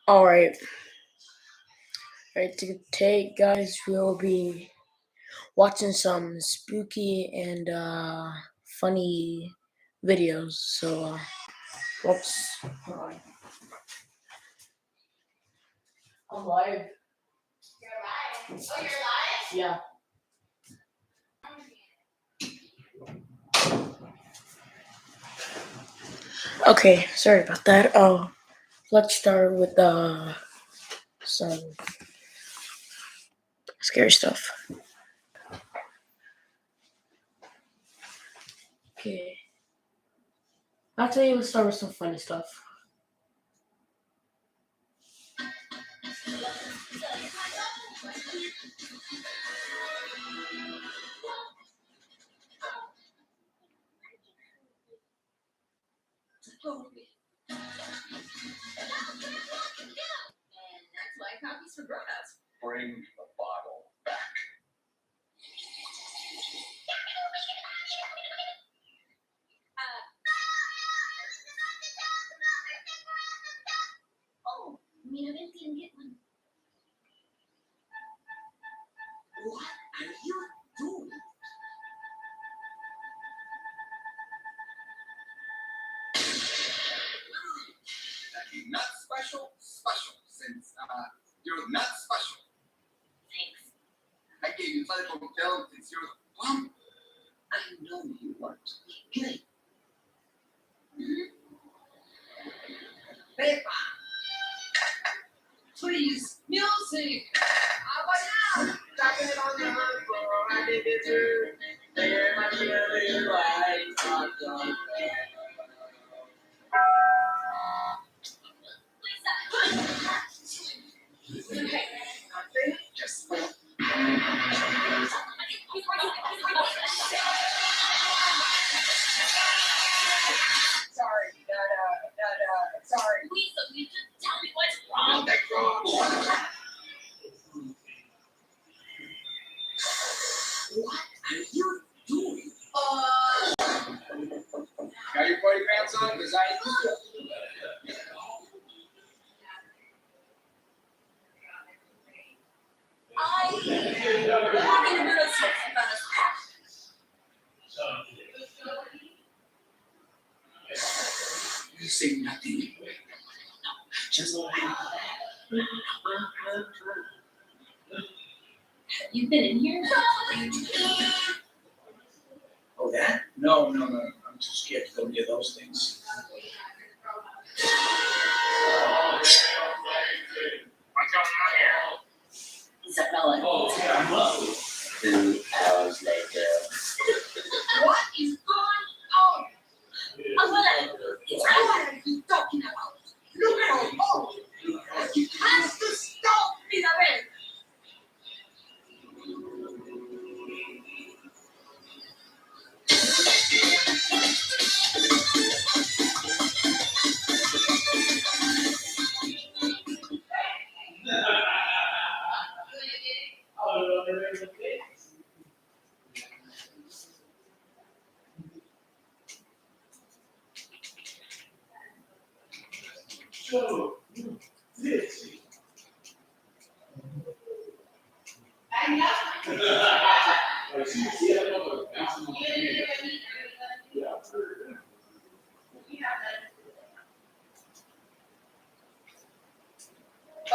Alright, right, today, guys, we'll be watching some spooky and funny videos. So, whoops. Hold on. I'm live. You're live? Oh, you're live? Yeah. Okay, sorry about that. Let's start with some scary stuff. Okay. Actually, let's start with some funny stuff. And that's why coffee's for grown-ups. Bring the bottle back. Oh, mira, ven, can get one. What are you doing? Not special, since you're not special. Thanks. I gave you telephone bill since you're the plum. I know you weren't. Good. Pepa. Please, music. How about now? Tapping it on your heart for I did it too. There my cherry lights on the Lisa. Hey, nothing. Just sorry. Lisa, you just tell me what's wrong. that's wrong. What are you doing? Got your party pants on? Because I having a real sex about You say nothing. Just You've been in here? Oh, that? No. I'm too scared to go near those things. What's going on here? Isabella. Oh, yeah. 2 hours later. What is going on? Isabella, what are you talking about? Look at our phone. It has to stop, Isabel.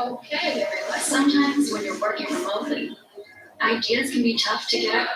Okay, everyone. Sometimes when you're working remotely, ideas can be tough to get out.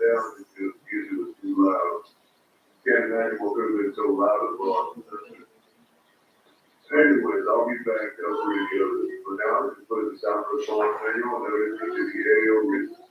down because music was too loud. Can't imagine what could have been so loud as well. Anyways, I'll be back over in the other. For now, I'm just putting the sound for the song manual and everything to the AO.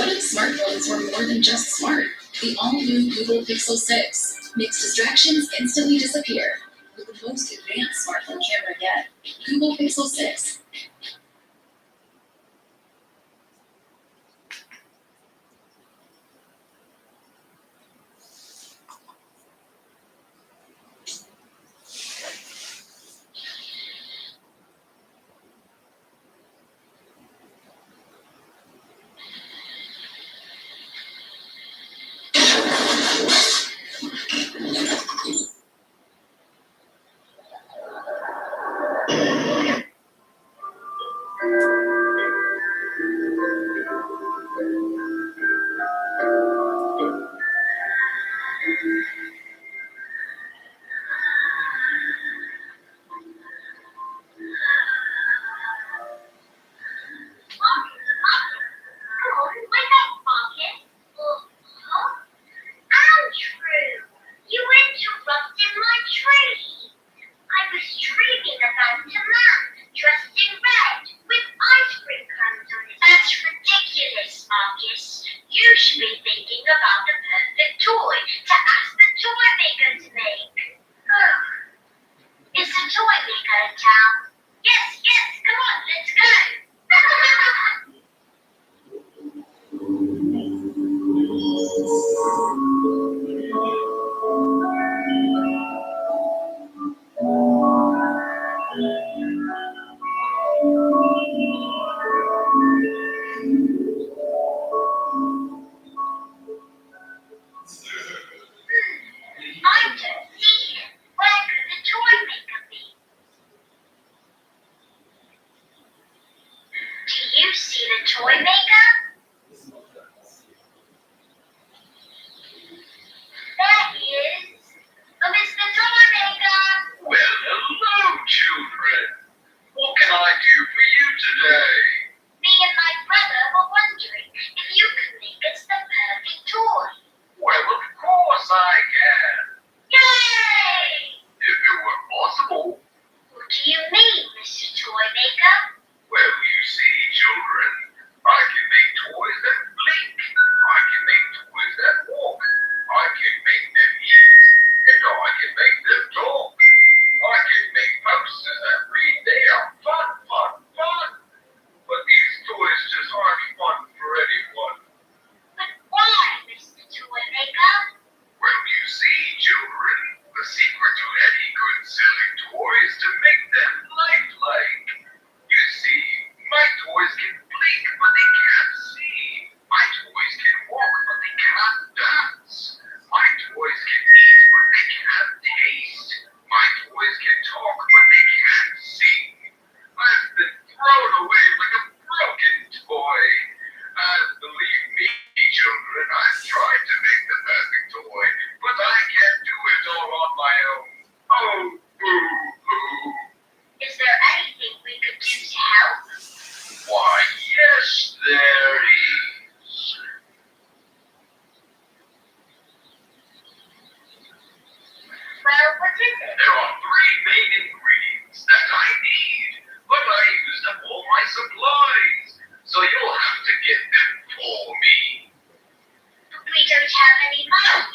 What if smartphones were more than just smart? The all-new Google Pixel 6 makes distractions instantly disappear with the most advanced smartphone camera yet. Google Pixel 6. out of town? Yes, come on, let's go. I don't see him. Where could the toy maker be? Do you see the toy maker? There he is. Oh, Mr. Toy Maker. Well, hello, children. What can I do for you today? Me and my brother were wondering if you could make us the perfect toy. Well, of course I can. Yay! If it were possible. What do you mean, Mr. Toy Maker? Well, you see, children, I can make toys that blink. I can make toys that walk. I can make them eat. And I can make them talk. I can make posters that read they are fun. But these toys just aren't fun for anyone. But why, Mr. Toy Maker? Well, you see, children, the secret to any good selling toy is to make them lifelike. You see, my toys can blink, but they can't see. My toys can walk, but they can't dance. My toys can eat, but they can't taste. My toys can talk, but they can't sing. I've been thrown away like a broken toy. And believe me, children, I've tried to make the perfect toy, but I can't do it all on my own. Oh, boo-hoo. Is there anything we could do to help? Why, yes, there is. Well, what is it? There are three main ingredients that I need, but I used up all my supplies, so you'll have to get them for me. We don't have any money.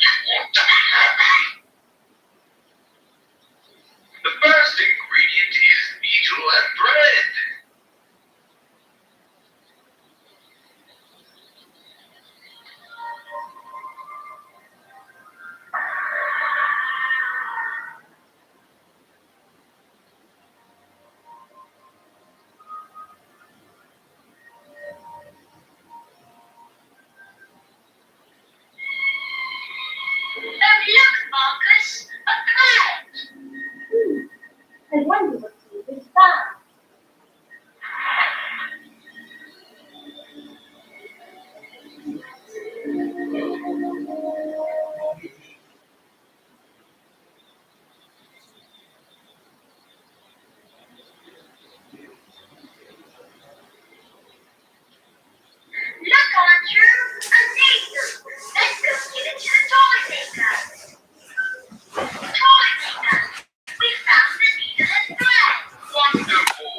The first ingredient is needle and thread. Oh, look, Marcus, a thread. I wonder what he is found. Look, Andrew, a needle. Let's go give it to the toy maker. Toy maker, we found the needle and thread. Wonderful.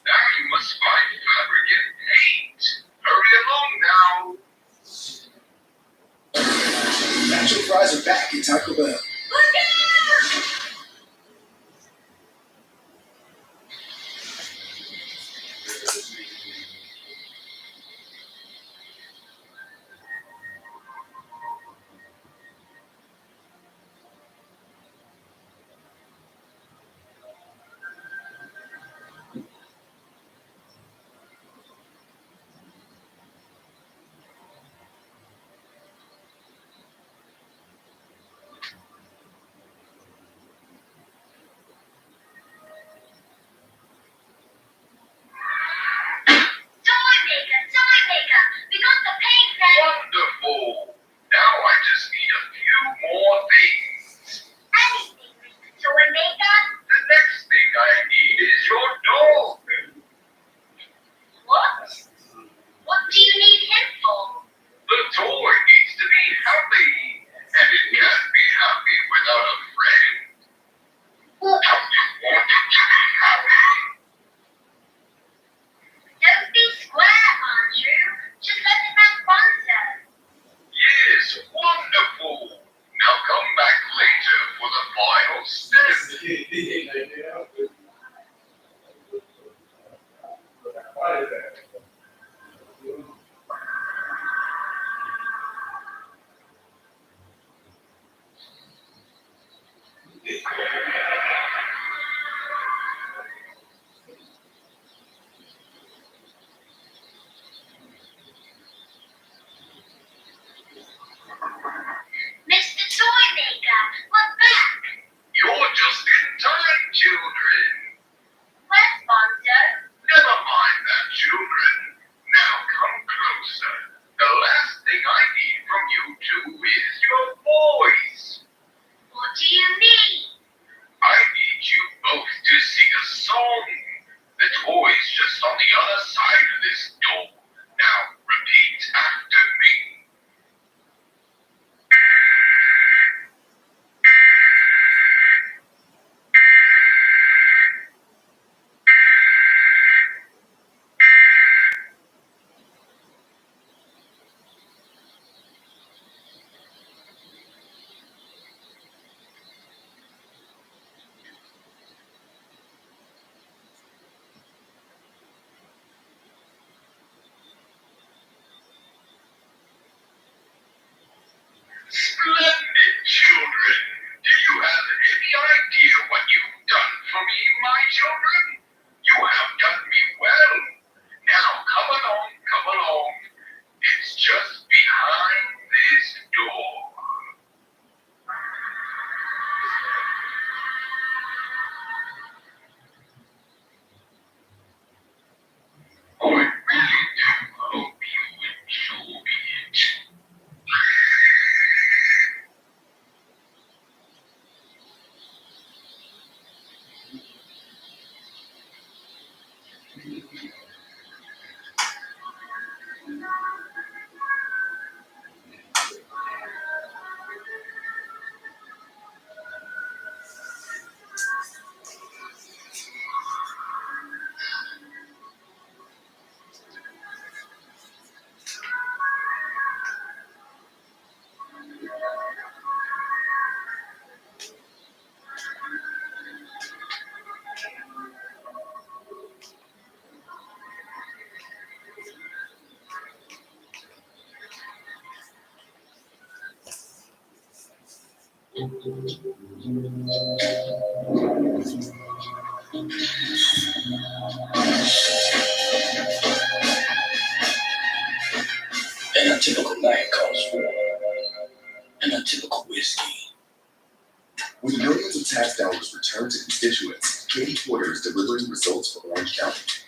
Now you must find fabric and paint. Hurry along now. Nacho fries are back at Taco Bell. Look out! Toy maker, we got the paint set. Wonderful. Now I just need a few more things. Anything, Mr. Toy Maker. The next thing I need is your dog. What? What do you need him for? The toy needs to be happy, and it can't be happy without a friend. Well, don't be square, Andrew. Just let him have fun, sir. Yes, wonderful. Now come back later for the final step. children. Let's, Mom says. Never mind that, children. Now come closer. The last thing I need from you two is your voice. What do you mean? I need you both to sing a song. The toy's just on the other side of this door. Now repeat after me. Splendid, children. Do you have any idea what you've done for me, my children? You have done me well. Now come along, come along. It's just behind this door. I really do hope you enjoy it. An atypical night calls for an atypical whiskey. With millions of tax dollars returned to constituents, Katie Porter is delivering results for Orange County.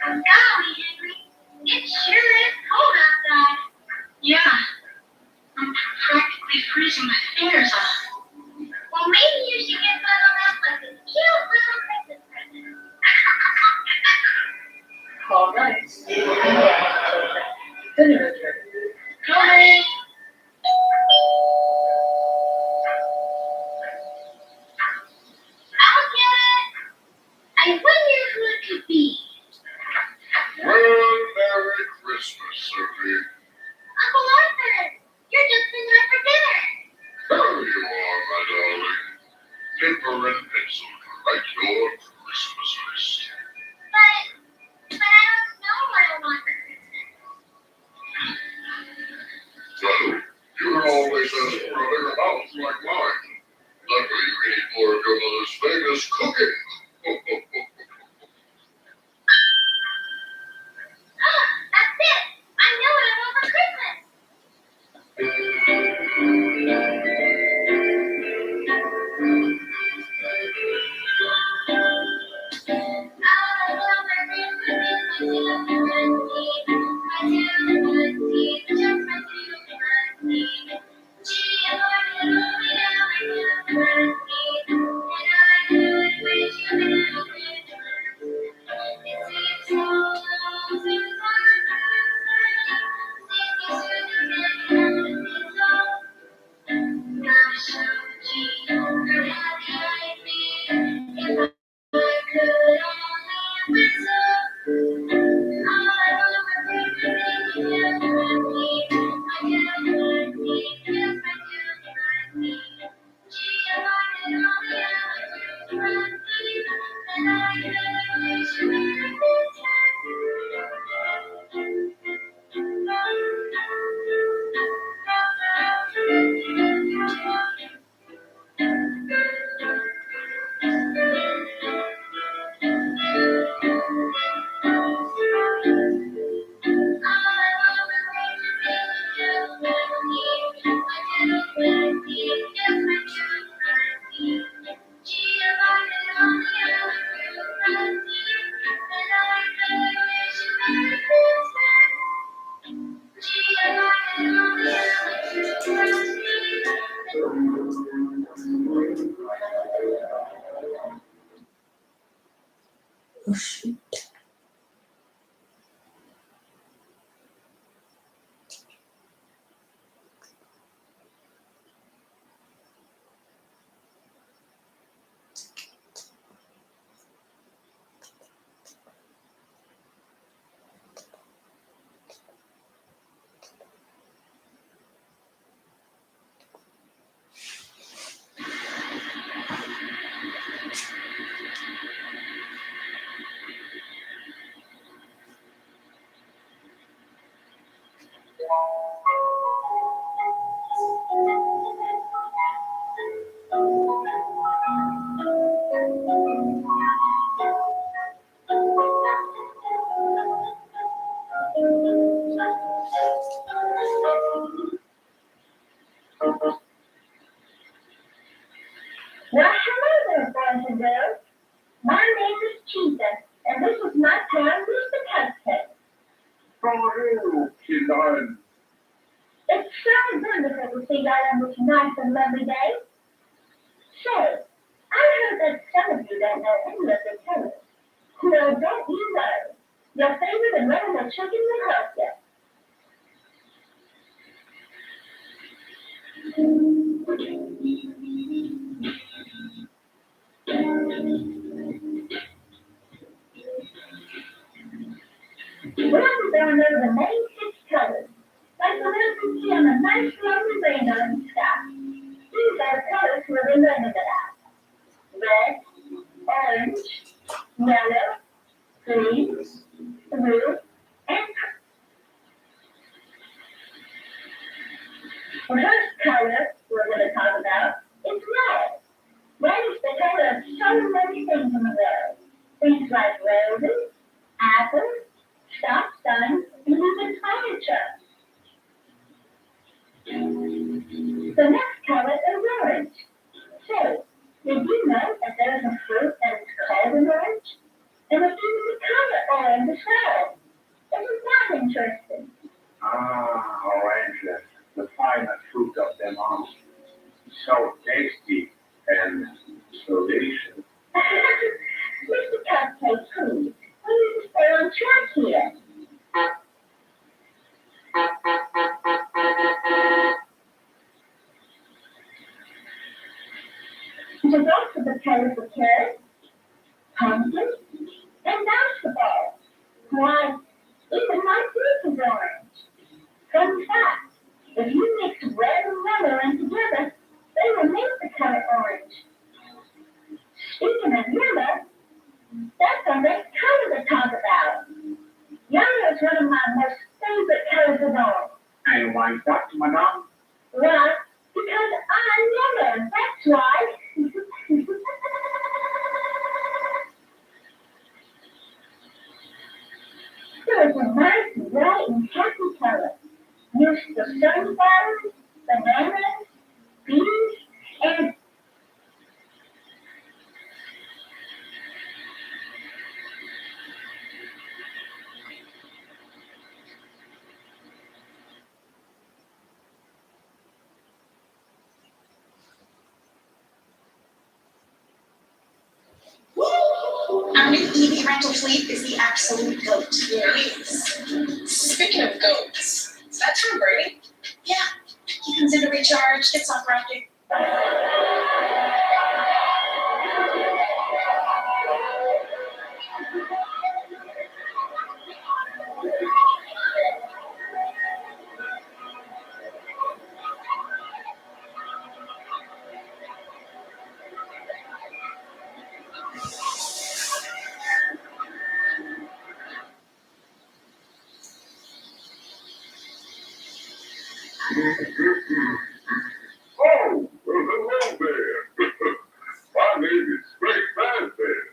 Golly, Henry, it sure is cold outside. Yeah, I'm practically freezing my fingers off. Well, maybe you should get bundled up like a cute little Christmas present. All right. Dinner is ready. Coming. I'll get it. I wonder who it could be. Well, Merry Christmas, Sophie. Uncle Arthur, you're just in time for dinner. There you are, my darling. Paper and pencil to write your Christmas list. But I don't know what I want for Christmas. Well, you can always ask for a bigger house like mine. Luckily, you can eat more of your mother's famous cooking. Oh shoot. Well, hello there, boys and girls. My name is Cheetah, and this is my town, Mr. Cupcake. Bonjour, children. It's so wonderful to see y'all on this nice and lovely day. Say, I heard that some of you don't know any of the colors. Well, don't you know? Your favorite and lovable chicken will help you. Well, there are the main 6 colors, like the ones you see on a nice lovely rainbow in the sky. These are the colors we're remembering about. Red, orange, yellow, green, blue, and purple. The first color we're going to talk about is red. Red is the color of so many things in the world. Things like roses, apples, stop signs, and even furniture. The next color is orange. So, did you know that there is a fruit that is called an orange? And it's even the color orange as well. Isn't that interesting? Ah, oranges, the finest fruit of them all. So tasty and delicious. Mr. Cupcake, please, we need to stay on track here. There's also the colors of carrots, pumpkin, and basketball. Why, even my fruit is orange. Fun fact, if you mix red and yellow in together, they will make the color orange. Speaking of yellow, that's our next color to talk about. Yellow is one of my most favorite colors of all. And why is that, madame? Well, because I'm yellow, that's why. So it's a nice, bright, and happy color. Used for sunflowers, bananas, bees, and Our new EV rental fleet is the absolute goat. Nice. Speaking of goats, is that Tom Brady? Yeah. He comes in to recharge, gets off rocking. Oh, well, hello there. My name is Freddy Fazbear.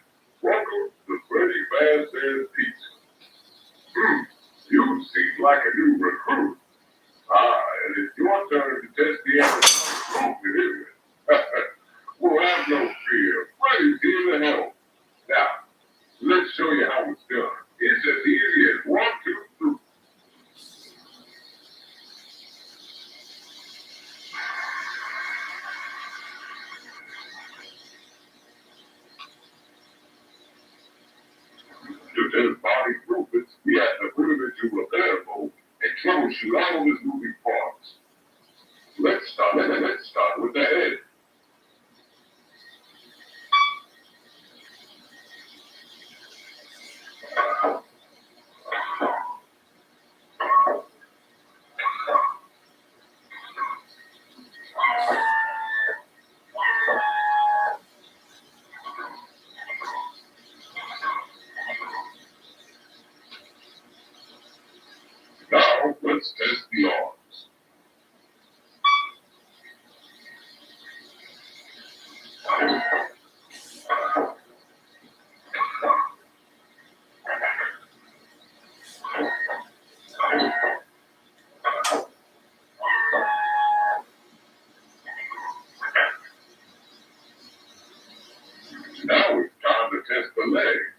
Welcome to Freddy Fazbear's Pizza. You seem like a new recruit. And it's your turn to test the average recruit, isn't it? Well, have no fear. Freddy's here to help. Now, let's show you how it's done. It's as easy as 1, 2, 3. To test body movements, we have to put him into repair mode and troubleshoot all of his moving parts. Let's start with the head. Now, let's test the arms. Now it's time to test the legs.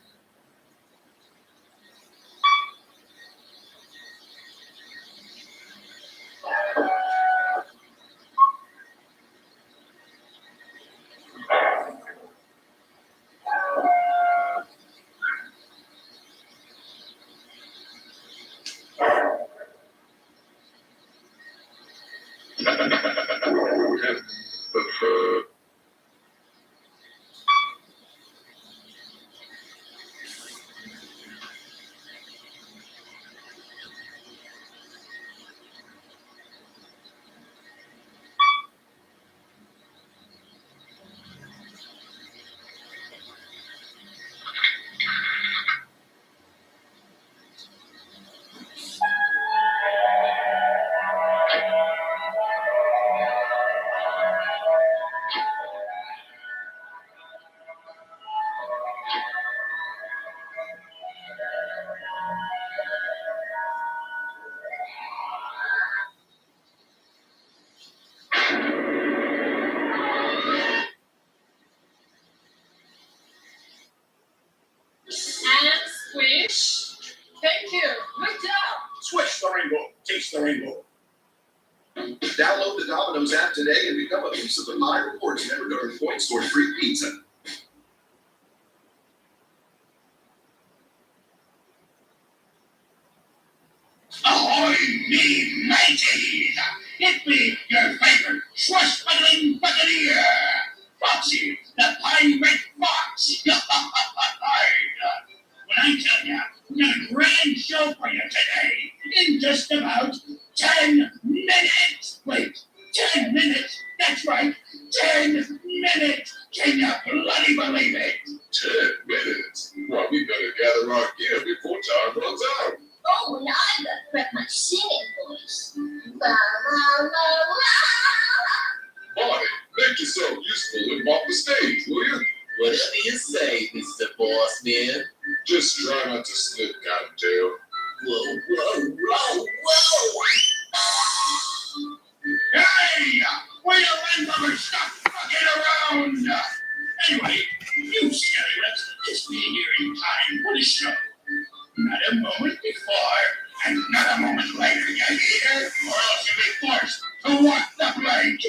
Test the fur. And squish. Thank you. Good job. Switch the rainbow. Taste the rainbow. Download the Domino's app today and become a piece of the My Rewards member to earn points toward free pizza. Ahoy, me mateys! It be your favorite swashbuckling buccaneer, Foxy, the pirate fox. When I tell ya, we got a grand show for you today, in just about 10 minutes. Wait, 10 minutes? That's right, 10 minutes. Can you bloody believe it? 10 minutes? Well, we better gather our gear before time runs out. Oh, and I gotta prep my singing voice. La, la, la, la. Bonnie, make yourself useful and walk the stage, will you? Whatever you say, Mr. Bossman. Just try not to slip, Cottontail. Whoa, whoa, whoa, whoa! Hey! Where you landlubbers stop fucking around! Anyway, you scallywags just be here in time for the show. Not a moment before, and not a moment later, you hear? Or else you'll be forced to walk the plank.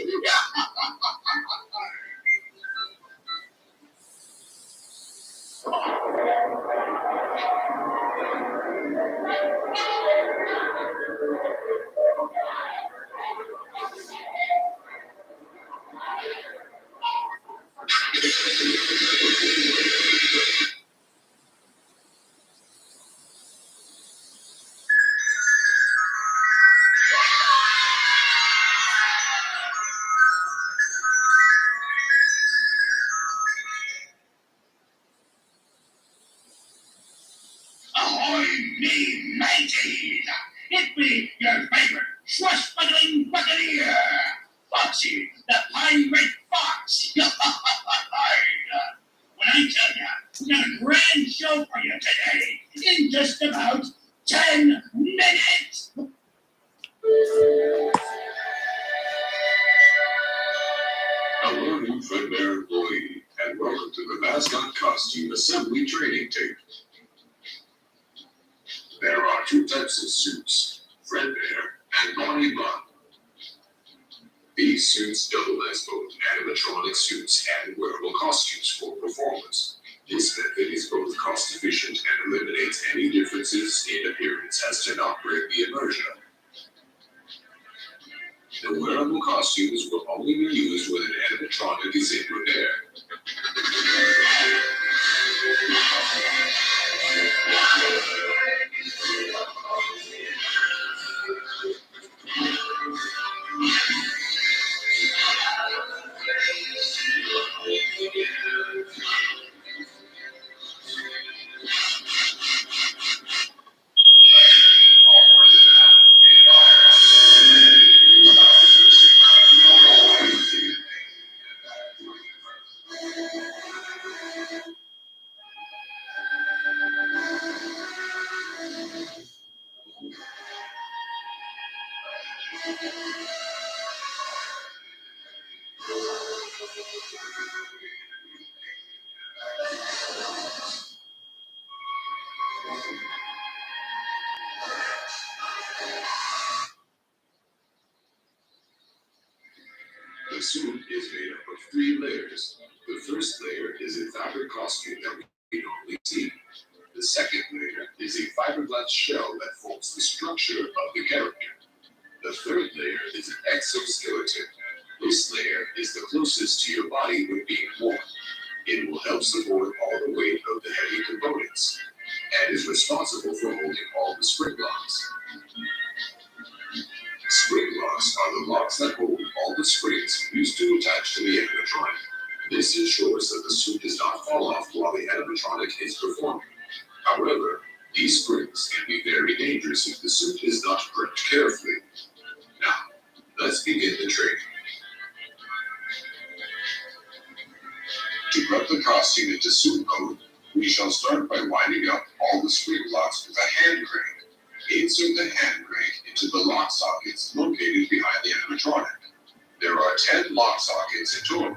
Ahoy, me mateys! It be your favorite swashbuckling buccaneer, Foxy, the pirate fox. When I tell ya, we got a grand show for you today in just about 10 minutes. Hello, new Fredbear employee, and welcome to the mascot costume assembly training tape. There are two types of suits, Fredbear and Bonnie Bun. These suits double as both animatronic suits and wearable costumes for performance. This method is both cost efficient and eliminates any differences in appearance as to not break the immersion. The wearable costumes will only be used when an animatronic is in repair. The suit is made up of 3 layers. The first layer is a fabric costume that we normally see. The second layer is a fiberglass shell that forms the structure of the character. The third layer is an exoskeleton. This layer is the closest to your body when being worn. It will help support all the weight of the heavy components and is responsible for holding all the spring locks. Spring locks are the locks that hold all the springs used to attach to the animatronic. This ensures that the suit does not fall off while the animatronic is performing. However, these springs can be very dangerous if the suit is not gripped carefully. Now, let's begin the training. To prep the costume into suit mode, we shall start by winding up all the spring locks with a hand crank. Insert the hand crank into the lock sockets located behind the animatronic. There are 10 lock sockets in total,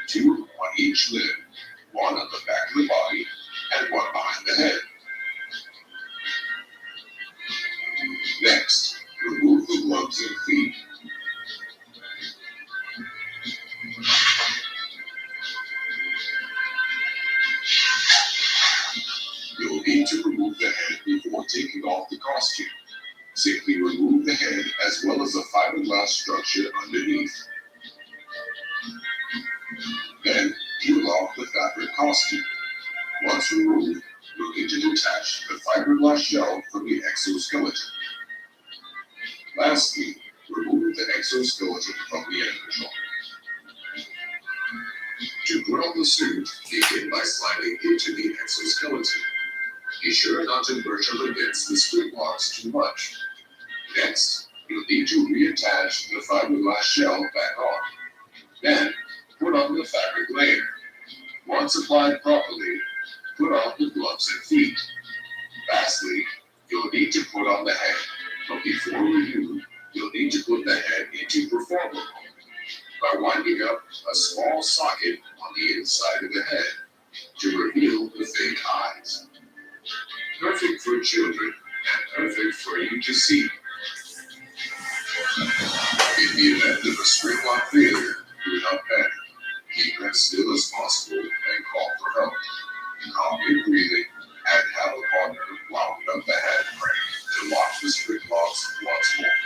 2 on each limb, 1 on the back of the body, and 1 behind the head. Next, remove the gloves and feet. You'll need to remove the head before taking off the costume. Simply remove the head as well as the fiberglass structure underneath. Then, peel off the fabric costume. Once removed, you'll need to detach the fiberglass shell from the exoskeleton. Lastly, remove the exoskeleton from the animatronic. To put on the suit, begin by sliding into the exoskeleton. Be sure not to brush up against the spring locks too much. Next, you'll need to reattach the fiberglass shell back on. Then, put on the fabric layer. Once applied properly, put on the gloves and feet. Lastly, you'll need to put on the head. But before we do, you'll need to put the head into performer mode by winding up a small socket on the inside of the head to reveal the fake eyes. Perfect for children and perfect for you to see. In the event of a spring lock failure, do not panic. Keep as still as possible and call for help. Calm your breathing and have a partner wound up the hand crank to lock the spring locks once more.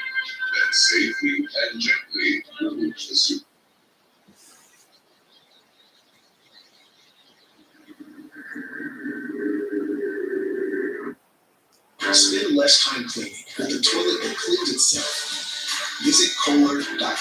Then safely and gently remove the suit. Spend less time cleaning with the toilet that cleans itself. Visit Kohler.com.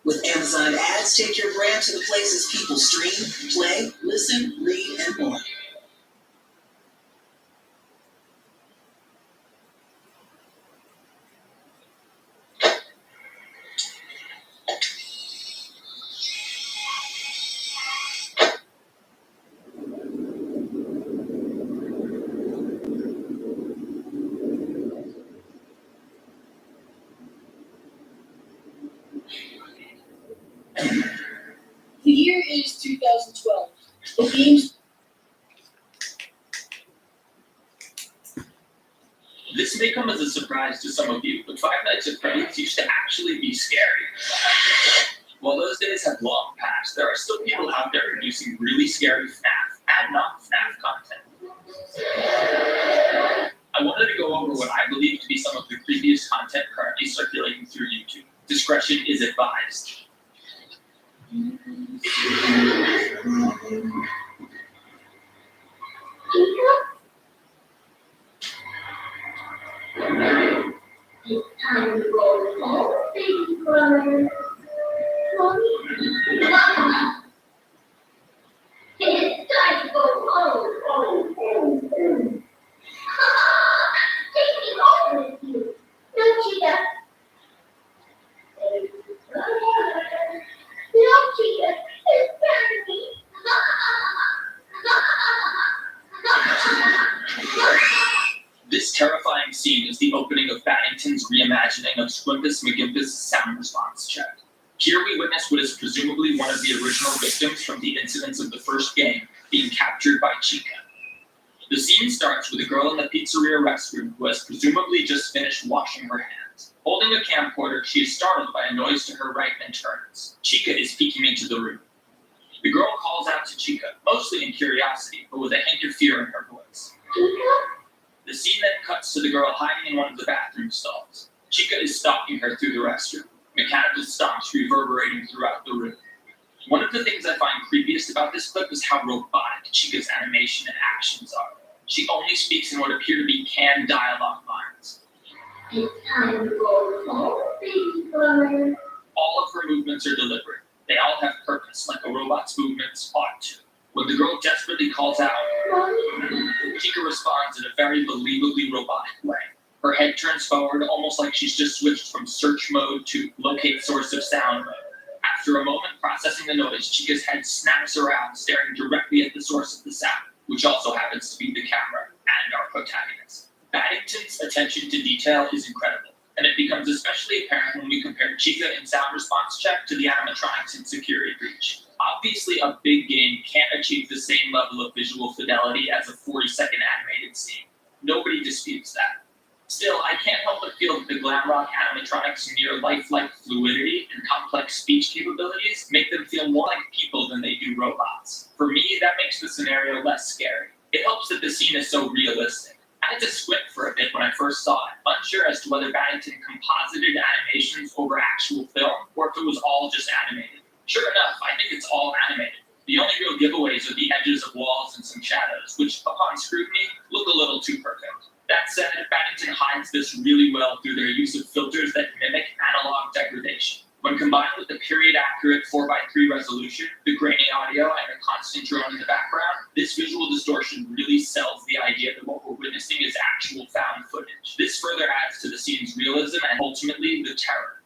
With Amazon Ads, take your brand to the places people stream, play, listen, read, and more. The year is 2012. The game's This may come as a surprise to some of you, but Five Nights at Freddy's used to actually be scary. While those days have long passed, there are still people out there producing really scary FNAF and non-FNAF content. I wanted to go over what I believe to be some of the creepiest content currently circulating through YouTube. Discretion is advised. It's time to go home, baby brother. Mommy. It's time to go home. Take me home with you. No, Chica. Baby brother. No, Chica. It's time to me. This terrifying scene is the opening of Paddington's reimagining of Squimpus McGimpus' sound response check. Here we witness what is presumably one of the original victims from the incidents of the first game being captured by Chica. The scene starts with a girl in the pizzeria restroom who has presumably just finished washing her hands. Holding a camcorder, she is startled by a noise to her right and turns. Chica is peeking into the room. The girl calls out to Chica, mostly in curiosity, but with a hint of fear in her voice. The scene then cuts to the girl hiding in one of the bathroom stalls. Chica is stalking her through the restroom, mechanical stomps reverberating throughout the room. One of the things I find creepiest about this clip is how robotic Chica's animation and actions are. She only speaks in what appear to be canned dialogue lines. It's time to go home, baby bird. All of her movements are deliberate. They all have purpose, like a robot's movements ought to. When the girl desperately calls out, Chica responds in a very believably robotic way. Her head turns forward, almost like she's just switched from search mode to locate source of sound mode. After a moment processing the noise, Chica's head snaps around, staring directly at the source of the sound, which also happens to be the camera and our protagonist. Paddington's attention to detail is incredible, and it becomes especially apparent when we compare Chica in sound response check to the animatronics in Security Breach. Obviously, a big game can't achieve the same level of visual fidelity as a 40-second animated scene. Nobody disputes that. Still, I can't help but feel that the glam rock animatronics' near lifelike fluidity and complex speech capabilities make them feel more like people than they do robots. For me, that makes the scenario less scary. It helps that the scene is so realistic. I had to squint for a bit when I first saw it, unsure as to whether Paddington composited animations over actual film, or if it was all just animated. Sure enough, I think it's all animated. The only real giveaways are the edges of walls and some shadows, which, upon scrutiny, look a little too perfect. That said, Paddington hides this really well through their use of filters that mimic analog degradation. When combined with the period-accurate 4:3 resolution, the grainy audio, and the constant drone in the background, this visual distortion really sells the idea that what we're witnessing is actual found footage. This further adds to the scene's realism and ultimately the terror.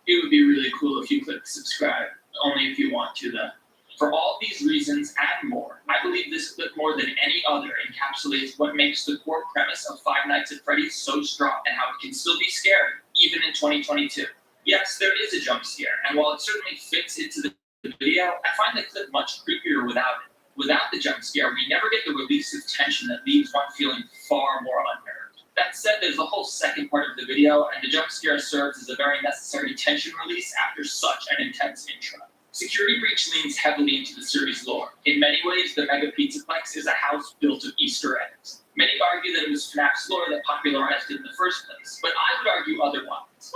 It would be really cool if you clicked subscribe, only if you want to though. For all these reasons and more, I believe this clip more than any other encapsulates what makes the core premise of Five Nights at Freddy's so strong and how it can still be scary, even in 2022. Yes, there is a jump scare, and while it certainly fits into the video, I find the clip much creepier without it. Without the jump scare, we never get the release of tension that leaves one feeling far more unnerved. That said, there's a whole second part of the video, and the jump scare serves as a very necessary tension release after such an intense intro. Security Breach leans heavily into the series lore. In many ways, the Mega Pizzaplex is a house built of Easter eggs. Many argue that it was FNAF's lore that popularized it in the first place, but I would argue otherwise.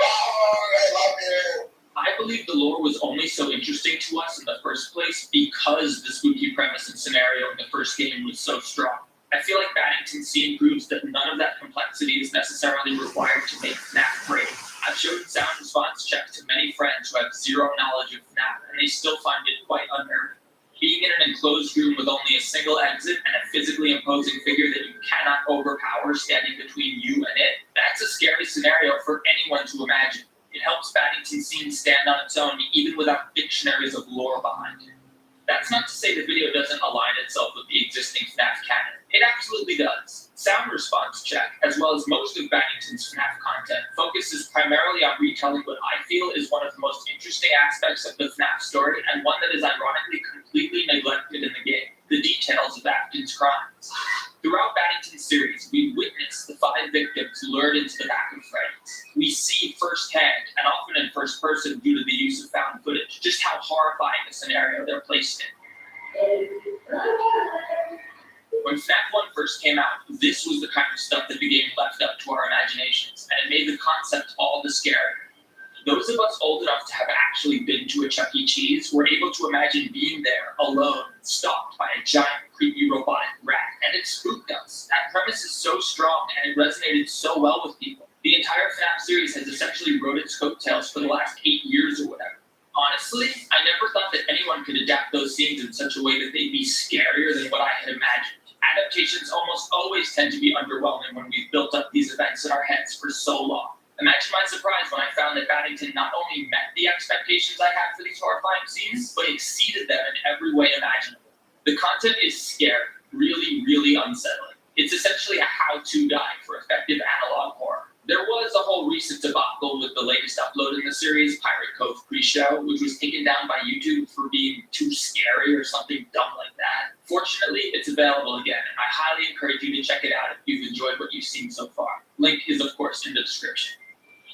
I believe the lore was only so interesting to us in the first place because the spooky premise and scenario in the first game was so strong. I feel like Paddington's scene proves that none of that complexity is necessarily required to make FNAF great. I've showed sound response checks to many friends who have zero knowledge of FNAF, and they still find it quite unnerving. Being in an enclosed room with only a single exit and a physically imposing figure that you cannot overpower standing between you and it, that's a scary scenario for anyone to imagine. It helps Paddington's scene stand on its own even without dictionaries of lore behind it. That's not to say the video doesn't align itself with the existing FNAF canon. It absolutely does. Sound response check, as well as most of Paddington's FNAF content, focuses primarily on retelling what I feel is one of the most interesting aspects of the FNAF story, and one that is ironically completely neglected in the game: the details of Paddington's crimes. Throughout Paddington's series, we witness the 5 victims lured into the back of Freddy's. We see firsthand, and often in first person due to the use of found footage, just how horrifying the scenario they're placed in. When FNAF 1 first came out, this was the kind of stuff that the game left up to our imaginations, and it made the concept all the scarier. Those of us old enough to have actually been to a Chuck E. Cheese were able to imagine being there, alone, stalked by a giant, creepy robotic rat, and it spooked us. That premise is so strong, and it resonated so well with people. The entire FNAF series has essentially rode its coattails for the last 8 years or whatever. Honestly, I never thought that anyone could adapt those scenes in such a way that they'd be scarier than what I had imagined. Adaptations almost always tend to be underwhelming when we've built up these events in our heads for so long. Imagine my surprise when I found that Paddington not only met the expectations I had for these horrifying scenes, but exceeded them in every way imaginable. The content is scary, really, really unsettling. It's essentially a how-to guide for effective analog horror. There was a whole recent debacle with the latest upload in the series, Pirate Cove Pre-Show, which was taken down by YouTube for being too scary or something dumb like that. Fortunately, it's available again, and I highly encourage you to check it out if you've enjoyed what you've seen so far. Link is, of course, in the description.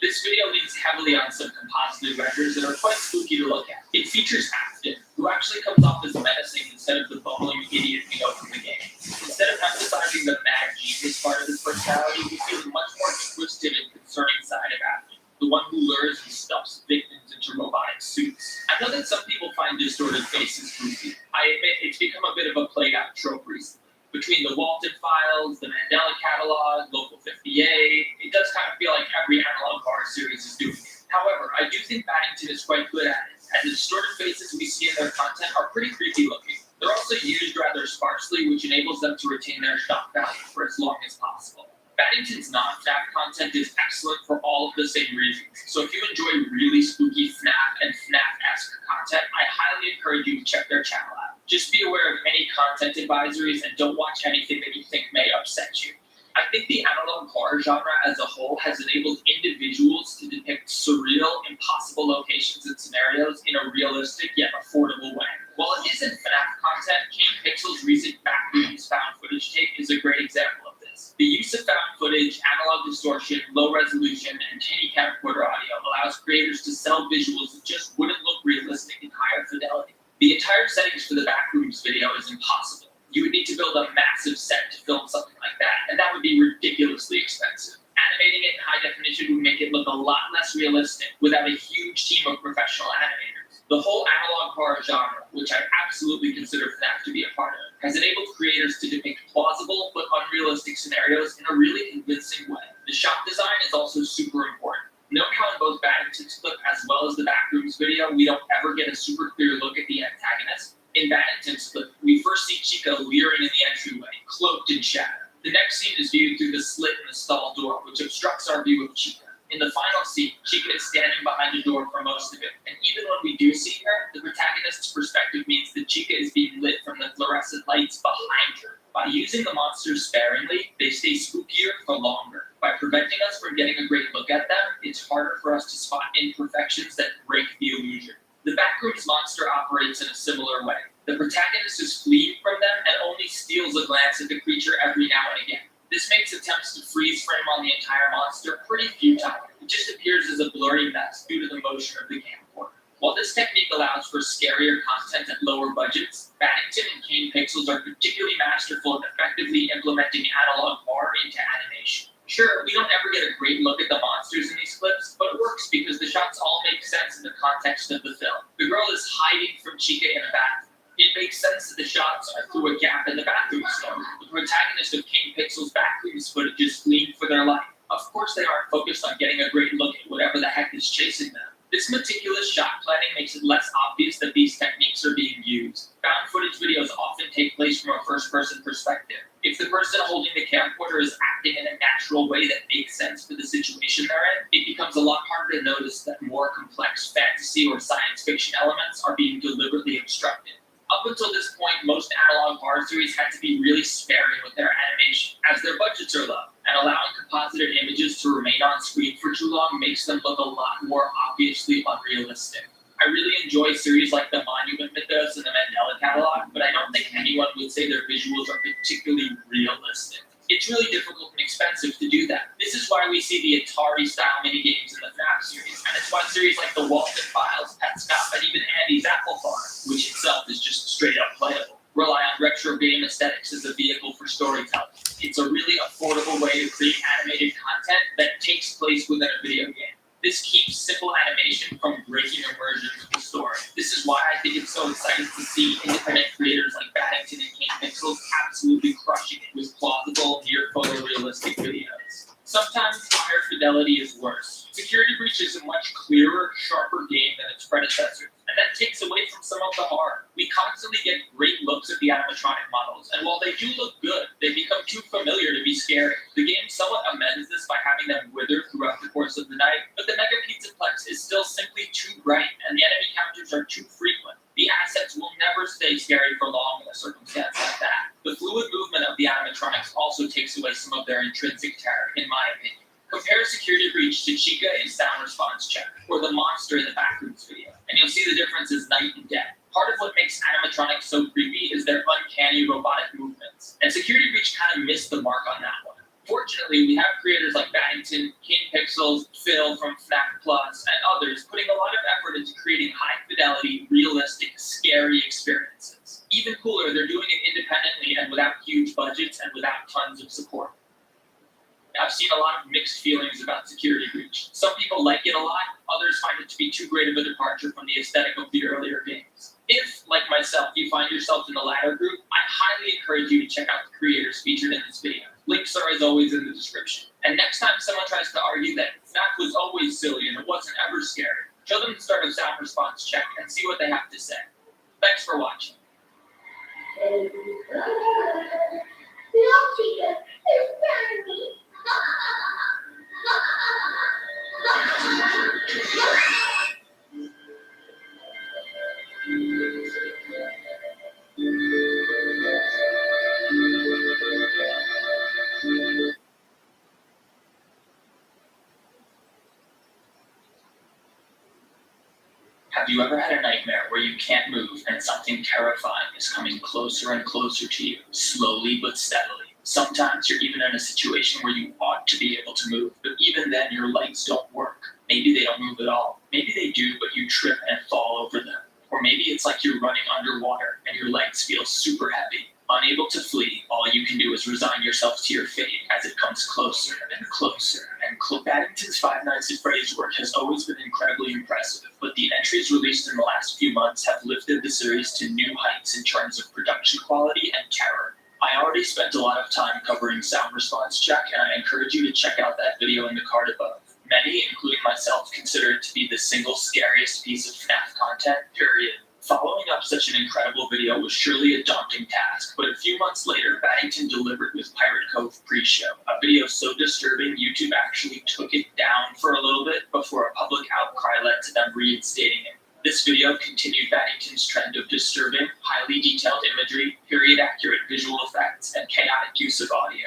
This video leans heavily on some composited records that are quite spooky to look at. It features Afton, who actually comes off as menacing instead of the bumbling idiot we know from the game. Instead of emphasizing the mad genius part of his personality, we see a much more twisted and concerning side of Afton, the one who lures and stuffs victims into robotic suits. I know that some people find distorted faces goofy. I admit it's become a bit of a played-out trope recently. Between the Walton Files, the Mandela Catalog, Local 58, it does kind of feel like every analog horror series is doing it. However, I do think Paddington is quite good at it, and the distorted faces we see in their content are pretty creepy looking. They're also used rather sparsely, which enables them to retain their shock value for as long as possible. Paddington's non-FNAF content is excellent for all of the same reasons, so if you enjoy really spooky FNAF and FNAF-esque content, I highly encourage you to check their channel out. Just be aware of any content advisories and don't watch anything that you think may upset you. I think the analog horror genre as a whole has enabled individuals to depict surreal, impossible locations and scenarios in a realistic yet affordable way. While it isn't FNAF content, King Pixel's recent Backrooms found footage tape is a great example of this. The use of found footage, analog distortion, low resolution, and tinny camcorder audio allows creators to sell visuals that just wouldn't look realistic in higher fidelity. The entire settings for the Backrooms video is impossible. You would need to build a massive set to film something like that, and that would be ridiculously expensive. Animating it in high definition would make it look a lot less realistic without a huge team of professional animators. The whole analog horror genre, which I absolutely consider FNAF to be a part of, has enabled creators to depict plausible but unrealistic scenarios in a really convincing way. The shot design is also super important. Note how in both Paddington's clip as well as the Backrooms video, we don't ever get a super clear look at the antagonist. In Paddington's clip, we first see Chica leering in the entryway, cloaked in shadow. The next scene is viewed through the slit in the stall door, which obstructs our view of Chica. In the final scene, Chica is standing behind a door for most of it, and even when we do see her, the protagonist's perspective means that Chica is being lit from the fluorescent lights behind her. By using the monsters sparingly, they stay spookier for longer. By preventing us from getting a great look at them, it's harder for us to spot imperfections that break the illusion. The Backrooms monster operates in a similar way. The protagonist is fleeing from them and only steals a glance at the creature every now and again. This makes attempts to freeze frame on the entire monster pretty futile. It just appears as a blurry mess due to the motion of the camcorder. While this technique allows for scarier content at lower budgets, Paddington and King Pixels are particularly masterful at effectively implementing analog horror into animation. Sure, we don't ever get a great look at the monsters in these clips, but it works because the shots all make sense in the context of the film. The girl is hiding from Chica in a bathroom. It makes sense that the shots are through a gap in the bathroom stall. The protagonist of King Pixel's Backrooms footage is fleeing for their life. Of course they aren't focused on getting a great look at whatever the heck is chasing them. This meticulous shot planning makes it less obvious that these techniques are being used. Found footage videos often take place from a first-person perspective. If the person holding the camcorder is acting in a natural way that makes sense for the situation they're in, it becomes a lot harder to notice that more complex fantasy or science fiction elements are being deliberately obstructed. Up until this point, most analog horror series had to be really sparing with their animation, as their budgets are low, and allowing composited images to remain on screen for too long makes them look a lot more obviously unrealistic. I really enjoy series like the Monument Mythos and the Mandela Catalog, but I don't think anyone would say their visuals are particularly realistic. It's really difficult and expensive to do that. This is why we see the Atari-style minigames in the FNAF series, and it's why series like the Walton Files, Pet Stop, and even Andy's Apple Farm, which itself is just straight up playable, rely on retro game aesthetics as a vehicle for storytelling. It's a really affordable way to create animated content that takes place within a video game. This keeps simple animation from breaking immersion with the story. This is why I think it's so exciting to see independent creators like Paddington and King Pixels absolutely crushing it with plausible, near photorealistic videos. Sometimes higher fidelity is worse. Security Breach is a much clearer, sharper game than its predecessor, and that takes away from some of the horror. We constantly get great looks at the animatronic models, and while they do look good, they become too familiar to be scary. The game somewhat amends this by having them wither throughout the course of the night, but the Mega Pizzaplex is still simply too bright, and the enemy counters are too frequent. The assets will never stay scary for long in a circumstance like that. The fluid movement of the animatronics also takes away some of their intrinsic terror, in my opinion. Compare Security Breach to Chica in Sound Response Check, or the monster in the Backrooms video, and you'll see the difference is night and day. Part of what makes animatronics so creepy is their uncanny tons of support. I've seen a lot of mixed feelings about Security Breach. Some people like it a lot, others find it to be too great of a departure from the aesthetic of the earlier games. If, like myself, you find yourself in the latter group, I highly encourage you to check out the creators featured in this video. Links are as always in the description. And next time someone tries to argue that FNAF was always silly and it wasn't ever scary, show them the start of sound response check and see what they have to say. Thanks for watching. Have you ever had a nightmare where you can't move and something terrifying is coming closer and closer to you, slowly but steadily? Sometimes you're even in a situation where you ought to be able to move, but even then your legs don't work. Maybe they don't move at all. Maybe they do, but you trip and fall over them. Or maybe it's like you're running underwater and your legs feel super heavy. Unable to flee, all you can do is resign yourself to your fate as it comes closer and closer and closer. Paddington's Five Nights at Freddy's work has always been incredibly impressive, but the entries released in the last few months have lifted the series to new heights in terms of production quality and terror. I already spent a lot of time covering sound response check, and I encourage you to check out that video in the card above. Many, including myself, consider it to be the single scariest piece of FNAF content, period. Following up such an incredible video was surely a daunting task, but a few months later, Paddington delivered with Pirate Cove pre-show, a video so disturbing YouTube actually took it down for a little bit before a public outcry led to them reinstating it. This video continued Paddington's trend of disturbing, highly detailed imagery, period-accurate visual effects, and chaotic use of audio.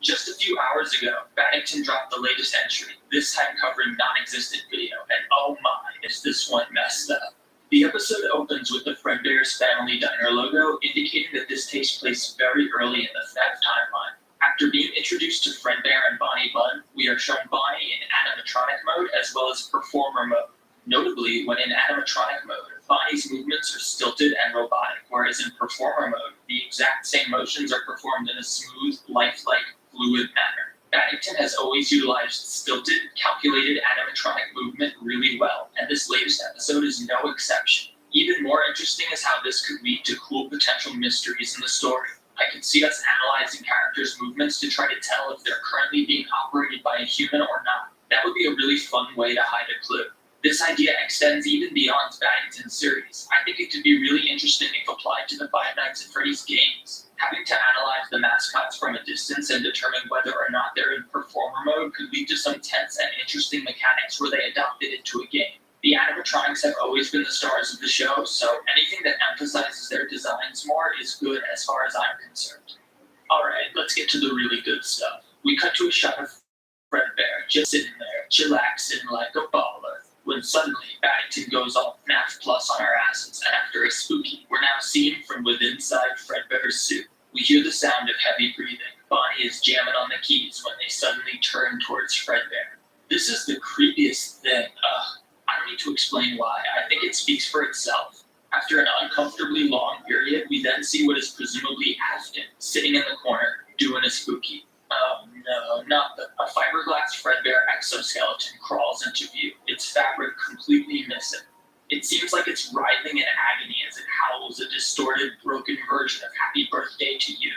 Just a few hours ago, Paddington dropped the latest entry, this time covering non-existent video, and oh my, is this one messed up. The episode opens with the Fredbear's Family Diner logo, indicating that this takes place very early in the FNAF timeline. After being introduced to Fredbear and Bonnie Bun, we are shown Bonnie in animatronic mode as well as performer mode. Notably, when in animatronic mode, Bonnie's movements are stilted and robotic, whereas in performer mode, the exact same motions are performed in a smooth, lifelike, fluid manner. Paddington has always utilized stilted, calculated animatronic movement really well, and this latest episode is no exception. Even more interesting is how this could lead to cool potential mysteries in the story. I could see us analyzing characters' movements to try to tell if they're currently being operated by a human or not. That would be a really fun way to hide a clue. This idea extends even beyond Paddington's series. I think it could be really interesting if applied to the Five Nights at Freddy's games. Having to analyze the mascots from a distance and determine whether or not they're in performer mode could lead to some tense and interesting mechanics where they adopt it into a game. The animatronics have always been the stars of the show, so anything that emphasizes their designs more is good as far as I'm concerned. Alright, let's get to the really good stuff. We cut to a shot of Fredbear just sitting there, chillaxing like a baller, when suddenly Paddington goes all FNAF Plus on our asses, and after a spooky, we're now seen from within inside Fredbear's suit. We hear the sound of heavy breathing. Bonnie is jamming on the keys when they suddenly turn towards Fredbear. This is the creepiest thing. I don't need to explain why. I think it speaks for itself. After an uncomfortably long period, we then see what is presumably Afton, sitting in the corner, doing a spooky. Oh no, not the... A fiberglass Fredbear exoskeleton crawls into view, its fabric completely missing. It seems like it's writhing in agony as it howls a distorted, broken version of Happy Birthday to You.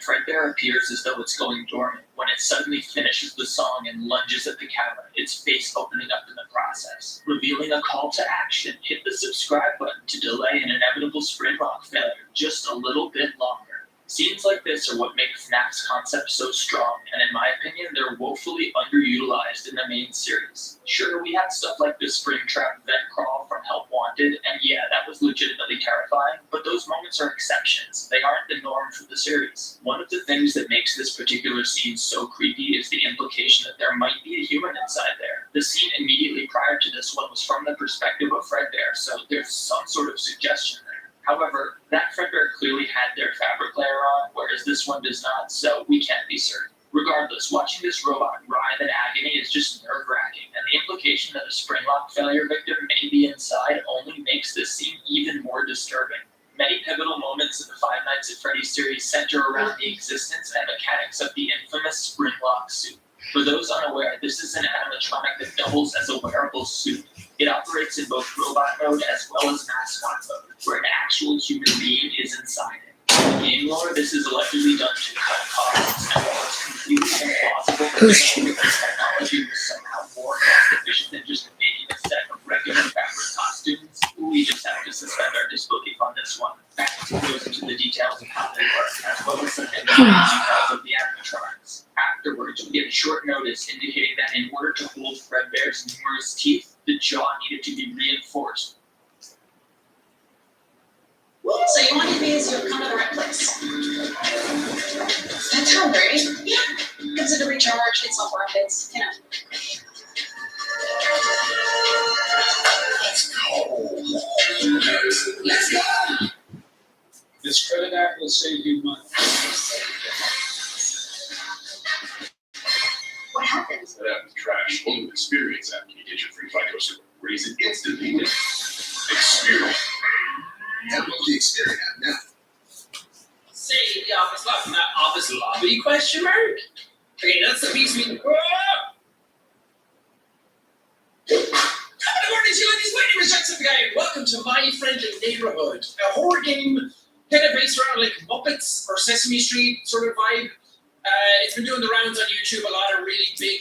Fredbear appears as though it's going dormant when it suddenly finishes the song and lunges at the camera, its face opening up in the process. Revealing a call to action, hit the subscribe button to delay an inevitable Springlock failure just a little bit longer. Scenes like this are what make FNAF's concept so strong, and in my opinion, they're woefully underutilized in the main series. Sure, we had stuff like the Springtrap vent crawl from Help Wanted, and yeah, that was legitimately terrifying, but those moments are exceptions. They aren't the norm for the series. One of the things that makes this particular scene so creepy is the implication that there might be a human inside there. The scene immediately prior to this one was from the perspective of Fredbear, so there's some sort of suggestion there. However, that Fredbear clearly had their fabric layer on, whereas this one does not, so we can't be certain. Regardless, watching this robot writhe in agony is just nerve-wracking, and the implication implication that a spring lock failure victim may be inside only makes this scene even more disturbing. Many pivotal moments in the Five Nights at Freddy's series center around the existence and mechanics of the infamous spring lock suit. For those unaware, this is an animatronic that doubles as a wearable suit. It operates in both robot mode as well as mascot mode, where an actual human being is inside it. In game lore, this is allegedly done to cut costs, and while it's completely implausible that this technology was somehow more cost efficient than just making a set of regular fabric costumes, we just have to suspend our disbelief on this one. Next, it goes into the details of how they work, as well as some details of the animatronics. Afterwards, we get a short notice indicating that in order to hold Fredbear's numerous teeth, the jaw needed to be reinforced. So you want your vids, you'll come to the right place. That's how, right? Yeah. Gives it a recharge, it's software updates, you know. Let's go. This credit app will save you money. What happened? That app is trash. Only with Experience app can you get your free FICO score. Raise it instantly with Experience. Download the Experience app now. Say the office lobby, not office lobby, question mark? Okay, that's the piece we... Good morning, Shilanies. My name is Jacksepticeye, and welcome to My Friendly Neighborhood, a horror game kind of based around like Muppets or Sesame Street sort of vibe. It's been doing the rounds on YouTube, a lot of really big...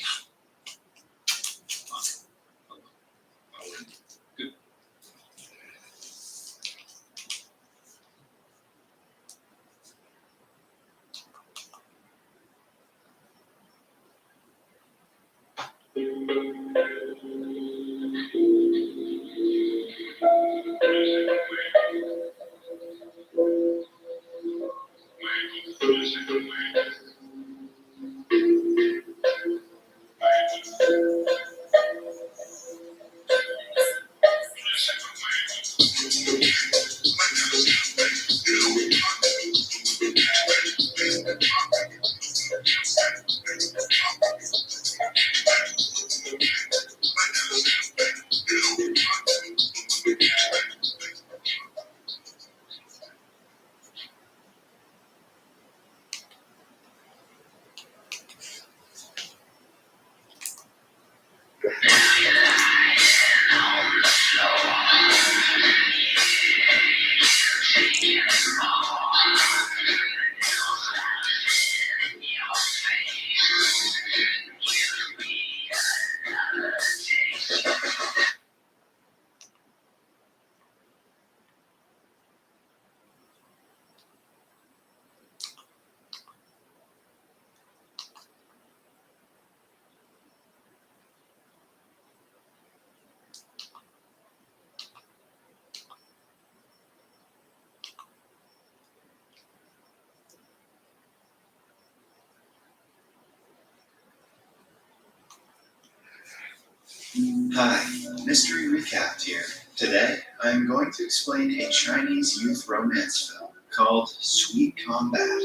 Hi, Mystery Recapped here. Today, I'm going to explain a Chinese youth romance film called Sweet Combat.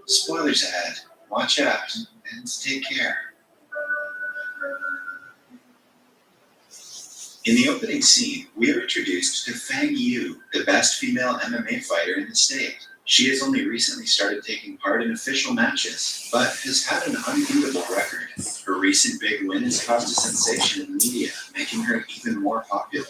Spoilers ahead. Watch out and take care. In the opening scene, we are introduced to Fang Yu, the best female MMA fighter in the state. She has only recently started taking part in official matches, but has had an unbeatable record. Her recent big win has caused a sensation in the media, making her even more popular.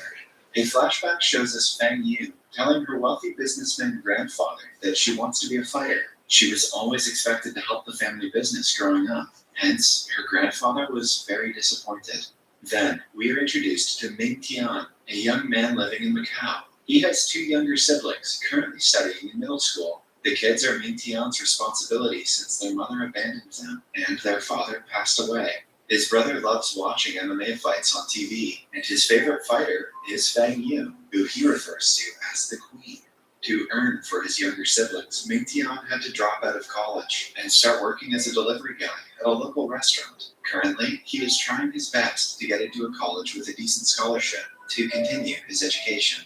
A flashback shows us Fang Yu telling her wealthy businessman grandfather that she wants to be a fighter. She was always expected to help the family business growing up, hence her grandfather was very disappointed. Then, we are introduced to Ming Tian, a young man living in Macau. He has two younger siblings, currently studying in middle school. The kids are Ming Tian's responsibility since their mother abandoned them, and their father passed away. His brother loves watching MMA fights on TV, and his favorite fighter is Fang Yu, who he refers to as the Queen. To earn for his younger siblings, Ming Tian had to drop out of college and start working as a delivery guy at a local restaurant. Currently, he is trying his best to get into a college with a decent scholarship to continue his education.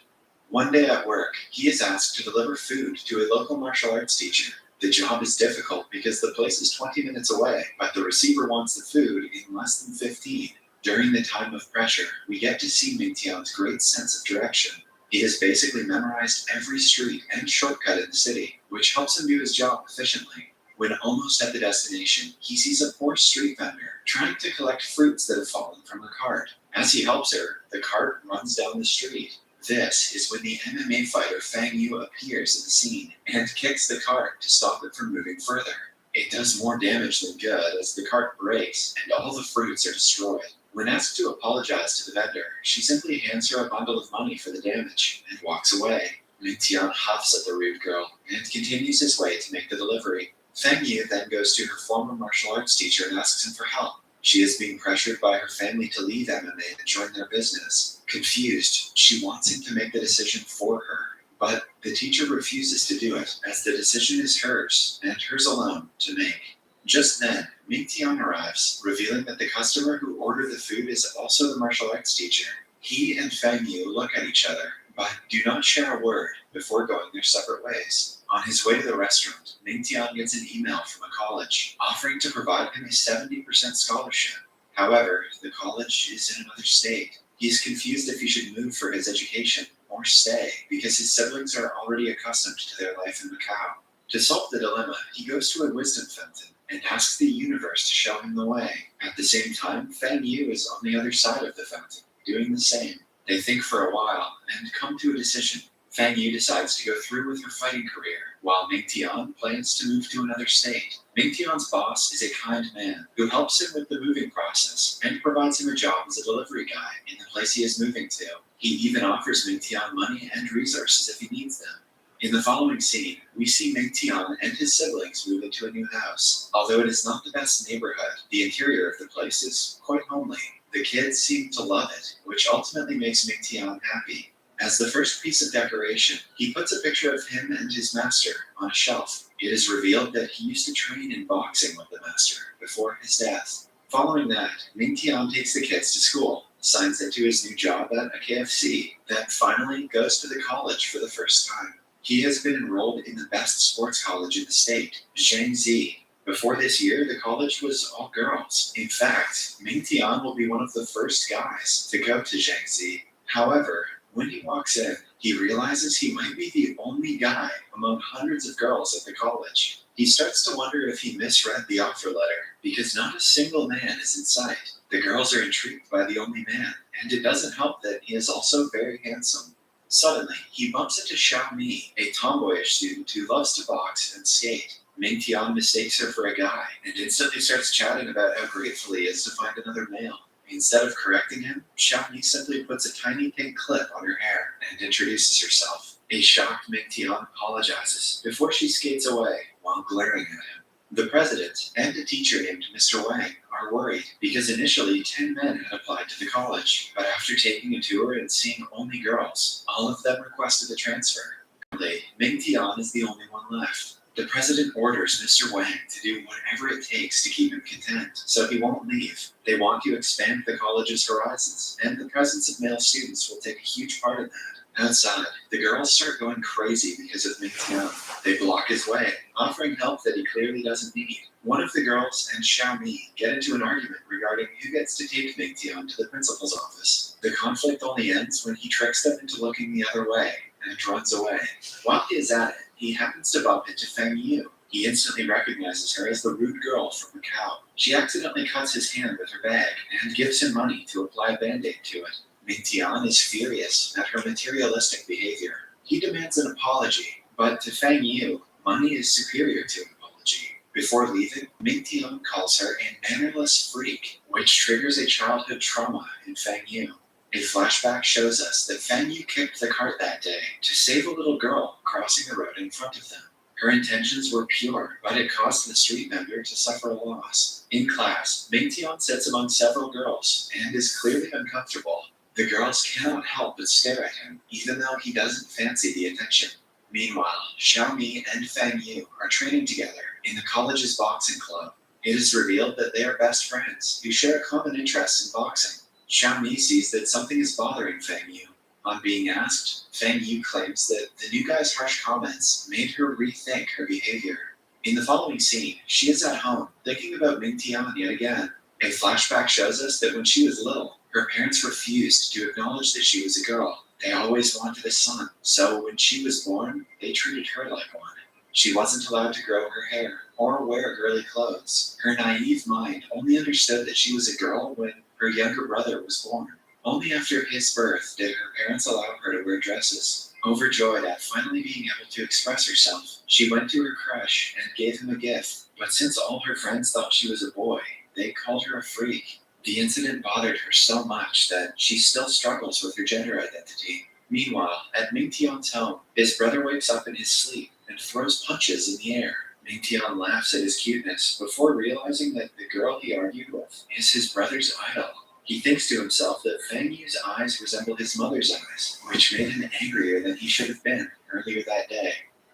One day at work, he is asked to deliver food to a local martial arts teacher. The job is difficult because the place is 20 minutes away, but the receiver wants the food in less than 15. During the time of pressure, we get to see Mingtian's great sense of direction. He has basically memorized every street and shortcut in the city, which helps him do his job efficiently. When almost at the destination, he sees a poor street vendor trying to collect fruits that have fallen from her cart. As he helps her, the cart runs down the street. This is when the MMA fighter Fang Yu appears in the scene and kicks the cart to stop it from moving further. It does more damage than good as the cart breaks and all the fruits are destroyed. When asked to apologize to the vendor, she simply hands her a bundle of money for the damage and walks away. Mingtian huffs at the rude girl and continues his way to make the delivery. Fang Yu then goes to her former martial arts teacher and asks him for help. She is being pressured by her family to leave MMA and join their business. Confused, she wants him to make the decision for her, but the teacher refuses to do it as the decision is hers and hers alone to make. Just then, Mingtian arrives, revealing that the customer who ordered the food is also the martial arts teacher. He and Fang Yu look at each other, but do not share a word before going their separate ways. On his way to the restaurant, Mingtian gets an email from a college offering to provide him a 70% scholarship. However, the college is in another state. He is confused if he should move for his education or stay because his siblings are already accustomed to their life in Macau. To solve the dilemma, he goes to a wisdom fountain and asks the universe to show him the way. At the same time, Fang Yu is on the other side of the fountain, doing the same. They think for a while and come to a decision. Fang Yu decides to go through with her fighting career, while Mingtian plans to move to another state. Mingtian's boss is a kind man who helps him with the moving process and provides him a job as a delivery guy in the place he is moving to. He even offers Mingtian money and resources if he needs them. In the following scene, we see Mingtian and his siblings move into a new house. Although it is not the best neighborhood, the interior of the place is quite homely. The kids seem to love it, which ultimately makes Mingtian happy. As the first piece of decoration, he puts a picture of him and his master on a shelf. It is revealed that he used to train in boxing with the master before his death. Following that, Mingtian takes the kids to school, signs them to his new job at a KFC, then finally goes to the college for the first time. He has been enrolled in the best sports college in the state, Zhangzi. Before this year, the college was all girls. In fact, Mingtian will be one of the first guys to go to Zhangzi. However, when he walks in, he realizes he might be the only guy among hundreds of girls at the college. He starts to wonder if he misread the offer letter, because not a single man is in sight. The girls are intrigued by the only man, and it doesn't help that he is also very handsome. Suddenly, he bumps into Xiaomi, a tomboyish student who loves to box and skate. Mingtian mistakes her for a guy, and instantly starts chatting about how grateful he is to find another male. Instead of correcting him, Xiaomi simply puts a tiny pink clip on her hair and introduces herself. A shocked Mingtian apologizes before she skates away while glaring at him. The president and a teacher named Mr. Wang are worried because initially 10 men had applied to the college, but after taking a tour and seeing only girls, all of them requested a transfer. Currently, Mingtian is the only one left. The president orders Mr. Wang to do whatever it takes to keep him content, so he won't leave. They want to expand the college's horizons, and the presence of male students will take a huge part of that. Outside, the girls start going crazy because of Mingtian. They block his way, offering help that he clearly doesn't need. One of the girls and Xiaomi get into an argument regarding who gets to take Mingtian to the principal's office. The conflict only ends when he tricks them into looking the other way and runs away. While he is at it, he happens to bump into Fang Yu. He instantly recognizes her as the rude girl from Macau. She accidentally cuts his hand with her bag and gives him money to apply a band-aid to it. Mingtian is furious at her materialistic behavior. He demands an apology, but to Fang Yu, money is superior to an apology. Before leaving, Mingtian calls her a mannerless freak, which triggers a childhood trauma in Fang Yu. A flashback shows us that Fang Yu kicked the cart that day to save a little girl crossing the road in front of them. Her intentions were pure, but it caused the street vendor to suffer a loss. In class, Mingtian sits among several girls and is clearly uncomfortable. The girls cannot help but stare at him, even though he doesn't fancy the attention. Meanwhile, Xiaomi and Fang Yu are training together in the college's boxing club. It is revealed that they are best friends who share a common interest in boxing. Xiaomi sees that something is bothering Fang Yu. On being asked, Fang Yu claims that the new guy's harsh comments made her rethink her behavior. In the following scene, she is at home, thinking about Mingtian yet again. A flashback shows us that when she was little, her parents refused to acknowledge that she was a girl. They always wanted a son, so when she was born, they treated her like one. She wasn't allowed to grow her hair or wear girly clothes. Her naive mind only understood that she was a girl when her younger brother was born. Only after his birth did her parents allow her to wear dresses. Overjoyed at finally being able to express herself, she went to her crush and gave him a gift. But since all her friends thought she was a boy, they called her a freak. The incident bothered her so much that she still struggles with her gender identity. Meanwhile, at Mingtian's home, his brother wakes up in his sleep and throws punches in the air. Mingtian laughs at his cuteness before realizing that the girl he argued with is his brother's idol. He thinks to himself that Feng Yu's eyes resemble his mother's eyes, which made him angrier than he should have been earlier that day.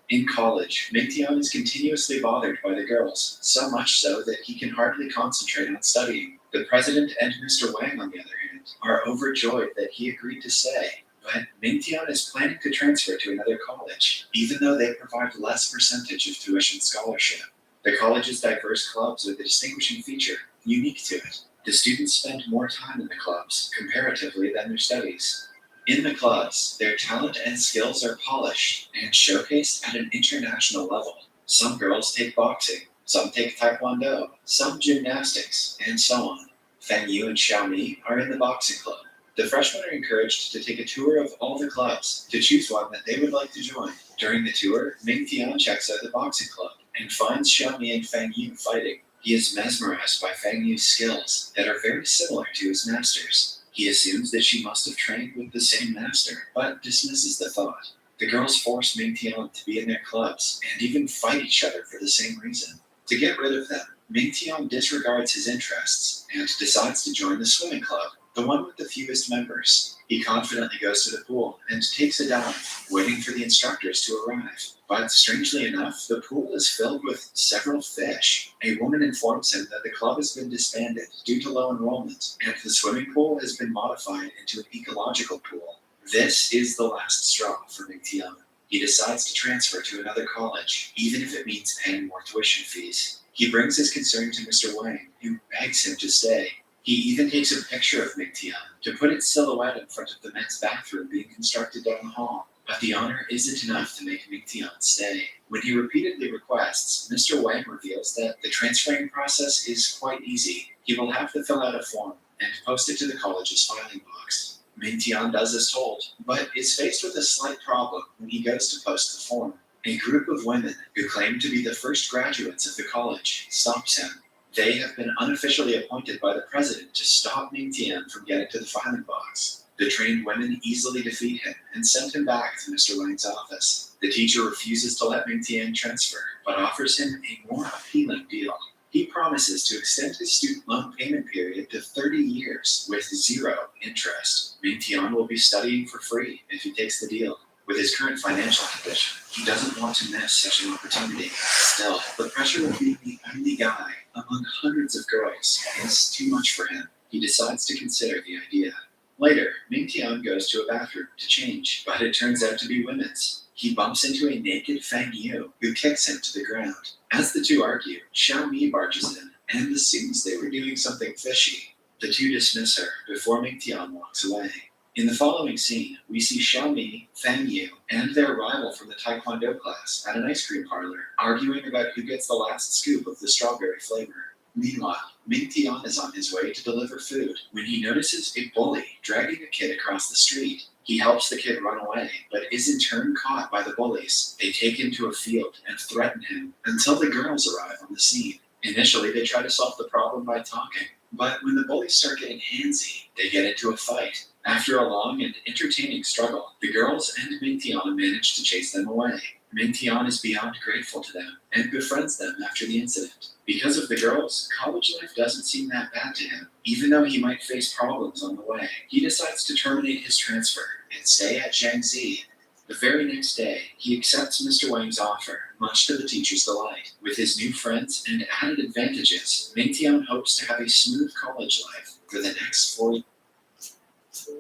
In college, Mingtian is continuously bothered by the girls, so much so that he can hardly concentrate on studying. The president and Mr. Wang, on the other hand, are overjoyed that he agreed to stay. But Mingtian is planning to transfer to another college, even though they provide less percentage of tuition scholarship. The college's diverse clubs are the distinguishing feature, unique to it. The students spend more time in the clubs, comparatively, than their studies. In the clubs, their talent and skills are polished and showcased at an international level. Some girls take boxing, some take taekwondo, some gymnastics, and so on. Feng Yu and Xiaomi are in the boxing club. The freshmen are encouraged to take a tour of all the clubs to choose one that they would like to join. During the tour, Mingtian checks out the boxing club and finds Xiaomi and Feng Yu fighting. He is mesmerized by Feng Yu's skills that are very similar to his master's. He assumes that she must have trained with the same master, but dismisses the thought. The girls force Mingtian to be in their clubs and even fight each other for the same reason. To get rid of them, Mingtian disregards his interests and decides to join the swimming club, the one with the fewest members. He confidently goes to the pool and takes a dive, waiting for the instructors to arrive. But strangely enough, the pool is filled with several fish. A woman informs him that the club has been disbanded due to low enrollment, and the swimming pool has been modified into an ecological pool. This is the last straw for Mingtian. He decides to transfer to another college, even if it means paying more tuition fees. He brings his concern to Mr. Wang, who begs him to stay. He even takes a picture of Mingtian to put its silhouette in front of the men's bathroom being constructed down the hall. But the honor isn't enough to make Mingtian stay. When he repeatedly requests, Mr. Wang reveals that the transferring process is quite easy. He will have to fill out a form and post it to the college's filing box. Mingtian does as told, but is faced with a slight problem when he goes to post the form. A group of women who claim to be the first graduates of the college stops him. They have been unofficially appointed by the president to stop Mingtian from getting to the filing box. The trained women easily defeat him and send him back to Mr. Wang's office. The teacher refuses to let Mingtian transfer, but offers him a more appealing deal. He promises to extend his student loan payment period to 30 years with 0 interest. Mingtian will be studying for free if he takes the deal. With his current financial condition, he doesn't want to miss such an opportunity. Still, the pressure of being the only guy among hundreds of girls is too much for him. He decides to consider the idea. Later, Mingtian goes to a bathroom to change, but it turns out to be women's. He bumps into a naked Feng Yu, who kicks him to the ground. As the two argue, Xiaomi barges in and assumes they were doing something fishy. The two dismiss her before Mingtian walks away. In the following scene, we see Xiaomi, Feng Yu, and their rival from the Taekwondo class at an ice cream parlor, arguing about who gets the last scoop of the strawberry flavor. Meanwhile, Mingtian is on his way to deliver food when he notices a bully dragging a kid across the street. He helps the kid run away, but is in turn caught by the bullies. They take him to a field and threaten him until the girls arrive on the scene. Initially, they try to solve the problem by talking, but when the bullies start getting handsy, they get into a fight. After a long and entertaining struggle, the girls and Mingtian manage to chase them away. Mingtian is beyond grateful to them and befriends them after the incident. Because of the girls, college life doesn't seem that bad to him. Even though he might face problems on the way, he decides to terminate his transfer and stay at Jiangxi. The very next day, he accepts Mr. Wang's offer, much to the teacher's delight. With his new friends and added advantages, Mingtian hopes to have a smooth college life for the next 4 years.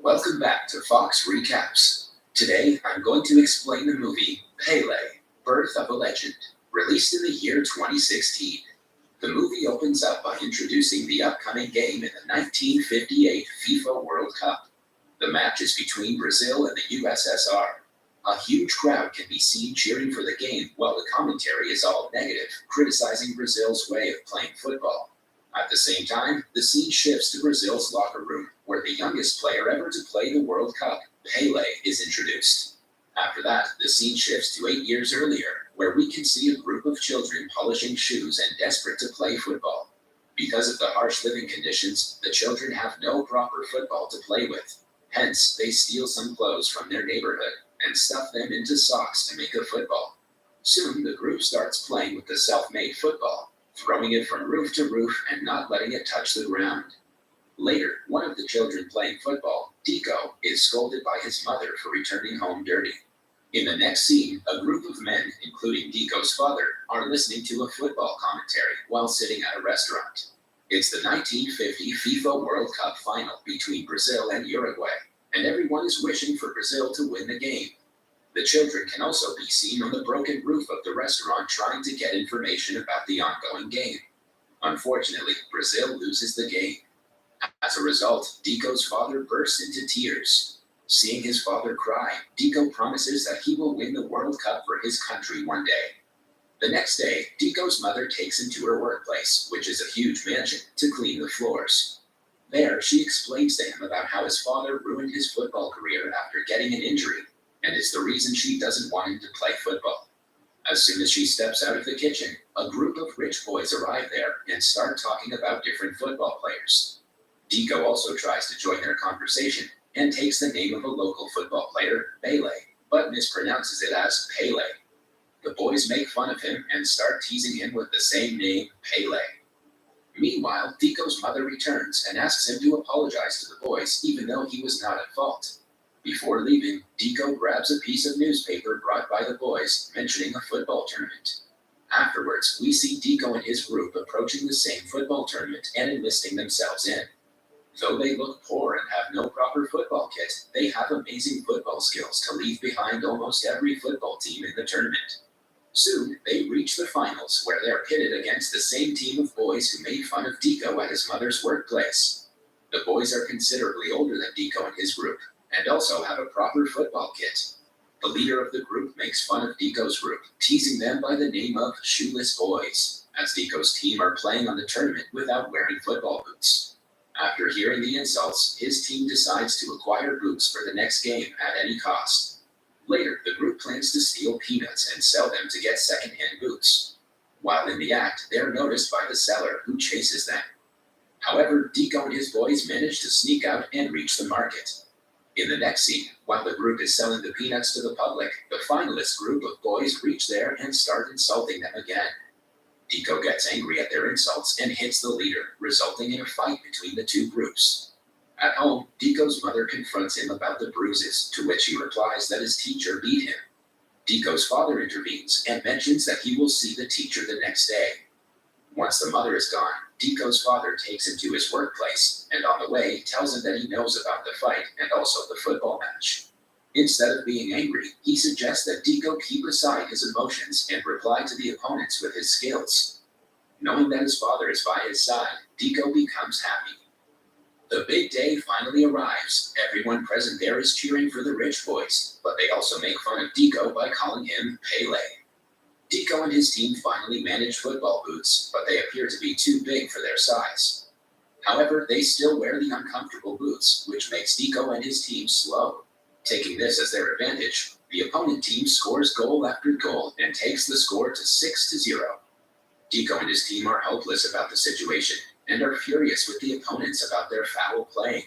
Welcome back to Fox Recaps. Today, I'm going to explain the movie Pele, Birth of a Legend, released in the year 2016. The movie opens up by introducing the upcoming game in the 1958 FIFA World Cup. The match is between Brazil and the USSR. A huge crowd can be seen cheering for the game while the commentary is all negative, criticizing Brazil's way of playing football. At the same time, the scene shifts to Brazil's locker room, where the youngest player ever to play the World Cup, Pelé, is introduced. After that, the scene shifts to 8 years earlier, where we can see a group of children polishing shoes and desperate to play football. Because of the harsh living conditions, the children have no proper football to play with. Hence, they steal some clothes from their neighborhood and stuff them into socks to make a football. Soon, the group starts playing with the self-made football, throwing it from roof to roof and not letting it touch the ground. Later, one of the children playing football, Dico, is scolded by his mother for returning home dirty. In the next scene, a group of men, including Dico's father, are listening to a football commentary while sitting at a restaurant. It's the 1950 FIFA World Cup final between Brazil and Uruguay, and everyone is wishing for Brazil to win the game. The children can also be seen on the broken roof of the restaurant trying to get information about the ongoing game. Unfortunately, Brazil loses the game. As a result, Dico's father bursts into tears. Seeing his father cry, Dico promises that he will win the World Cup for his country one day. The next day, Dico's mother takes him to her workplace, which is a huge mansion, to clean the floors. There, she explains to him about how his father ruined his football career after getting an injury, and it's the reason she doesn't want him to play football. As soon as she steps out of the kitchen, a group of rich boys arrive there and start talking about different football players. Dico also tries to join their conversation and takes the name of a local football player, Pelé, but mispronounces it as Pele. The boys make fun of him and start teasing him with the same name, Pelé. Meanwhile, Dico's mother returns and asks him to apologize to the boys, even though he was not at fault. Before leaving, Dico grabs a piece of newspaper brought by the boys, mentioning a football tournament. Afterwards, we see Dico and his group approaching the same football tournament and enlisting themselves in. Though they look poor and have no proper football kit, they have amazing football skills to leave behind almost every football team in the tournament. Soon, they reach the finals, where they're pitted against the same team of boys who made fun of Dico at his mother's workplace. The boys are considerably older than Dico and his group, and also have a proper football kit. The leader of the group makes fun of Dico's group, teasing them by the name of Shoeless Boys, as Dico's team are playing on the tournament without wearing football boots. After hearing the insults, his team decides to acquire boots for the next game at any cost. Later, the group plans to steal peanuts and sell them to get second-hand boots. While in the act, they're noticed by the seller, who chases them. However, Dico and his boys manage to sneak out and reach the market. In the next scene, while the group is selling the peanuts to the public, the finalist group of boys reach there and start insulting them again. Dico gets angry at their insults and hits the leader, resulting in a fight between the two groups. At home, Dico's mother confronts him about the bruises, to which he replies that his teacher beat him. Dico's father intervenes and mentions that he will see the teacher the next day. Once the mother is gone, Dico's father takes him to his workplace, and on the way tells him that he knows about the fight and also the football match. Instead of being angry, he suggests that Dico keep aside his emotions and reply to the opponents with his skills. Knowing that his father is by his side, Dico becomes happy. The big day finally arrives. Everyone present there is cheering for the rich boys, but they also make fun of Dico by calling him Pelé. Dico and his team finally manage football boots, but they appear to be too big for their size. However, they still wear the uncomfortable boots, which makes Dico and his team slow. Taking this as their advantage, the opponent team scores goal after goal and takes the score to 6-0. Dico and his team are hopeless about the situation and are furious with the opponents about their foul playing.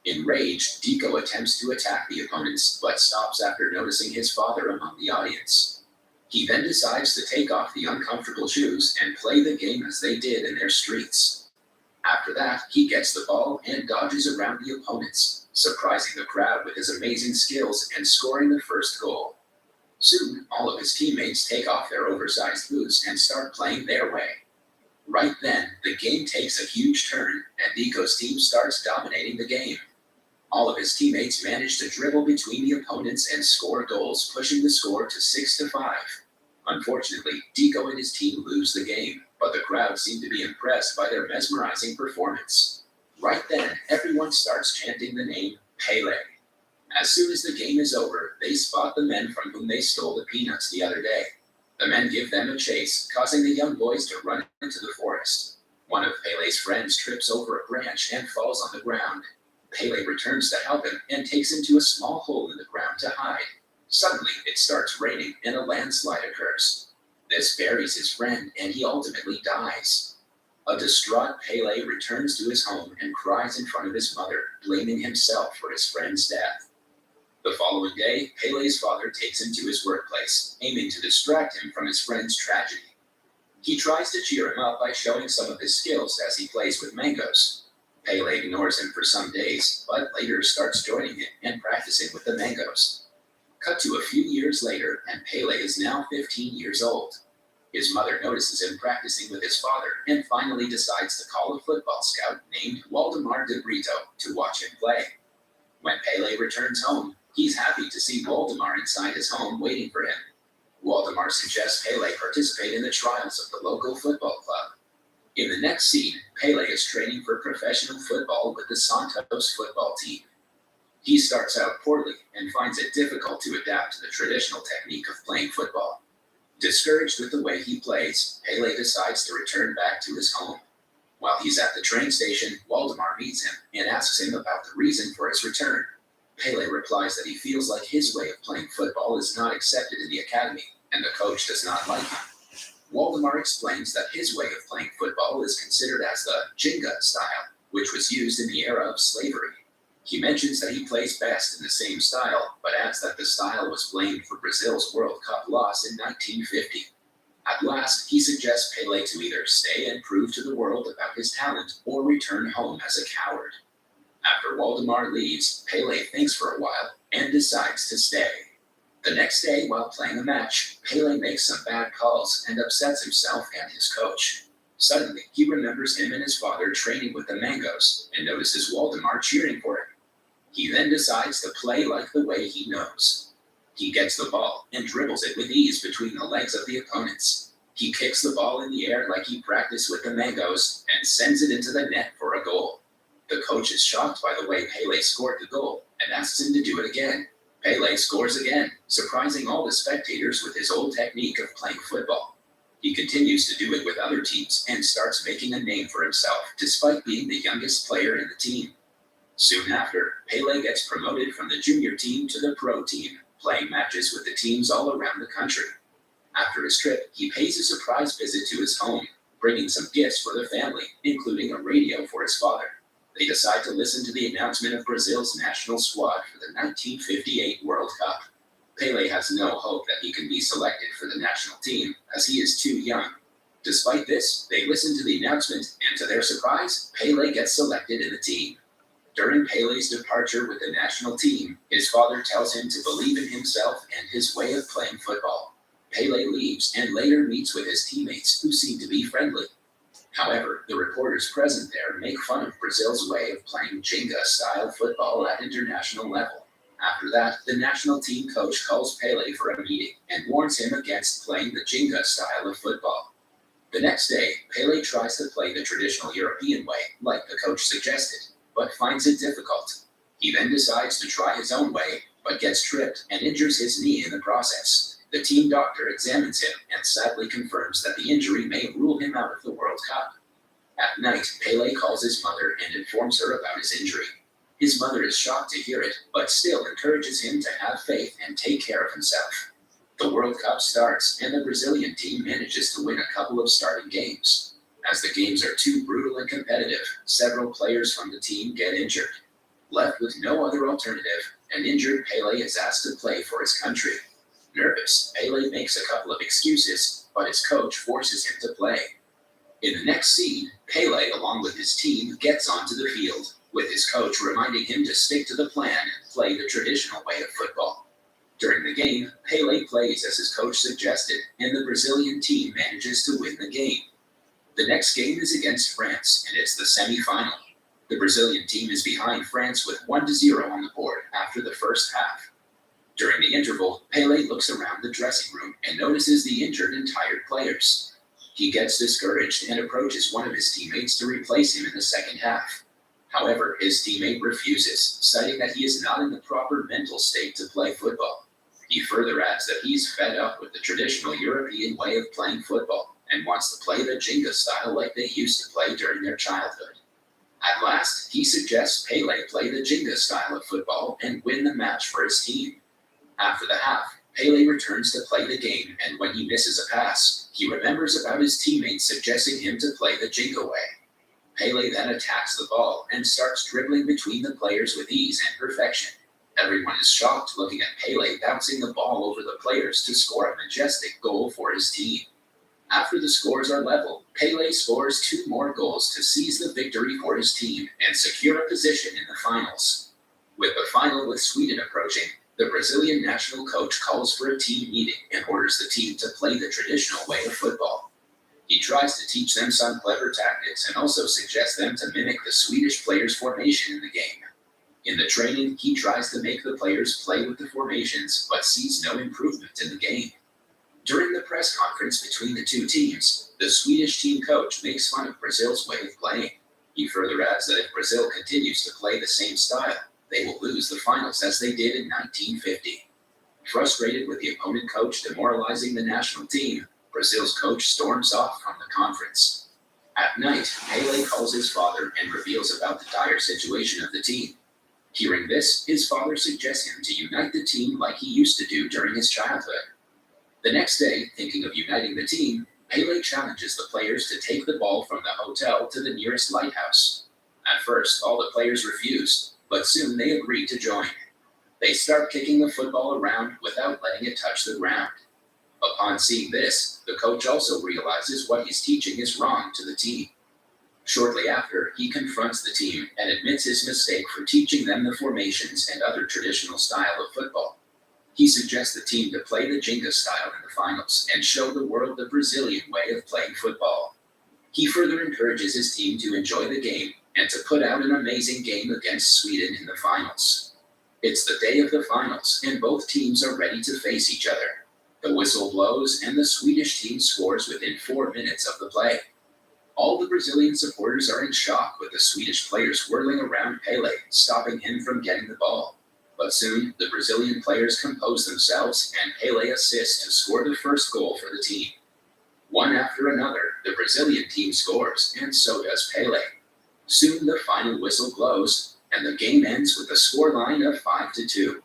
Enraged, Dico attempts to attack the opponents, but stops after noticing his father among the audience. He then decides to take off the uncomfortable shoes and play the game as they did in their streets. After that, he gets the ball and dodges around the opponents, surprising the crowd with his amazing skills and scoring the first goal. Soon, all of his teammates take off their oversized boots and start playing their way. Right then, the game takes a huge turn, and Dico's team starts dominating the game. All of his teammates manage to dribble between the opponents and score goals, pushing the score to 6-5. Unfortunately, Dico and his team lose the game. but the crowd seemed to be impressed by their mesmerizing performance. Right then, everyone starts chanting the name Pele. As soon as the game is over, they spot the men from whom they stole the peanuts the other day. The men give them a chase, causing the young boys to run into the forest. One of Pele's friends trips over a branch and falls on the ground. Pele returns to help him and takes him to a small hole in the ground to hide. Suddenly, it starts raining and a landslide occurs. This buries his friend and he ultimately dies. A distraught Pele returns to his home and cries in front of his mother, blaming himself for his friend's death. The following day, Pele's father takes him to his workplace, aiming to distract him from his friend's tragedy. He tries to cheer him up by showing some of his skills as he plays with mangoes. Pele ignores him for some days, but later starts joining him and practicing with the mangoes. Cut to a few years later, and Pele is now 15 years old. His mother notices him practicing with his father and finally decides to call a football scout named Waldemar de Brito to watch him play. When Pele returns home, he's happy to see Waldemar inside his home waiting for him. Waldemar suggests Pele participate in the trials of the local football club. In the next scene, Pele is training for professional football with the Santos football team. He starts out poorly and finds it difficult to adapt to the traditional technique of playing football. Discouraged with the way he plays, Pele decides to return back to his home. While he's at the train station, Waldemar meets him and asks him about the reason for his return. Pele replies that he feels like his way of playing football is not accepted in the academy, and the coach does not like him. Waldemar explains that his way of playing football is considered as the Jenga style, which was used in the era of slavery. He mentions that he plays best in the same style, but adds that the style was blamed for Brazil's World Cup loss in 1950. At last, he suggests Pele to either stay and prove to the world about his talent or return home as a coward. After Waldemar leaves, Pele thinks for a while and decides to stay. The next day, while playing a match, Pele makes some bad calls and upsets himself and his coach. Suddenly, he remembers him and his father training with the Mangoes and notices Waldemar cheering for him. He then decides to play like the way he knows. He gets the ball and dribbles it with ease between the legs of the opponents. He kicks the ball in the air like he practiced with the Mangoes and sends it into the net for a goal. The coach is shocked by the way Pele scored the goal and asks him to do it again. Pele scores again, surprising all the spectators with his old technique of playing football. He continues to do it with other teams and starts making a name for himself, despite being the youngest player in the team. Soon after, Pele gets promoted from the junior team to the pro team, playing matches with the teams all around the country. After his trip, he pays a surprise visit to his home, bringing some gifts for the family, including a radio for his father. They decide to listen to the announcement of Brazil's national squad for the 1958 World Cup. Pele has no hope that he can be selected for the national team, as he is too young. Despite this, they listen to the announcement, and to their surprise, Pele gets selected in the team. During Pele's departure with the national team, his father tells him to believe in himself and his way of playing football. Pele leaves and later meets with his teammates, who seem to be friendly. However, the reporters present there make fun of Brazil's way of playing Jenga-style football at international level. After that, the national team coach calls Pele for a meeting and warns him against playing the Jenga style of football. The next day, Pele tries to play the traditional European way, like the coach suggested, but finds it difficult. He then decides to try his own way, but gets tripped and injures his knee in the process. The team doctor examines him and sadly confirms that the injury may rule him out of the World Cup. At night, Pele calls his mother and informs her about his injury. His mother is shocked to hear it, but still encourages him to have faith and take care of himself. The World Cup starts, and the Brazilian team manages to win a couple of starting games. As the games are too brutal and competitive, several players from the team get injured. Left with no other alternative, an injured Pele is asked to play for his country. Nervous, Pele makes a couple of excuses, but his coach forces him to play. In the next scene, Pele, along with his team, gets onto the field, with his coach reminding him to stick to the plan and play the traditional way of football. During the game, Pele plays as his coach suggested, and the Brazilian team manages to win the game. The next game is against France, and it's the semi-final. The Brazilian team is behind France with 1-0 on the board after the first half. During the interval, Pele looks around the dressing room and notices the injured and tired players. He gets discouraged and approaches one of his teammates to replace him in the second half. However, his teammate refuses, citing that he is not in the proper mental state to play football. He further adds that he's fed up with the traditional European way of playing football and wants to play the Jenga style like they used to play during their childhood. At last, he suggests Pele play the Jenga style of football and win the match for his team. After the half, Pele returns to play the game, and when he misses a pass, he remembers about his teammates suggesting him to play the Jenga way. Pele then attacks the ball and starts dribbling between the players with ease and perfection. Everyone is shocked looking at Pele bouncing the ball over the players to score a majestic goal for his team. After the scores are level, Pele scores 2 more goals to seize the victory for his team and secure a position in the finals. With the final with Sweden approaching, the Brazilian national coach calls for a team meeting and orders the team to play the traditional way of football. He tries to teach them some clever tactics and also suggests them to mimic the Swedish players' formation in the game. In the training, he tries to make the players play with the formations, but sees no improvement in the game. During the press conference between the two teams, the Swedish team coach makes fun of Brazil's way of playing. He further adds that if Brazil continues to play the same style, they will lose the finals as they did in 1950. Frustrated with the opponent coach demoralizing the national team, Brazil's coach storms off from the conference. At night, Pele calls his father and reveals about the dire situation of the team. Hearing this, his father suggests him to unite the team like he used to do during his childhood. The next day, thinking of uniting the team, Pele challenges the players to take the ball from the hotel to the nearest lighthouse. At first, all the players refuse, but soon they agree to join. They start kicking the football around without letting it touch the ground. Upon seeing this, the coach also realizes what he's teaching is wrong to the team. Shortly after, he confronts the team and admits his mistake for teaching them the formations and other traditional style of football. He suggests the team to play the Jenga style in the finals and show the world the Brazilian way of playing football. He further encourages his team to enjoy the game and to put out an amazing game against Sweden in the finals. It's the day of the finals, and both teams are ready to face each other. The whistle blows, and the Swedish team scores within 4 minutes of the play. All the Brazilian supporters are in shock with the Swedish players whirling around Pele, stopping him from getting the ball. But soon, the Brazilian players compose themselves, and Pele assists to score the first goal for the team. One after another, the Brazilian team scores, and so does Pele. Soon the final whistle blows, and the game ends with a scoreline of 5-2.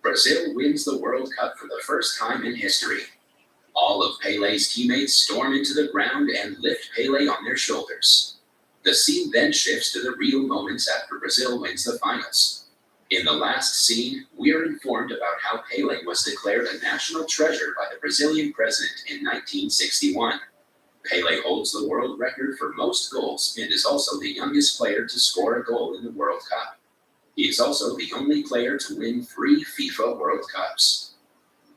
Brazil wins the World Cup for the first time in history. All of Pele's teammates storm into the ground and lift Pele on their shoulders. The scene then shifts to the real moments after Brazil wins the finals. In the last scene, we are informed about how Pele was declared a national treasure by the Brazilian president in 1961. Pele holds the world record for most goals and is also the youngest player to score a goal in the World Cup. He is also the only player to win 3 FIFA World Cups.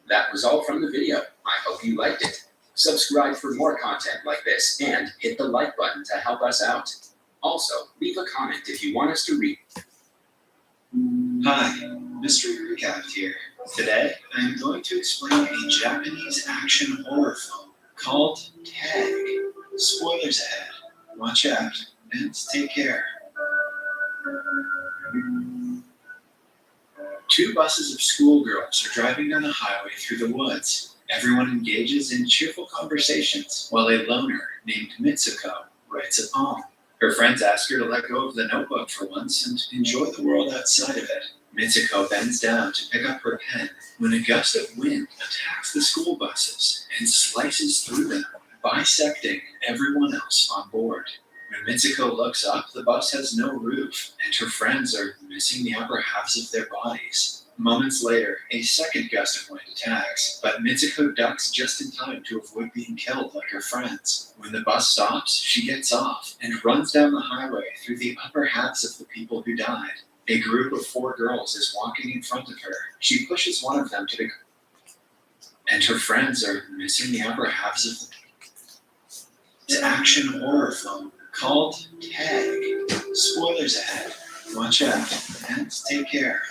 That was all from the video. I hope you liked it. Subscribe for more content like this and hit the like button to help us out. Also, leave a comment if you want us to read. Hi, Mystery Recap here. Today, I am going to explain a Japanese action horror film called Tag. Spoilers ahead. Watch out and take care. 2 buses of schoolgirls are driving down the highway through the woods. Everyone engages in cheerful conversations while a loner named Mitsuko writes a poem. Her friends ask her to let go of the notebook for once and enjoy the world outside of it. Mitsuko bends down to pick up her pen when a gust of wind attacks the school buses and slices through them, bisecting everyone else on board. When Mitsuko looks up, the bus has no roof, and her friends are missing the upper halves of their bodies. Moments later, a second gust of wind attacks, but Mitsuko ducks just in time to avoid being killed like her friends. When the bus stops, she gets off and runs down the highway through the upper halves of the people who died. A group of 4 girls is walking in front of her. She pushes one of them to the and her friends are missing the upper halves of the action horror film called Tag. Spoilers ahead. Watch out and take care.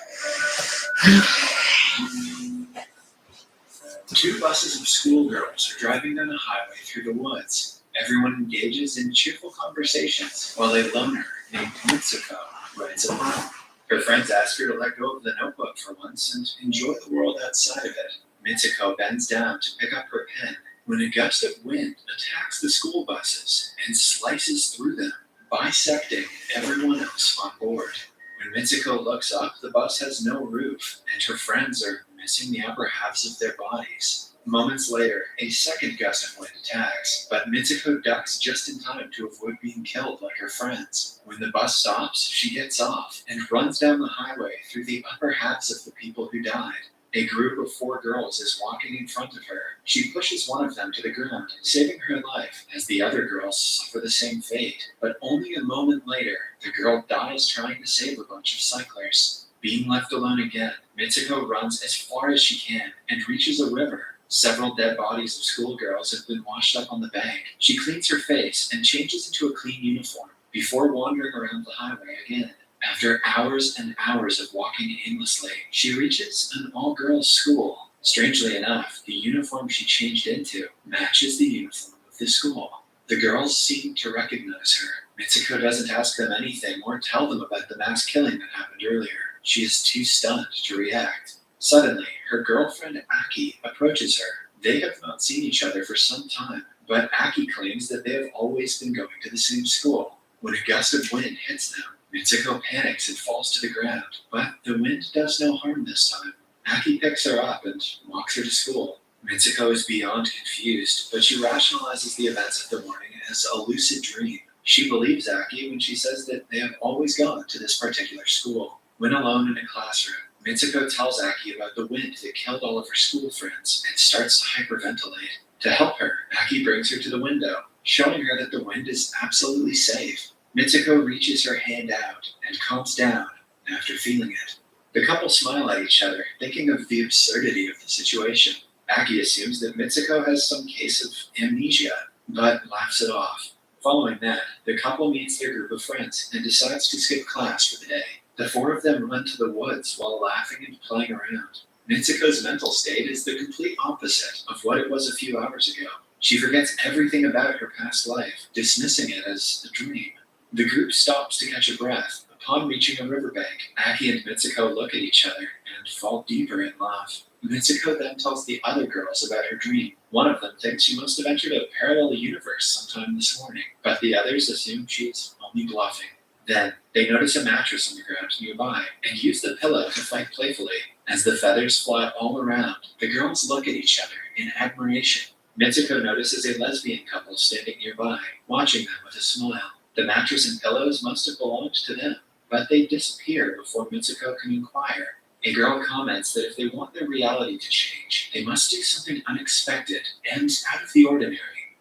Two buses of schoolgirls are driving down a highway through the woods. Everyone engages in cheerful conversations while a loner named Mitsuko rides along. Her friends ask her to let go of the notebook for once and enjoy the world outside of it. Mitsuko bends down to pick up her pen when a gust of wind attacks the school buses and slices through them, bisecting everyone else on board. When Mitsuko looks up, the bus has no roof, and her friends are missing the upper halves of their bodies. Moments later, a second gust of wind attacks, but Mitsuko ducks just in time to avoid being killed like her friends. When the bus stops, she gets off and runs down the highway through the upper halves of the people who died. A group of 4 girls is walking in front of her. She pushes one of them to the ground, saving her life as the other girls suffer the same fate. But only a moment later, the girl dies trying to save a bunch of cyclers. Being left alone again, Mitsuko runs as far as she can and reaches a river. Several dead bodies of schoolgirls have been washed up on the bank. She cleans her face and changes into a clean uniform before wandering around the highway again. After hours and hours of walking aimlessly, she reaches an all-girls school. Strangely enough, the uniform she changed into matches the uniform of the school. The girls seem to recognize her. Mitsuko doesn't ask them anything or tell them about the mass killing that happened earlier. She is too stunned to react. Suddenly, her girlfriend Aki approaches her. They have not seen each other for some time, but Aki claims that they have always been going to the same school. When a gust of wind hits them, Mitsuko panics and falls to the ground, but the wind does no harm this time. Aki picks her up and walks her to school. Mitsuko is beyond confused, but she rationalizes the events of the morning as a lucid dream. She believes Aki when she says that they have always gone to this particular school. When alone in a classroom, Mitsuko tells Aki about the wind that killed all of her school friends and starts to hyperventilate. To help her, Aki brings her to the window, showing her that the wind is absolutely safe. Mitsuko reaches her hand out and calms down after feeling it. The couple smile at each other, thinking of the absurdity of the situation. Aki assumes that Mitsuko has some case of amnesia, but laughs it off. Following that, the couple meets their group of friends and decides to skip class for the day. The 4 of them run to the woods while laughing and playing around. Mitsuko's mental state is the complete opposite of what it was a few hours ago. She forgets everything about her past life, dismissing it as a dream. The group stops to catch a breath. Upon reaching a riverbank, Aki and Mitsuko look at each other and fall deeper in love. Mitsuko then tells the other girls about her dream. One of them thinks she must have entered a parallel universe sometime this morning, but the others assume she's only bluffing. Then, they notice a mattress on the ground nearby and use the pillow to fight playfully. As the feathers fly all around, the girls look at each other in admiration. Mitsuko notices a lesbian couple standing nearby, watching them with a smile. The mattress and pillows must have belonged to them, but they disappear before Mitsuko can inquire. A girl comments that if they want their reality to change, they must do something unexpected and out of the ordinary.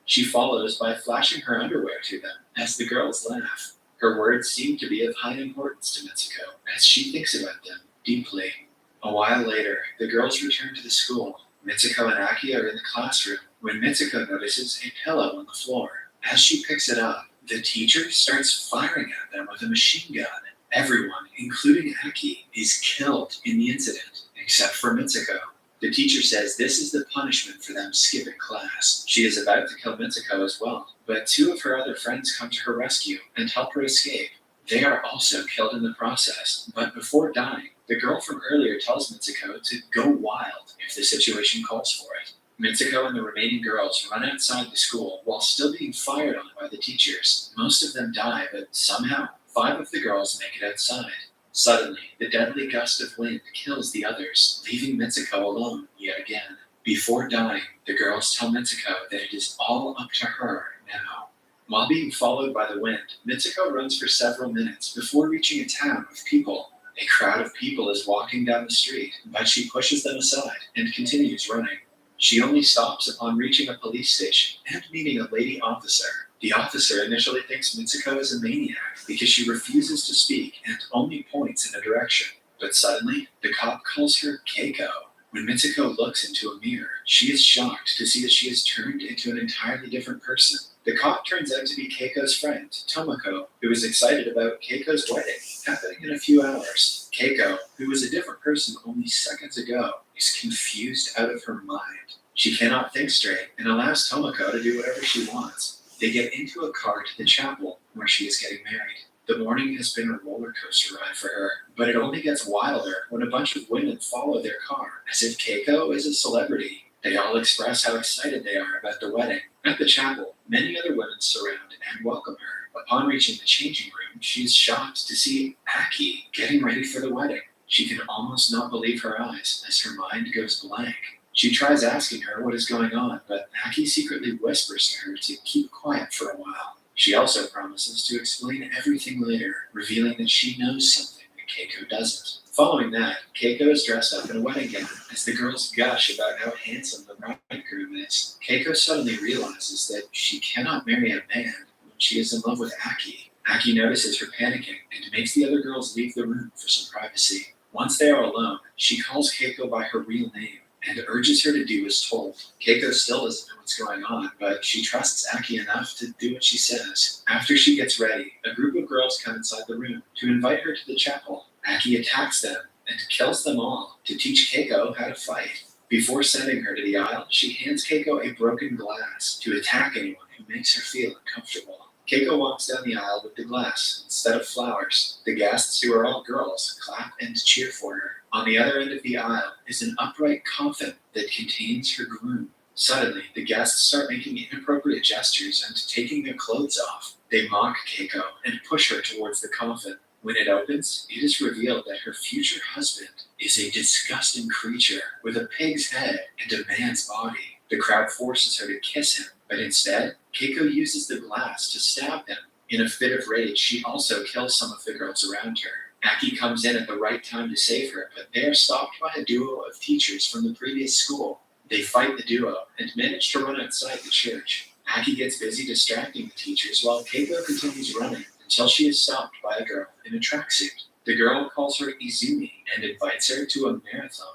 She follows by flashing her underwear to them as the girls laugh. Her words seem to be of high importance to Mitsuko, as she thinks about them deeply. A while later, the girls return to the school. Mitsuko and Aki are in the classroom when Mitsuko notices a pillow on the floor. As she picks it up, the teacher starts firing at them with a machine gun. Everyone, including Aki, is killed in the incident, except for Mitsuko. The teacher says this is the punishment for them skipping class. She is about to kill Mitsuko as well, but 2 of her other friends come to her rescue and help her escape. They are also killed in the process, but before dying, the girl from earlier tells Mitsuko to go wild if the situation calls for it. Mitsuko and the remaining girls run outside the school while still being fired on by the teachers. Most of them die, but somehow, 5 of the girls make it outside. Suddenly, the deadly gust of wind kills the others, leaving Mitsuko alone yet again. Before dying, the girls tell Mitsuko that it is all up to her now. While being followed by the wind, Mitsuko runs for several minutes before reaching a town with people. A crowd of people is walking down the street, but she pushes them aside and continues running. She only stops upon reaching a police station and meeting a lady officer. The officer initially thinks Mitsuko is a maniac because she refuses to speak and only points in a direction. But suddenly, the cop calls her Keiko. When Mitsuko looks into a mirror, she is shocked to see that she has turned into an entirely different person. The cop turns out to be Keiko's friend, Tomoko, who is excited about Keiko's wedding happening in a few hours. Keiko, who was a different person only seconds ago, is confused out of her mind. She cannot think straight and allows Tomoko to do whatever she wants. They get into a car to the chapel where she is getting married. The morning has been a roller coaster ride for her, but it only gets wilder when a bunch of women follow their car, as if Keiko is a celebrity. They all express how excited they are about the wedding. At the chapel, many other women surround and welcome her. Upon reaching the changing room, she is shocked to see Aki getting ready for the wedding. She can almost not believe her eyes as her mind goes blank. She tries asking her what is going on, but Aki secretly whispers to her to keep quiet for a while. She also promises to explain everything later, revealing that she knows something that Keiko doesn't. Following that, Keiko is dressed up in a wedding gown as the girls gush about how handsome the bridegroom is. Keiko suddenly realizes that she cannot marry a man when she is in love with Aki. Aki notices her panicking and makes the other girls leave the room for some privacy. Once they are alone, she calls Keiko by her real name and urges her to do as told. Keiko still doesn't know what's going on, but she trusts Aki enough to do what she says. After she gets ready, a group of girls come inside the room to invite her to the chapel. Aki attacks them and kills them all to teach Keiko how to fight. Before sending her to the aisle, she hands Keiko a broken glass to attack anyone who makes her feel uncomfortable. Keiko walks down the aisle with the glass instead of flowers. The guests, who are all girls, clap and cheer for her. On the other end of the aisle is an upright coffin that contains her groom. Suddenly, the guests start making inappropriate gestures and taking their clothes off. They mock Keiko and push her towards the coffin. When it opens, it is revealed that her future husband is a disgusting creature with a pig's head and a man's body. The crowd forces her to kiss him, but instead, Keiko uses the glass to stab him. In a fit of rage, she also kills some of the girls around her. Aki comes in at the right time to save her, but they are stopped by a duo of teachers from the previous school. They fight the duo and manage to run outside the church. Aki gets busy distracting the teachers while Keiko continues running until she is stopped by a girl in a tracksuit. The girl calls her Izumi and invites her to a marathon.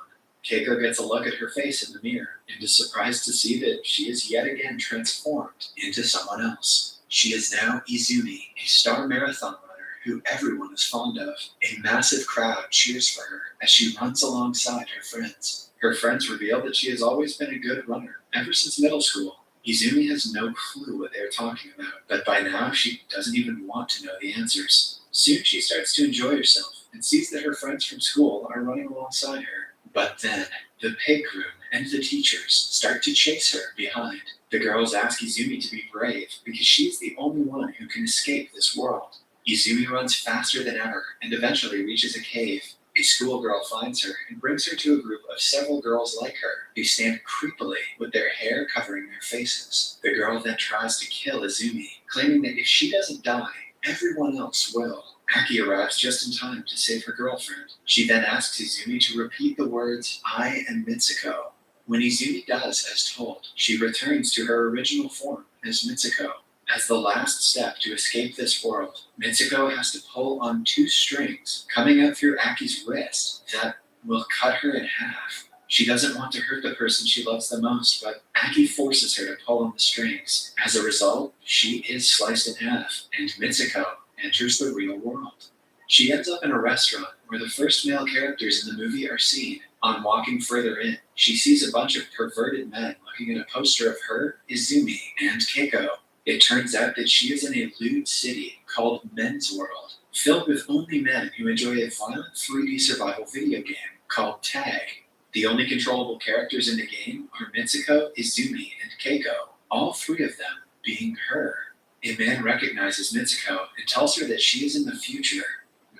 Keiko gets a look at her face in the mirror and is surprised to see that she is yet again transformed into someone else. She is now Izumi, a star marathon runner who everyone is fond of. A massive crowd cheers for her as she runs alongside her friends. Her friends reveal that she has always been a good runner, ever since middle school. Izumi has no clue what they are talking about, but by now she doesn't even want to know the answers. Soon she starts to enjoy herself and sees that her friends from school are running alongside her. But then, the pig groom and the teachers start to chase her behind. The girls ask Izumi to be brave because she's the only one who can escape this world. Izumi runs faster than ever and eventually reaches a cave. A schoolgirl finds her and brings her to a group of several girls like her who stand creepily with their hair covering their faces. The girl then tries to kill Izumi, claiming that if she doesn't die, everyone else will. Aki arrives just in time to save her girlfriend. She then asks Izumi to repeat the words, "I am Mitsuko." When Izumi does as told, she returns to her original form as Mitsuko. As the last step to escape this world, Mitsuko has to pull on two strings coming out through Aki's wrist that will cut her in half. She doesn't want to hurt the person she loves the most, but Aki forces her to pull on the strings. As a result, she is sliced in half, and Mitsuko enters the real world. She ends up in a restaurant where the first male characters in the movie are seen. On walking further in, she sees a bunch of perverted men looking at a poster of her, Izumi, and Keiko. It turns out that she is in a lewd city called Men's World, filled with only men who enjoy a violent 3D survival video game called Tag. The only controllable characters in the game are Mitsuko, Izumi, and Keiko, all three of them being her. A man recognizes Mitsuko and tells her that she is in the future.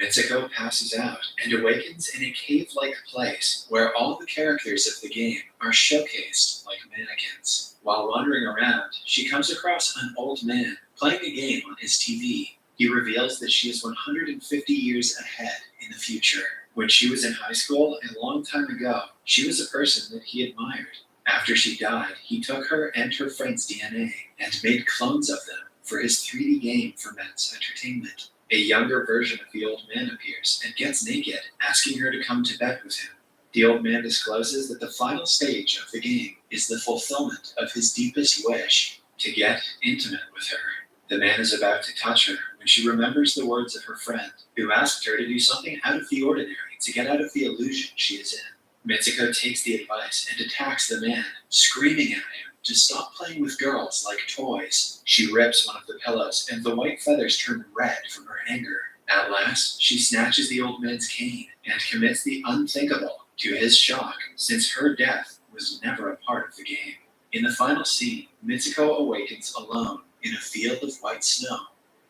Mitsuko passes out and awakens in a cave-like place where all the characters of the game are showcased like mannequins. While wandering around, she comes across an old man playing a game on his TV. He reveals that she is 150 years ahead in the future. When she was in high school a long time ago, she was a person that he admired. After she died, he took her and her friend's DNA and made clones of them for his 3D game for men's entertainment. A younger version of the old man appears and gets naked, asking her to come to bed with him. The old man discloses that the final stage of the game is the fulfillment of his deepest wish, to get intimate with her. The man is about to touch her when she remembers the words of her friend, who asked her to do something out of the ordinary to get out of the illusion she is in. Mitsuko takes the advice and attacks the man, screaming at him to stop playing with girls like toys. She rips one of the pillows, and the white feathers turn red from her anger. At last, she snatches the old man's cane and commits the unthinkable, to his shock, since her death was never a part of the game. In the final scene, Mitsuko awakens alone in a field of white snow.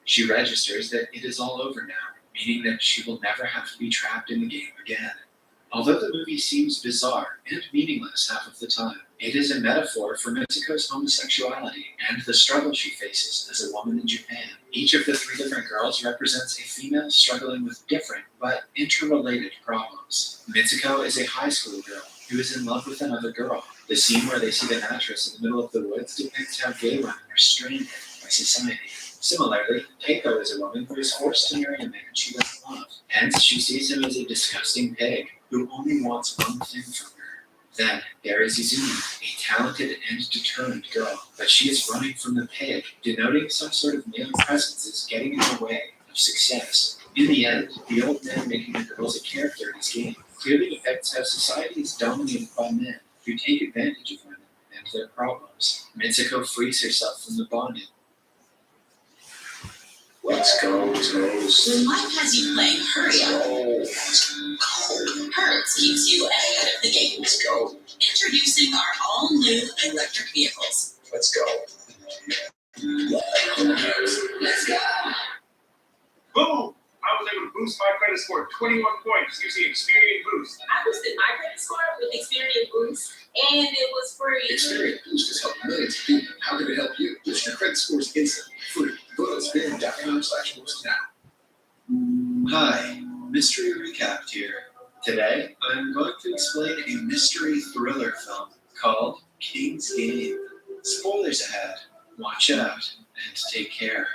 She registers that it is all over now, meaning that she will never have to be trapped in the game again. Although the movie seems bizarre and meaningless half of the time, it is a metaphor for Mitsuko's homosexuality and the struggle she faces as a woman in Japan. Each of the 3 different girls represents a female struggling with different but interrelated problems. Mitsuko is a high school girl who is in love with another girl. The scene where they see the mattress in the middle of the woods depicts how gay women are stranded by society. Similarly, Keiko is a woman who is forced to marry a man she doesn't love. Hence, she sees him as a disgusting pig who only wants one thing from her. Then, there is Izumi, a talented and determined girl, but she is running from the pig, denoting some sort of male presence is getting in the way of success. In the end, the old man making the girls a character in his game clearly depicts how society is dominated by men who take advantage of women and their problems. Mitsuko frees herself from the bondage. Let's go, Toes. When life has you playing hurry up, Hertz keeps you ahead of the game. Let's go. Introducing our all-new electric vehicles. Let's go. Let's go. Boom! I was able to boost my credit score 21 points using Experian Boost. I boosted my credit score with Experian Boost, and it was free. Experian Boost has helped millions of people. How can it help you? Boost your credit scores instantly, free. Go to experian.com/boost now. Hi, Mystery Recap here. Today, I'm going to explain a mystery thriller film called King's Game. Spoilers ahead. Watch out and take care.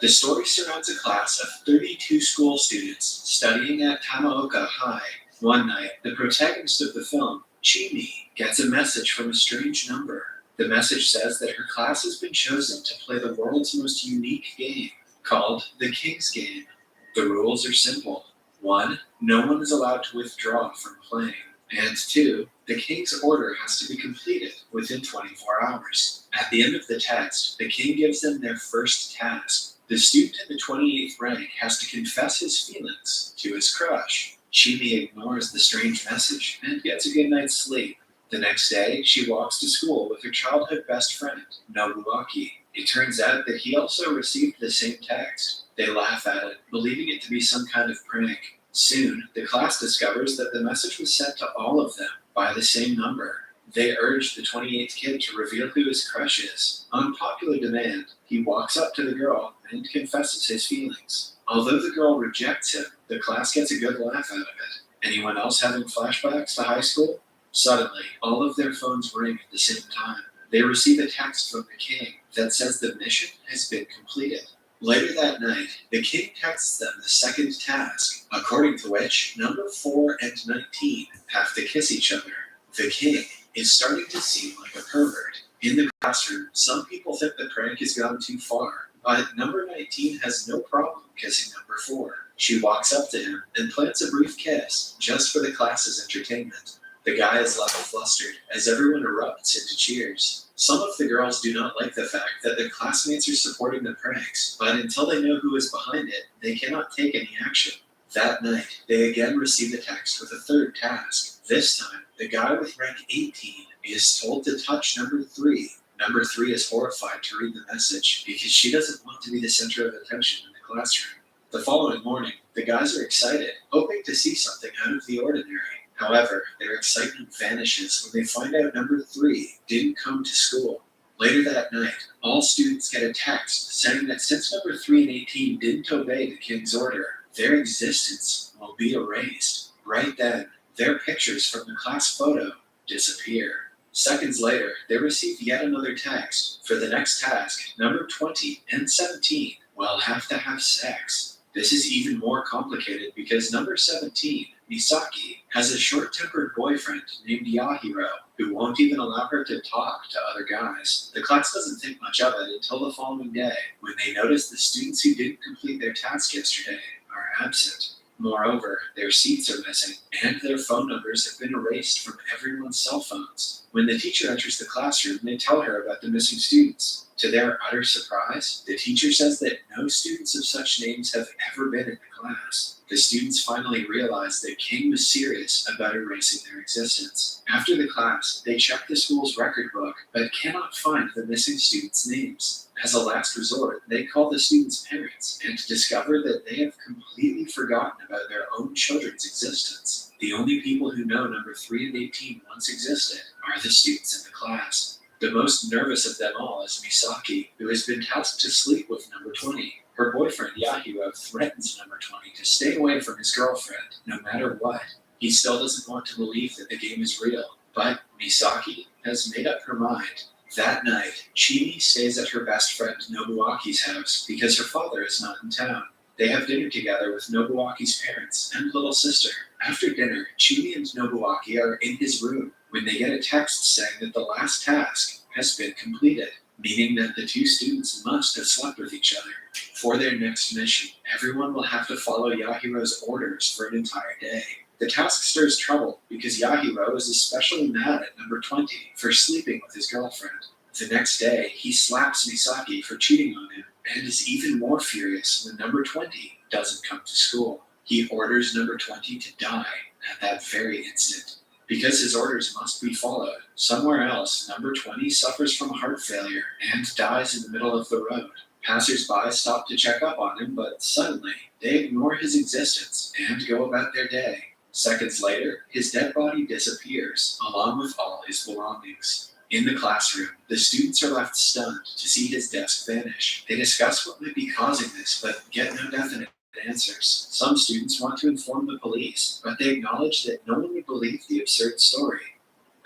The story surrounds a class of 32 school students studying at Tamaoka High. One night, the protagonist of the film, Chimi, gets a message from a strange number. The message says that her class has been chosen to play the world's most unique game, called the King's Game. The rules are simple. 1. No one is allowed to withdraw from playing. And 2. The King's order has to be completed within 24 hours. At the end of the test, the King gives them their first task. The student in the 28th rank has to confess his feelings to his crush. Chimi ignores the strange message and gets a good night's sleep. The next day, she walks to school with her childhood best friend, Nobuaki. It turns out that he also received the same text. They laugh at it, believing it to be some kind of prank. Soon, the class discovers that the message was sent to all of them by the same number. They urge the 28th kid to reveal who his crush is. On popular demand, he walks up to the girl and confesses his feelings. Although the girl rejects him, the class gets a good laugh out of it. Anyone else having flashbacks to high school? Suddenly, all of their phones ring at the same time. They receive a text from the king that says the mission has been completed. Later that night, the king texts them the second task, according to which number 4 and 19 have to kiss each other. The king is starting to seem like a pervert. In the classroom, some people think the prank has gone too far, but number 19 has no problem kissing number 4. She walks up to him and plants a brief kiss, just for the class's entertainment. The guy is left flustered as everyone erupts into cheers. Some of the girls do not like the fact that their classmates are supporting the pranks, but until they know who is behind it, they cannot take any action. That night, they again receive a text with a third task. This time, the guy with rank 18 is told to touch number 3. Number 3 is horrified to read the message because she doesn't want to be the center of attention in the classroom. The following morning, the guys are excited, hoping to see something out of the ordinary. However, their excitement vanishes when they find out number 3 didn't come to school. Later that night, all students get a text saying that since number 3 and 18 didn't obey the king's order, their existence will be erased. Right then, their pictures from the class photo disappear. Seconds later, they receive yet another text. For the next task, number 20 and 17 will have to have sex. This is even more complicated because number 17, Misaki, has a short-tempered boyfriend named Yahiro, who won't even allow her to talk to other guys. The class doesn't think much of it until the following day, when they notice the students who didn't complete their task yesterday are absent. Moreover, their seats are missing, and their phone numbers have been erased from everyone's cell phones. When the teacher enters the classroom, they tell her about the missing students. To their utter surprise, the teacher says that no students of such names have ever been in the class. The students finally realize that King was serious about erasing their existence. After the class, they check the school's record book, but cannot find the missing students' names. As a last resort, they call the students' parents and discover that they have completely forgotten about their own children's existence. The only people who know number 3 and 18 once existed are the students in the class. The most nervous of them all is Misaki, who has been tasked to sleep with number 20. Her boyfriend, Yahiro, threatens number 20 to stay away from his girlfriend, no matter what. He still doesn't want to believe that the game is real, but Misaki has made up her mind. That night, Chimi stays at her best friend Nobuaki's house because her father is not in town. They have dinner together with Nobuaki's parents and little sister. After dinner, Chimi and Nobuaki are in his room when they get a text saying that the last task has been completed, meaning that the two students must have slept with each other. For their next mission, everyone will have to follow Yahiro's orders for an entire day. The task stirs trouble because Yahiro is especially mad at number 20 for sleeping with his girlfriend. The next day, he slaps Misaki for cheating on him and is even more furious when number 20 doesn't come to school. He orders number 20 to die at that very instant. Because his orders must be followed, somewhere else, number 20 suffers from heart failure and dies in the middle of the road. Passers-by stop to check up on him, but suddenly, they ignore his existence and go about their day. Seconds later, his dead body disappears, along with all his belongings. In the classroom, the students are left stunned to see his desk vanish. They discuss what might be causing this, but get no definite answers. Some students want to inform the police, but they acknowledge that no one would believe the absurd story.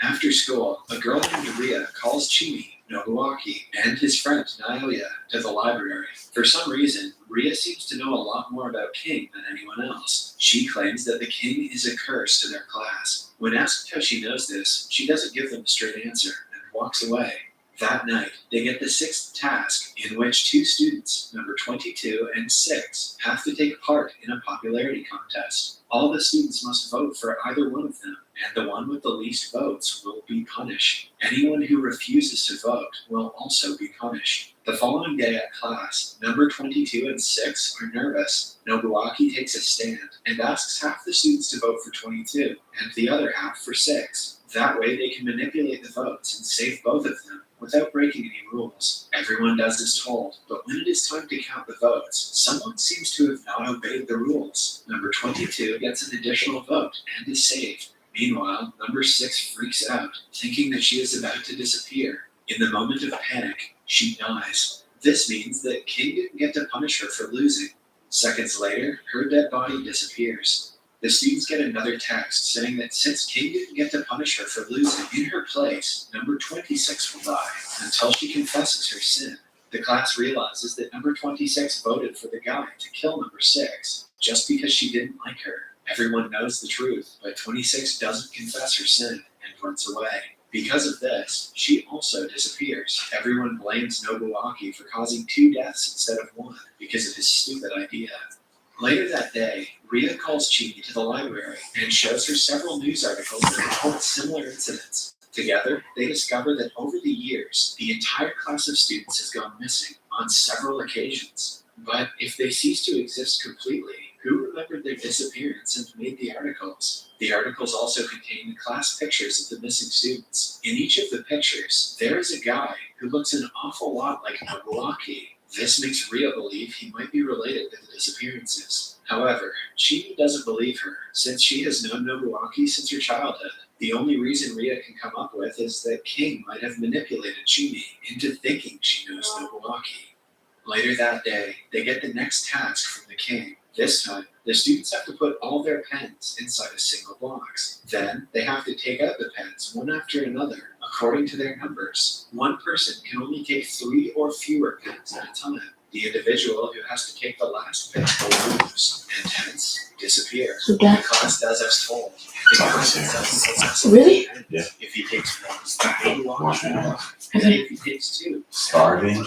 After school, a girl named Ria calls Chimi, Nobuaki, and his friend Naoya to the library. For some reason, Ria seems to know a lot more about King than anyone else. She claims that the King is a curse to their class. When asked how she knows this, she doesn't give them a straight answer and walks away. That night, they get the 6th task, in which 2 students, number 22 and 6, have to take part in a popularity contest. All the students must vote for either one of them, and the one with the least votes will be punished. Anyone who refuses to vote will also be punished. The following day at class, number 22 and 6 are nervous. Nobuaki takes a stand and asks half the students to vote for 22 and the other half for 6. That way they can manipulate the votes and save both of them without breaking any rules. Everyone does as told, but when it is time to count the votes, someone seems to have not obeyed the rules. Number 22 gets an additional vote and is saved. Meanwhile, number 6 freaks out, thinking that she is about to disappear. In the moment of panic, she dies. This means that King didn't get to punish her for losing. Seconds later, her dead body disappears. The students get another text saying that since King didn't get to punish her for losing, in her place, number 26 will die until she confesses her sin. The class realizes that number 26 voted for the guy to kill number 6 just because she didn't like her. Everyone knows the truth, but 26 doesn't confess her sin and runs away. Because of this, she also disappears. Everyone blames Nobuaki for causing 2 deaths instead of 1 because of his stupid idea. Later that day, Ria calls Chimi to the library and shows her several news articles that report similar incidents. Together, they discover that over the years, the entire class of students has gone missing on several occasions. But if they cease to exist completely, who remembered their disappearance and made the articles? The articles also contain the class pictures of the missing students. In each of the pictures, there is a guy who looks an awful lot like Nobuaki. This makes Ria believe he might be related to the disappearances. However, Chimi doesn't believe her, since she has known Nobuaki since her childhood. The only reason Ria can come up with is that King might have manipulated Chimi into thinking she knows Nobuaki. Later that day, they get the next task from the King. This time, the students have to put all their pens inside a single box. Then, they have to take out the pens one after another, according to their numbers. One person can only take 3 or fewer pens at a time. The individual who has to take the last pick will lose and hence disappear. So The that class does as told. The person does the class. really? Yeah. If he takes one, he will walk. And Okay. if he takes two, Starving.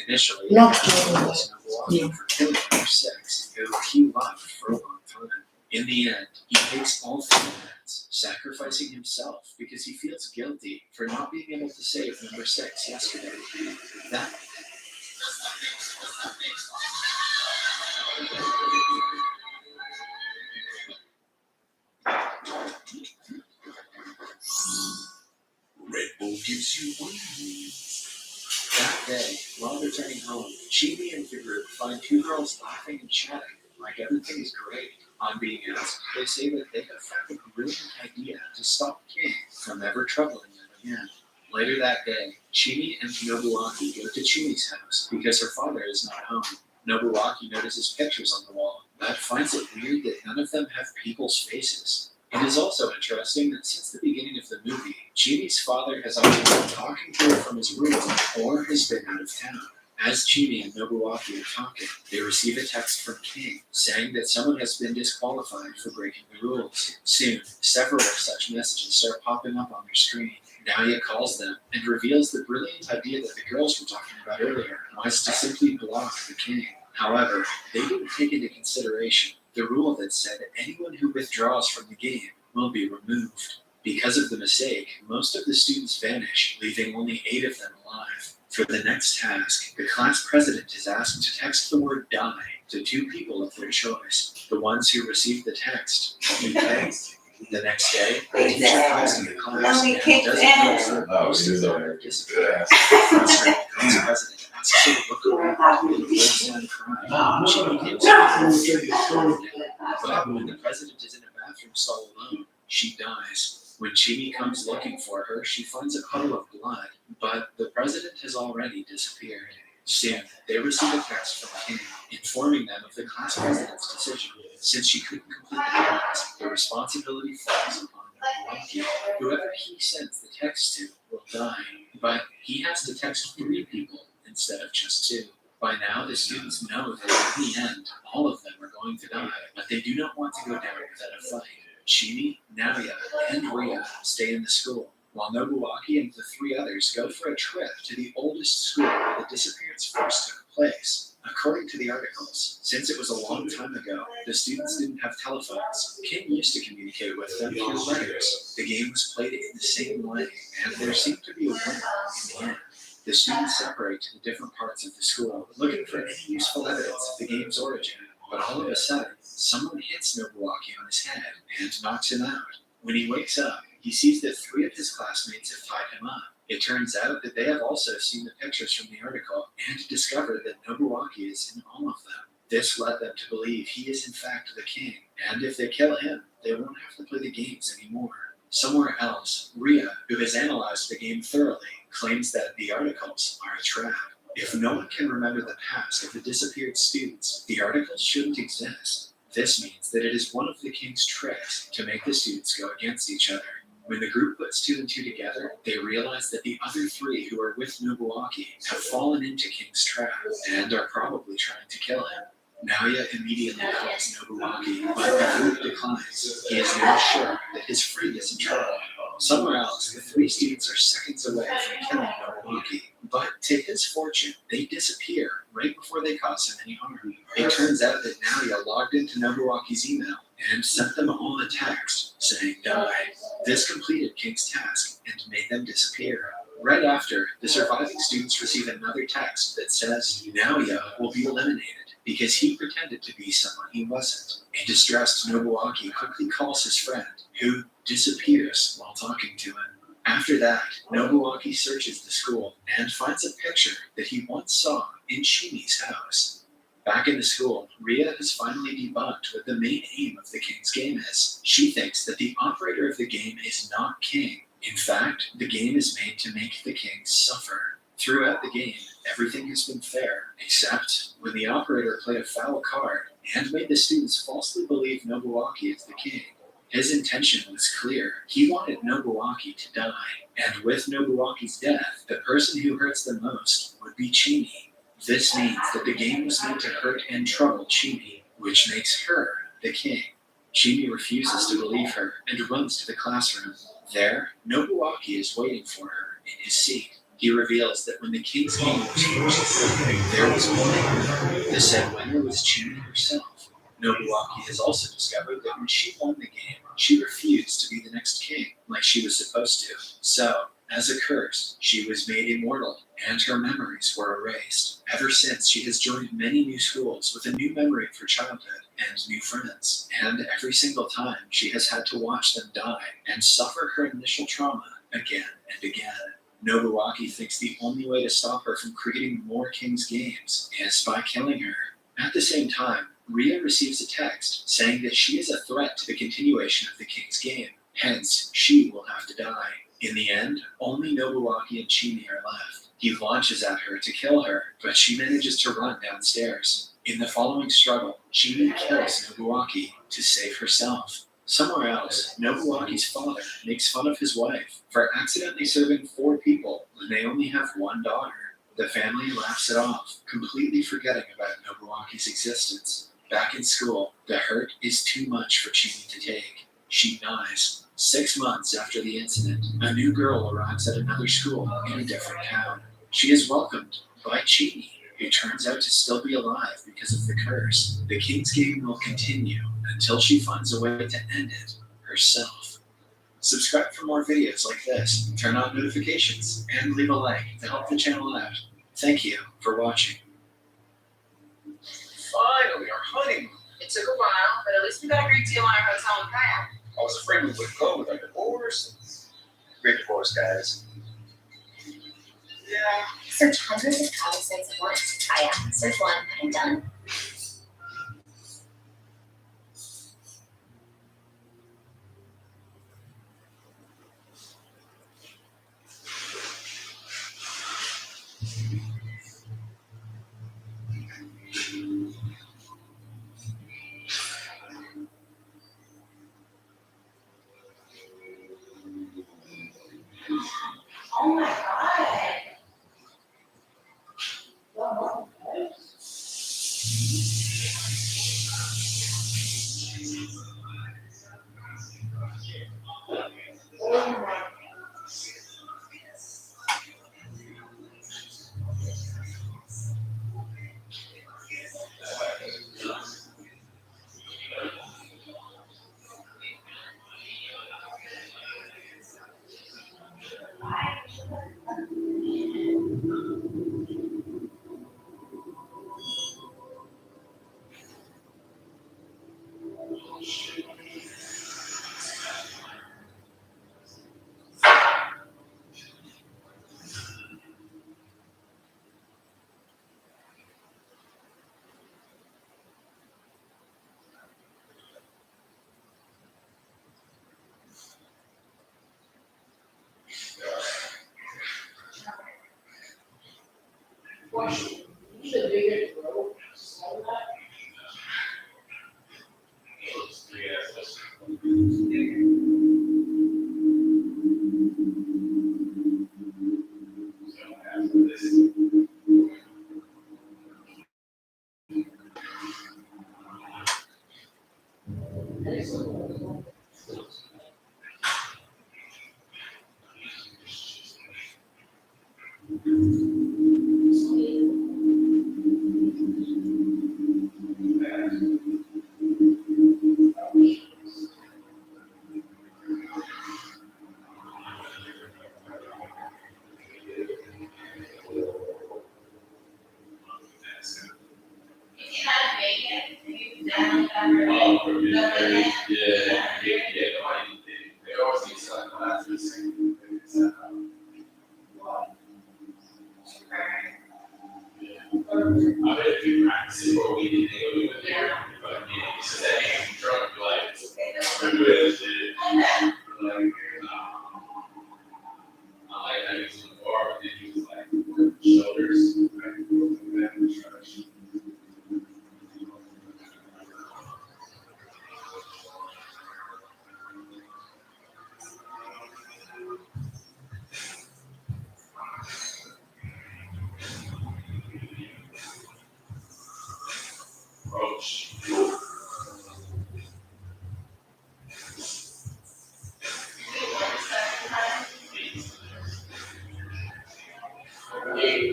initially, Not he was Yeah. for killing number 6, who he loved for a long time. In the end, he takes all 3 minutes, sacrificing himself because he feels guilty for not being able to save number 6 yesterday. That Red Bull gives you wings. That day, while returning home, Chibi and the group find 2 girls laughing and chatting like everything is great. On being asked, they say that they have found a brilliant idea to stop King from ever troubling them again. Later that day, Chibi and Nobuaki go to Chibi's house because her father is not home. Nobuaki notices pictures on the wall, but finds it weird that none of them have people's faces. It is also interesting that since the beginning of the movie, Chibi's father has either been talking to her from his room or has been out of town. As Chibi and Nobuaki are talking, they receive a text from King saying that someone has been disqualified for breaking the rules. Soon, several such messages start popping up on their screen. Naoya calls them and reveals the brilliant idea that the girls were talking about earlier was to simply block the King. However, they didn't take into consideration the rule that said anyone who withdraws from the game will be removed. Because of the mistake, most of the students vanish, leaving only 8 of them alive. For the next task, the class president is asked to text the word die to 2 people of their choice. The ones who receive the text will be text. The next day, the teacher comes to the class and doesn't notice that most of them have disappeared. Frustrated, the class president asks her to look around and breaks down crying. She begins but when the president is in a bathroom stall alone, she dies. When Chibi comes looking for her, she finds a puddle of blood, but the president has already disappeared. Soon, they receive a text from King, informing them of the class president's decision. Since she couldn't complete the task, the responsibility falls upon Nobuaki. Whoever he sends the text to will die, but he has to text 3 people instead of just 2. By now, the students know that in the end, all of them are going to die, but they do not want to go down without a fight. Chibi, Naoya, and Ria stay in the school, while Nobuaki and the 3 others go for a trip to the oldest school where the disappearance first took place. According to the articles, since it was a long time ago, the students didn't have telephones. King used to communicate with them through letters. The game was played in the same way, and there seemed to be a winner in the end. The students separate to the different parts of the school, looking for any useful evidence of the game's origin. But all of a sudden, someone hits Nobuaki on his head and knocks him out. When he wakes up, he sees that 3 of his classmates have tied him up. It turns out that they have also seen the pictures from the article and discovered that Nobuaki is in all of them. This led them to believe he is in fact the king, and if they kill him, they won't have to play the games anymore. Somewhere else, Ria, who has analyzed the game thoroughly, claims that the articles are a trap. If no one can remember the past of the disappeared students, the articles shouldn't exist. This means that it is one of the king's tricks to make the students go against each other. When the group puts 2 and 2 together, they realize that the other 3 who are with Nobuaki have fallen into King's trap and are probably trying to kill him. Naoya immediately calls Nobuaki, but the group declines. He is now sure that his friend is in trouble. Somewhere else, the 3 students are seconds away from killing Nobuaki, but to his fortune, they disappear right before they cause him any harm. It turns out that Naoya logged into Nobuaki's email and sent them all a text saying die. This completed King's task and made them disappear. Right after, the surviving students receive another text that says Naoya will be eliminated because he pretended to be someone he wasn't. A distressed Nobuaki quickly calls his friend, who disappears while talking to him. After that, Nobuaki searches the school and finds a picture that he once saw in Chibi's house. Back in the school, Ria has finally debunked what the main aim of the King's game is. She thinks that the operator of the game is not King. In fact, the game is made to make the King suffer. Throughout the game, everything has been fair, except when the operator played a foul card and made the students falsely believe Nobuaki is the king. His intention was clear. He wanted Nobuaki to die, and with Nobuaki's death, the person who hurts the most would be Chini. This means that the game was meant to hurt and trouble Chimi, which makes her the king. Chimi refuses to believe her and runs to the classroom. There, Nobuaki is waiting for her in his seat. He reveals that when the king's game was first played, there was only one. The said winner was Chimi herself. Nobuaki has also discovered that when she won the game, she refused to be the next king like she was supposed to. So, as a curse, she was made immortal, and her memories were erased. Ever since, she has joined many new schools with a new memory of her childhood and new friends. And every single time, she has had to watch them die and suffer her initial trauma again and again. Nobuaki thinks the only way to stop her from creating more King's games is by killing her. At the same time, Ria receives a text saying that she is a threat to the continuation of the King's game. Hence, she will have to die. In the end, only Nobuaki and Chimi are left. He launches at her to kill her, but she manages to run downstairs. In the following struggle, Chimi kills Nobuaki to save herself. Somewhere else, Nobuaki's father makes fun of his wife for accidentally serving 4 people when they only have 1 daughter. The family laughs it off, completely forgetting about Nobuaki's existence. Back in school, the hurt is too much for Chimi to take. She dies. 6 months after the incident, a new girl arrives at another school in a different town. She is welcomed by Chimi, who turns out to still be alive because of the curse. The King's game will continue until she finds a way to end it herself. Subscribe for more videos like this, turn on notifications, and leave a like to help the channel out. Thank you for watching. Finally, our honeymoon. It took a while, but at least we got a great deal on our hotel in Kaya. I was afraid we would go with our divorce. Great divorce, guys. Yeah. Search hundreds of travel sites at once. Kaya. Search one and done. Oh my god.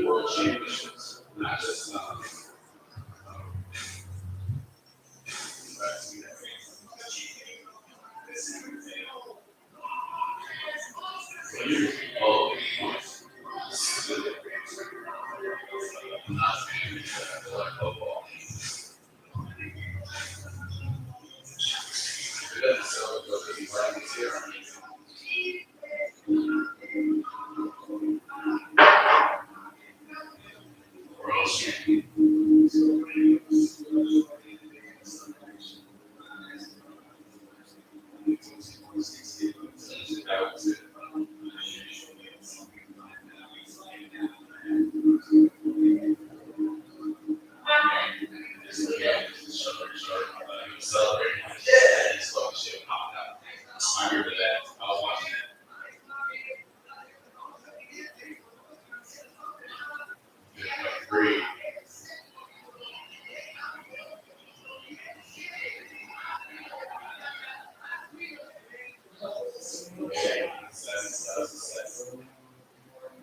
World championships, not just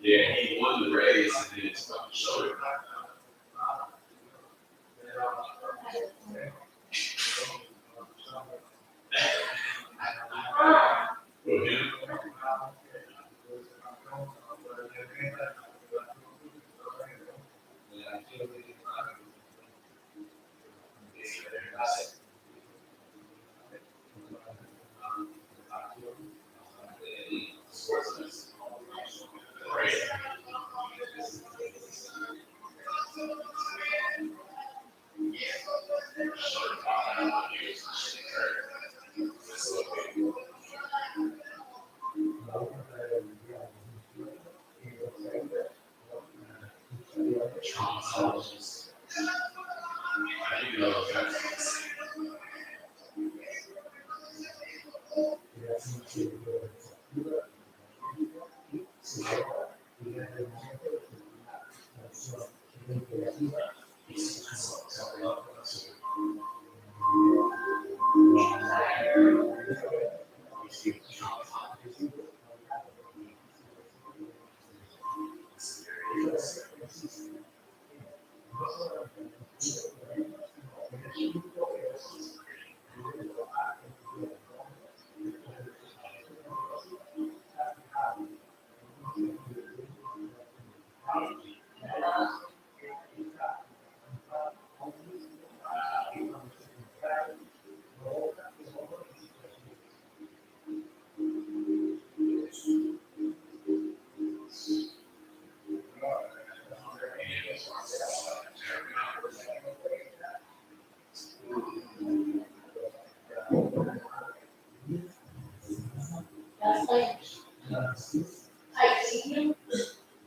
yeah, he won the race and then it's fucking shoulder.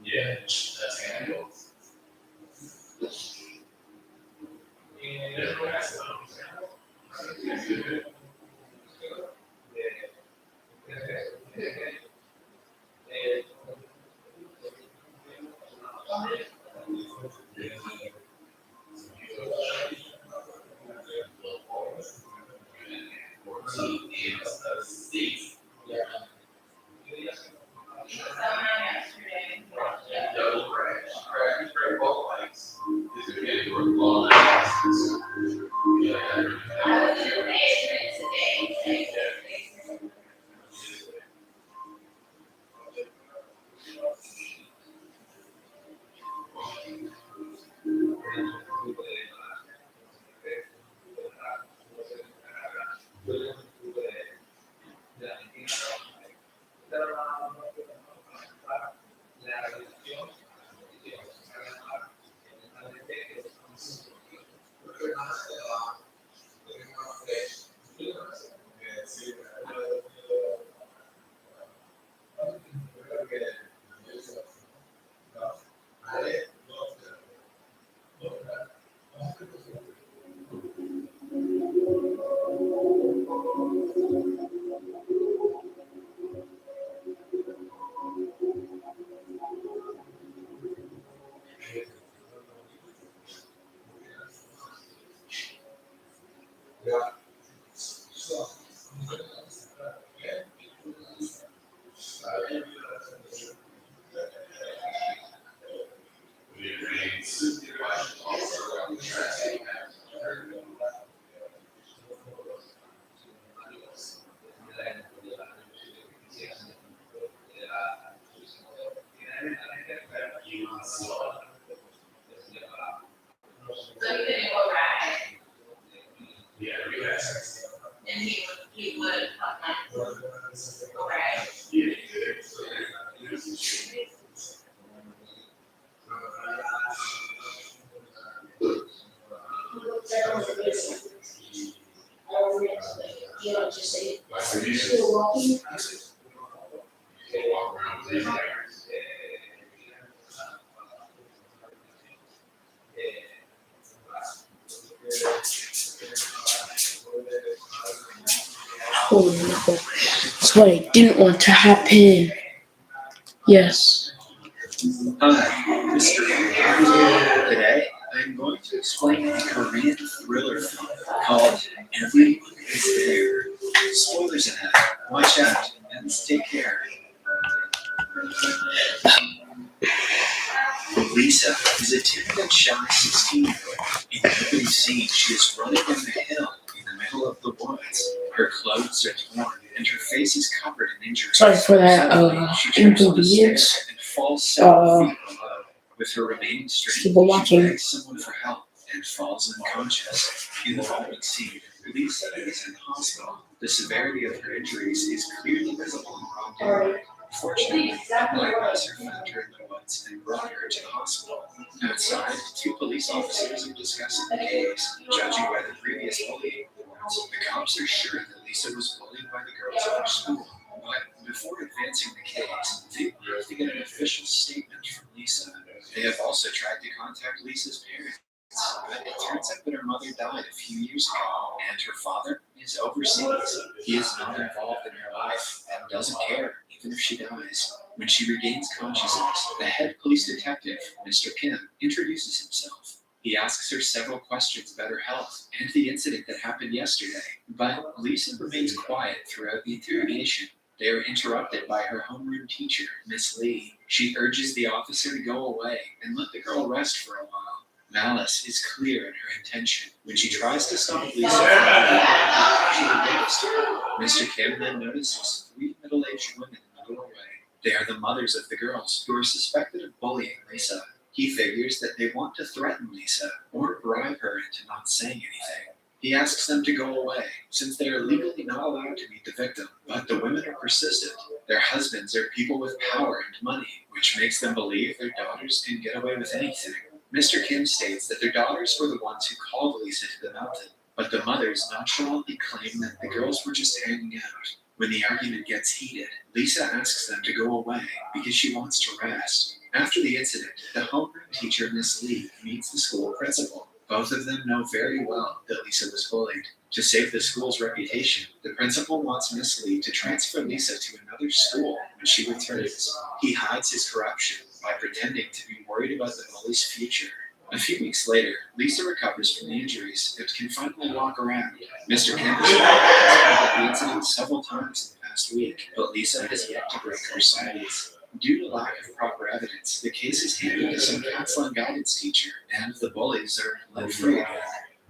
Yeah, that's handled. So he didn't go right. And he would go right. You know, just say, still walking. Oh no, that's what I didn't want to happen. Yes. Hi, Mr. Kim. Today, I'm going to explain a Korean thriller film called Everyone is There. Spoilers ahead. Watch out and take care. Lisa is a timid and shy 16-year-old. In the opening scene, she is running down a hill in the middle of the woods. Her clothes are torn and her face is covered in injuries. Sorry for that, She turns on the inconvenience. stairs and falls 7 feet below. With her remaining strength, People she watching. begs someone for help and falls unconscious. In the following scene, Lisa is in the hospital. The severity of her injuries is clearly visible in broad daylight. Fortunately, a blind officer found her in the woods and brought her to the hospital. Outside, 2 police officers are discussing the case, judging by the previous bullying reports. The cops are sure that Lisa was bullied by the girls at her school. But before advancing the case, they wanted to get an official statement from Lisa. They have also tried to contact Lisa's parents, but it turns out that her mother died a few years ago, and her father is overseas. He is not involved in her life and doesn't care, even if she dies. When she regains consciousness, the head police detective, Mr. Kim, introduces himself. He asks her several questions about her health and the incident that happened yesterday, but Lisa remains quiet throughout the interrogation. They are interrupted by her homeroom teacher, Miss Lee. She urges the officer to go away and let the girl rest for a while. Malice is clear in her intention. When she tries to stop Lisa from she noticed her. Mr. Kim then notices 3 middle-aged women in the doorway. They are the mothers of the girls who are suspected of bullying Lisa. He figures that they want to threaten Lisa or bribe her into not saying anything. He asks them to go away, since they are legally not allowed to meet the victim. But the women are persistent. Their husbands are people with power and money, which makes them believe their daughters can get away with anything. Mr. Kim states that their daughters were the ones who called Lisa to the mountain, but the mothers nonchalantly claim that the girls were just hanging out. When the argument gets heated, Lisa asks them to go away because she wants to rest. After the incident, the homeroom teacher, Miss Lee, meets the school principal. Both of them know very well that Lisa was bullied. To save the school's reputation, the principal wants Miss Lee to transfer Lisa to another school when she returns. He hides his corruption by pretending to be worried about the bully's future. A few weeks later, Lisa recovers from the injuries and can finally walk around. Mr. Kim has about the incident several times in the past week, but Lisa has yet to break her silence. Due to lack of proper evidence, the case is handed to some counsel and guidance teacher, and the bullies are let free again.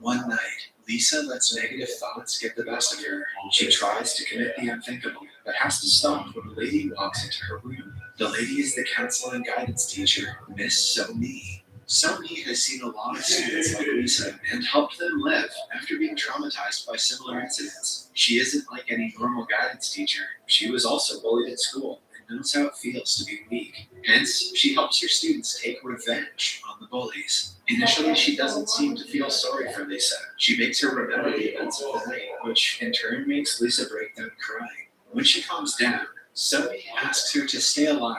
One night, Lisa lets negative thoughts get the best of her. She tries to commit the unthinkable, but has to stop when a lady walks into her room. The lady is the counsel and guidance teacher, Miss So-Mi. So-Mi has seen a lot of students like Lisa and helped them live after being traumatized by similar incidents. She isn't like any normal guidance teacher. She was also bullied at school and knows how it feels to be weak. Hence, she helps her students take revenge on the bullies. Initially, she doesn't seem to feel sorry for Lisa. She makes her remember the events of the night, which in turn makes Lisa break down crying. When she calms down, So-Mi asks her to stay alive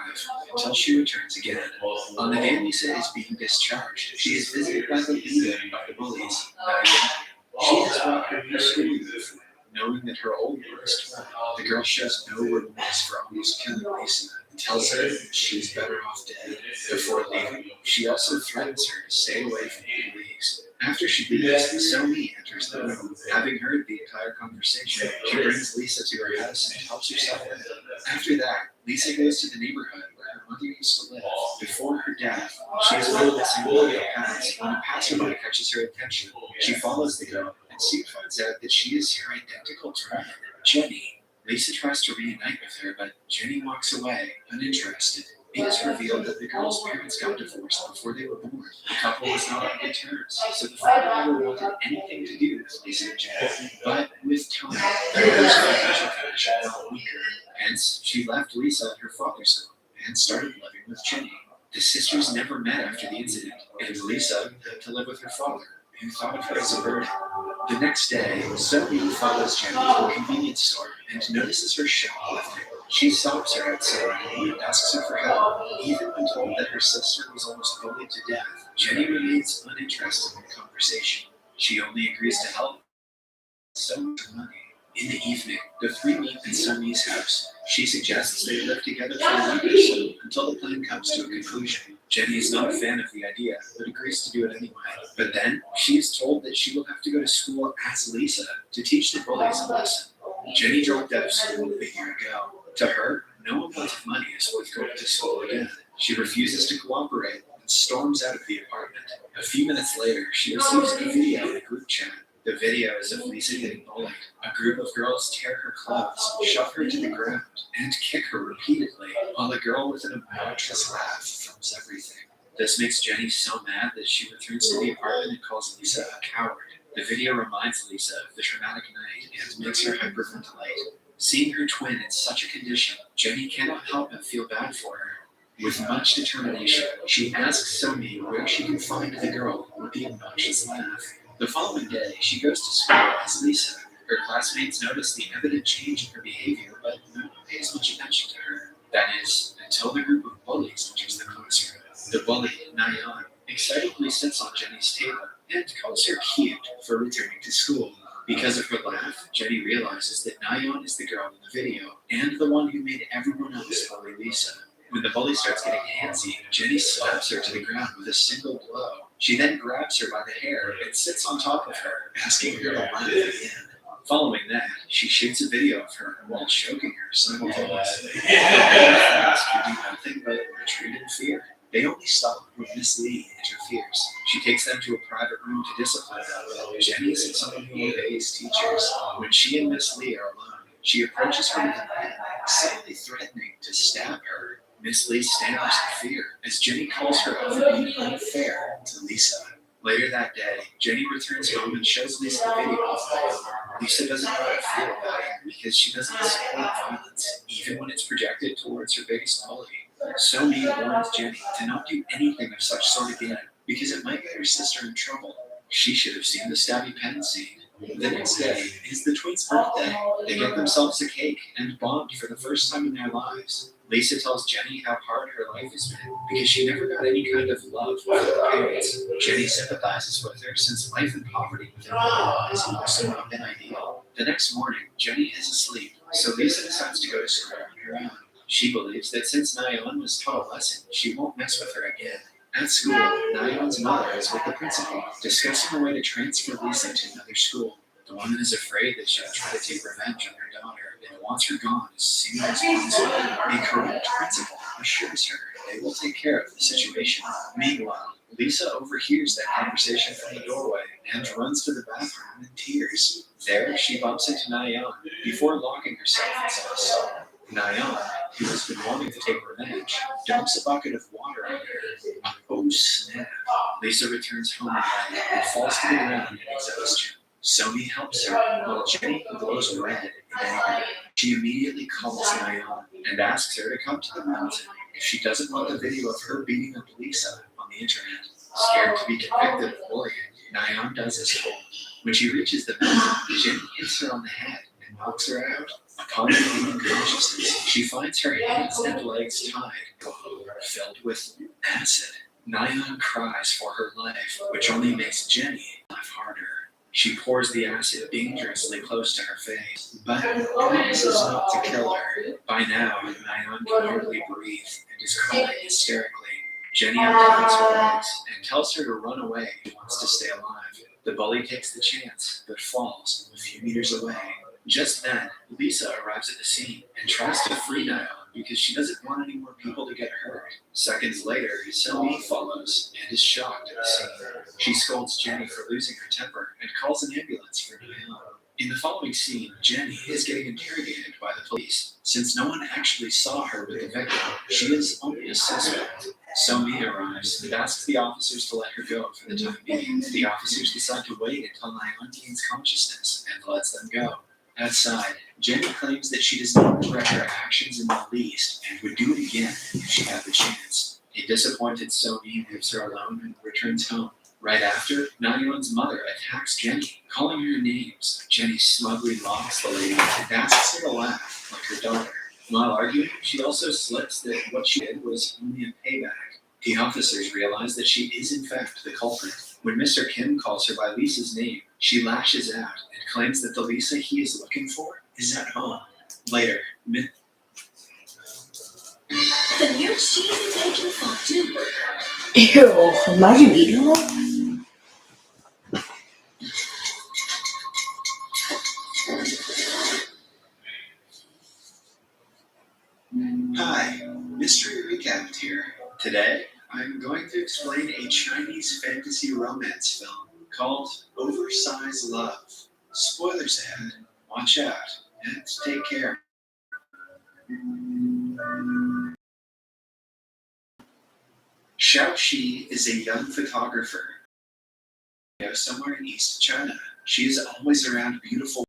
until she returns again. On the day Lisa is being discharged, she is visited by the leader of the bullies, Nadia. She has brought her new school uniform, knowing that her old one is torn. The girl shows no remorse for almost killing Lisa and tells her that she's better off dead. Before leaving, she also threatens her to stay away from the police. colleagues. After she leaves, Somi enters the room. Having heard the entire conversation, she brings Lisa to her house and helps her settle in. After that, Lisa goes to the neighborhood where her mother used to live. Before her death, she is noticing Olivia pass when a passerby catches her attention. She follows the girl and soon finds out that she is her identical twin, Jenny. Lisa tries to reunite with her, but Jenny walks away, uninterested. It is revealed that the girl's parents got divorced before they were born. The couple was not on good terms, so the father never wanted anything to do with Lisa and Jenny. But with time, the mother's financial condition got weaker. Hence, she left Lisa at her father's home and started living with Jenny. The sisters never met after the incident, and Lisa had to live with her father, who thought of her as a burden. The next day, Zoe follows Jenny to a convenience store and notices her shoplifting. She stops her outside and asks her for help. Even when told that her sister was almost bullied to death, Jenny remains uninterested in the conversation. She only agrees to help so much money. In the evening, the three meet at Sunny's house. She suggests they live together for a week or so until the plan comes to a conclusion. Jenny is not a fan of the idea, but agrees to do it anyway. But then, she is told that she will have to go to school as Lisa to teach the bullies a lesson. Jenny dropped out of school a year ago. To her, no amount of money is worth going to school again. She refuses to cooperate and storms out of the apartment. A few minutes later, she receives a video in a group chat. The video is of Lisa getting bullied. A group of girls tear her clothes, shove her to the ground, and kick her repeatedly, while a girl with an obnoxious laugh films everything. This makes Jenny so mad that she returns to the apartment and calls Lisa a coward. The video reminds Lisa of the traumatic night and makes her hyperventilate. Seeing her twin in such a condition, Jenny cannot help but feel bad for her. With much determination, she asks Somi where she can find the girl with the obnoxious laugh. The following day, she goes to school as Lisa. Her classmates notice the evident change in her behavior, but no one pays much attention to her. That is, until the group of bullies enters the classroom. The bully, Nayan, excitedly sits on Jenny's table and calls her cute for returning to school. Because of her laugh, Jenny realizes that Nayan is the girl in the video and the one who made everyone else bully Lisa. When the bully starts getting handsy, Jenny slaps her to the ground with a single blow. She then grabs her by the hair and sits on top of her, asking her to laugh again. Following that, she shoots a video of her while choking her simultaneously. The bullies can do nothing but retreat in fear. They only stop when Miss Lee interferes. She takes them to a private room to discipline them. Jenny isn't someone who obeys teachers. When she and Miss Lee are alone, she approaches her with a pen, suddenly threatening to stab her. Miss Lee stammers in fear as Jenny calls her out for being unfair to Lisa. Later that day, Jenny returns home and shows Lisa the video of her. Lisa doesn't know how to feel about it because she doesn't support violence, even when it's projected towards her biggest bully. Somi warns Jenny to not do anything of such sort again because it might get her sister in trouble. She should have seen the stabby pen scene. The next day is the twins' birthday. They get themselves a cake and bond for the first time in their lives. Lisa tells Jenny how hard her life has been because she never got any kind of love from her parents. Jenny sympathizes with her since life in poverty within her has also not been ideal. The next morning, Jenny is asleep, so Lisa decides to go to school on her own. She believes that since Nayan was taught a lesson, she won't mess with her again. At school, Nayan's mother is with the principal, discussing a way to transfer Lisa to another school. The woman is afraid that she'll try to take revenge on her daughter and wants her gone as soon as possible. A corrupt principal assures her they will take care of the situation. Meanwhile, Lisa overhears that conversation from the doorway and runs to the bathroom in tears. There, she bumps into Nayan before locking herself inside a stall. Nayan, who has been wanting to take revenge, dumps a bucket of water on her. Oh snap! Lisa returns home and falls to the ground in exhaustion. Somi helps her, while Jenny glows red in anger. She immediately calls Nayan and asks her to come to the mountain if she doesn't want the video of her beating up Lisa on the internet. Scared to be convicted of bullying, Nayan does as told. When she reaches the mountain, Jenny hits her on the head and knocks her out. Upon regaining consciousness, she finds her hands and legs tied, filled with acid. Nayan cries for her life, which only makes Jenny laugh harder. She pours the acid dangerously close to her face, but promises not to kill her. By now, Nayan can hardly breathe and is crying hysterically. Jenny unties her legs and tells her to run away if she wants to stay alive. The bully takes the chance, but falls a few meters away. Just then, Lisa arrives at the scene and tries to free Niall because she doesn't want any more people to get hurt. Seconds later, Sylvie follows and is shocked at the scene. She scolds Jenny for losing her temper and calls an ambulance for Niall. In the following scene, Jenny is getting interrogated by the police. Since no one actually saw her with the victim, she is only a suspect. Somi arrives and asks the officers to let her go for the time being. The officers decide to wait until Niall gains consciousness and lets them go. Outside, Jenny claims that she does not regret her actions in the least and would do it again if she had the chance. A disappointed Somi leaves her alone and returns home. Right after, Niall's mother attacks Jenny, calling her names. Jenny smugly mocks the lady and asks her to laugh like her daughter. While arguing, she also slips that what she did was only a payback. The officers realize that she is in fact the culprit. When Mr. Kim calls her by Lisa's name, she lashes out and claims that the Lisa he is looking for is at home. Later, The new cheesy bacon fondue burger. Ew, imagine eating that. Hi, Mystery Recap here. Today, I'm going to explain a Chinese fantasy romance film called Oversized Love. Spoilers ahead. Watch out and take care. Xiaoxi is a young photographer somewhere in East China. She is always around beautiful,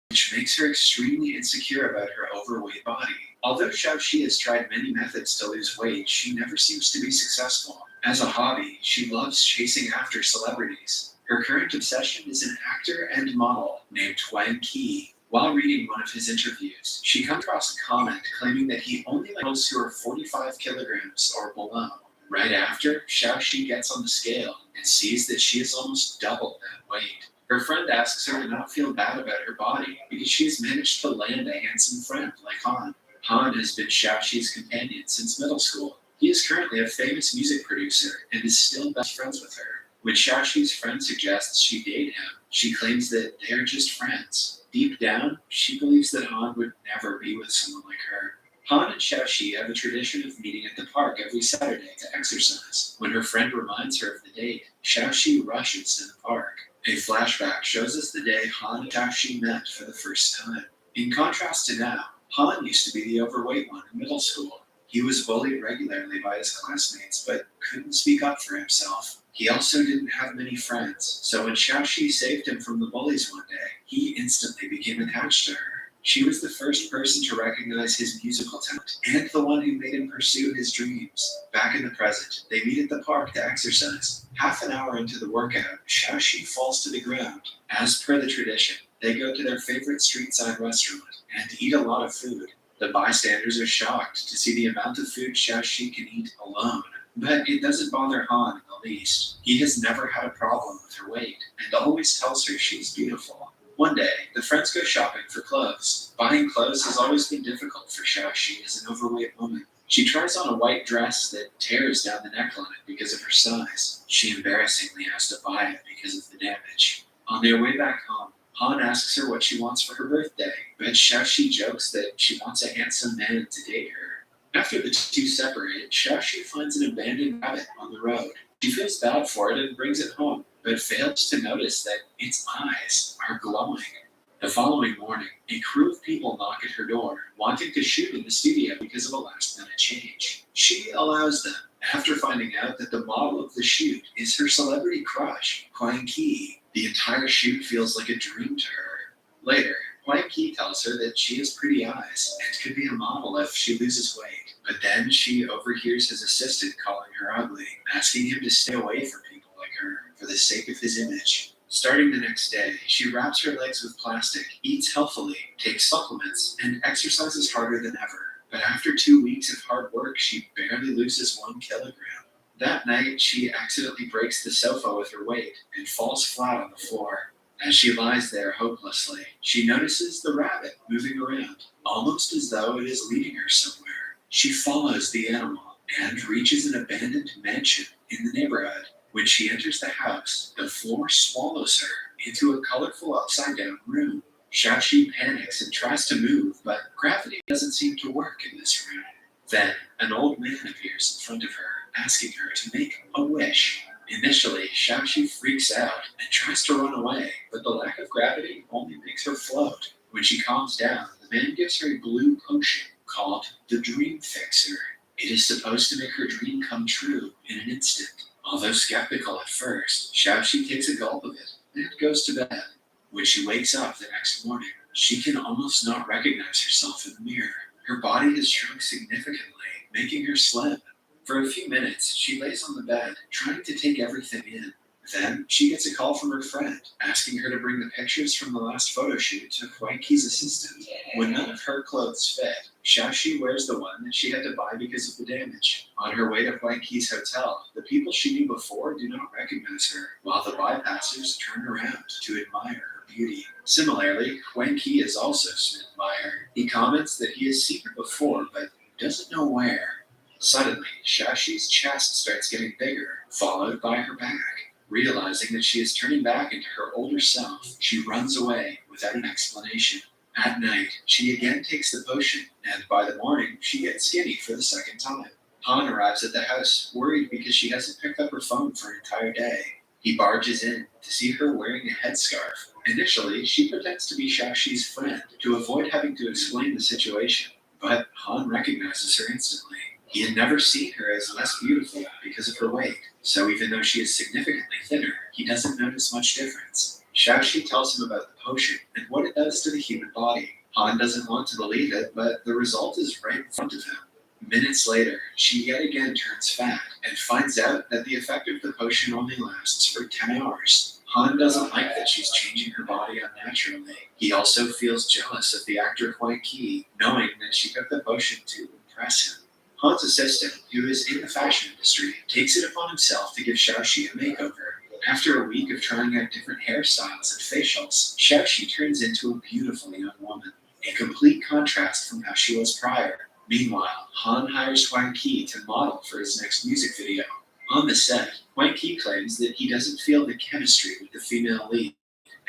which makes her extremely insecure about her overweight body. Although Xiaoxi has tried many methods to lose weight, she never seems to be successful. As a hobby, she loves chasing after celebrities. Her current obsession is an actor and model named Wang Qi. While reading one of his interviews, she comes across a comment claiming that he only likes girls who are 45 kilograms or below. Right after, Xiaoxi gets on the scale and sees that she is almost double that weight. Her friend asks her to not feel bad about her body because she has managed to land a handsome friend like Han. Han has been Xiaoxi's companion since middle school. He is currently a famous music producer and is still best friends with her. When Xiaoxi's friend suggests she date him, she claims that they are just friends. Deep down, she believes that Han would never be with someone like her. Han and Xiaoxi have a tradition of meeting at the park every Saturday to exercise. When her friend reminds her of the date, Xiaoxi rushes to the park. A flashback shows us the day Han and Xiaoxi met for the first time. In contrast to now, Han used to be the overweight one in middle school. He was bullied regularly by his classmates, but couldn't speak up for himself. He also didn't have many friends, so when Xiaoxi saved him from the bullies one day, he instantly became attached to her. She was the first person to recognize his musical talent, and the one who made him pursue his dreams. Back in the present, they meet at the park to exercise. Half an hour into the workout, Xiaoxi falls to the ground. As per the tradition, they go to their favorite street-side restaurant and eat a lot of food. The bystanders are shocked to see the amount of food Xiaoxi can eat alone. But it doesn't bother Han in the least. He has never had a problem with her weight, and always tells her she is beautiful. One day, the friends go shopping for clothes. Buying clothes has always been difficult for Xiaoxi as an overweight woman. She tries on a white dress that tears down the neckline because of her size. She embarrassingly has to buy it because of the damage. On their way back home, Han asks her what she wants for her birthday, but Xiaoxi jokes that she wants a handsome man to date her. After the two separate, Xiaoxi finds an abandoned rabbit on the road. She feels bad for it and brings it home, but fails to notice that its eyes are glowing. The following morning, a crew of people knock at her door, wanting to shoot in the studio because of a last-minute change. She allows them, after finding out that the model of the shoot is her celebrity crush, Huang Qi. The entire shoot feels like a dream to her. Later, Huang Qi tells her that she has pretty eyes and could be a model if she loses weight. But then she overhears his assistant calling her ugly, asking him to stay away from people like her for the sake of his image. Starting the next day, she wraps her legs with plastic, eats healthily, takes supplements, and exercises harder than ever. But after 2 weeks of hard work, she barely loses 1 kilogram. That night, she accidentally breaks the sofa with her weight and falls flat on the floor. As she lies there hopelessly, she notices the rabbit moving around, almost as though it is leading her somewhere. She follows the animal and reaches an abandoned mansion in the neighborhood. When she enters the house, the floor swallows her into a colorful upside-down room. Shaoxi panics and tries to move, but gravity doesn't seem to work in this room. Then, an old man appears in front of her, asking her to make a wish. Initially, Shaoxi freaks out and tries to run away, but the lack of gravity only makes her float. When she calms down, the man gives her a blue potion called the Dream Fixer. It is supposed to make her dream come true in an instant. Although skeptical at first, Shaoxi takes a gulp of it and goes to bed. When she wakes up the next morning, she can almost not recognize herself in the mirror. Her body has shrunk significantly, making her slim. For a few minutes, she lays on the bed, trying to take everything in. Then, she gets a call from her friend, asking her to bring the pictures from the last photo shoot to Huang Qi's assistant. When none of her clothes fit, Shaoxi wears the one that she had to buy because of the damage. On her way to Huang Qi's hotel, the people she knew before do not recognize her, while the bypassers turn around to admire her beauty. Similarly, Huang Qi is also smitten by her. He comments that he has seen her before, but doesn't know where. Suddenly, Shaoxi's chest starts getting bigger, followed by her back. Realizing that she is turning back into her older self, she runs away without an explanation. At night, she again takes the potion, and by the morning, she gets skinny for the second time. Han arrives at the house, worried because she hasn't picked up her phone for an entire day. He barges in to see her wearing a headscarf. Initially, she pretends to be Shaoxi's friend to avoid having to explain the situation, but Han recognizes her instantly. He had never seen her as less beautiful because of her weight, so even though she is significantly thinner, he doesn't notice much difference. Shaoxi tells him about the potion and what it does to the human body. Han doesn't want to believe it, but the result is right in front of him. Minutes later, she yet again turns fat and finds out that the effect of the potion only lasts for 10 hours. Han doesn't like that she's changing her body unnaturally. He also feels jealous of the actor Huang Qi, knowing that she took the potion to impress him. Han's assistant, who is in the fashion industry, takes it upon himself to give Shaoxi a makeover. After a week of trying out different hairstyles and facials, Shaoxi turns into a beautiful young woman, a complete contrast from how she was prior. Meanwhile, Han hires Huang Qi to model for his next music video. On the set, Huang Qi claims that he doesn't feel the chemistry with the female lead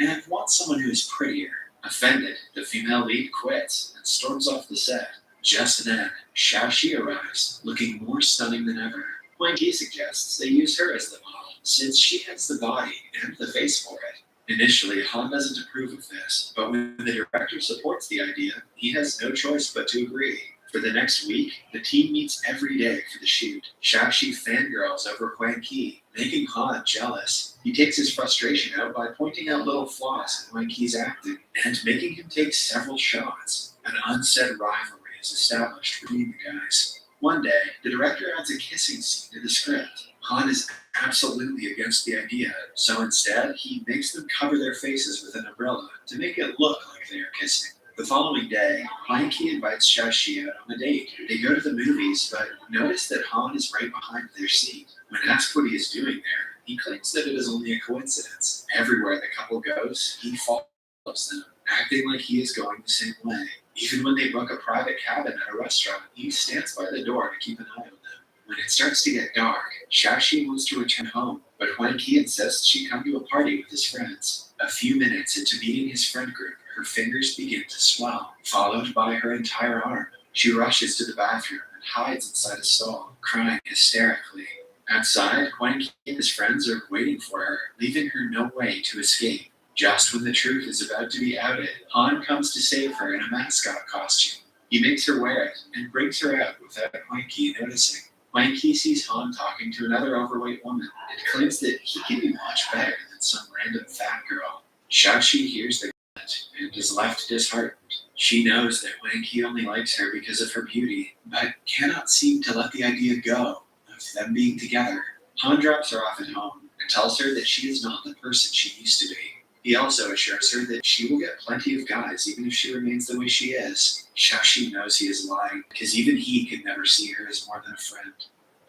and wants someone who is prettier. Offended, the female lead quits and storms off the set. Just then, Shaoxi arrives, looking more stunning than ever. Huang Qi suggests they use her as the model, since she has the body and the face for it. Initially, Han doesn't approve of this, but when the director supports the idea, he has no choice but to agree. For the next week, the team meets every day for the shoot. Shaoxi fangirls over Huang Qi, making Han jealous. He takes his frustration out by pointing out little flaws in Huang Qi's acting and making him take several shots. An unsaid rivalry is established between the guys. One day, the director adds a kissing scene to the script. Han is absolutely against the idea, so instead, he makes them cover their faces with an umbrella to make it look like they are kissing. The following day, Huang Qi invites Shaoxi out on a date. They go to the movies, but notice that Han is right behind their seat. When asked what he is doing there, he claims that it is only a coincidence. Everywhere the couple goes, he follows them, acting like he is going the same way. Even when they book a private cabin at a restaurant, he stands by the door to keep an eye on them. When it starts to get dark, Shaoxi wants to return home, but Huang Qi insists she come to a party with his friends. A few minutes into meeting his friend group, her fingers begin to swell, followed by her entire arm. She rushes to the bathroom and hides inside a stall, crying hysterically. Outside, Huang Qi and his friends are waiting for her, leaving her no way to escape. Just when the truth is about to be outed, Han comes to save her in a mascot costume. He makes her wear it and brings her out without Huang Qi noticing. Huang Qi sees Han talking to another overweight woman and claims that he can be much better than some random fat girl. Shaoxi hears the comment and is left disheartened. She knows that Huang Qi only likes her because of her beauty, but cannot seem to let the idea go of them being together. Han drops her off at home and tells her that she is not the person she used to be. He also assures her that she will get plenty of guys even if she remains the way she is. Shaoxi knows he is lying because even he could never see her as more than a friend.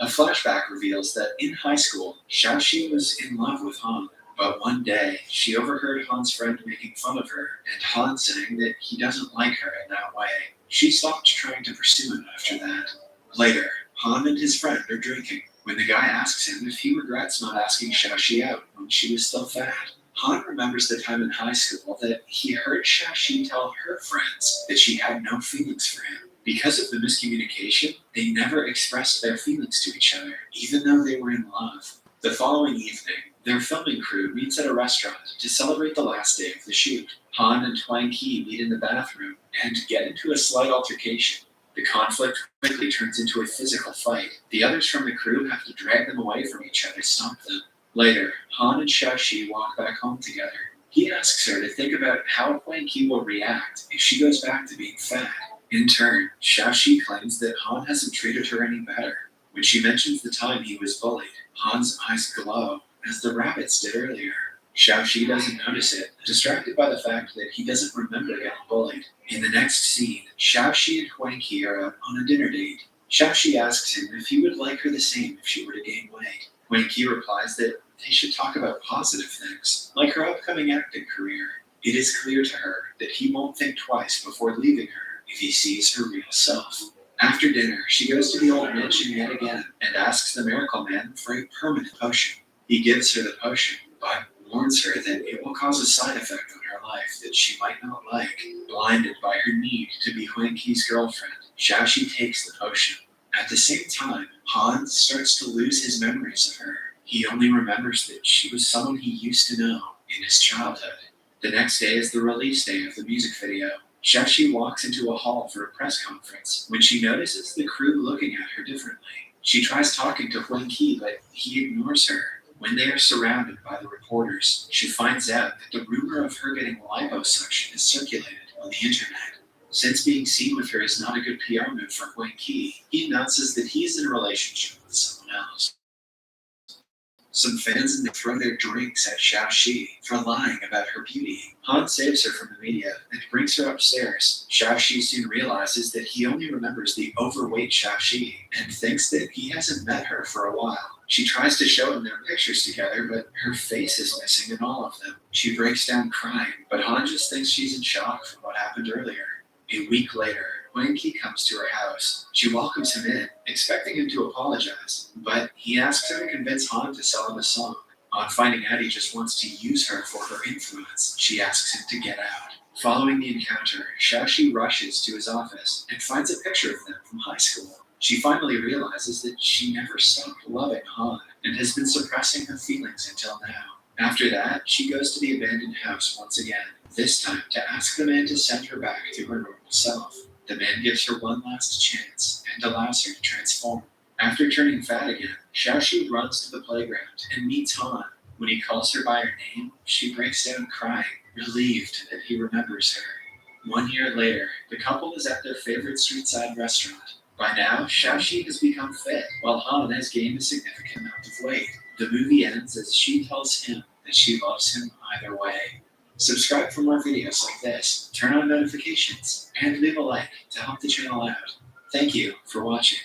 A flashback reveals that in high school, Shaoxi was in love with Han. But one day, she overheard Han's friend making fun of her, and Han saying that he doesn't like her in that way. She stopped trying to pursue him after that. Later, Han and his friend are drinking when the guy asks him if he regrets not asking Xiaoxi out when she was still fat. Han remembers the time in high school that he heard Xiaoxi tell her friends that she had no feelings for him. Because of the miscommunication, they never expressed their feelings to each other, even though they were in love. The following evening, their filming crew meets at a restaurant to celebrate the last day of the shoot. Han and Huang Qi meet in the bathroom and get into a slight altercation. The conflict quickly turns into a physical fight. The others from the crew have to drag them away from each other to stop them. Later, Han and Xiaoxi walk back home together. He asks her to think about how Huang Qi will react if she goes back to being fat. In turn, Xiaoxi claims that Han hasn't treated her any better. When she mentions the time he was bullied, Han's eyes glow, as the rabbits did earlier. Xiaoxi doesn't notice it, distracted by the fact that he doesn't remember getting bullied. In the next scene, Xiaoxi and Huang Qi are out on a dinner date. Xiaoxi asks him if he would like her the same if she were to gain weight. Huang Qi replies that they should talk about positive things, like her upcoming acting career. It is clear to her that he won't think twice before leaving her if he sees her real self. After dinner, she goes to the old mansion yet again and asks the miracle man for a permanent potion. He gives her the potion, but warns her that it will cause a side effect on her life that she might not like. Blinded by her need to be Huang Qi's girlfriend, Xiaoxi takes the potion. At the same time, Han starts to lose his memories of her. He only remembers that she was someone he used to know in his childhood. The next day is the release day of the music video. Xiaoxi walks into a hall for a press conference when she notices the crew looking at her differently. She tries talking to Huang Qi, but he ignores her. When they are surrounded by the reporters, she finds out that the rumor of her getting liposuction is circulated on the internet. Since being seen with her is not a good PR move for Huang Qi, he announces that he is in a relationship with someone else. Some fans throw their drinks at Xiaoxi for lying about her beauty. Han saves her from the media and brings her upstairs. Xiaoxi soon realizes that he only remembers the overweight Xiaoxi and thinks that he hasn't met her for a while. She tries to show him their pictures together, but her face is missing in all of them. She breaks down crying, but Han just thinks she's in shock from what happened earlier. A week later, Huang Qi comes to her house. She welcomes him in, expecting him to apologize, but he asks her to convince Han to sell him a song. On finding out he just wants to use her for her influence, she asks him to get out. Following the encounter, Xiaoxi rushes to his office and finds a picture of them from high school. She finally realizes that she never stopped loving Han and has been suppressing her feelings until now. After that, she goes to the abandoned house once again, this time to ask the man to send her back to her normal self. The man gives her one last chance and allows her to transform. After turning fat again, Xiaoxi runs to the playground and meets Han. When he calls her by her name, she breaks down crying, relieved that he remembers her. 1 year later, the couple is at their favorite street-side restaurant. By now, Xiaoxi has become fit, while Han has gained a significant amount of weight. The movie ends as she tells him that she loves him either way. Subscribe for more videos like this, turn on notifications, and leave a like to help the channel out. Thank you for watching.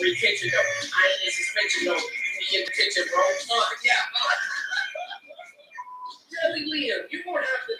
the kitchen though. I ain't suspension though. Me in the kitchen, bro. Yeah. Really, Liam, you won't have to.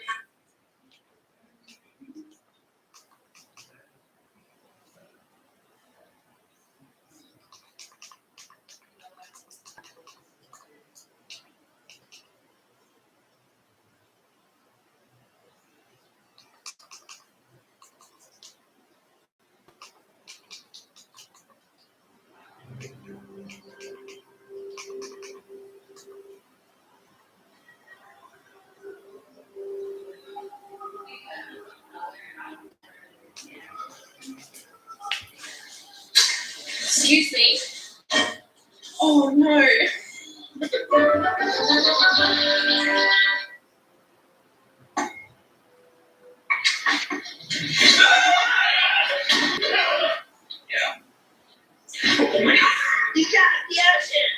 Excuse me. Oh no. You got the ocean.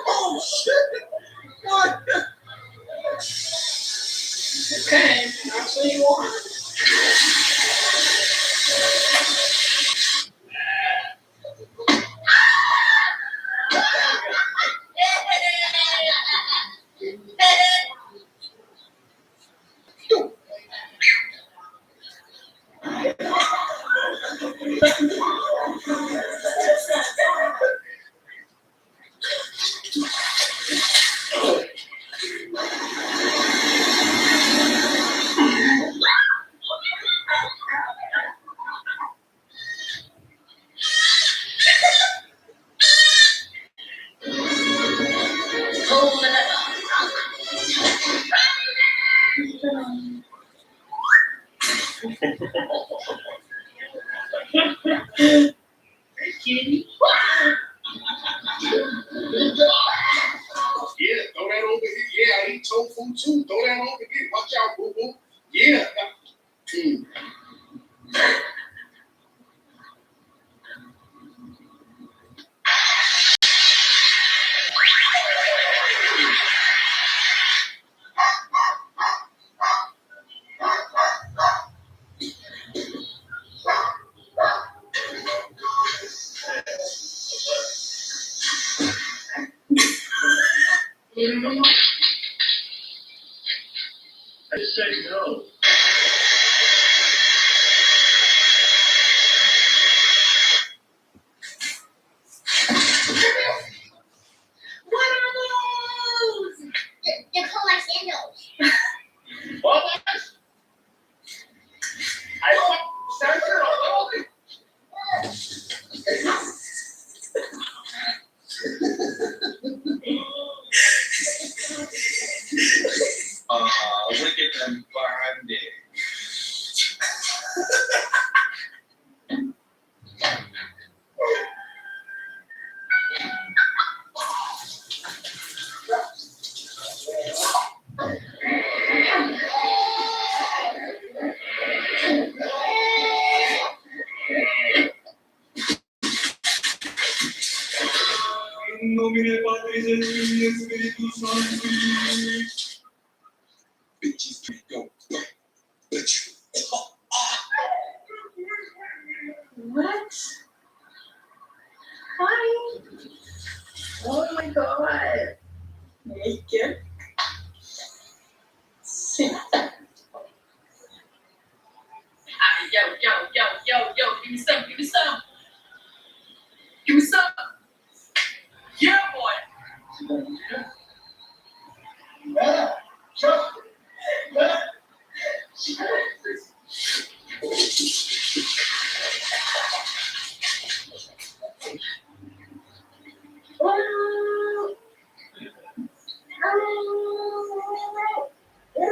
Oh shit! What? Okay, that's what you want. Yeah, throw that over here. Yeah, I eat tofu too. Throw that over here. Watch out, boo boo. Yeah. I just said no. What are those? They're called my sandals. What? I want center all over. Look at them Barbie. Nomine Patris et Filii et Spiritus Sancti. Bitches, go. Bitch. What? Hi. Oh my god. Naked. Yo, give me some. Give me some. Yeah, boy. Yeah. Trust me. Yeah.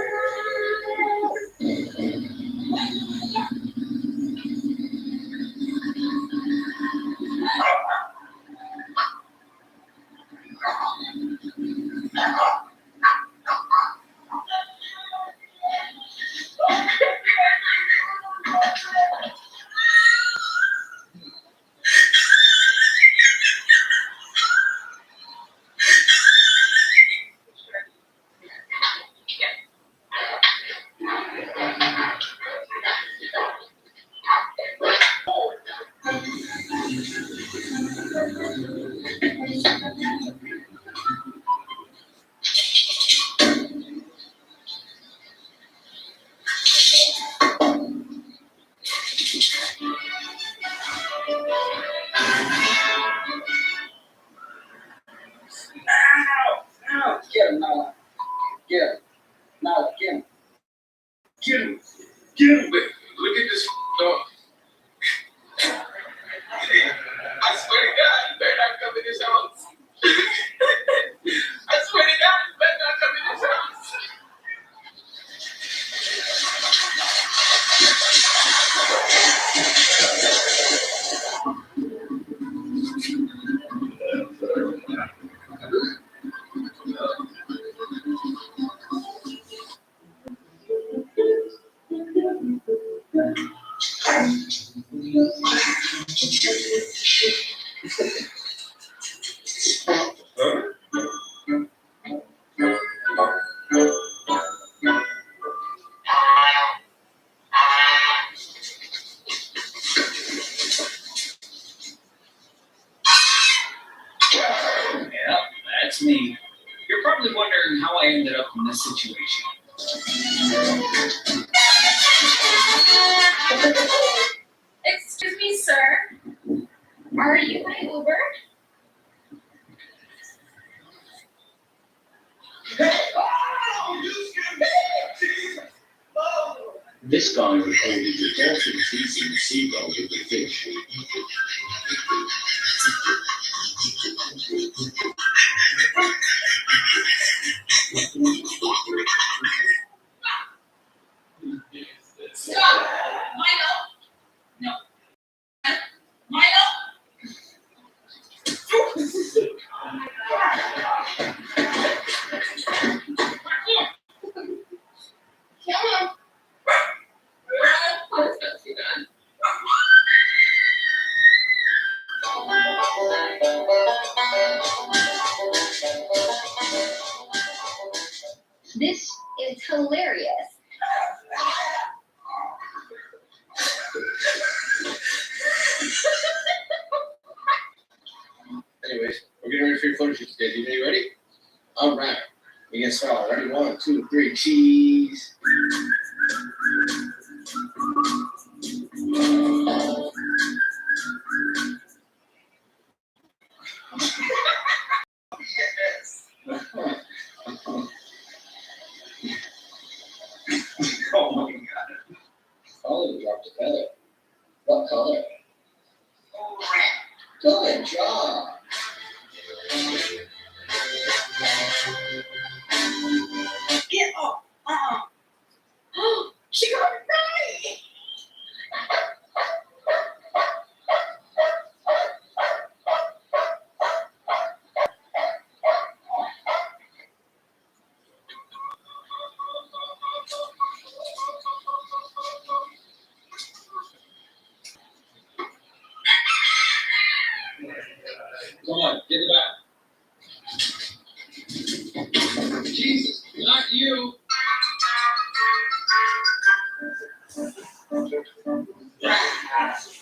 Get him, baby. Look at this dog. I swear to God, you better not come in this house. I swear to God, you better not come in this house. Yeah, that's me. You're probably wondering how I ended up in this situation. Excuse me, sir. Are you my Uber? This guy recorded the dolphin teasing the seagull with the fish. Stop! Milo! No. Milo! Come on. This is hilarious. Anyways, we're getting ready for your photo shoot today. You ready? All right. We can start. Ready? 1, 2, 3, cheese. Oh my god. Oh, you dropped a feather. What color? Good job. Get up. She got it right. Come on, get it back. Jesus, not you.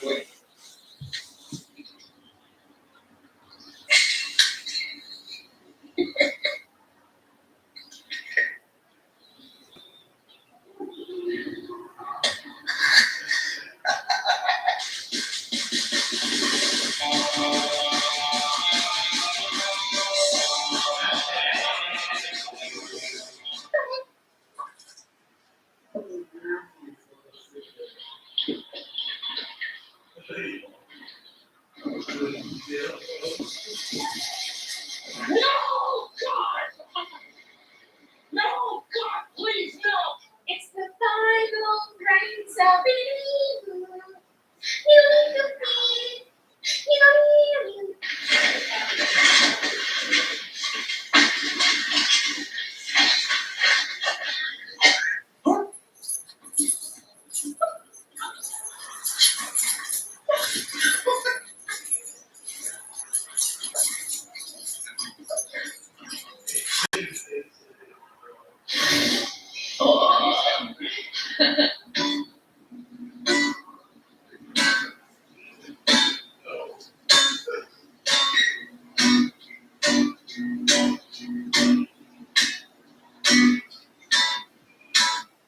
Wait. No, God! No, God, please, no! It's the final grains of you. You can be. You.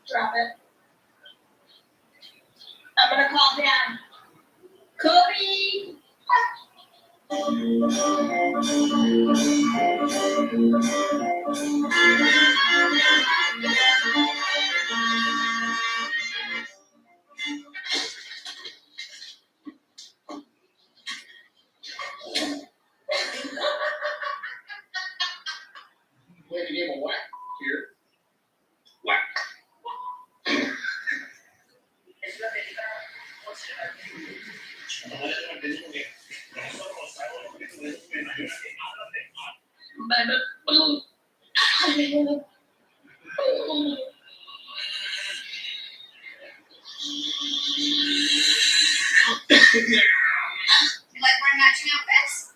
Drop it. I'm gonna call Dad. Cody! You like wearing matching outfits?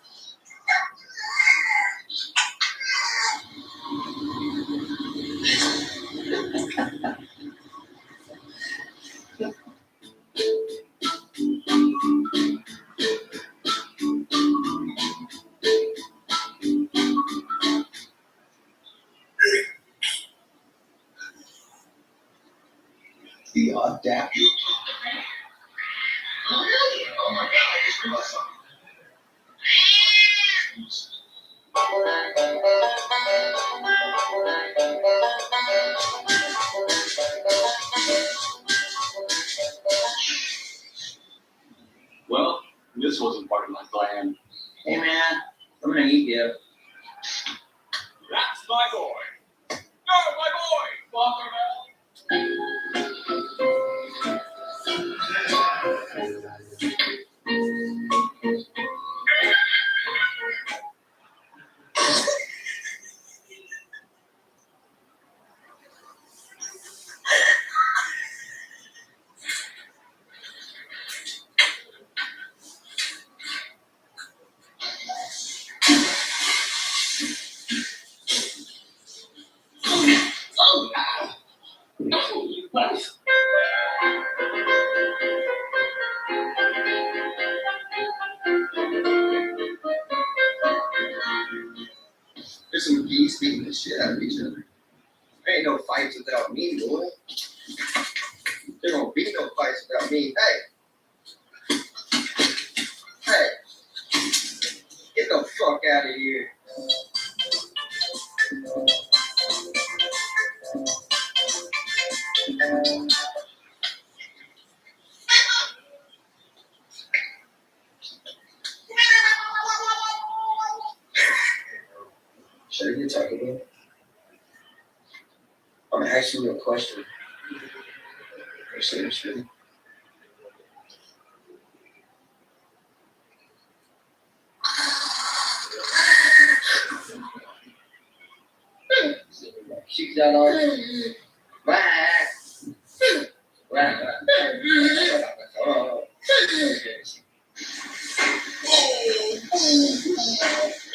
The audacity. Oh my god, I just realized something. Well, this wasn't part of my plan. Hey man, I'm gonna eat you. That's my boy. No, my boy. Walker Bell. There's some geese beating the shit out of each other. There ain't no fights without me, boy. There won't be no fights without me. Hey, get the fuck out of here. Should I get talk about? I'm gonna ask you a question. Are you serious, really? She's out on. Bye. Right. Oh.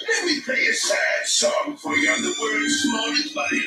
Let me play a sad song for you on the world's smallest violin.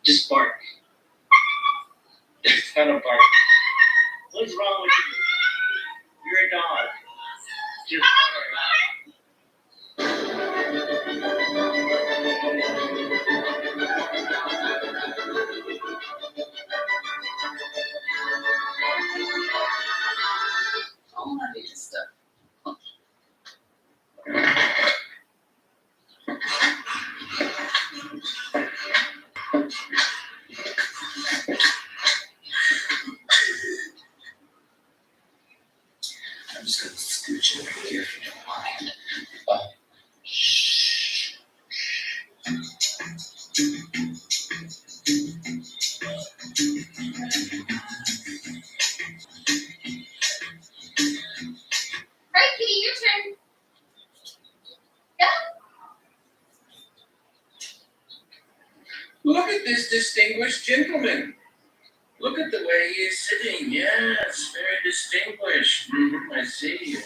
Just bark. It's kind of bark. What's wrong with you? You're a dog. Just All that is stuff. I'm just gonna scooch over here if you don't mind. Shh. Right, Kitty, your turn. Go. look at this distinguished gentleman. Look at the way he is sitting. Yes, very distinguished. I see.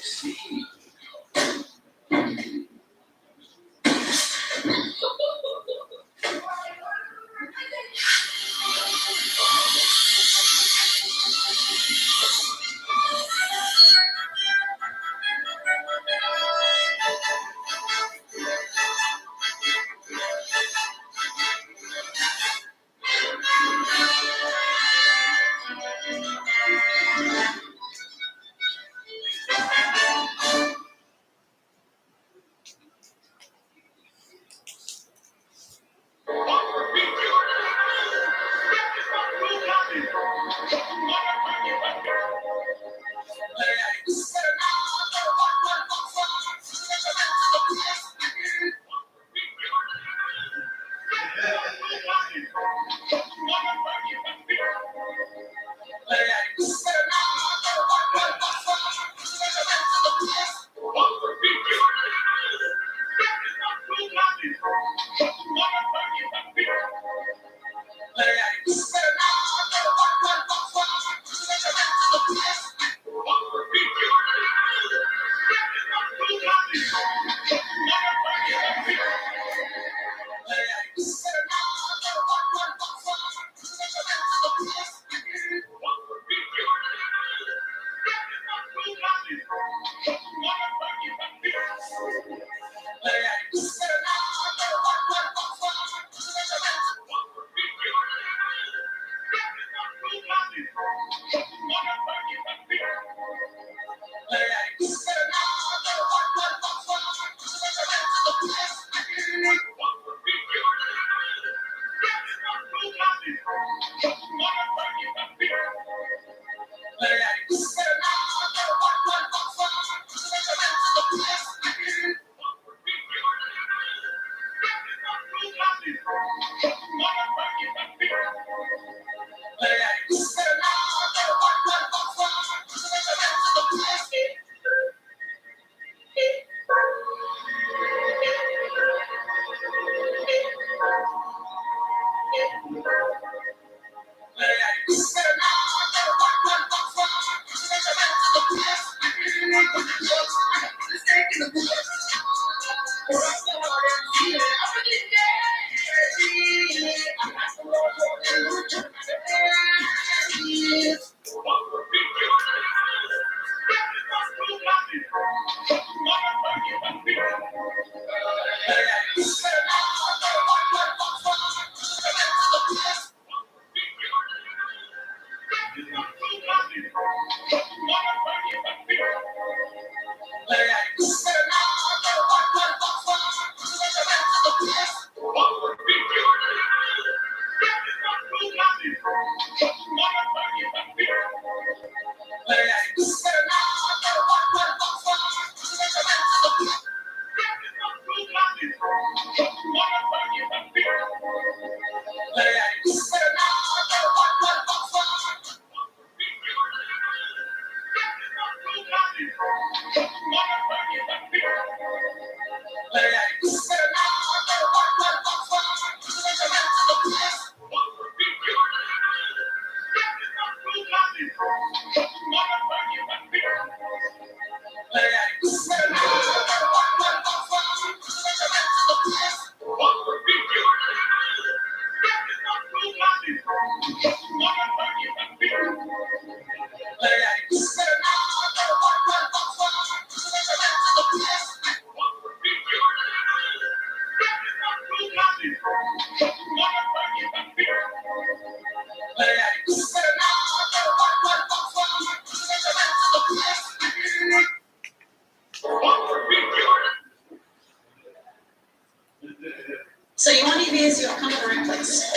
So you want EVs, you'll come to the right place.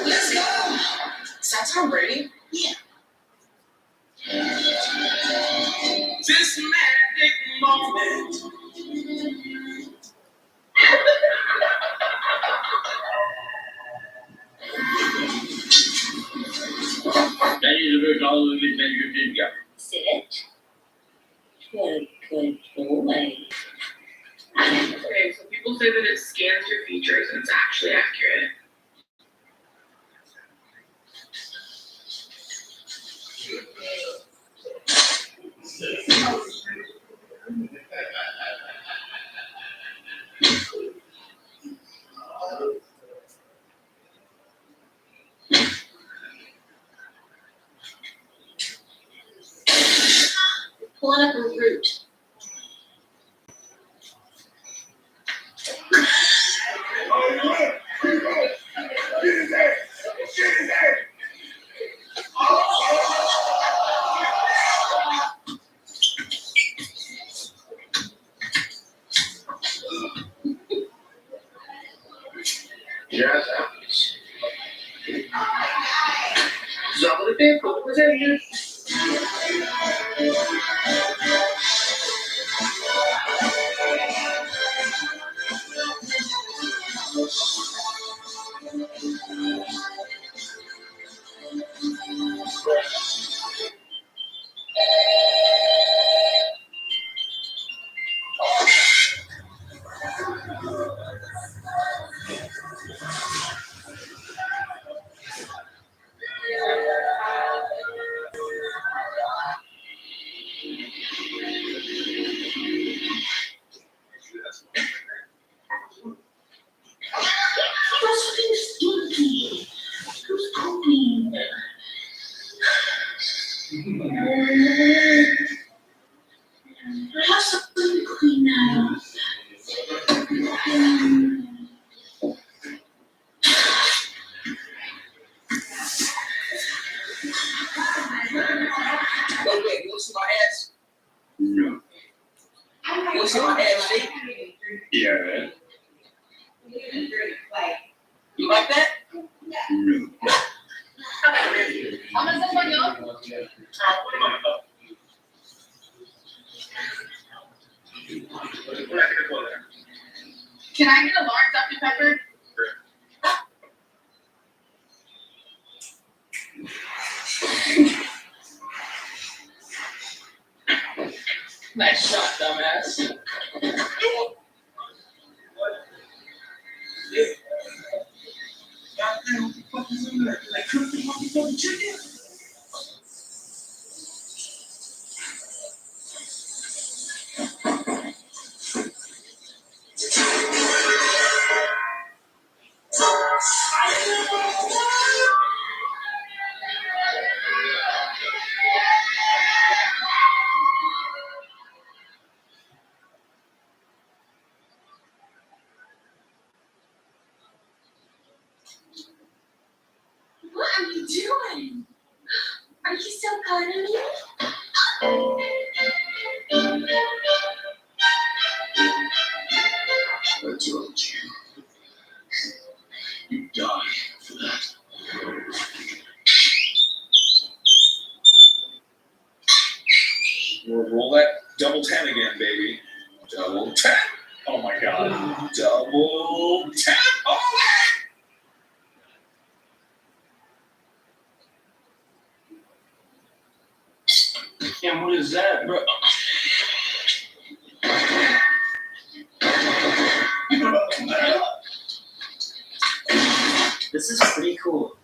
Let's go! Does that sound ready? Yeah. This magic moment. That is a very all of it that you did go. Sit. Good boy. Okay, so people say that it scans your features and it's actually accurate. Pulling up a route. Yes, happens. Double the conversation. I have something to clean now. Okay, you want to see my ass? No. You want to see my ass shake? Yeah. You like that? No. ¿Hablas español? Can I get a large Dr. Pepper? Nice shot, dumbass. I cooked the motherfucking chicken. What are you doing? Are you so proud of me? I told you. You die for that. Roll that double 10 again, baby. Double 10. Oh my god. Double 10. Oh! Damn, what is that, bro? This is pretty cool.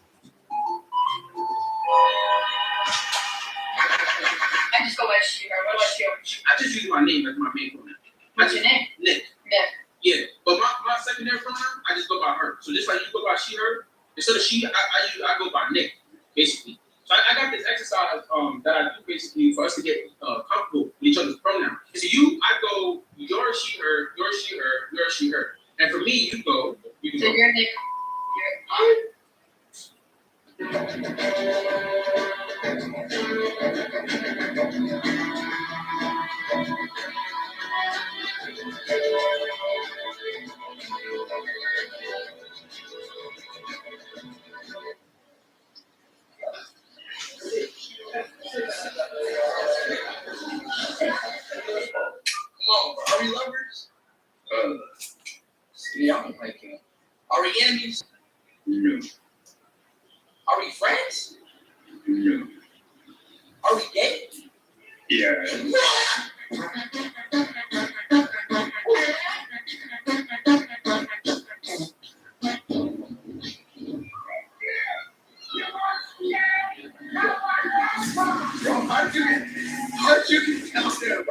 I just go by Sheeter. What about you? I just use my name as my main pronoun. What's your name? Nick. Nick. Yeah, but my secondary pronoun, I just go by her. So just like you go by she, her, instead of she, I go by Nick, basically. So I got this exercise that I do basically for us to get comfortable with each other's pronouns. So I go your she, her, your she, her, your she, her. And for me, you can So go. you're Nick. Come on, bro. Are we lovers? See, I don't like him. Are we enemies? No. Are we friends? No. Are we gay? Yeah. How'd you get down there?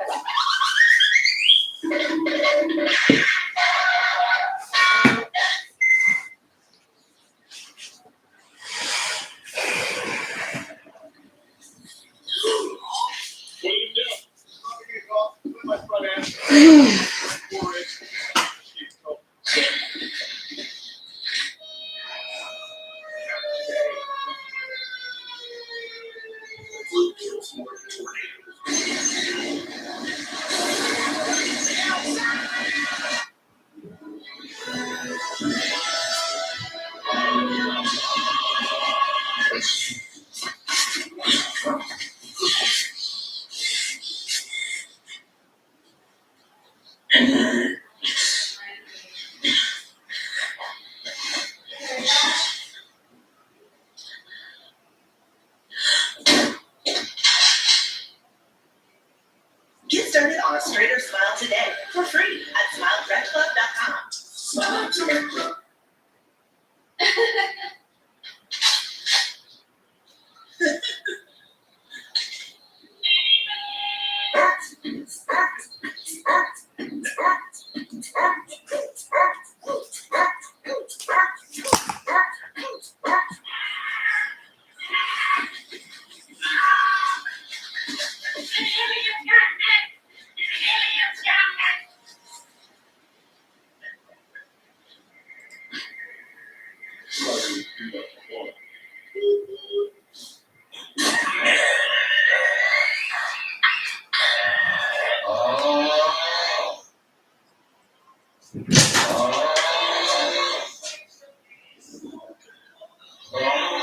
Get started on a straighter smile today for free at smiledreclub.com. Smile Direct Club.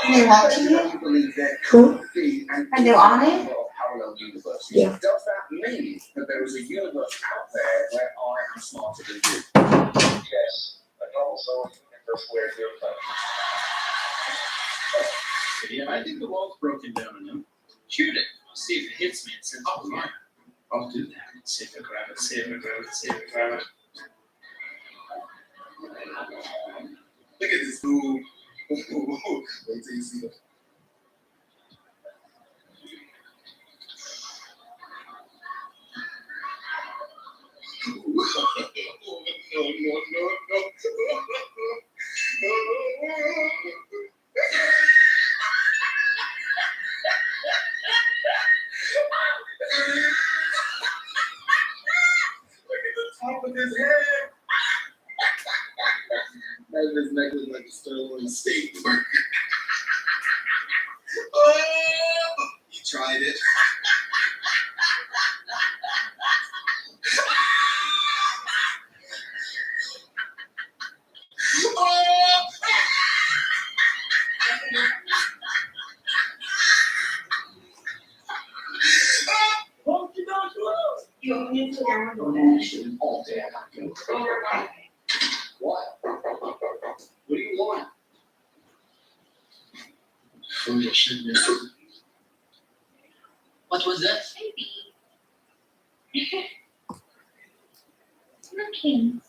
Can I walk to you? believe there Cool. could be an And they're on it? parallel universe. Yeah. Does that mean that there is a universe out there where I am smarter than you? Yes. A normal soul universe where you're Yeah, I think the wall's broken down on him. Shoot it. See if it hits me. It says, oh, yeah. I'll do that. See if I grab it, see if I grab it, see if I grab it. Look at this dude. Wait till you see that. Look at the top of his head. And his neck was like a Sterling steak. Oh! You tried it. All day I got to What? What do you want? Foolish, isn't it? What was that? Baby. Looking.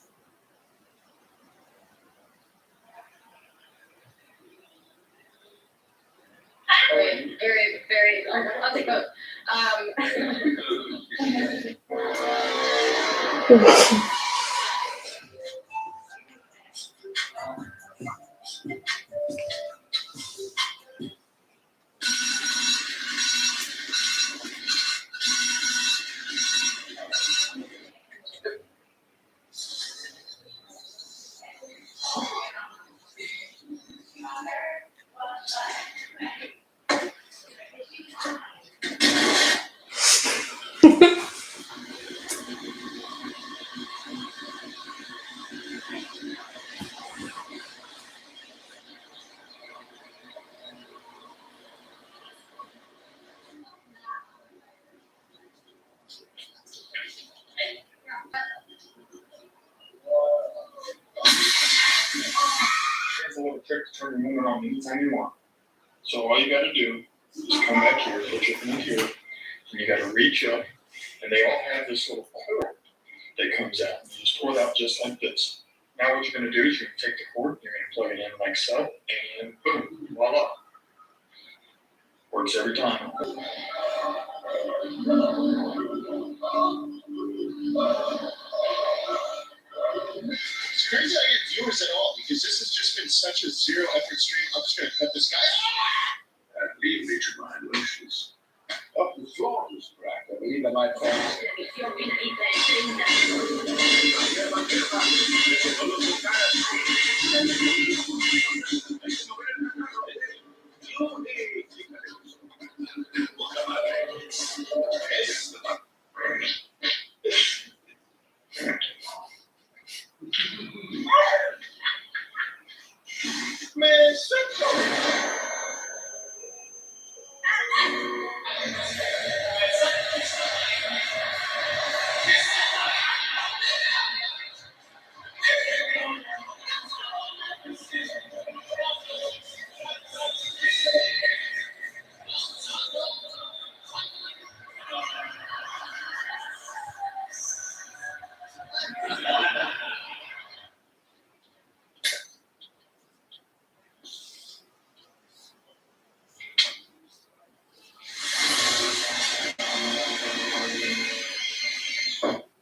Very, I'll take both. There's a little trick to turn your woman on anytime you want. So all you gotta do is come back here, put your hand here, and you gotta reach up, and they all have this little cord that comes out. You just pull it out just like this. Now what you're gonna do is you're gonna take the cord, you're gonna plug it in like so, and boom, voila. Works every time. It's crazy I get viewers at all because this has just been such a zero effort stream. I'm just gonna cut this guy. Leave nature behind wishes. Up the floor is cracked. I believe that my phone. Man, shut up.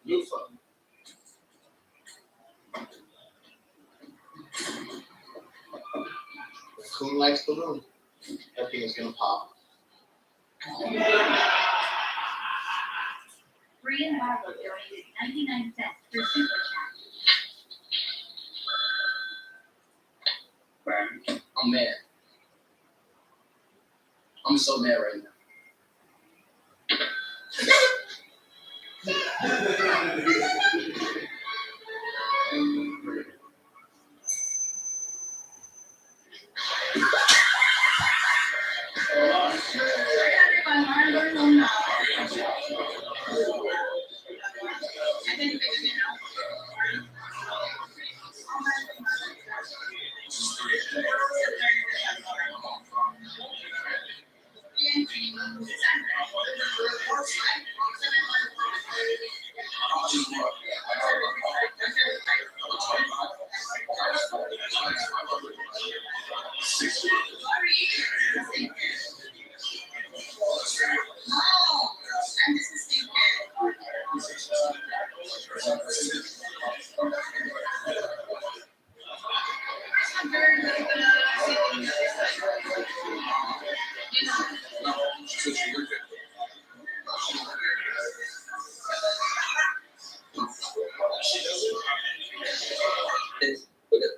Lufa. If Coon likes balloon, that thing is gonna pop. Brian Barlow donated 99 cents for Super Chat. I'm mad. I'm so mad right now.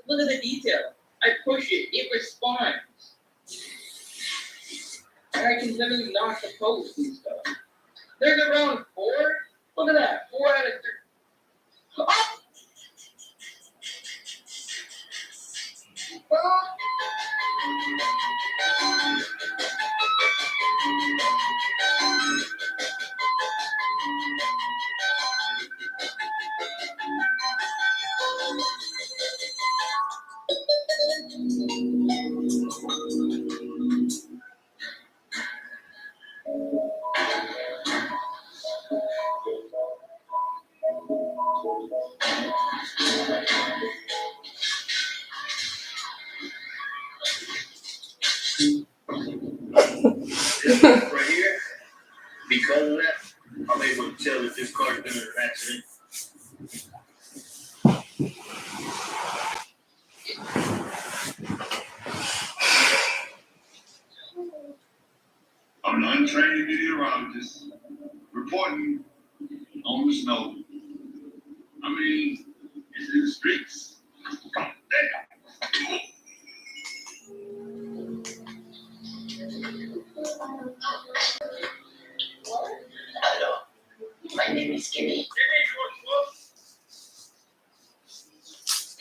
Look at the detail. I push it, it responds. And I can literally knock the post and stuff. There's around 4. Look at that. 4 out of 3. Oh! Right here, because of that, I'm able to tell that this car's been in an accident. I'm an untrained meteorologist reporting on the snow. I mean, it's in the streets. God damn. Hello, my name is Kimmy.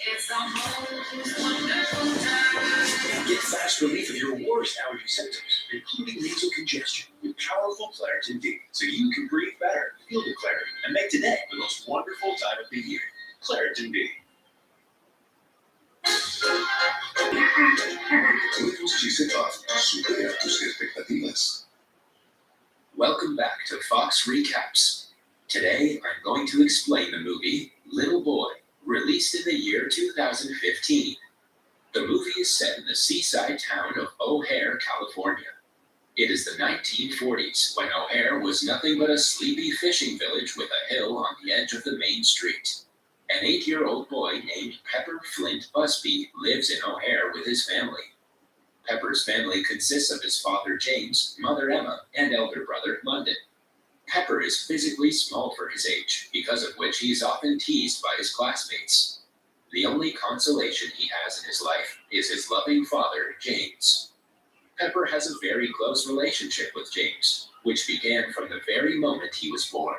It's a most wonderful time. Get fast relief of your worst allergy symptoms, including nasal congestion, with powerful Claritin D, so you can breathe better, feel the clarity, and make today the most wonderful time of the year. Claritin D. Juntos Chisetoff, supera tus expectativas. Welcome back to Fox Recaps. Today, I'm going to explain the movie Little Boy, released in the year 2015. The movie is set in the seaside town of O'Hare, California. It is the 1940s, when O'Hare was nothing but a sleepy fishing village with a hill on the edge of the main street. An 8-year-old boy named Pepper Flint Busby lives in O'Hare with his family. Pepper's family consists of his father James, mother Emma, and elder brother London. Pepper is physically small for his age, because of which he is often teased by his classmates. The only consolation he has in his life is his loving father, James. Pepper has a very close relationship with James, which began from the very moment he was born.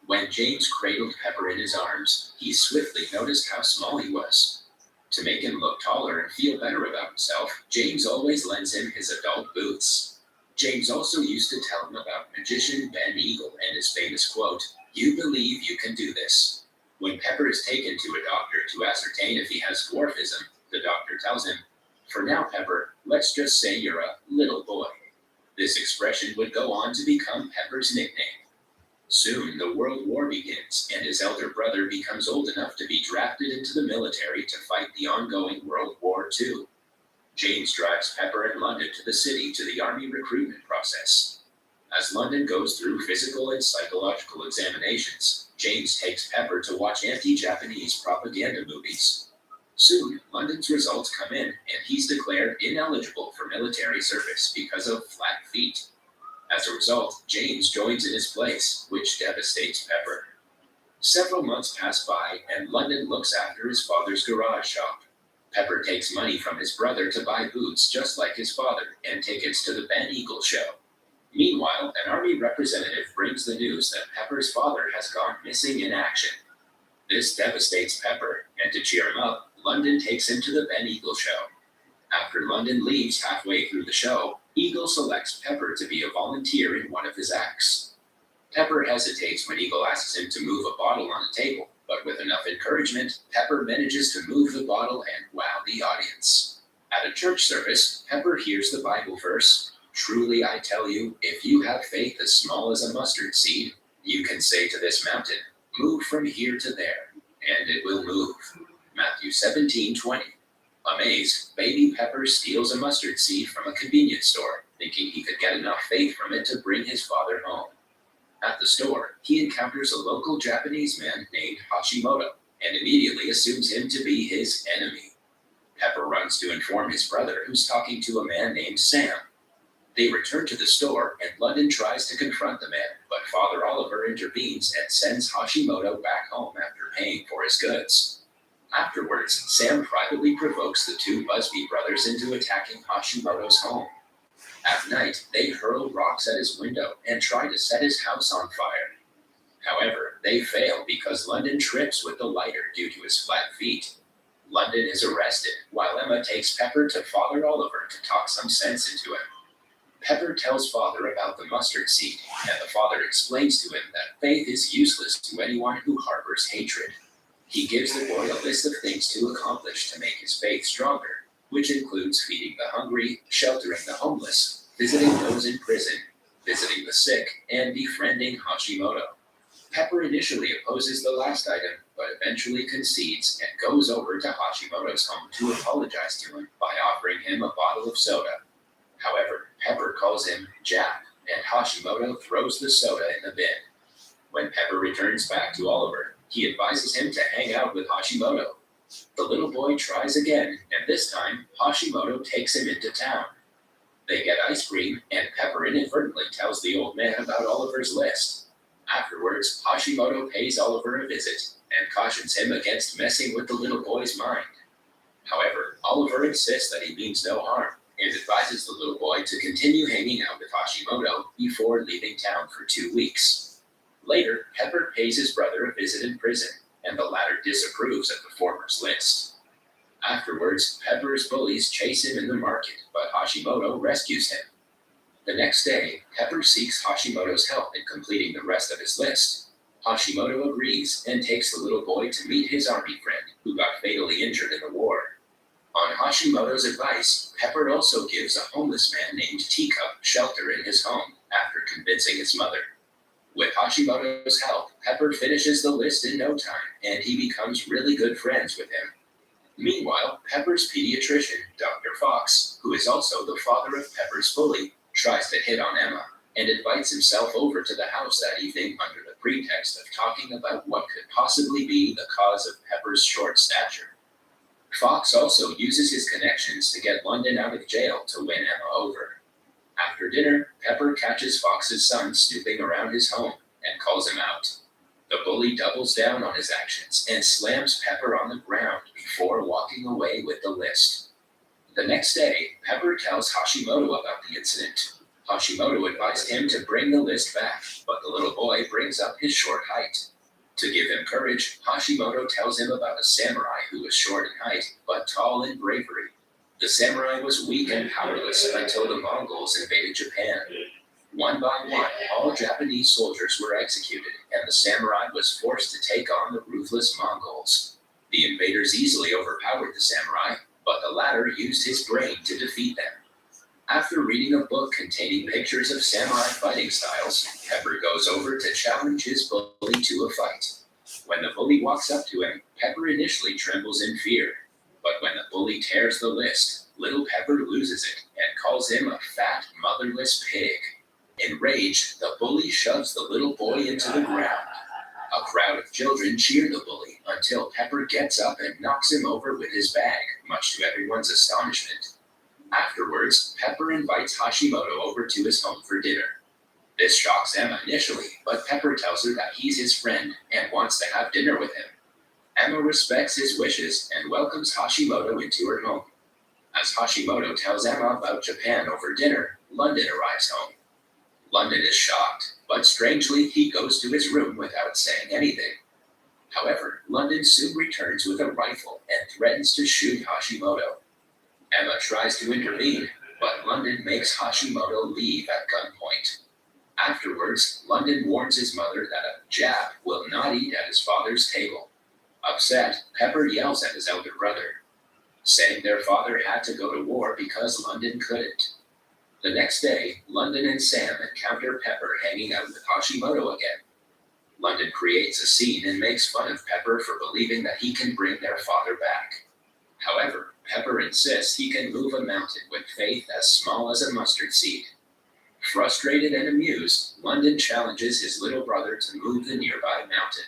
When James cradled Pepper in his arms, he swiftly noticed how small he was. To make him look taller and feel better about himself, James always lends him his adult boots. James also used to tell him about magician Ben Eagle and his famous quote, "You believe you can do this." When Pepper is taken to a doctor to ascertain if he has dwarfism, the doctor tells him, "For now, Pepper, let's just say you're a little boy." This expression would go on to become Pepper's nickname. Soon, the World War begins, and his elder brother becomes old enough to be drafted into the military to fight the ongoing World War II. James drives Pepper and London to the city to the army recruitment process. As London goes through physical and psychological examinations, James takes Pepper to watch anti-Japanese propaganda movies. Soon, London's results come in, and he's declared ineligible for military service because of flat feet. As a result, James joins in his place, which devastates Pepper. Several months pass by, and London looks after his father's garage shop. Pepper takes money from his brother to buy boots just like his father, and tickets to the Ben Eagle show. Meanwhile, an army representative brings the news that Pepper's father has gone missing in action. This devastates Pepper, and to cheer him up, London takes him to the Ben Eagle show. After London leaves halfway through the show, Eagle selects Pepper to be a volunteer in one of his acts. Pepper hesitates when Eagle asks him to move a bottle on the table, but with enough encouragement, Pepper manages to move the bottle and wow the audience. At a church service, Pepper hears the Bible verse, Truly I tell you, if you have faith as small as a mustard seed, you can say to this mountain, move from here to there, and it will move. Matthew 17:20. Amazed, baby Pepper steals a mustard seed from a convenience store, thinking he could get enough faith from it to bring his father home. At the store, he encounters a local Japanese man named Hashimoto, and immediately assumes him to be his enemy. Pepper runs to inform his brother, who's talking to a man named Sam. They return to the store, and London tries to confront the man, but Father Oliver intervenes and sends Hashimoto back home after paying for his goods. Afterwards, Sam privately provokes the two Busby brothers into attacking Hashimoto's home. At night, they hurl rocks at his window and try to set his house on fire. However, they fail because London trips with the lighter due to his flat feet. London is arrested, while Emma takes Pepper to Father Oliver to talk some sense into him. Pepper tells Father about the mustard seed, and the father explains to him that faith is useless to anyone who harbors hatred. He gives the boy a list of things to accomplish to make his faith stronger, which includes feeding the hungry, sheltering the homeless, visiting those in prison, visiting the sick, and befriending Hashimoto. Pepper initially opposes the last item, but eventually concedes and goes over to Hashimoto's home to apologize to him by offering him a bottle of soda. However, Pepper calls him Jap, and Hashimoto throws the soda in the bin. When Pepper returns back to Oliver, he advises him to hang out with Hashimoto. The little boy tries again, and this time, Hashimoto takes him into town. They get ice cream, and Pepper inadvertently tells the old man about Oliver's list. Afterwards, Hashimoto pays Oliver a visit, and cautions him against messing with the little boy's mind. However, Oliver insists that he means no harm, and advises the little boy to continue hanging out with Hashimoto before leaving town for 2 weeks. Later, Pepper pays his brother a visit in prison, and the latter disapproves of the former's list. Afterwards, Pepper's bullies chase him in the market, but Hashimoto rescues him. The next day, Pepper seeks Hashimoto's help in completing the rest of his list. Hashimoto agrees and takes the little boy to meet his army friend, who got fatally injured in the war. On Hashimoto's advice, Pepper also gives a homeless man named Teacup shelter in his home after convincing his mother. With Hashimoto's help, Pepper finishes the list in no time, and he becomes really good friends with him. Meanwhile, Pepper's pediatrician, Dr. Fox, who is also the father of Pepper's bully, tries to hit on Emma and invites himself over to the house that evening under the pretext of talking about what could possibly be the cause of Pepper's short stature. Fox also uses his connections to get London out of jail to win Emma over. After dinner, Pepper catches Fox's son snooping around his home and calls him out. The bully doubles down on his actions and slams Pepper on the ground before walking away with the list. The next day, Pepper tells Hashimoto about the incident. Hashimoto advised him to bring the list back, but the little boy brings up his short height. To give him courage, Hashimoto tells him about a samurai who was short in height, but tall in bravery. The samurai was weak and powerless until the Mongols invaded Japan. One by one, all Japanese soldiers were executed, and the samurai was forced to take on the ruthless Mongols. The invaders easily overpowered the samurai, but the latter used his brain to defeat them. After reading a book containing pictures of samurai fighting styles, Pepper goes over to challenge his bully to a fight. When the bully walks up to him, Pepper initially trembles in fear. But when the bully tears the list, little Pepper loses it and calls him a fat, motherless pig. Enraged, the bully shoves the little boy into the ground. A crowd of children cheer the bully until Pepper gets up and knocks him over with his bag, much to everyone's astonishment. Afterwards, Pepper invites Hashimoto over to his home for dinner. This shocks Emma initially, but Pepper tells her that he's his friend and wants to have dinner with him. Emma respects his wishes and welcomes Hashimoto into her home. As Hashimoto tells Emma about Japan over dinner, London arrives home. London is shocked, but strangely, he goes to his room without saying anything. However, London soon returns with a rifle and threatens to shoot Hashimoto. Emma tries to intervene, but London makes Hashimoto leave at gunpoint. Afterwards, London warns his mother that a Jap will not eat at his father's table. Upset, Pepper yells at his elder brother, saying their father had to go to war because London couldn't. The next day, London and Sam encounter Pepper hanging out with Hashimoto again. London creates a scene and makes fun of Pepper for believing that he can bring their father back. However, Pepper insists he can move a mountain with faith as small as a mustard seed. Frustrated and amused, London challenges his little brother to move the nearby mountain.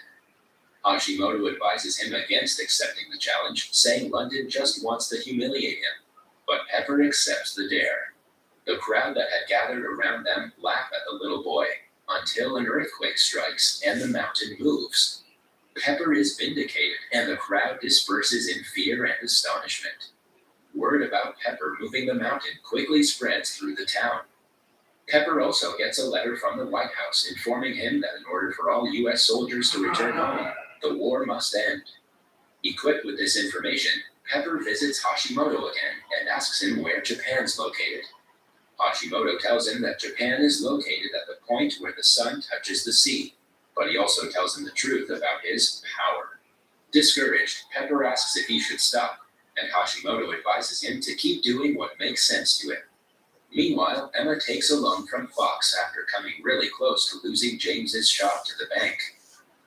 Hashimoto advises him against accepting the challenge, saying London just wants to humiliate him. But Pepper accepts the dare. The crowd that had gathered around them laugh at the little boy, until an earthquake strikes and the mountain moves. Pepper is vindicated, and the crowd disperses in fear and astonishment. Word about Pepper moving the mountain quickly spreads through the town. Pepper also gets a letter from the White House informing him that in order for all U.S. soldiers to return home, the war must end. Equipped with this information, Pepper visits Hashimoto again and asks him where Japan's located. Hashimoto tells him that Japan is located at the point where the sun touches the sea, but he also tells him the truth about his power. Discouraged, Pepper asks if he should stop, and Hashimoto advises him to keep doing what makes sense to him. Meanwhile, Emma takes a loan from Fox after coming really close to losing James's shot to the bank.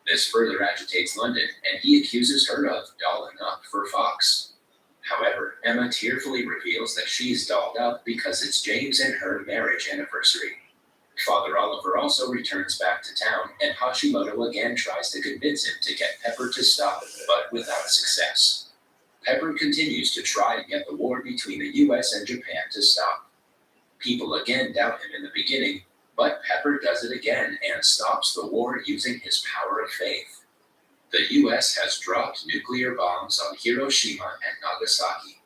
This further agitates London, and he accuses her of dolling up for Fox. However, Emma tearfully reveals that she's dolled up because it's James and her marriage anniversary. Father Oliver also returns back to town, and Hashimoto again tries to convince him to get Pepper to stop, but without success. Pepper continues to try to get the war between the US and Japan to stop. People again doubt him in the beginning, but Pepper does it again and stops the war using his power of faith. The US has dropped nuclear bombs on Hiroshima and Nagasaki.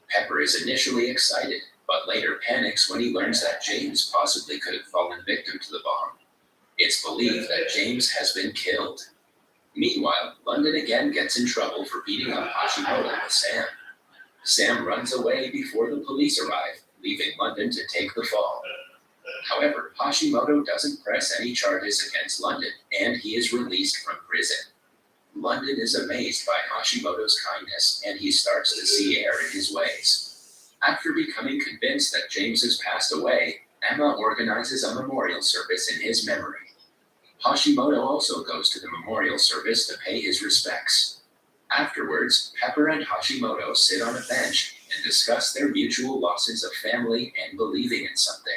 Pepper is initially excited, but later panics when he learns that James possibly could have fallen victim to the bomb. It's believed that James has been killed. Meanwhile, London again gets in trouble for beating up Hashimoto with Sam. Sam runs away before the police arrive, leaving London to take the fall. However, Hashimoto doesn't press any charges against London, and he is released from prison. London is amazed by Hashimoto's kindness, and he starts to see error in his ways. After becoming convinced that James has passed away, Emma organizes a memorial service in his memory. Hashimoto also goes to the memorial service to pay his respects. Afterwards, Pepper and Hashimoto sit on a bench and discuss their mutual losses of family and believing in something.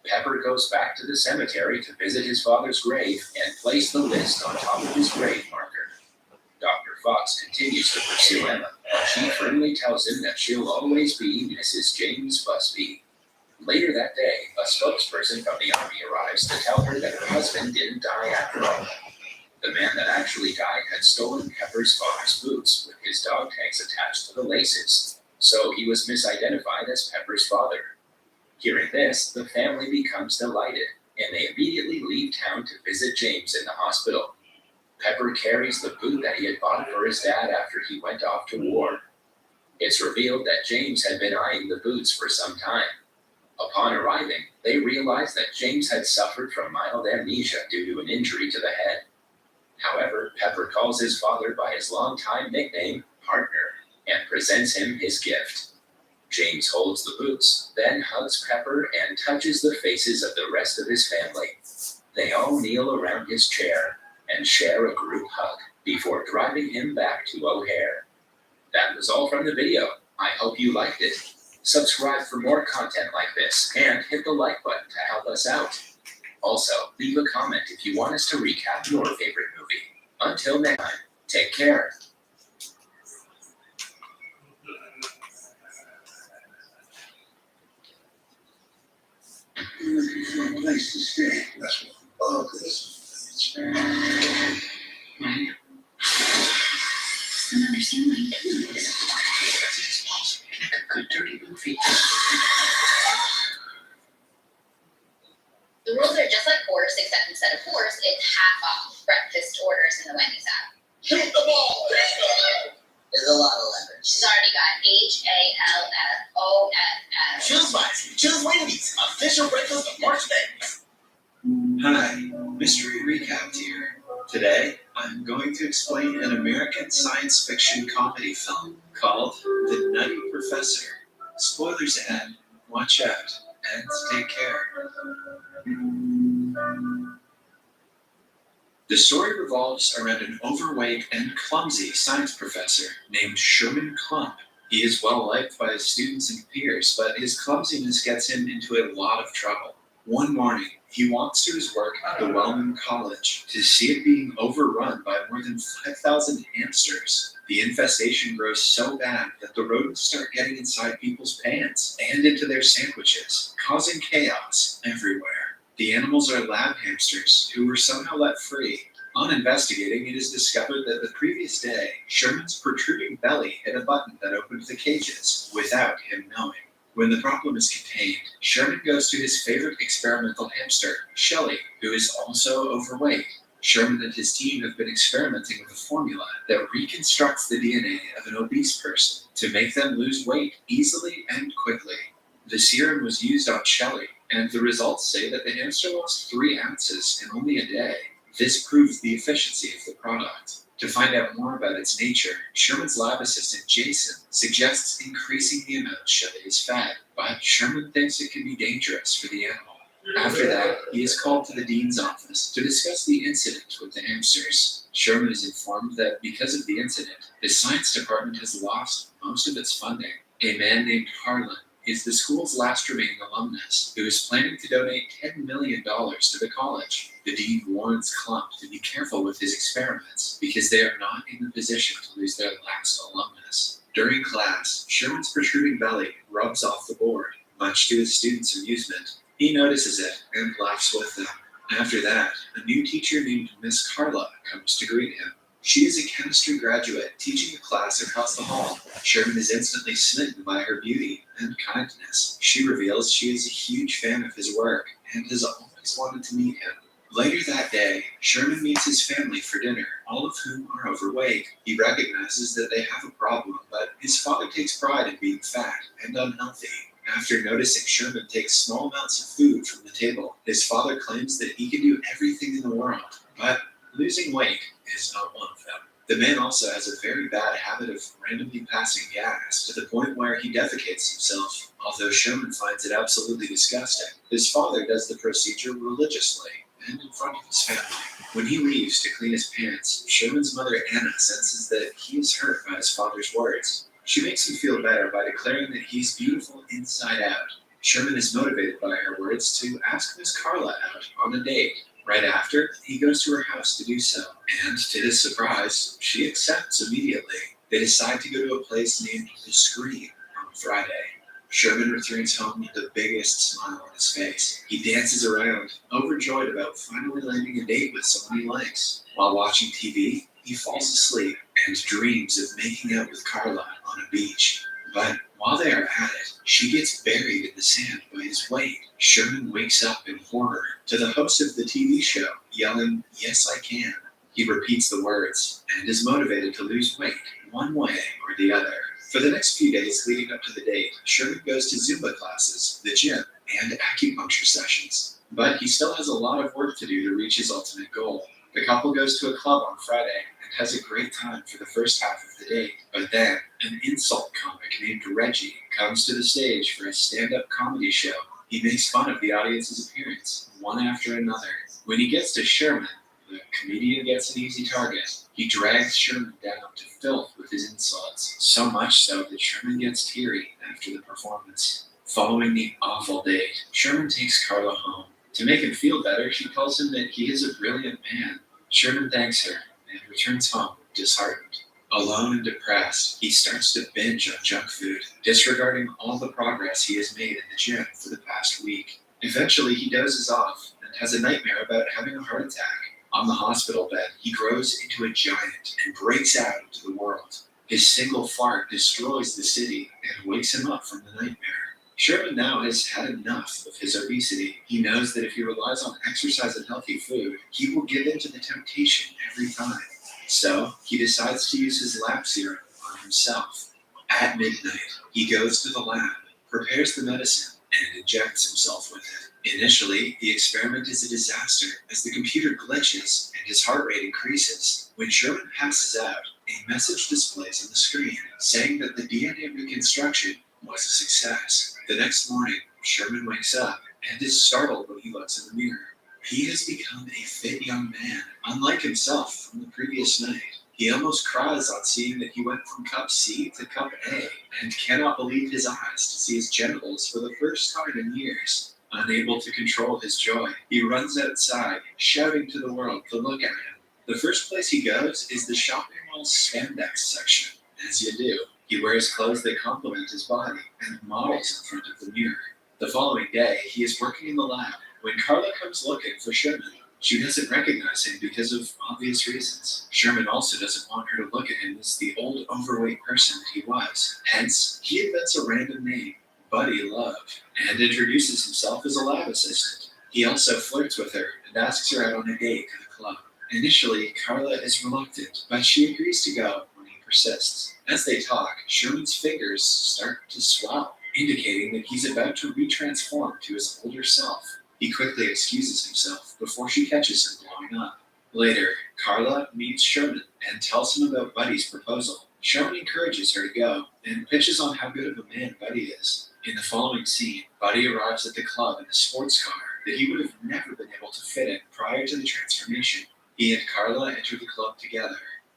Pepper goes back to the cemetery to visit his father's grave and place the list on top of his grave marker. Dr. Fox continues to pursue Emma, but she firmly tells him that she'll always be Mrs. James Busby. Later that day, a spokesperson from the army arrives to tell her that her husband didn't die after all. The man that actually died had stolen Pepper's father's boots with his dog tags attached to the laces, so he was misidentified as Pepper's father. Hearing this, the family becomes delighted, and they immediately leave town to visit James in the hospital. Pepper carries the boot that he had bought for his dad after he went off to war. It's revealed that James had been eyeing the boots for some time. Upon arriving, they realized that James had suffered from mild amnesia due to an injury to the head. However, Pepper calls his father by his longtime nickname, Partner, and presents him his gift. James holds the boots, then hugs Pepper and touches the faces of the rest of his family. They all kneel around his chair and share a group hug before driving him back to O'Hare. That was all from the video. I hope you liked it. Subscribe for more content like this and hit the like button to help us out. Also, leave a comment if you want us to recap your favorite movie. Until next time, take care. Looking for a place to stay. That's what all this. Don't understand why you do this. Make a good dirty movie. The rules are just like horse, except instead of horse, it's half off breakfast orders in the Wendy's app. Shoot the ball! There's a lot of leverage. She's already got HALFOFF. Choose wisely. Choose Wendy's. Official breakfast of March Madness. Hi, Mystery Recapped here. Today, I'm going to explain an American science fiction comedy film called The Nutty Professor. Spoilers ahead. Watch out. and take care. The story revolves around an overweight and clumsy science professor named Sherman Klump. He is well liked by his students and peers, but his clumsiness gets him into a lot of trouble. One morning, he walks to his work at the Wellman College to see it being overrun by more than 5,000 hamsters. The infestation grows so bad that the rodents start getting inside people's pants and into their sandwiches, causing chaos everywhere. The animals are lab hamsters who were somehow let free. On investigating, it is discovered that the previous day, Sherman's protruding belly hit a button that opened the cages without him knowing. When the problem is contained, Sherman goes to his favorite experimental hamster, Shelley, who is also overweight. Sherman and his team have been experimenting with a formula that reconstructs the DNA of an obese person to make them lose weight easily and quickly. The serum was used on Shelley, and the results say that the hamster lost 3 ounces in only a day. This proves the efficiency of the product. To find out more about its nature, Sherman's lab assistant Jason suggests increasing the amount Shelley is fed, but Sherman thinks it could be dangerous for the animal. After that, he is called to the dean's office to discuss the incident with the hamsters. Sherman is informed that because of the incident, the science department has lost most of its funding. A man named Harlan is the school's last remaining alumnus who is planning to donate $10 million to the college. The dean warns Klump to be careful with his experiments because they are not in the position to lose their last alumnus. During class, Sherman's protruding belly rubs off the board. Much to his students' amusement, he notices it and laughs with them. After that, a new teacher named Miss Carla comes to greet him. She is a chemistry graduate teaching a class across the hall. Sherman is instantly smitten by her beauty and kindness. She reveals she is a huge fan of his work and has always wanted to meet him. Later that day, Sherman meets his family for dinner, all of whom are overweight. He recognizes that they have a problem, but his father takes pride in being fat and unhealthy. After noticing Sherman takes small amounts of food from the table, his father claims that he can do everything in the world, but losing weight is not one of them. The man also has a very bad habit of randomly passing gas to the point where he defecates himself, although Sherman finds it absolutely disgusting. His father does the procedure religiously and in front of his family. When he leaves to clean his pants, Sherman's mother Anna senses that he is hurt by his father's words. She makes him feel better by declaring that he's beautiful inside out. Sherman is motivated by her words to ask Miss Carla out on a date. Right after, he goes to her house to do so, and to his surprise, she accepts immediately. They decide to go to a place named The Screen on Friday. Sherman returns home with the biggest smile on his face. He dances around, overjoyed about finally landing a date with someone he likes. While watching TV, he falls asleep and dreams of making out with Carla on a beach. But while they are at it, she gets buried in the sand by his weight. Sherman wakes up in horror to the host of the TV show yelling, "Yes, I can." He repeats the words and is motivated to lose weight one way or the other. For the next few days leading up to the date, Sherman goes to Zumba classes, the gym, and acupuncture sessions. But he still has a lot of work to do to reach his ultimate goal. The couple goes to a club on Friday and has a great time for the first half of the date. But then, an insult comic named Reggie comes to the stage for a stand-up comedy show. He makes fun of the audience's appearance, one after another. When he gets to Sherman, the comedian gets an easy target. He drags Sherman down to filth with his insults, so much so that Sherman gets teary after the performance. Following the awful date, Sherman takes Carla home. To make him feel better, she tells him that he is a brilliant man. Sherman thanks her and returns home disheartened. Alone and depressed, he starts to binge on junk food, disregarding all the progress he has made in the gym for the past week. Eventually, he dozes off and has a nightmare about having a heart attack. On the hospital bed, he grows into a giant and breaks out into the world. His single fart destroys the city and wakes him up from the nightmare. Sherman now has had enough of his obesity. He knows that if he relies on exercise and healthy food, he will give in to the temptation every time. So, he decides to use his lab serum on himself. At midnight, he goes to the lab, prepares the medicine, and injects himself with it. Initially, the experiment is a disaster as the computer glitches and his heart rate increases. When Sherman passes out, a message displays on the screen saying that the DNA reconstruction was a success. The next morning, Sherman wakes up and is startled when he looks in the mirror. He has become a fit young man, unlike himself from the previous night. He almost cries on seeing that he went from cup C to cup A, and cannot believe his eyes to see his genitals for the first time in years. Unable to control his joy, he runs outside, shouting to the world to look at him. The first place he goes is the shopping mall's spandex section. As you do, he wears clothes that complement his body and models in front of the mirror. The following day, he is working in the lab when Carla comes looking for Sherman. She doesn't recognize him because of obvious reasons. Sherman also doesn't want her to look at him as the old, overweight person that he was. Hence, he invents a random name, Buddy Love, and introduces himself as a lab assistant. He also flirts with her and asks her out on a date to the club. Initially, Carla is reluctant, but she agrees to go when he persists. As they talk, Sherman's fingers start to swell, indicating that he's about to retransform to his older self. He quickly excuses himself before she catches him blowing up. Later, Carla meets Sherman and tells him about Buddy's proposal. Sherman encourages her to go and pitches on how good of a man Buddy is. In the following scene, Buddy arrives at the club in a sports car that he would have never been able to fit in prior to the transformation. He and Carla enter the club together.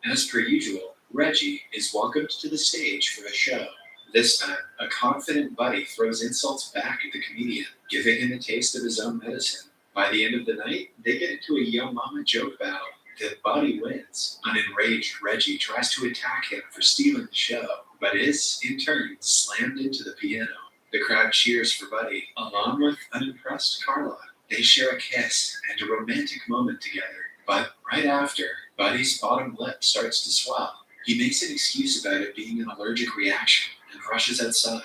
As per usual, Reggie is welcomed to the stage for the show. This time, a confident Buddy throws insults back at the comedian, giving him a taste of his own medicine. By the end of the night, they get into a Yo Mama joke battle that Buddy wins. An enraged Reggie tries to attack him for stealing the show, but is, in turn, slammed into the piano. The crowd cheers for Buddy, along with unimpressed Carla. They share a kiss and a romantic moment together, but right after, Buddy's bottom lip starts to swell. He makes an excuse about it being an allergic reaction and rushes outside.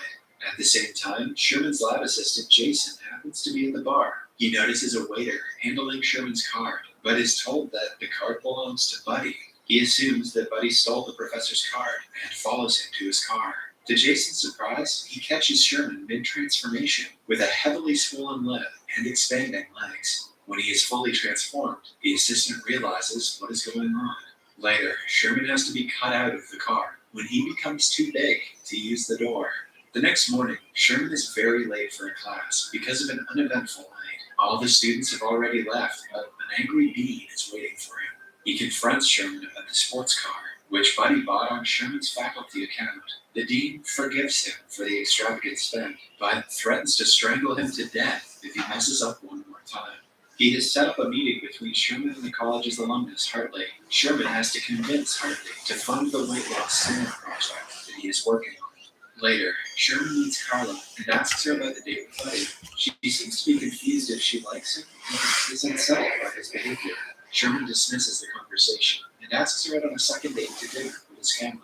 At the same time, Sherman's lab assistant Jason happens to be at the bar. He notices a waiter handling Sherman's card, but is told that the card belongs to Buddy. He assumes that Buddy stole the professor's card and follows him to his car. To Jason's surprise, he catches Sherman mid-transformation with a heavily swollen lip and expanding legs. When he is fully transformed, the assistant realizes what is going on. Later, Sherman has to be cut out of the car when he becomes too big to use the door. The next morning, Sherman is very late for a class because of an uneventful night. All the students have already left, but an angry Dean is waiting for him. He confronts Sherman about the sports car, which Buddy bought on Sherman's faculty account. The Dean forgives him for the extravagant spend, but threatens to strangle him to death if he messes up one more time. He has set up a meeting between Sherman and the college's alumnus, Hartley. Sherman has to convince Hartley to fund the weight loss serum project that he is working on. Later, Sherman meets Carla and asks her about the date with Buddy. She seems to be confused if she likes him and is unsettled by his behavior. Sherman dismisses the conversation and asks her out on a second date to dinner with his family.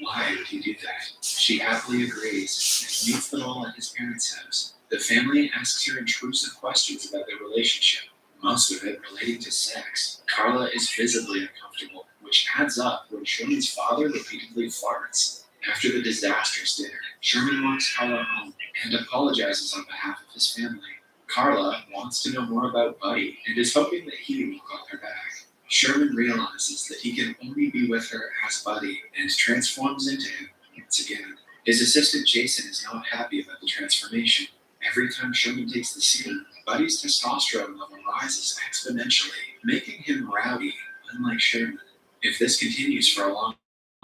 Why would he do that? She happily agrees and meets them all at his parents' house. The family asks her intrusive questions about their relationship, most of it relating to sex. Carla is visibly uncomfortable, which adds up when Sherman's father repeatedly farts. After the disastrous dinner, Sherman walks Carla home and apologizes on behalf of his family. Carla wants to know more about Buddy and is hoping that he will call her back. Sherman realizes that he can only be with her as Buddy and transforms into him once again. His assistant Jason is not happy about the transformation. Every time Sherman takes the serum, Buddy's testosterone level rises exponentially, making him rowdy, unlike Sherman. If this continues for a long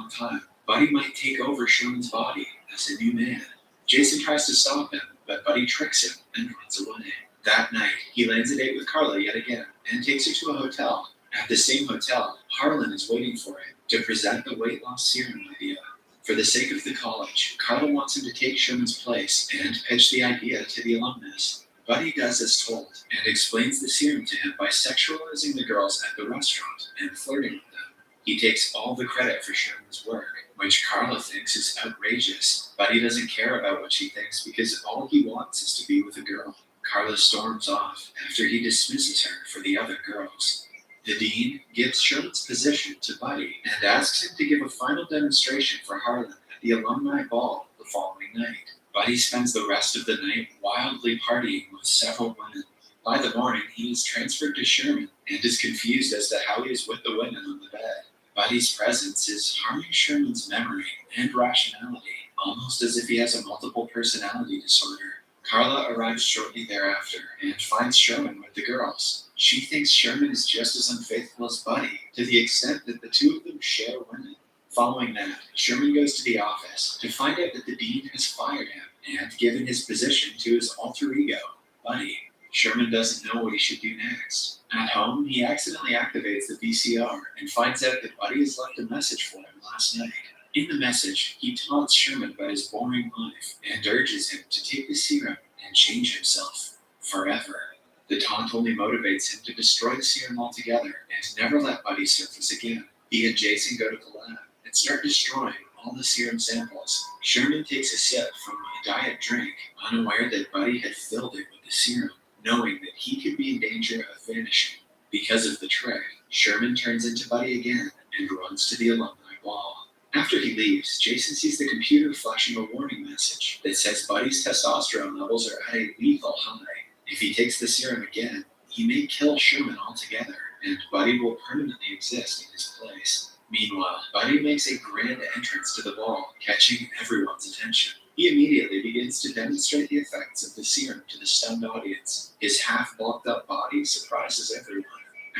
time, Buddy might take over Sherman's body as a new man. Jason tries to stop him, but Buddy tricks him and runs away. That night, he lands a date with Carla yet again and takes her to a hotel. At the same hotel, Harlan is waiting for him to present the weight loss serum idea. For the sake of the college, Carla wants him to take Sherman's place and pitch the idea to the alumnus. Buddy does as told and explains the serum to him by sexualizing the girls at the restaurant and flirting with them. He takes all the credit for Sherman's work, which Carla thinks is outrageous. Buddy doesn't care about what she thinks because all he wants is to be with a girl. Carla storms off after he dismisses her for the other girls. The dean gives Sherman's position to Buddy and asks him to give a final demonstration for Harlan at the alumni ball the following night. Buddy spends the rest of the night wildly partying with several women. By the morning, he is transferred to Sherman and is confused as to how he is with the women on the bed. Buddy's presence is harming Sherman's memory and rationality, almost as if he has a multiple personality disorder. Carla arrives shortly thereafter and finds Sherman with the girls. She thinks Sherman is just as unfaithful as Buddy, to the extent that the two of them share women. Following that, Sherman goes to the office to find out that the dean has fired him and given his position to his alter ego, Buddy. Sherman doesn't know what he should do next. At home, he accidentally activates the VCR and finds out that Buddy has left a message for him last night. In the message, he taunts Sherman about his boring life and urges him to take the serum and change himself forever. The taunt only motivates him to destroy the serum altogether and never let Buddy surface again. He and Jason go to the lab and start destroying all the serum samples. Sherman takes a sip from a diet drink, unaware that Buddy had filled it with the serum, knowing that he could be in danger of vanishing. Because of the trick, Sherman turns into Buddy again and runs to the alumni ball. After he leaves, Jason sees the computer flashing a warning message that says Buddy's testosterone levels are at a lethal high. If he takes the serum again, he may kill Sherman altogether, and Buddy will permanently exist in his place. Meanwhile, Buddy makes a grand entrance to the ball, catching everyone's attention. He immediately begins to demonstrate the effects of the serum to the stunned audience. His half-bulked-up body surprises everyone.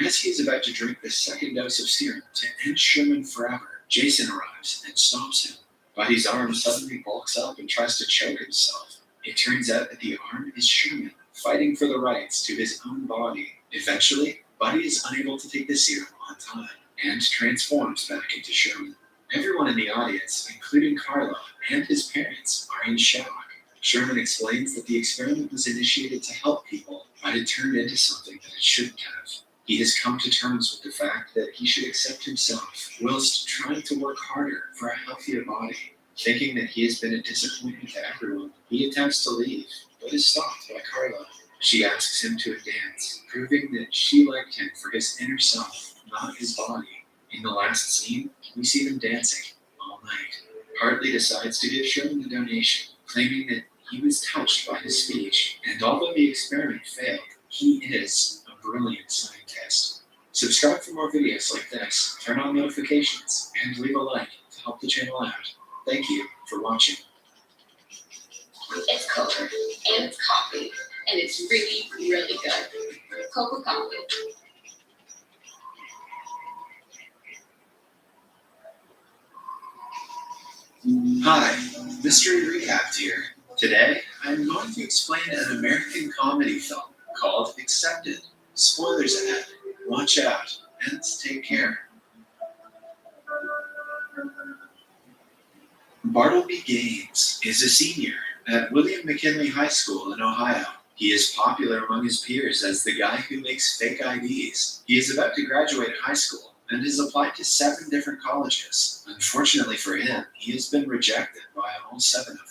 As he is about to drink the second dose of serum to end Sherman forever, Jason arrives and stops him. Buddy's arm suddenly bulks up and tries to choke himself. It turns out that the arm is Sherman, fighting for the rights to his own body. Eventually, Buddy is unable to take the serum on time and transforms back into Sherman. Everyone in the audience, including Carla and his parents, are in shock. Sherman explains that the experiment was initiated to help people, but it turned into something that it shouldn't have. He has come to terms with the fact that he should accept himself, whilst trying to work harder for a healthier body. Thinking that he has been a disappointment to everyone, he attempts to leave, but is stopped by Carla. She asks him to a dance, proving that she liked him for his inner self, not his body. In the last scene, we see them dancing all night. Hartley decides to give Sherman a donation, claiming that he was touched by his speech, and although the experiment failed, he is a brilliant scientist. Subscribe for more videos like this, turn on notifications, and leave a like to help the channel out. Thank you for watching. It's Coca, and it's coffee, and it's really, really good. Coca Coffee. Hi, Mystery Recapped here. Today, I'm going to explain an American comedy film called Accepted. Spoilers ahead. Watch out, and take care. Bartleby Gaines is a senior at William McKinley High School in Ohio. He is popular among his peers as the guy who makes fake IDs. He is about to graduate high school and has applied to 7 different colleges. Unfortunately for him, he has been rejected by all 7 of them.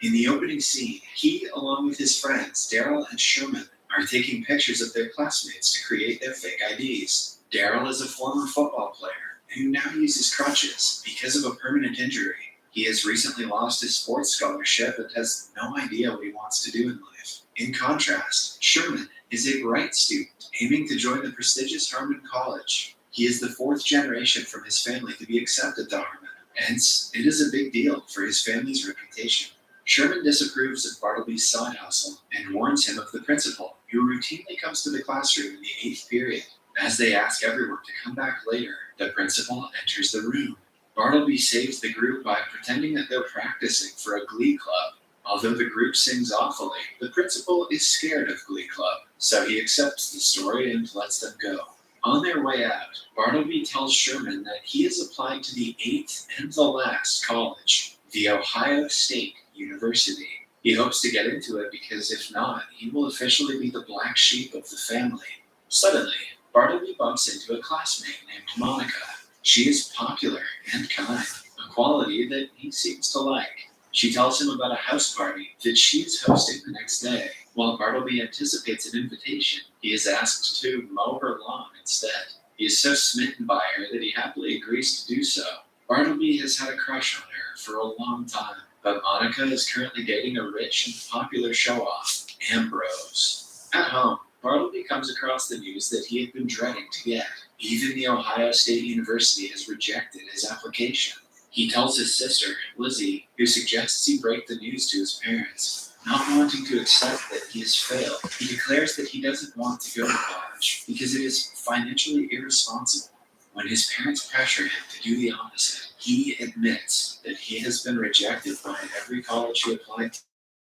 In the opening scene, he, along with his friends, Daryl and Sherman, are taking pictures of their classmates to create their fake IDs. Daryl is a former football player who now uses crutches because of a permanent injury. He has recently lost his sports scholarship and has no idea what he wants to do in life. In contrast, Sherman is a bright student aiming to join the prestigious Harmon College. He is the 4th generation from his family to be accepted to Harmon. Hence, it is a big deal for his family's reputation. Sherman disapproves of Bartleby's side hustle and warns him of the principal, who routinely comes to the classroom in the 8th period. As they ask everyone to come back later, the principal enters the room. Bartleby saves the group by pretending that they're practicing for a glee club. Although the group sings awfully, the principal is scared of glee club, so he accepts the story and lets them go. On their way out, Bartleby tells Sherman that he has applied to the 8th and the last college, the Ohio State University. He hopes to get into it because if not, he will officially be the black sheep of the family. Suddenly, Bartleby bumps into a classmate named Monica. She is popular and kind, a quality that he seems to like. She tells him about a house party that she is hosting the next day. While Bartleby anticipates an invitation, he is asked to mow her lawn instead. He is so smitten by her that he happily agrees to do so. Bartleby has had a crush on her for a long time, but Monica is currently dating a rich and popular show-off, Ambrose. At home, Bartleby comes across the news that he had been dreading to get. Even the Ohio State University has rejected his application. He tells his sister, Lizzie, who suggests he break the news to his parents. Not wanting to accept that he has failed, he declares that he doesn't want to go to college because it is financially irresponsible. When his parents pressure him to do the opposite, he admits that he has been rejected by every college he applied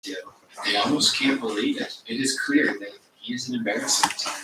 to. They almost can't believe it. It is clear that he is an embarrassment to them.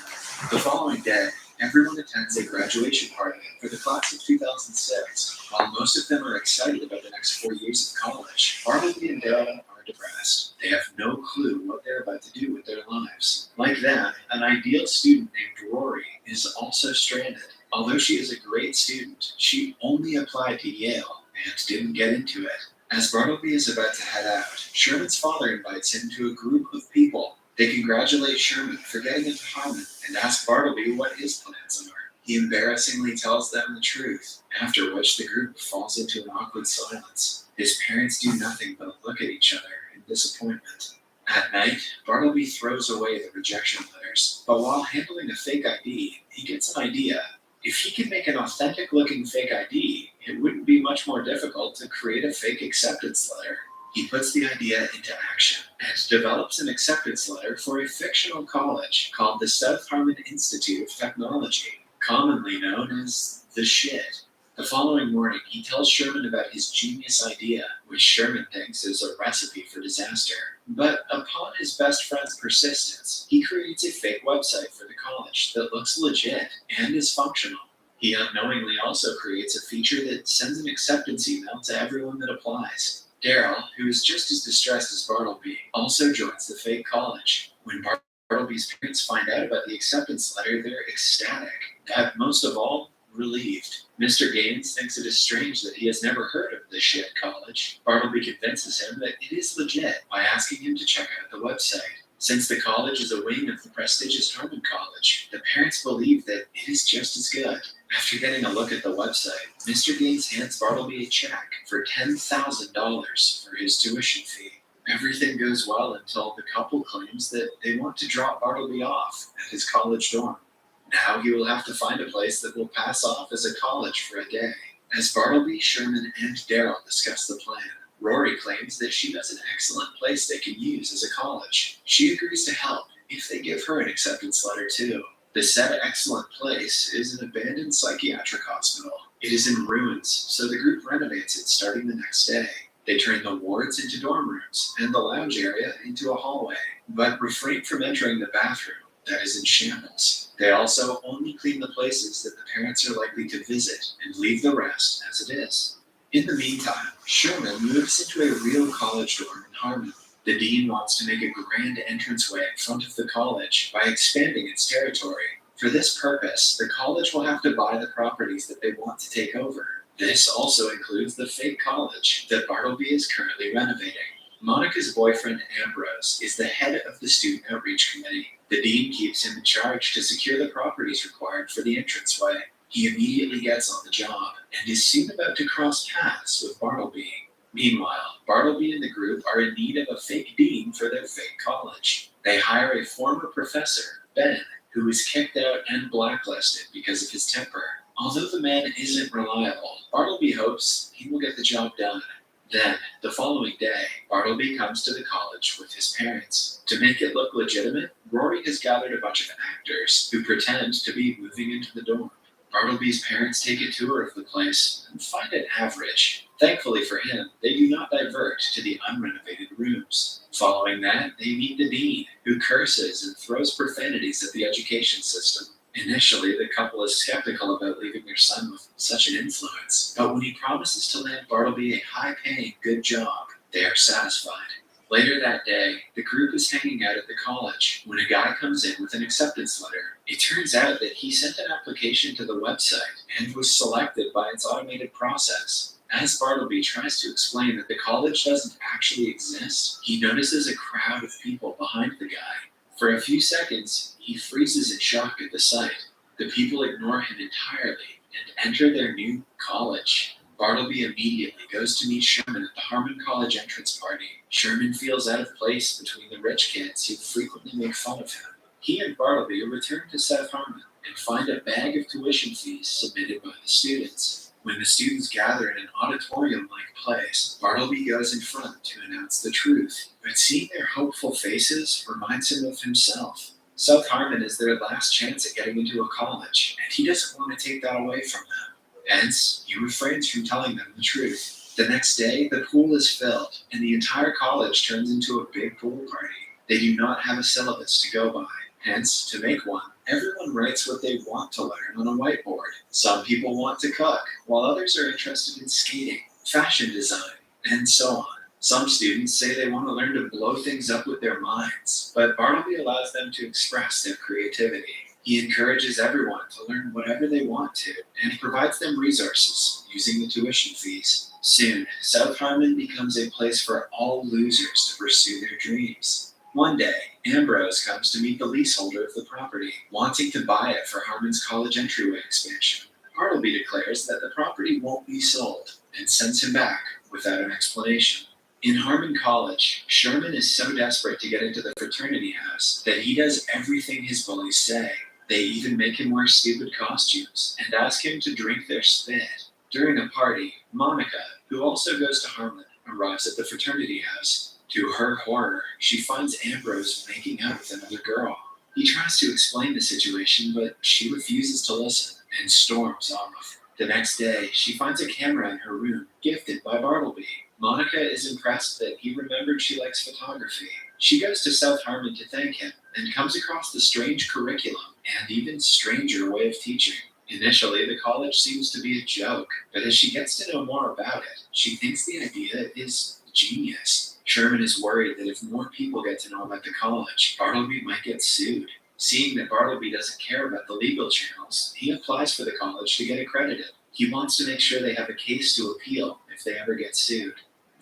The following day, everyone attends a graduation party for the class of 2006. While most of them are excited about the next 4 years of college, Bartleby and Daryl are depressed. They have no clue what they're about to do with their lives. Like them, an ideal student named Rory is also stranded. Although she is a great student, she only applied to Yale and didn't get into it. As Bartleby is about to head out, Sherman's father invites him to a group of people. They congratulate Sherman for getting into Harmon and ask Bartleby what his plans are. He embarrassingly tells them the truth, after which the group falls into an awkward silence. His parents do nothing but look at each other in disappointment. At night, Bartleby throws away the rejection letters, but while handling a fake ID, he gets an idea. If he can make an authentic-looking fake ID, it wouldn't be much more difficult to create a fake acceptance letter. He puts the idea into action and develops an acceptance letter for a fictional college called the South Harmon Institute of Technology, commonly known as the Shit. The following morning, he tells Sherman about his genius idea, which Sherman thinks is a recipe for disaster. But upon his best friend's persistence, he creates a fake website for the college that looks legit and is functional. He unknowingly also creates a feature that sends an acceptance email to everyone that applies. Daryl, who is just as distressed as Bartleby, also joins the fake college. When Bartleby's parents find out about the acceptance letter, they're ecstatic, but most of all, relieved. Mr. Gaines thinks it is strange that he has never heard of the Shit college. Bartleby convinces him that it is legit by asking him to check out the website. Since the college is a wing of the prestigious Harmon College, the parents believe that it is just as good. After getting a look at the website, Mr. Gaines hands Bartleby a check for $10,000 for his tuition fee. Everything goes well until the couple claims that they want to drop Bartleby off at his college dorm. Now he will have to find a place that will pass off as a college for a day. As Bartleby, Sherman, and Daryl discuss the plan, Rory claims that she has an excellent place they can use as a college. She agrees to help if they give her an acceptance letter too. The said excellent place is an abandoned psychiatric hospital. It is in ruins, so the group renovates it starting the next day. They turn the wards into dorm rooms and the lounge area into a hallway, but refrain from entering the bathroom that is in shambles. They also only clean the places that the parents are likely to visit and leave the rest as it is. In the meantime, Sherman moves into a real college dorm in Harmon. The dean wants to make a grand entranceway in front of the college by expanding its territory. For this purpose, the college will have to buy the properties that they want to take over. This also includes the fake college that Bartleby is currently renovating. Monica's boyfriend, Ambrose, is the head of the Student Outreach Committee. The dean keeps him in charge to secure the properties required for the entranceway. He immediately gets on the job and is soon about to cross paths with Bartleby. Meanwhile, Bartleby and the group are in need of a fake dean for their fake college. They hire a former professor, Ben, who is kicked out and blacklisted because of his temper. Although the man isn't reliable, Bartleby hopes he will get the job done. Then, the following day, Bartleby comes to the college with his parents. To make it look legitimate, Rory has gathered a bunch of actors who pretend to be moving into the dorm. Bartleby's parents take a tour of the place and find it average. Thankfully for him, they do not divert to the unrenovated rooms. Following that, they meet the dean, who curses and throws profanities at the education system. Initially, the couple is skeptical about leaving their son with such an influence, but when he promises to land Bartleby a high-paying, good job, they are satisfied. Later that day, the group is hanging out at the college when a guy comes in with an acceptance letter. It turns out that he sent an application to the website and was selected by its automated process. As Bartleby tries to explain that the college doesn't actually exist, he notices a crowd of people behind the guy. For a few seconds, he freezes in shock at the sight. The people ignore him entirely and enter their new college. Bartleby immediately goes to meet Sherman at the Harmon College entrance party. Sherman feels out of place between the rich kids who frequently make fun of him. He and Bartleby return to South Harmon and find a bag of tuition fees submitted by the students. When the students gather in an auditorium-like place, Bartleby goes in front to announce the truth. But seeing their hopeful faces reminds him of himself. South Harmon is their last chance at getting into a college, and he doesn't want to take that away from them. Hence, he refrains from telling them the truth. The next day, the pool is filled, and the entire college turns into a big pool party. They do not have a syllabus to go by. Hence, to make one, everyone writes what they want to learn on a whiteboard. Some people want to cook, while others are interested in skating, fashion design, and so on. Some students say they want to learn to blow things up with their minds, but Bartleby allows them to express their creativity. He encourages everyone to learn whatever they want to, and provides them resources using the tuition fees. Soon, South Harmon becomes a place for all losers to pursue their dreams. One day, Ambrose comes to meet the leaseholder of the property, wanting to buy it for Harmon's college entryway expansion. Bartleby declares that the property won't be sold, and sends him back without an explanation. In Harmon College, Sherman is so desperate to get into the fraternity house that he does everything his bullies say. They even make him wear stupid costumes and ask him to drink their spit. During a party, Monica, who also goes to Harmon, arrives at the fraternity house. To her horror, she finds Ambrose making out with another girl. He tries to explain the situation, but she refuses to listen and storms off. The next day, she finds a camera in her room, gifted by Bartleby. Monica is impressed that he remembered she likes photography. She goes to South Harmon to thank him and comes across the strange curriculum and even stranger way of teaching. Initially, the college seems to be a joke, but as she gets to know more about it, she thinks the idea is genius. Sherman is worried that if more people get to know about the college, Bartleby might get sued. Seeing that Bartleby doesn't care about the legal channels, he applies for the college to get accredited. He wants to make sure they have a case to appeal if they ever get sued.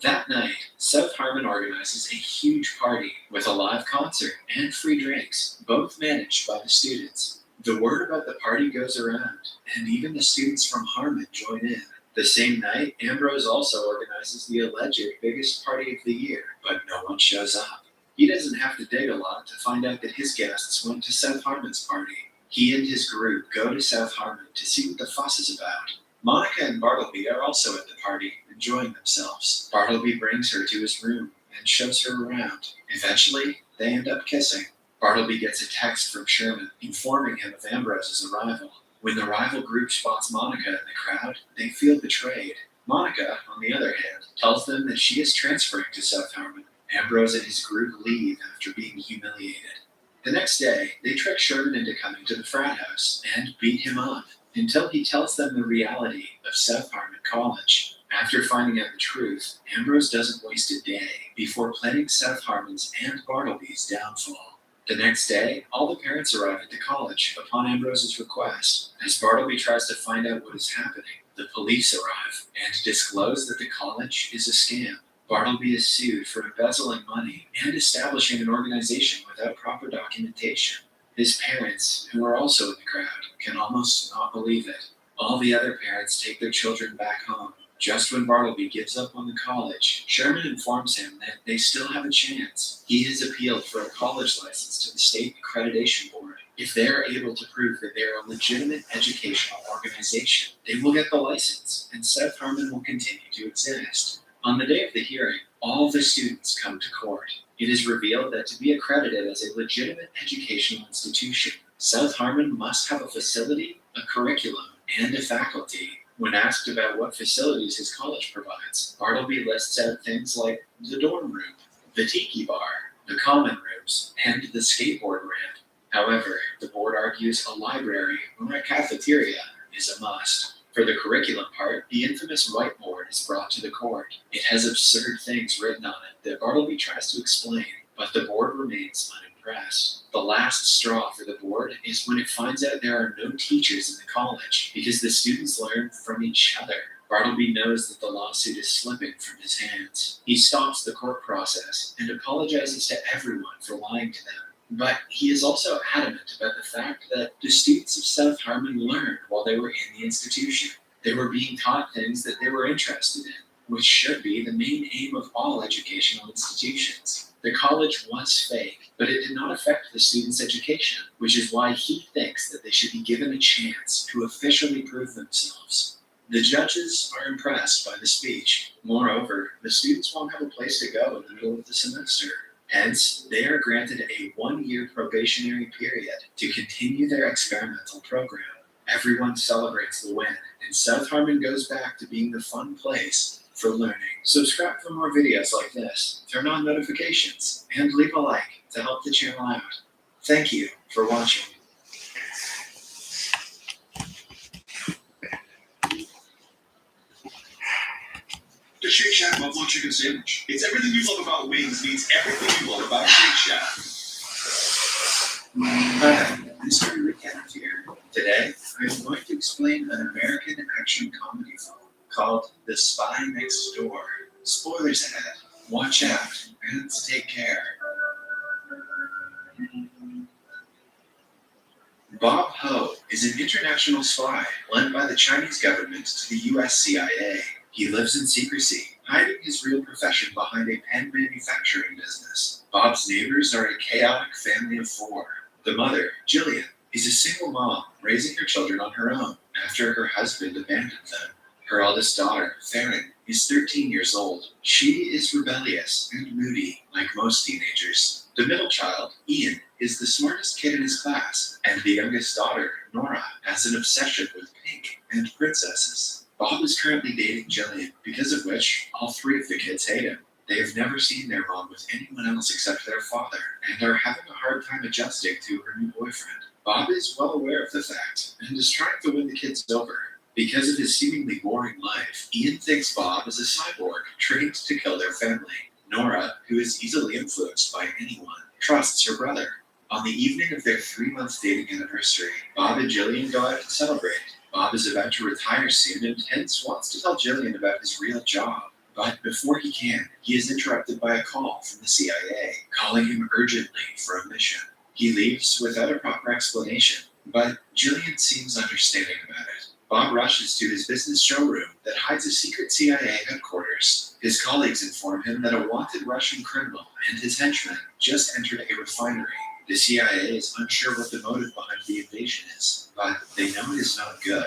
That night, South Harmon organizes a huge party with a live concert and free drinks, both managed by the students. The word about the party goes around, and even the students from Harmon join in. The same night, Ambrose also organizes the alleged biggest party of the year, but no one shows up. He doesn't have to dig a lot to find out that his guests went to South Harmon's party. He and his group go to South Harmon to see what the fuss is about. Monica and Bartleby are also at the party, enjoying themselves. Bartleby brings her to his room and shows her around. Eventually, they end up kissing. Bartleby gets a text from Sherman informing him of Ambrose's arrival. When the rival group spots Monica in the crowd, they feel betrayed. Monica, on the other hand, tells them that she is transferring to South Harmon. Ambrose and his group leave after being humiliated. The next day, they trick Sherman into coming to the frat house and beat him up until he tells them the reality of South Harmon College. After finding out the truth, Ambrose doesn't waste a day before planning South Harmon's and Bartleby's downfall. The next day, all the parents arrive at the college upon Ambrose's request. As Bartleby tries to find out what is happening, the police arrive and disclose that the college is a scam. Bartleby is sued for embezzling money and establishing an organization without proper documentation. His parents, who are also in the crowd, can almost not believe it. All the other parents take their children back home. Just when Bartleby gives up on the college, Sherman informs him that they still have a chance. He has appealed for a college license to the state accreditation board. If they are able to prove that they are a legitimate educational organization, they will get the license, and South Harmon will continue to exist. On the day of the hearing, all the students come to court. It is revealed that to be accredited as a legitimate educational institution, South Harmon must have a facility, a curriculum, and a faculty. When asked about what facilities his college provides, Bartleby lists out things like the dorm room, the tiki bar, the common rooms, and the skateboard ramp. However, the board argues a library or a cafeteria is a must. For the curriculum part, the infamous whiteboard is brought to the court. It has absurd things written on it that Bartleby tries to explain, but the board remains unimpressed. The last straw for the board is when it finds out there are no teachers in the college because the students learn from each other. Bartleby knows that the lawsuit is slipping from his hands. He stops the court process and apologizes to everyone for lying to them. But he is also adamant about the fact that the students of South Harmon learned while they were in the institution. They were being taught things that they were interested in, which should be the main aim of all educational institutions. The college was fake, but it did not affect the students' education, which is why he thinks that they should be given a chance to officially prove themselves. The judges are impressed by the speech. Moreover, the students won't have a place to go in the middle of the semester. Hence, they are granted a 1-year probationary period to continue their experimental program. Everyone celebrates the win, and South Harmon goes back to being the fun place for learning. Subscribe for more videos like this, turn on notifications, and leave a like to help the channel out. Thank you for watching. The Shake Shack Buffalo Chicken Sandwich. It's everything you love about wings meets everything you love about Shake Shack. Hi, Mr. Rickett here. Today, I'm going to explain an American action comedy film called The Spy Next Door. Spoilers ahead. Watch out and take care. Bob Ho is an international spy lent by the Chinese government to the US CIA. He lives in secrecy, hiding his real profession behind a pen manufacturing business. Bob's neighbors are a chaotic family of 4. The mother, Jillian, is a single mom raising her children on her own after her husband abandoned them. Her eldest daughter, Farron, is 13 years old. She is rebellious and moody, like most teenagers. The middle child, Ian, is the smartest kid in his class, and the youngest daughter, Nora, has an obsession with pink and princesses. Bob is currently dating Jillian, because of which all 3 of the kids hate him. They have never seen their mom with anyone else except their father, and are having a hard time adjusting to her new boyfriend. Bob is well aware of the fact, and is trying to win the kids over. Because of his seemingly boring life, Ian thinks Bob is a cyborg trained to kill their family. Nora, who is easily influenced by anyone, trusts her brother. On the evening of their 3-month dating anniversary, Bob and Jillian go out to celebrate. Bob is about to retire soon and hence wants to tell Jillian about his real job. But before he can, he is interrupted by a call from the CIA, calling him urgently for a mission. He leaves without a proper explanation, but Jillian seems understanding about it. Bob rushes to his business showroom that hides a secret CIA headquarters. His colleagues inform him that a wanted Russian criminal and his henchmen just entered a refinery. The CIA is unsure what the motive behind the invasion is, but they know it is not good.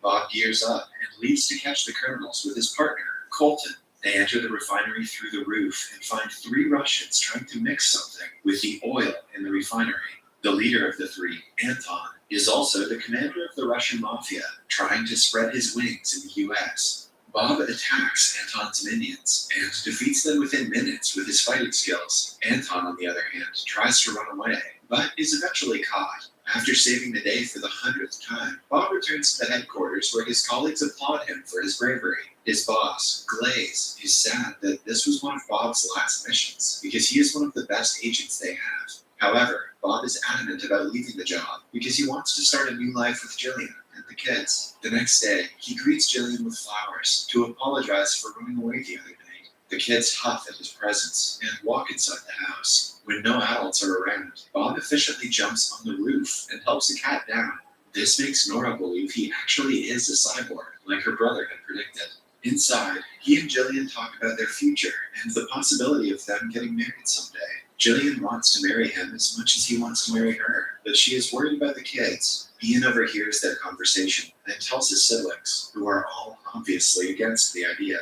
Bob gears up and leaves to catch the criminals with his partner, Colton. They enter the refinery through the roof and find 3 Russians trying to mix something with the oil in the refinery. The leader of the 3, Anton, is also the commander of the Russian mafia, trying to spread his wings in the US. Bob attacks Anton's minions and defeats them within minutes with his fighting skills. Anton, on the other hand, tries to run away, but is eventually caught. After saving the day for the 100th time, Bob returns to the headquarters where his colleagues applaud him for his bravery. His boss, Glaze, is sad that this was one of Bob's last missions because he is one of the best agents they have. However, Bob is adamant about leaving the job because he wants to start a new life with Jillian and the kids. The next day, he greets Jillian with flowers to apologize for running away the other night. The kids huff at his presence and walk inside the house. When no adults are around, Bob efficiently jumps on the roof and helps the cat down. This makes Nora believe he actually is a cyborg, like her brother had predicted. Inside, he and Jillian talk about their future and the possibility of them getting married someday. Jillian wants to marry him as much as he wants to marry her, but she is worried about the kids. Ian overhears their conversation and tells his siblings, who are all obviously against the idea.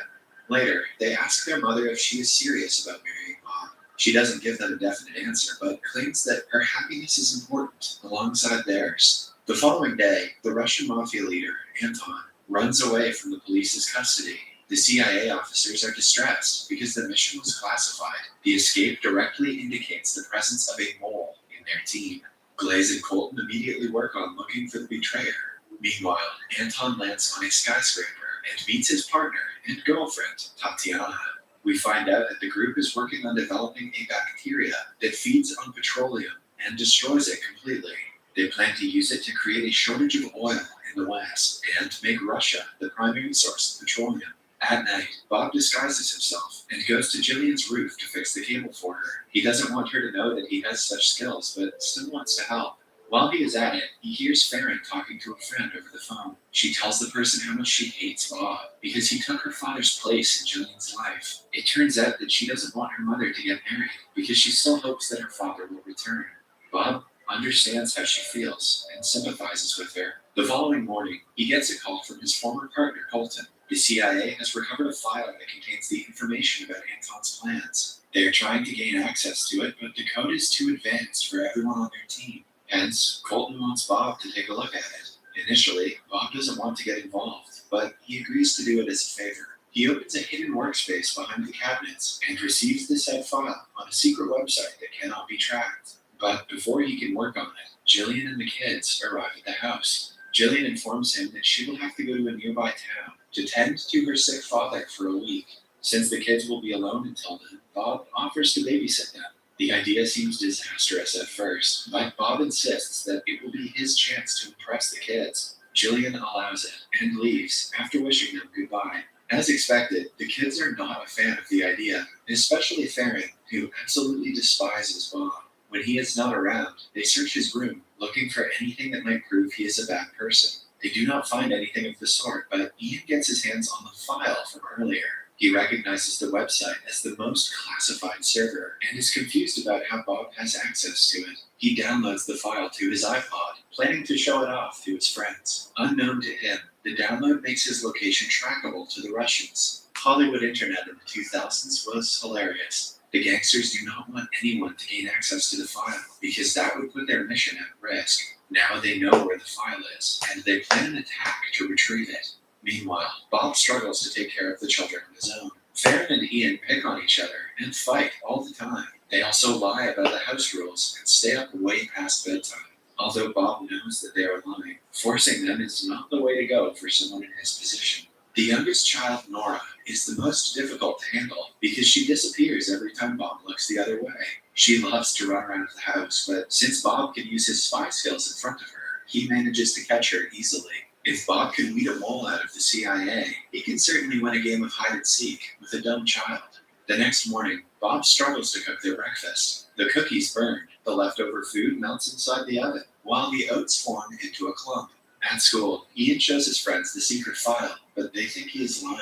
Later, they ask their mother if she is serious about marrying Bob. She doesn't give them a definite answer, but claims that her happiness is important alongside theirs. The following day, the Russian mafia leader, Anton, runs away from the police's custody. The CIA officers are distressed because the mission was classified. The escape directly indicates the presence of a mole in their team. Glaze and Colton immediately work on looking for the betrayer. Meanwhile, Anton lands on a skyscraper and meets his partner and girlfriend, Tatiana. We find out that the group is working on developing a bacteria that feeds on petroleum and destroys it completely. They plan to use it to create a shortage of oil in the West and make Russia the primary source of petroleum. At night, Bob disguises himself and goes to Jillian's roof to fix the cable for her. He doesn't want her to know that he has such skills, but still wants to help. While he is at it, he hears Farron talking to a friend over the phone. She tells the person how much she hates Bob because he took her father's place in Jillian's life. It turns out that she doesn't want her mother to get married because she still hopes that her father will return. Bob understands how she feels, and sympathizes with her. The following morning, he gets a call from his former partner, Colton. The CIA has recovered a file that contains the information about Anton's plans. They are trying to gain access to it, but the code is too advanced for everyone on their team. Hence, Colton wants Bob to take a look at it. Initially, Bob doesn't want to get involved, but he agrees to do it as a favor. He opens a hidden workspace behind the cabinets and receives the said file on a secret website that cannot be tracked. But before he can work on it, Jillian and the kids arrive at the house. Jillian informs him that she will have to go to a nearby town to tend to her sick father for a week. Since the kids will be alone until then, Bob offers to babysit them. The idea seems disastrous at first, but Bob insists that it will be his chance to impress the kids. Jillian allows it and leaves after wishing them goodbye. As expected, the kids are not a fan of the idea, especially Farron, who absolutely despises Bob. When he is not around, they search his room, looking for anything that might prove he is a bad person. They do not find anything of the sort, but Ian gets his hands on the file from earlier. He recognizes the website as the most classified server and is confused about how Bob has access to it. He downloads the file to his iPod, planning to show it off to his friends. Unknown to him, the download makes his location trackable to the Russians. Hollywood internet in the 2000s was hilarious. The gangsters do not want anyone to gain access to the file because that would put their mission at risk. Now they know where the file is, and they plan an attack to retrieve it. Meanwhile, Bob struggles to take care of the children on his own. Farron and Ian pick on each other and fight all the time. They also lie about the house rules and stay up way past bedtime. Although Bob knows that they are lying, forcing them is not the way to go for someone in his position. The youngest child, Nora, is the most difficult to handle because she disappears every time Bob looks the other way. She loves to run around the house, but since Bob can use his spy skills in front of her, he manages to catch her easily. If Bob can weed a mole out of the CIA, he can certainly win a game of hide-and-seek with a dumb child. The next morning, Bob struggles to cook their breakfast. The cookies burn, the leftover food melts inside the oven, while the oats form into a clump. At school, Ian shows his friends the secret file, but they think he is lying.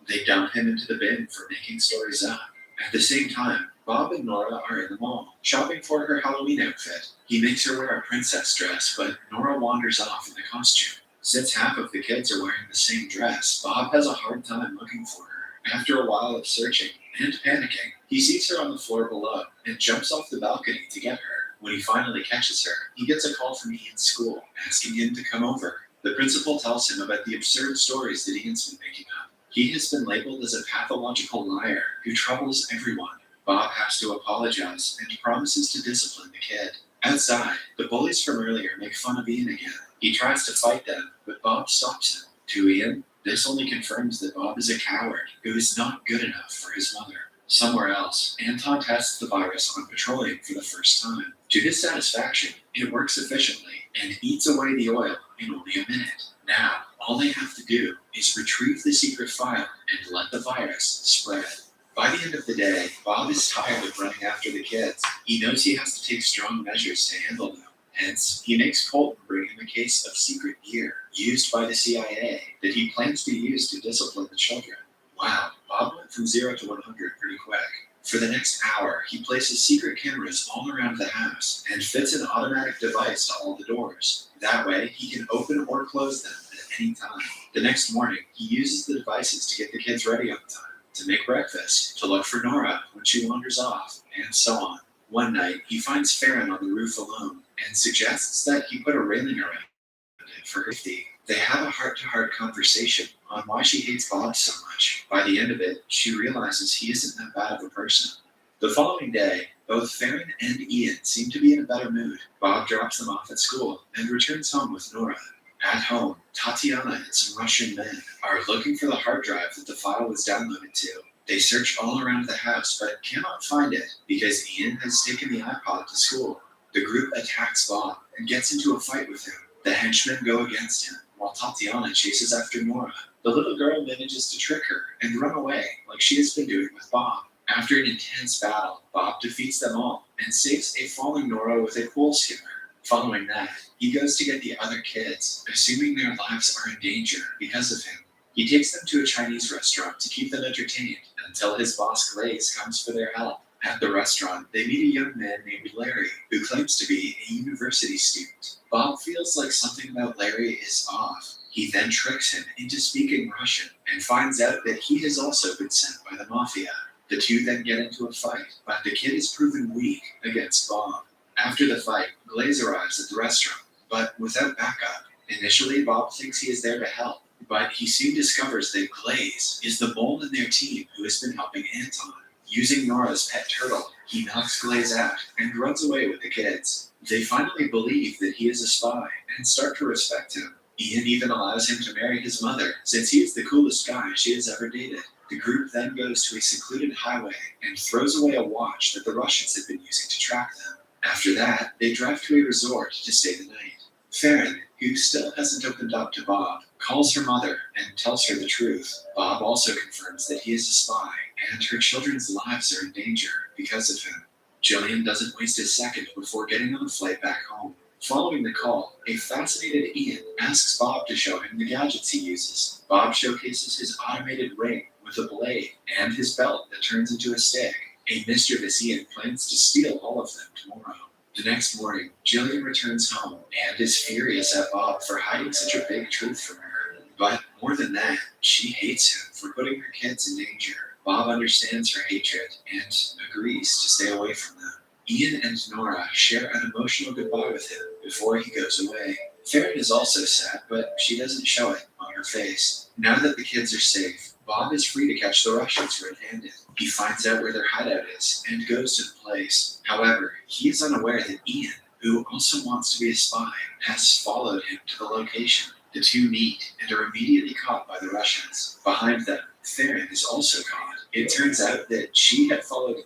They dump him into the bin for making stories up. At the same time, Bob and Nora are in the mall, shopping for her Halloween outfit. He makes her wear a princess dress, but Nora wanders off in the costume. Since half of the kids are wearing the same dress, Bob has a hard time looking for her. After a while of searching and panicking, he sees her on the floor below and jumps off the balcony to get her. When he finally catches her, he gets a call from Ian's school, asking him to come over. The principal tells him about the absurd stories that Ian's been making up. He has been labeled as a pathological liar who troubles everyone. Bob has to apologize and promises to discipline the kid. Outside, the bullies from earlier make fun of Ian again. He tries to fight them, but Bob stops him. To Ian, this only confirms that Bob is a coward who is not good enough for his mother. Somewhere else, Anton tests the virus on petroleum for the first time. To his satisfaction, it works efficiently and eats away the oil in only a minute. Now, all they have to do is retrieve the secret file and let the virus spread. By the end of the day, Bob is tired of running after the kids. He knows he has to take strong measures to handle them. Hence, he makes Colton bring him a case of secret gear used by the CIA that he plans to use to discipline the children. Wow, Bob went from 0 to 100 pretty quick. For the next hour, he places secret cameras all around the house and fits an automatic device to all the doors. That way, he can open or close them at any time. The next morning, he uses the devices to get the kids ready on time, to make breakfast, to look for Nora when she wanders off, and so on. One night, he finds Farron on the roof alone and suggests that he put a railing around it for her safety. They have a heart-to-heart conversation on why she hates Bob so much. By the end of it, she realizes he isn't that bad of a person. The following day, both Farron and Ian seem to be in a better mood. Bob drops them off at school and returns home with Nora. At home, Tatiana and some Russian men are looking for the hard drive that the file was downloaded to. They search all around the house but cannot find it because Ian has taken the iPod to school. The group attacks Bob and gets into a fight with him. The henchmen go against him, while Tatiana chases after Nora. The little girl manages to trick her and run away like she has been doing with Bob. After an intense battle, Bob defeats them all and saves a falling Nora with a pool skimmer. Following that, he goes to get the other kids, assuming their lives are in danger because of him. He takes them to a Chinese restaurant to keep them entertained until his boss Glaze comes for their help. At the restaurant, they meet a young man named Larry, who claims to be a university student. Bob feels like something about Larry is off. He then tricks him into speaking Russian and finds out that he has also been sent by the mafia. The two then get into a fight, but the kid is proven weak against Bob. After the fight, Glaze arrives at the restaurant, but without backup. Initially, Bob thinks he is there to help, but he soon discovers that Glaze is the mole in their team who has been helping Anton. Using Nora's pet turtle, he knocks Glaze out and runs away with the kids. They finally believe that he is a spy and start to respect him. Ian even allows him to marry his mother, since he is the coolest guy she has ever dated. The group then goes to a secluded highway and throws away a watch that the Russians had been using to track them. After that, they drive to a resort to stay the night. Farron, who still hasn't opened up to Bob, calls her mother and tells her the truth. Bob also confirms that he is a spy, and her children's lives are in danger because of him. Jillian doesn't waste a second before getting on a flight back home. Following the call, a fascinated Ian asks Bob to show him the gadgets he uses. Bob showcases his automated ring with a blade and his belt that turns into a stick. A mischievous Ian plans to steal all of them tomorrow. The next morning, Jillian returns home and is furious at Bob for hiding such a big truth from her. But more than that, she hates him for putting her kids in danger. Bob understands her hatred and agrees to stay away from them. Ian and Nora share an emotional goodbye with him before he goes away. Farron is also sad, but she doesn't show it on her face. Now that the kids are safe, Bob is free to catch the Russians red-handed. He finds out where their hideout is and goes to the place. However, he is unaware that Ian, who also wants to be a spy, has followed him to the location. The two meet and are immediately caught by the Russians. Behind them, Farron is also caught. It turns out that she had followed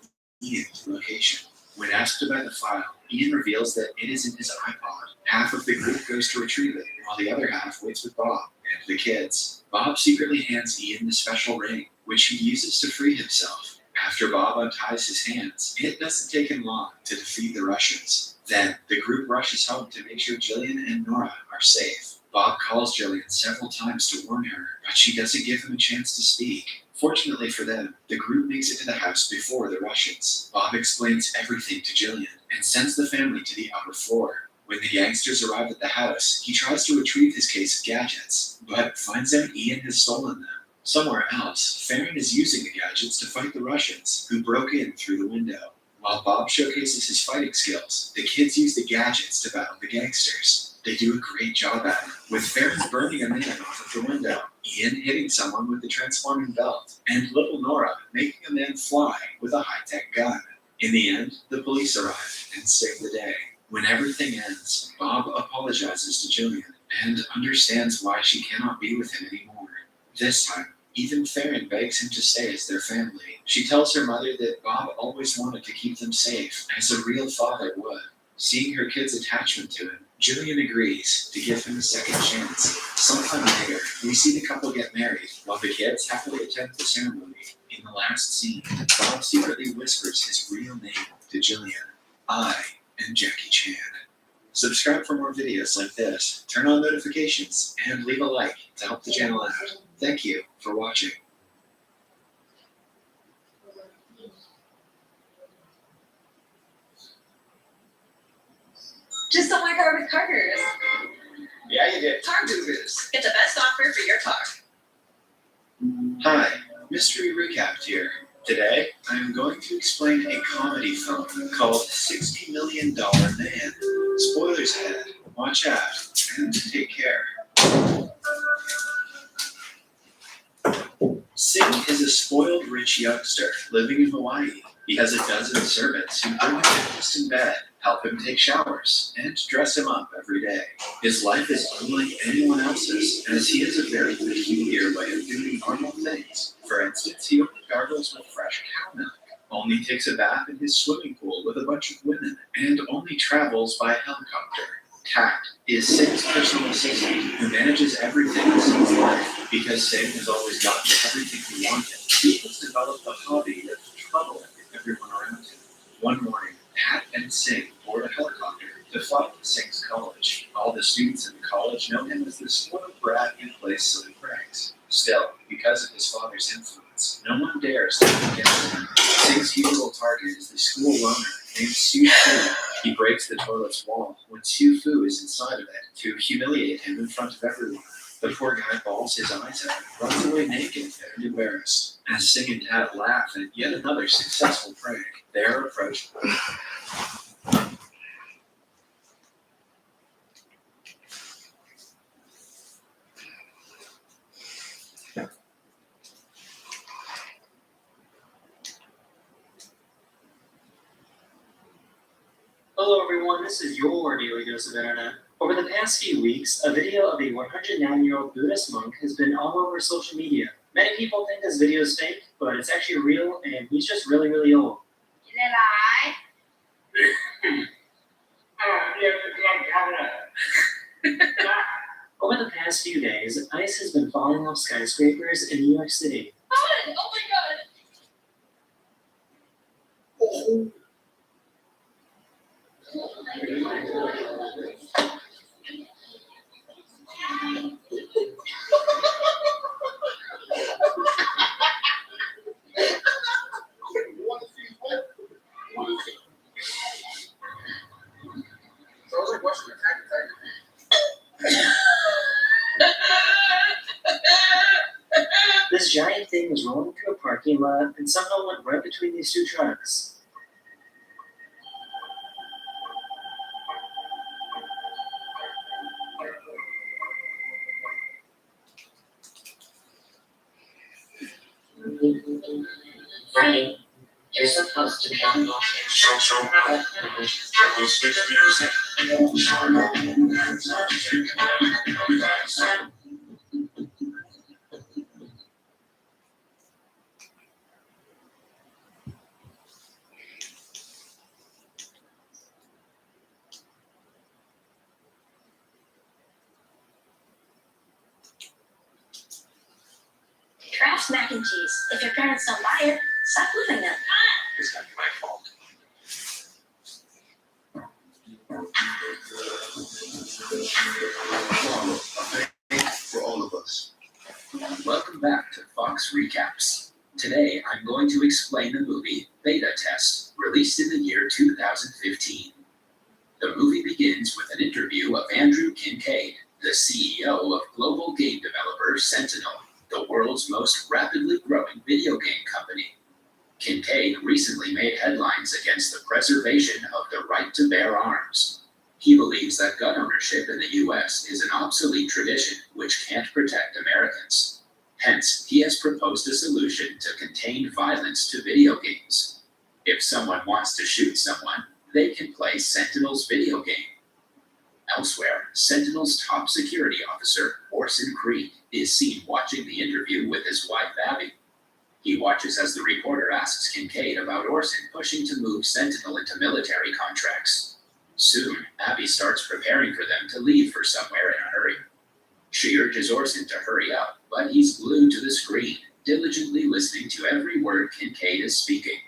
Ian to the location. When asked about the file, Ian reveals that it is in his iPod. Half of the group goes to retrieve it, while the other half waits with Bob and the kids. Bob secretly hands Ian the special ring, which he uses to free himself. After Bob unties his hands, it doesn't take him long to defeat the Russians. Then, the group rushes home to make sure Jillian and Nora are safe. Bob calls Jillian several times to warn her, but she doesn't give him a chance to speak. Fortunately for them, the group makes it to the house before the Russians. Bob explains everything to Jillian and sends the family to the upper floor. When the gangsters arrive at the house, he tries to retrieve his case of gadgets, but finds out Ian has stolen them. Somewhere else, Farron is using the gadgets to fight the Russians, who broke in through the window. While Bob showcases his fighting skills, the kids use the gadgets to battle the gangsters. They do a great job at it, with Farron burning a man off of the window, Ian hitting someone with the transforming belt, and little Nora making a man fly with a high-tech gun. In the end, the police arrive and save the day. When everything ends, Bob apologizes to Jillian and understands why she cannot be with him anymore. This time, even Farron begs him to stay as their family. She tells her mother that Bob always wanted to keep them safe, as a real father would. Seeing her kid's attachment to him, Jillian agrees to give him a second chance. Sometime later, we see the couple get married, while the kids happily attend the ceremony. In the last scene, Bob secretly whispers his real name to Jillian. I am Jackie Chan. Subscribe for more videos like this, turn on notifications, and leave a like to help the channel out. Thank you for watching. Just on my car with Carter's. Yeah, you did. Car Gurus. Get the best offer for your car. Hi, Mystery Recapped here. Today, I am going to explain a comedy film called $60 Million Man. Spoilers ahead. Watch out and take care. Singh is a spoiled rich youngster living in Hawaii. He has a dozen servants who bring him breakfast in bed, help him take showers, and dress him up every day. His life is unlike anyone else's, as he has a very peculiar way of doing normal things. For instance, he only gargles with fresh cow milk, only takes a bath in his swimming pool with a bunch of women, and only travels by helicopter. Tact is Singh's personal assistant who manages everything in Singh's life. Because Singh has always gotten everything he wanted, he has developed a hobby that's troubling everyone around him. One morning, Pat and Singh board a helicopter to fly to Singh's college. All the students in the college know him as the spoiled brat who plays silly pranks. Still, because of his father's influence, no one dares to look against him. Singh's usual target is school loner named Su Fu. He breaks the toilet's wall when Su Fu is inside of it to humiliate him in front of everyone. The poor guy bawls his eyes out and runs away naked and embarrassed. As Sing and Tat laugh at yet another successful prank, they are approached. Hello everyone, this is your Daily Dose of Internet. Over the past few weeks, a video of a 109-year-old Buddhist monk has been all over social media. Many people think this video is fake, but it's actually real and he's just really, really old. Over the past few days, ice has been falling off skyscrapers in New York City. Oh my god! This giant thing was rolling through a parking lot and somehow went right between these two trucks. Frank, you're supposed to be on Kraft's mac and cheese. If your parents don't buy it, stop moving them. It's not my fault. For all of us. Welcome back to Fox Recaps. Today, I'm going to explain the movie Beta Test, released in the year 2015. The movie begins with an interview of Andrew Kincaid, the CEO of global game developer Sentinel, the world's most rapidly growing video game company. Kincaid recently made headlines against the preservation of the right to bear arms. He believes that gun ownership in the US is an obsolete tradition which can't protect Americans. Hence, he has proposed a solution to contain violence to video games. If someone wants to shoot someone, they can play Sentinel's video game. Elsewhere, Sentinel's top security officer, Orson Creed, is seen watching the interview with his wife Abby. He watches as the reporter asks Kincaid about Orson pushing to move Sentinel into military contracts. Soon, Abby starts preparing for them to leave for somewhere in a hurry. She urges Orson to hurry up, but he's glued to the screen, diligently listening to every word Kincaid is speaking.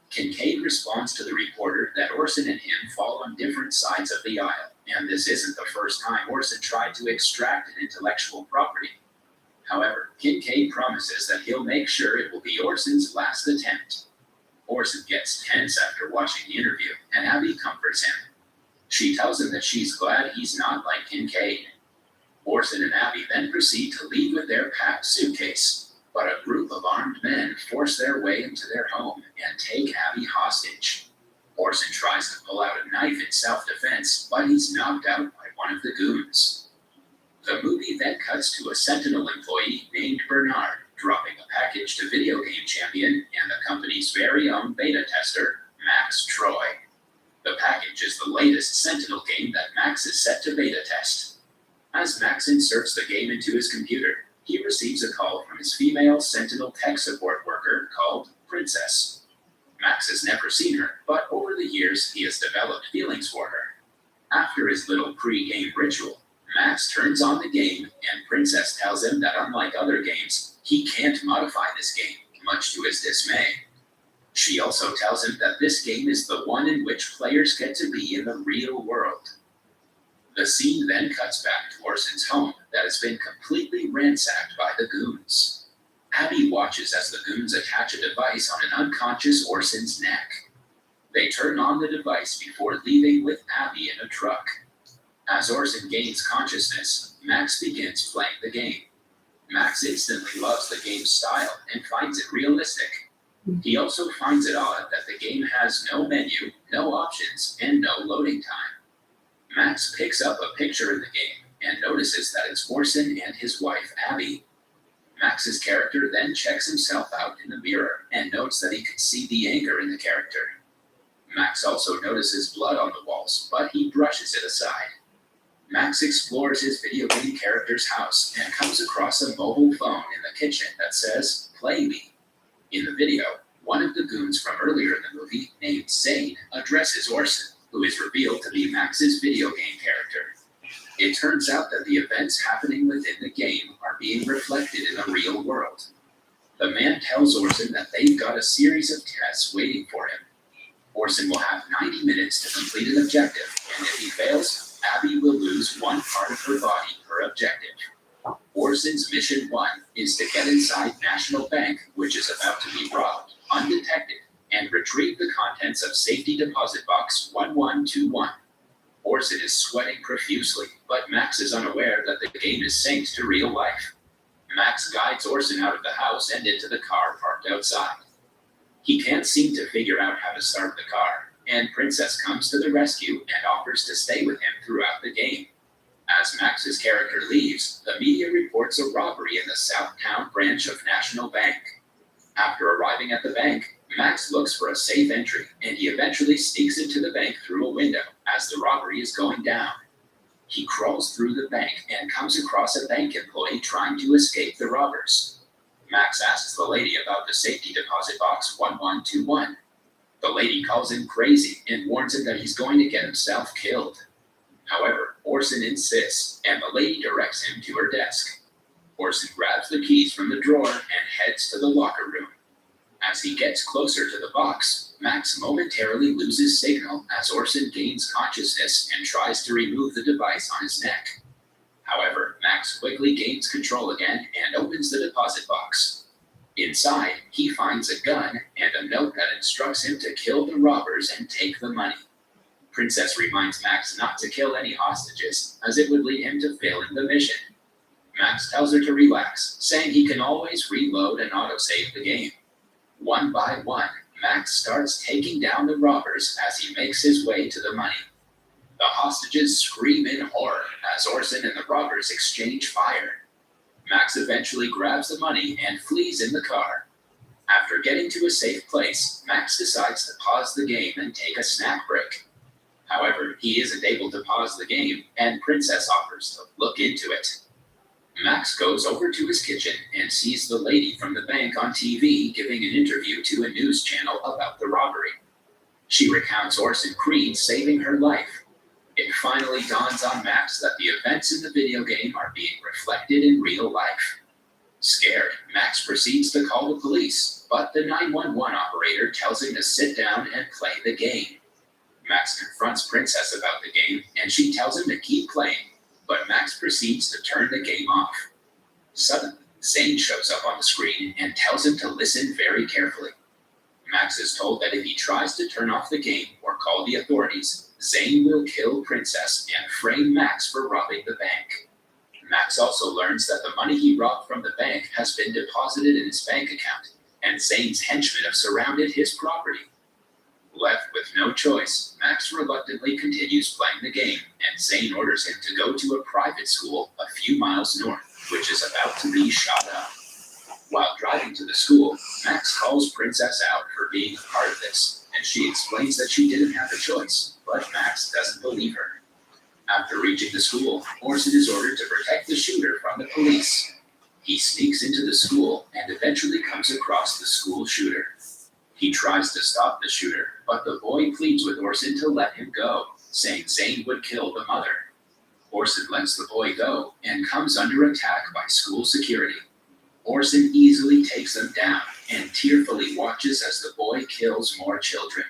Kincaid responds to the reporter that Orson and him fall on different sides of the aisle, and this isn't the first time Orson tried to extract an intellectual property. However, Kincaid promises that he'll make sure it will be Orson's last attempt. Orson gets tense after watching the interview, and Abby comforts him. She tells him that she's glad he's not like Kincaid. Orson and Abby then proceed to leave with their packed suitcase, but a group of armed men force their way into their home and take Abby hostage. Orson tries to pull out a knife in self-defense, but he's knocked out by one of the goons. The movie then cuts to a Sentinel employee named Bernard, dropping a package to video game champion and the company's very own beta tester, Max Troy. The package is the latest Sentinel game that Max is set to beta test. As Max inserts the game into his computer, he receives a call from his female Sentinel tech support worker called Princess. Max has never seen her, but over the years he has developed feelings for her. After his little pre-game ritual, Max turns on the game and Princess tells him that unlike other games, he can't modify this game, much to his dismay. She also tells him that this game is the one in which players get to be in the real world. The scene then cuts back to Orson's home that has been completely ransacked by the goons. Abby watches as the goons attach a device on an unconscious Orson's neck. They turn on the device before leaving with Abby in a truck. As Orson gains consciousness, Max begins playing the game. Max instantly loves the game's style and finds it realistic. He also finds it odd that the game has no menu, no options, and no loading time. Max picks up a picture in the game and notices that it's Orson and his wife, Abby. Max's character then checks himself out in the mirror and notes that he can see the anger in the character. Max also notices blood on the walls, but he brushes it aside. Max explores his video game character's house and comes across a mobile phone in the kitchen that says, "Play me." In the video, one of the goons from earlier in the movie, named Zane, addresses Orson, who is revealed to be Max's video game character. It turns out that the events happening within the game are being reflected in the real world. The man tells Orson that they've got a series of tests waiting for him. Orson will have 90 minutes to complete an objective, and if he fails, Abby will lose one part of her body per objective. Orson's mission 1 is to get inside National Bank, which is about to be robbed, undetected, and retrieve the contents of safety deposit box 1121. Orson is sweating profusely, but Max is unaware that the game is synced to real life. Max guides Orson out of the house and into the car parked outside. He can't seem to figure out how to start the car, and Princess comes to the rescue and offers to stay with him throughout the game. As Max's character leaves, the media reports a robbery in the Southtown branch of National Bank. After arriving at the bank, Max looks for a safe entry, and he eventually sneaks into the bank through a window as the robbery is going down. He crawls through the bank and comes across a bank employee trying to escape the robbers. Max asks the lady about the safety deposit box 1121. The lady calls him crazy and warns him that he's going to get himself killed. However, Orson insists, and the lady directs him to her desk. Orson grabs the keys from the drawer and heads to the locker room. As he gets closer to the box, Max momentarily loses signal as Orson gains consciousness and tries to remove the device on his neck. However, Max quickly gains control again and opens the deposit box. Inside, he finds a gun and a note that instructs him to kill the robbers and take the money. Princess reminds Max not to kill any hostages, as it would lead him to failing the mission. Max tells her to relax, saying he can always reload and autosave the game. One by one, Max starts taking down the robbers as he makes his way to the money. The hostages scream in horror as Orson and the robbers exchange fire. Max eventually grabs the money and flees in the car. After getting to a safe place, Max decides to pause the game and take a snack break. However, he isn't able to pause the game, and Princess offers to look into it. Max goes over to his kitchen and sees the lady from the bank on TV giving an interview to a news channel about the robbery. She recounts Orson Creed saving her life. It finally dawns on Max that the events in the video game are being reflected in real life. Scared, Max proceeds to call the police, but the 911 operator tells him to sit down and play the game. Max confronts Princess about the game, and she tells him to keep playing, but Max proceeds to turn the game off. Suddenly, Zane shows up on the screen and tells him to listen very carefully. Max is told that if he tries to turn off the game or call the authorities, Zane will kill Princess and frame Max for robbing the bank. Max also learns that the money he robbed from the bank has been deposited in his bank account, and Zane's henchmen have surrounded his property. Left with no choice, Max reluctantly continues playing the game, and Zane orders him to go to a private school a few miles north, which is about to be shot up. While driving to the school, Max calls Princess out for being a part of this, and she explains that she didn't have a choice, but Max doesn't believe her. After reaching the school, Orson is ordered to protect the shooter from the police. He sneaks into the school and eventually comes across the school shooter. He tries to stop the shooter, but the boy pleads with Orson to let him go, saying Zane would kill the mother. Orson lets the boy go and comes under attack by school security. Orson easily takes them down and tearfully watches as the boy kills more children.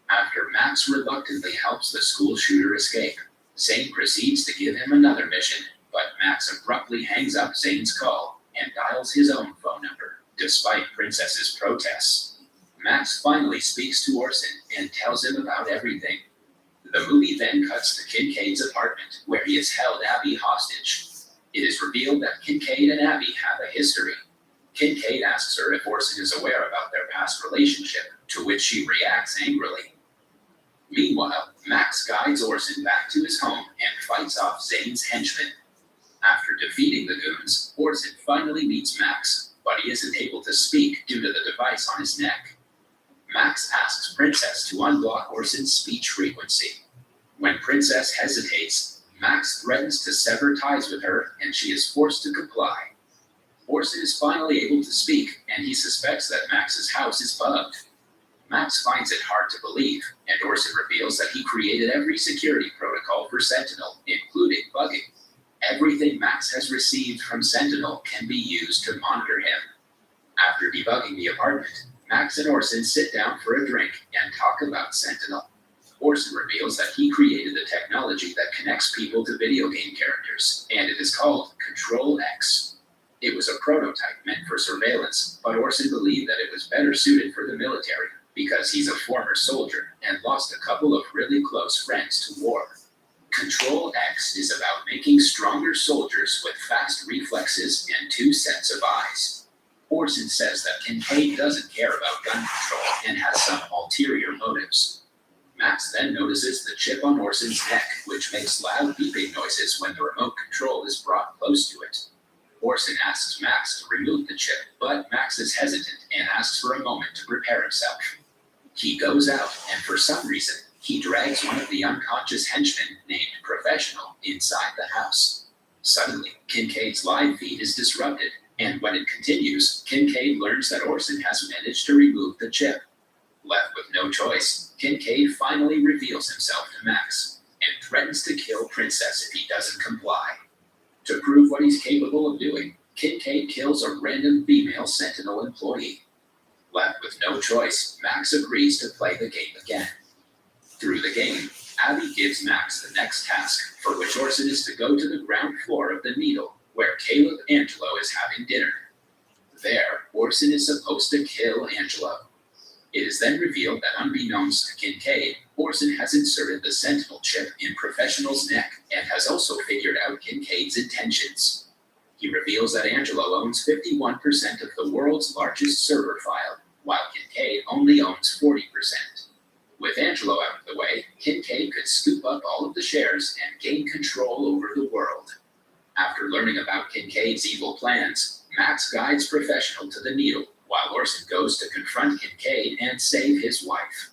After Max reluctantly helps the school shooter escape, Zane proceeds to give him another mission, but Max abruptly hangs up Zane's call and dials his own phone number, despite Princess's protests. Max finally speaks to Orson and tells him about everything. The movie then cuts to Kincaid's apartment, where he has held Abby hostage. It is revealed that Kincaid and Abby have a history. Kincaid asks her if Orson is aware about their past relationship, to which she reacts angrily. Meanwhile, Max guides Orson back to his home and fights off Zane's henchmen. After defeating the goons, Orson finally meets Max, but he isn't able to speak due to the device on his neck. Max asks Princess to unblock Orson's speech frequency. When Princess hesitates, Max threatens to sever ties with her, and she is forced to comply. Orson is finally able to speak, and he suspects that Max's house is bugged. Max finds it hard to believe, and Orson reveals that he created every security protocol for Sentinel, including bugging. Everything Max has received from Sentinel can be used to monitor him. After debugging the apartment, Max and Orson sit down for a drink and talk about Sentinel. Orson reveals that he created the technology that connects people to video game characters, and it is called Control X. It was a prototype meant for surveillance, but Orson believed that it was better suited for the military because he's a former soldier and lost a couple of really close friends to war. Control X is about making stronger soldiers with fast reflexes and 2 sets of eyes. Orson says that Kincaid doesn't care about gun control and has some ulterior motives. Max then notices the chip on Orson's neck, which makes loud beeping noises when the remote control is brought close to it. Orson asks Max to remove the chip, but Max is hesitant and asks for a moment to prepare himself. He goes out, and for some reason, he drags one of the unconscious henchmen named Professional inside the house. Suddenly, Kincaid's live feed is disrupted, and when it continues, Kincaid learns that Orson has managed to remove the chip. Left with no choice, Kincaid finally reveals himself to Max and threatens to kill Princess if he doesn't comply. To prove what he's capable of doing, Kincaid kills a random female Sentinel employee. Left with no choice, Max agrees to play the game again. Through the game, Abby gives Max the next task, for which Orson is to go to the ground floor of the Needle, where Caleb Angelo is having dinner. There, Orson is supposed to kill Angelo. It is then revealed that unbeknownst to Kincaid, Orson has inserted the Sentinel chip in Professional's neck and has also figured out Kincaid's intentions. He reveals that Angelo owns 51% of the world's largest server file, while Kincaid only owns 40%. With Angelo out of the way, Kincaid could scoop up all of the shares and gain control over the world. After learning about Kincaid's evil plans, Max guides Professional to the Needle, while Orson goes to confront Kincaid and save his wife.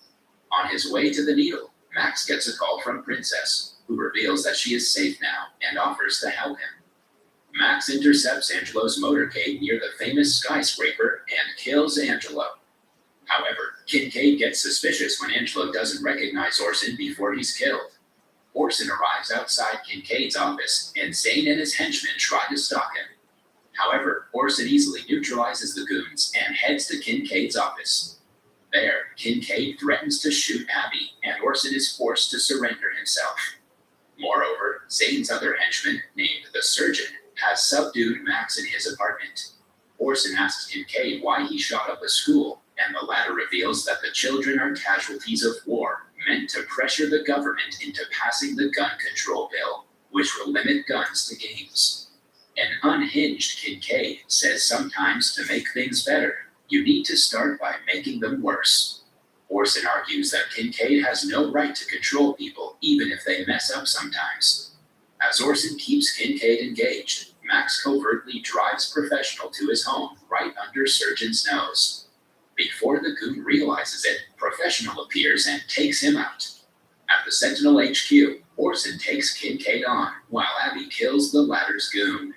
On his way to the Needle, Max gets a call from Princess, who reveals that she is safe now and offers to help him. Max intercepts Angelo's motorcade near the famous skyscraper and kills Angelo. However, Kincaid gets suspicious when Angelo doesn't recognize Orson before he's killed. Orson arrives outside Kincaid's office, and Zane and his henchmen try to stop him. However, Orson easily neutralizes the goons and heads to Kincaid's office. There, Kincaid threatens to shoot Abby, and Orson is forced to surrender himself. Moreover, Zane's other henchman, named the Surgeon, has subdued Max in his apartment. Orson asks Kincaid why he shot up a school, and the latter reveals that the children are casualties of war, meant to pressure the government into passing the gun control bill, which will limit guns to games. An unhinged Kincaid says sometimes to make things better, you need to start by making them worse. Orson argues that Kincaid has no right to control people, even if they mess up sometimes. As Orson keeps Kincaid engaged, Max covertly drives Professional to his home right under Surgeon's nose. Before the goon realizes it, Professional appears and takes him out. At the Sentinel HQ, Orson takes Kincaid on, while Abby kills the latter's goon.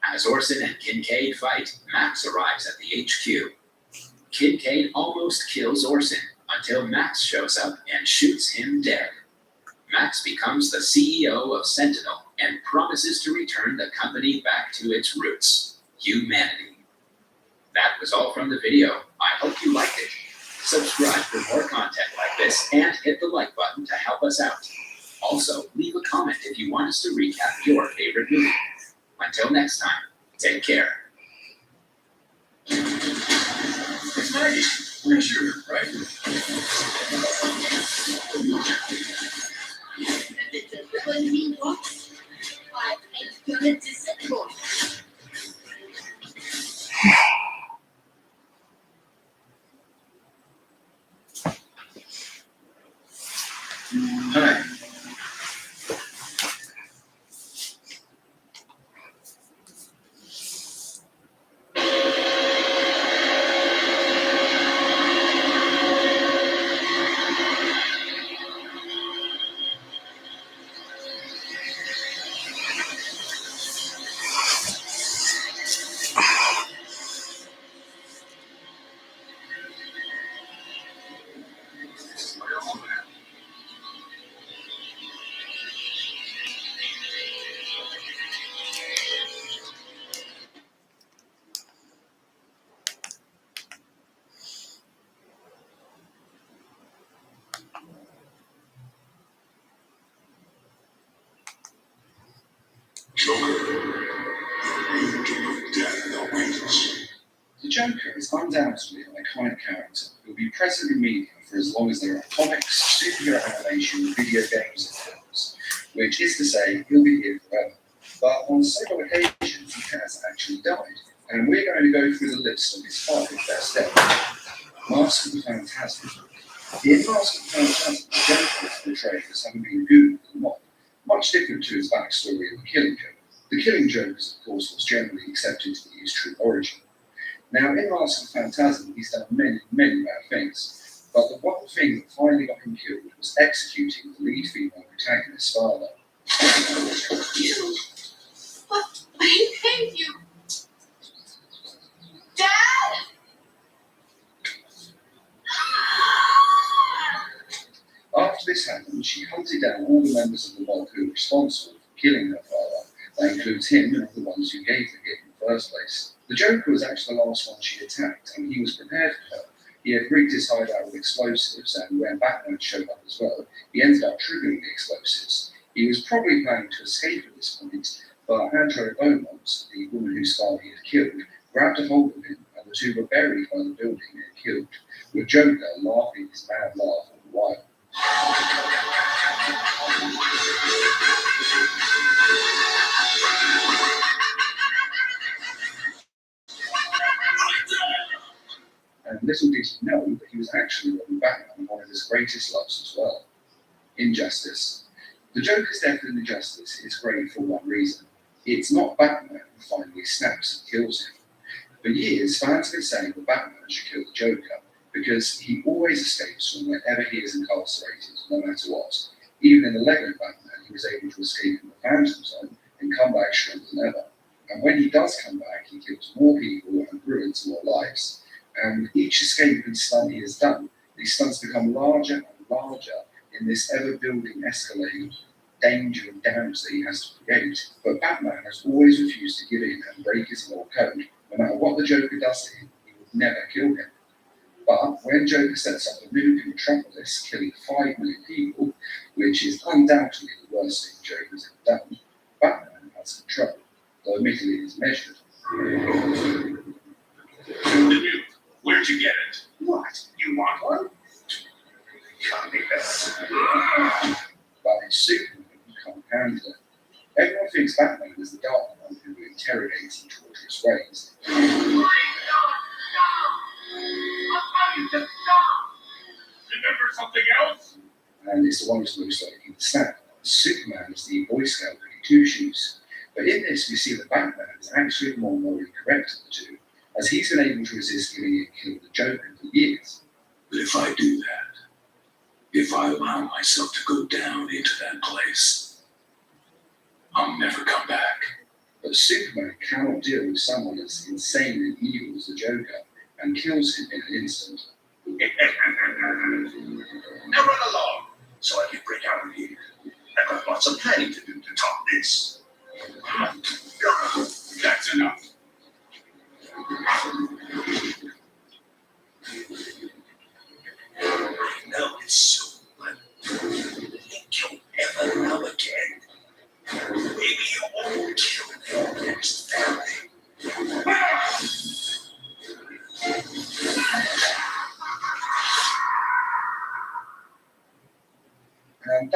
As Orson and Kincaid fight, Max arrives at the HQ. Kincaid almost kills Orson until Max shows up and shoots him dead. Max becomes the CEO of Sentinel and promises to return the company back to its roots, humanity. That was all from the video. I hope you liked it. Subscribe for more content like this and hit the like button to help us out. Also, leave a comment if you want us to recap your favorite movie. Until next time, take care. It's Maggie. Where's your rifle? It's a funny box, but it's gonna disappoint. Hi. The Joker is undoubtedly an iconic character who will be present in media for as long as there are comics, superhero animation, video games, and films, which is to say, he'll be here forever. But on several occasions, he has actually died, and we're going to go through the list of his 5 best deaths. Mask of the Phantasm. In Mask of the Phantasm, the Joker is portrayed as having been googled a lot, much different to his backstory of the Killing Joke. The Killing Joke is, of course, what's generally accepted to be his true origin. Now, in Mask of the Phantasm, he's done many, many bad things, but the one thing that finally got him killed was executing the lead female protagonist's father. You. What? I hate you. Dad? After this happened, she hunted down all the members of the mob who were responsible for killing her father. That includes him and all the ones who gave the hit in the first place. The Joker was actually the last one she attacked, and he was prepared for her. He had rigged his hideout with explosives, and when Batman showed up as well, he ended up triggering the explosives. He was probably planning to escape at this point, but Andrew Beaumont, the woman whose father he had killed, grabbed a hold of him, and the two were buried by the building and killed, with Joker laughing his mad laugh all the while. And little did he know that he was actually robbing Batman, one of his greatest loves as well. Injustice. The Joker's death in Injustice is great for one reason. It's not Batman who finally snaps and kills him. For years, fans have been saying that Batman should kill the Joker, because he always escapes from wherever he is incarcerated, no matter what. Even in the Lego Batman, he was able to escape from the Phantom Zone and come back stronger than ever. And when he does come back, he kills more people and ruins more lives. And with each escape and stunt he has done, these stunts become larger and larger in this ever-building escalade of danger and damage that he has to create. But Batman has always refused to give in and break his law code. No matter what the Joker does to him, he will never kill him. But when Joker sets up a nuke in Metropolis, killing 5 million people, which is undoubtedly the worst thing Joker's ever done, Batman has control, though admittedly it is measured. Where'd you get it? What? You want one? Can't be better. But it's Superman who can't handle it. Everyone thinks Batman is the Dark One who interrogates in torturous ways. Remember something else? And it's the one who's most likely to snap. Superman is the Boy Scout goody two-shoes. But in this, we see that Batman is actually the more morally correct of the two, as he's been able to resist giving it kill the Joker for years. But if I do that, if I allow myself to go down into that place, I'll never come back. But Superman cannot deal with someone as insane and evil as the Joker, and kills him in an instant. Now run along, so I can break out of here. I've got lots of planning to do to top this. That's enough. I know it's so, but think you'll ever know again. Maybe you won't kill the next family.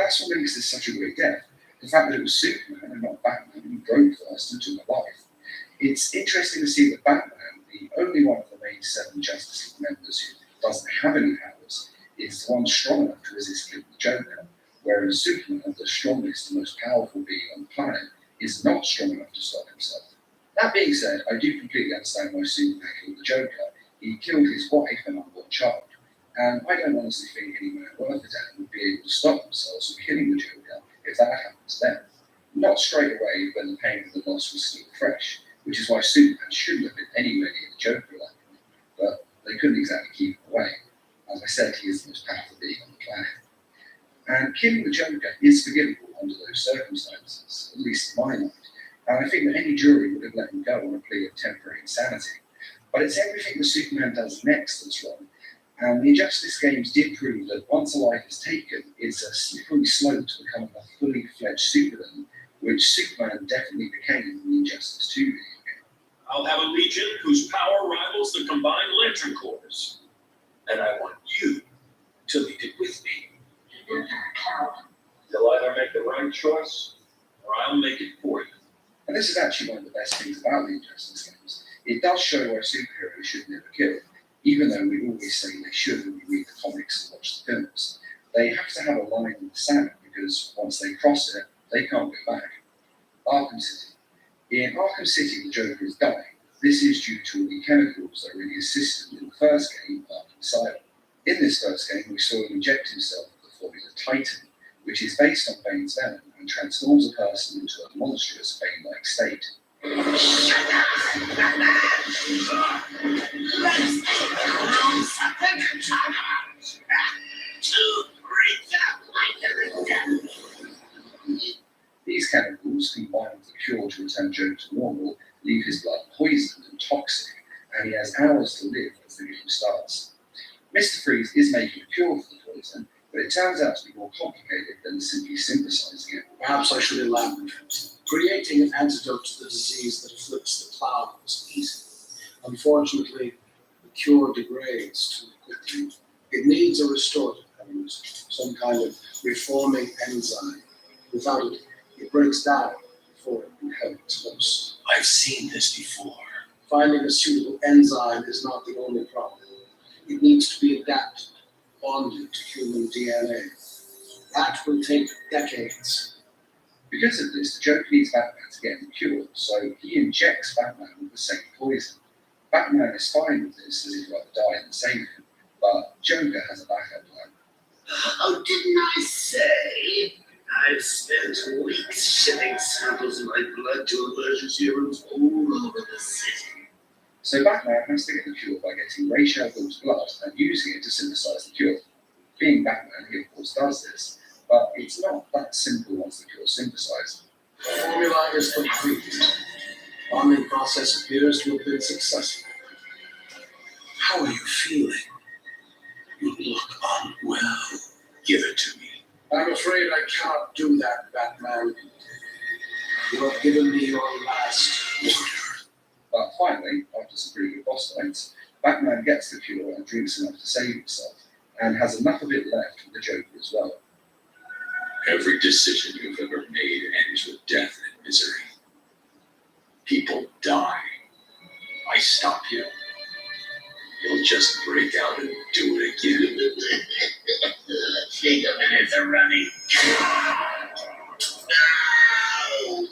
that's what makes this such a great death. The fact that it was Superman and not Batman who broke first and took a life. It's interesting to see that Batman, the only one of the main 7 Justice League members who doesn't have any powers, is the one strong enough to resist killing the Joker, whereas Superman, the strongest and most powerful being on the planet, is not strong enough to stop himself. That being said, I do completely understand why Superman killed the Joker. He killed his wife and unborn child, and I don't honestly think any man worth a damn would be able to stop themselves from killing the Joker if that happened to them. Not straight away when the pain of the loss was still fresh, which is why Superman shouldn't have been anywhere near the Joker at that point, but they couldn't exactly keep him away. As I said, he is the most powerful being on the planet. And killing the Joker is forgivable under those circumstances, at least in my mind. And I think that any jury would have let him go on a plea of temporary insanity. But it's everything that Superman does next that's wrong. And the Injustice games did prove that once a life is taken, it's a slippery slope to becoming a fully fledged supervillain, which Superman definitely became in the Injustice 2 video game. I'll have a legion whose power rivals the combined Lantern Corps. And I want you to lead it with me. You'll either make the right choice, or I'll make it for you. And this is actually one of the best things about the Injustice games. It does show why superheroes should never kill, even though we always say they should when we read the comics and watch the films. They have to have a line in the sand, because once they cross it, they can't go back. Arkham City. In Arkham City, the Joker is dying. This is due to all the chemicals that were in his system in the first game, Arkham Asylum. In this first game, we saw him inject himself with the formula Titan, which is based on Bane's venom and transforms a person into a monstrous Bane-like state. These chemicals, combined with the cure to return Joker to normal, leave his blood poisoned and toxic, and he has hours to live as the game starts. Mr. Freeze is making a cure for the poison, but it turns out to be more complicated than simply synthesizing it. Perhaps I should elaborate. Creating an antidote to the disease that afflicts the cloud was easy. Unfortunately, the cure degrades too quickly. It needs a restorative element, some kind of reforming enzyme. Without it, it breaks down before it can help its host. I've seen this before. Finding a suitable enzyme is not the only problem. It needs to be adapted, bonded to human DNA. That will take decades. Because of this, the Joker needs Batman to get him cured, so he injects Batman with the same poison. Batman is fine with this, as he'd rather die than save him, but Joker has a backup plan. Oh, didn't I say? I've spent weeks shipping samples of my blood to emergency rooms all over the city. So Batman has to get the cure by getting Ra's al Ghul's blood and using it to synthesize the cure. Being Batman, he of course does this, but it's not that simple once the cure's synthesized. The formula is complete. Bonding process appears to have been successful. How are you feeling? You look unwell. Give it to me. I'm afraid I cannot do that, Batman. You have given me your last order. But finally, after some pretty good boss fights, Batman gets the cure and drinks enough to save himself, and has enough of it left for the Joker as well. Every decision you've ever made ends with death and misery. People die. I stop you. You'll just break out and do it again. Take a minute to running. No!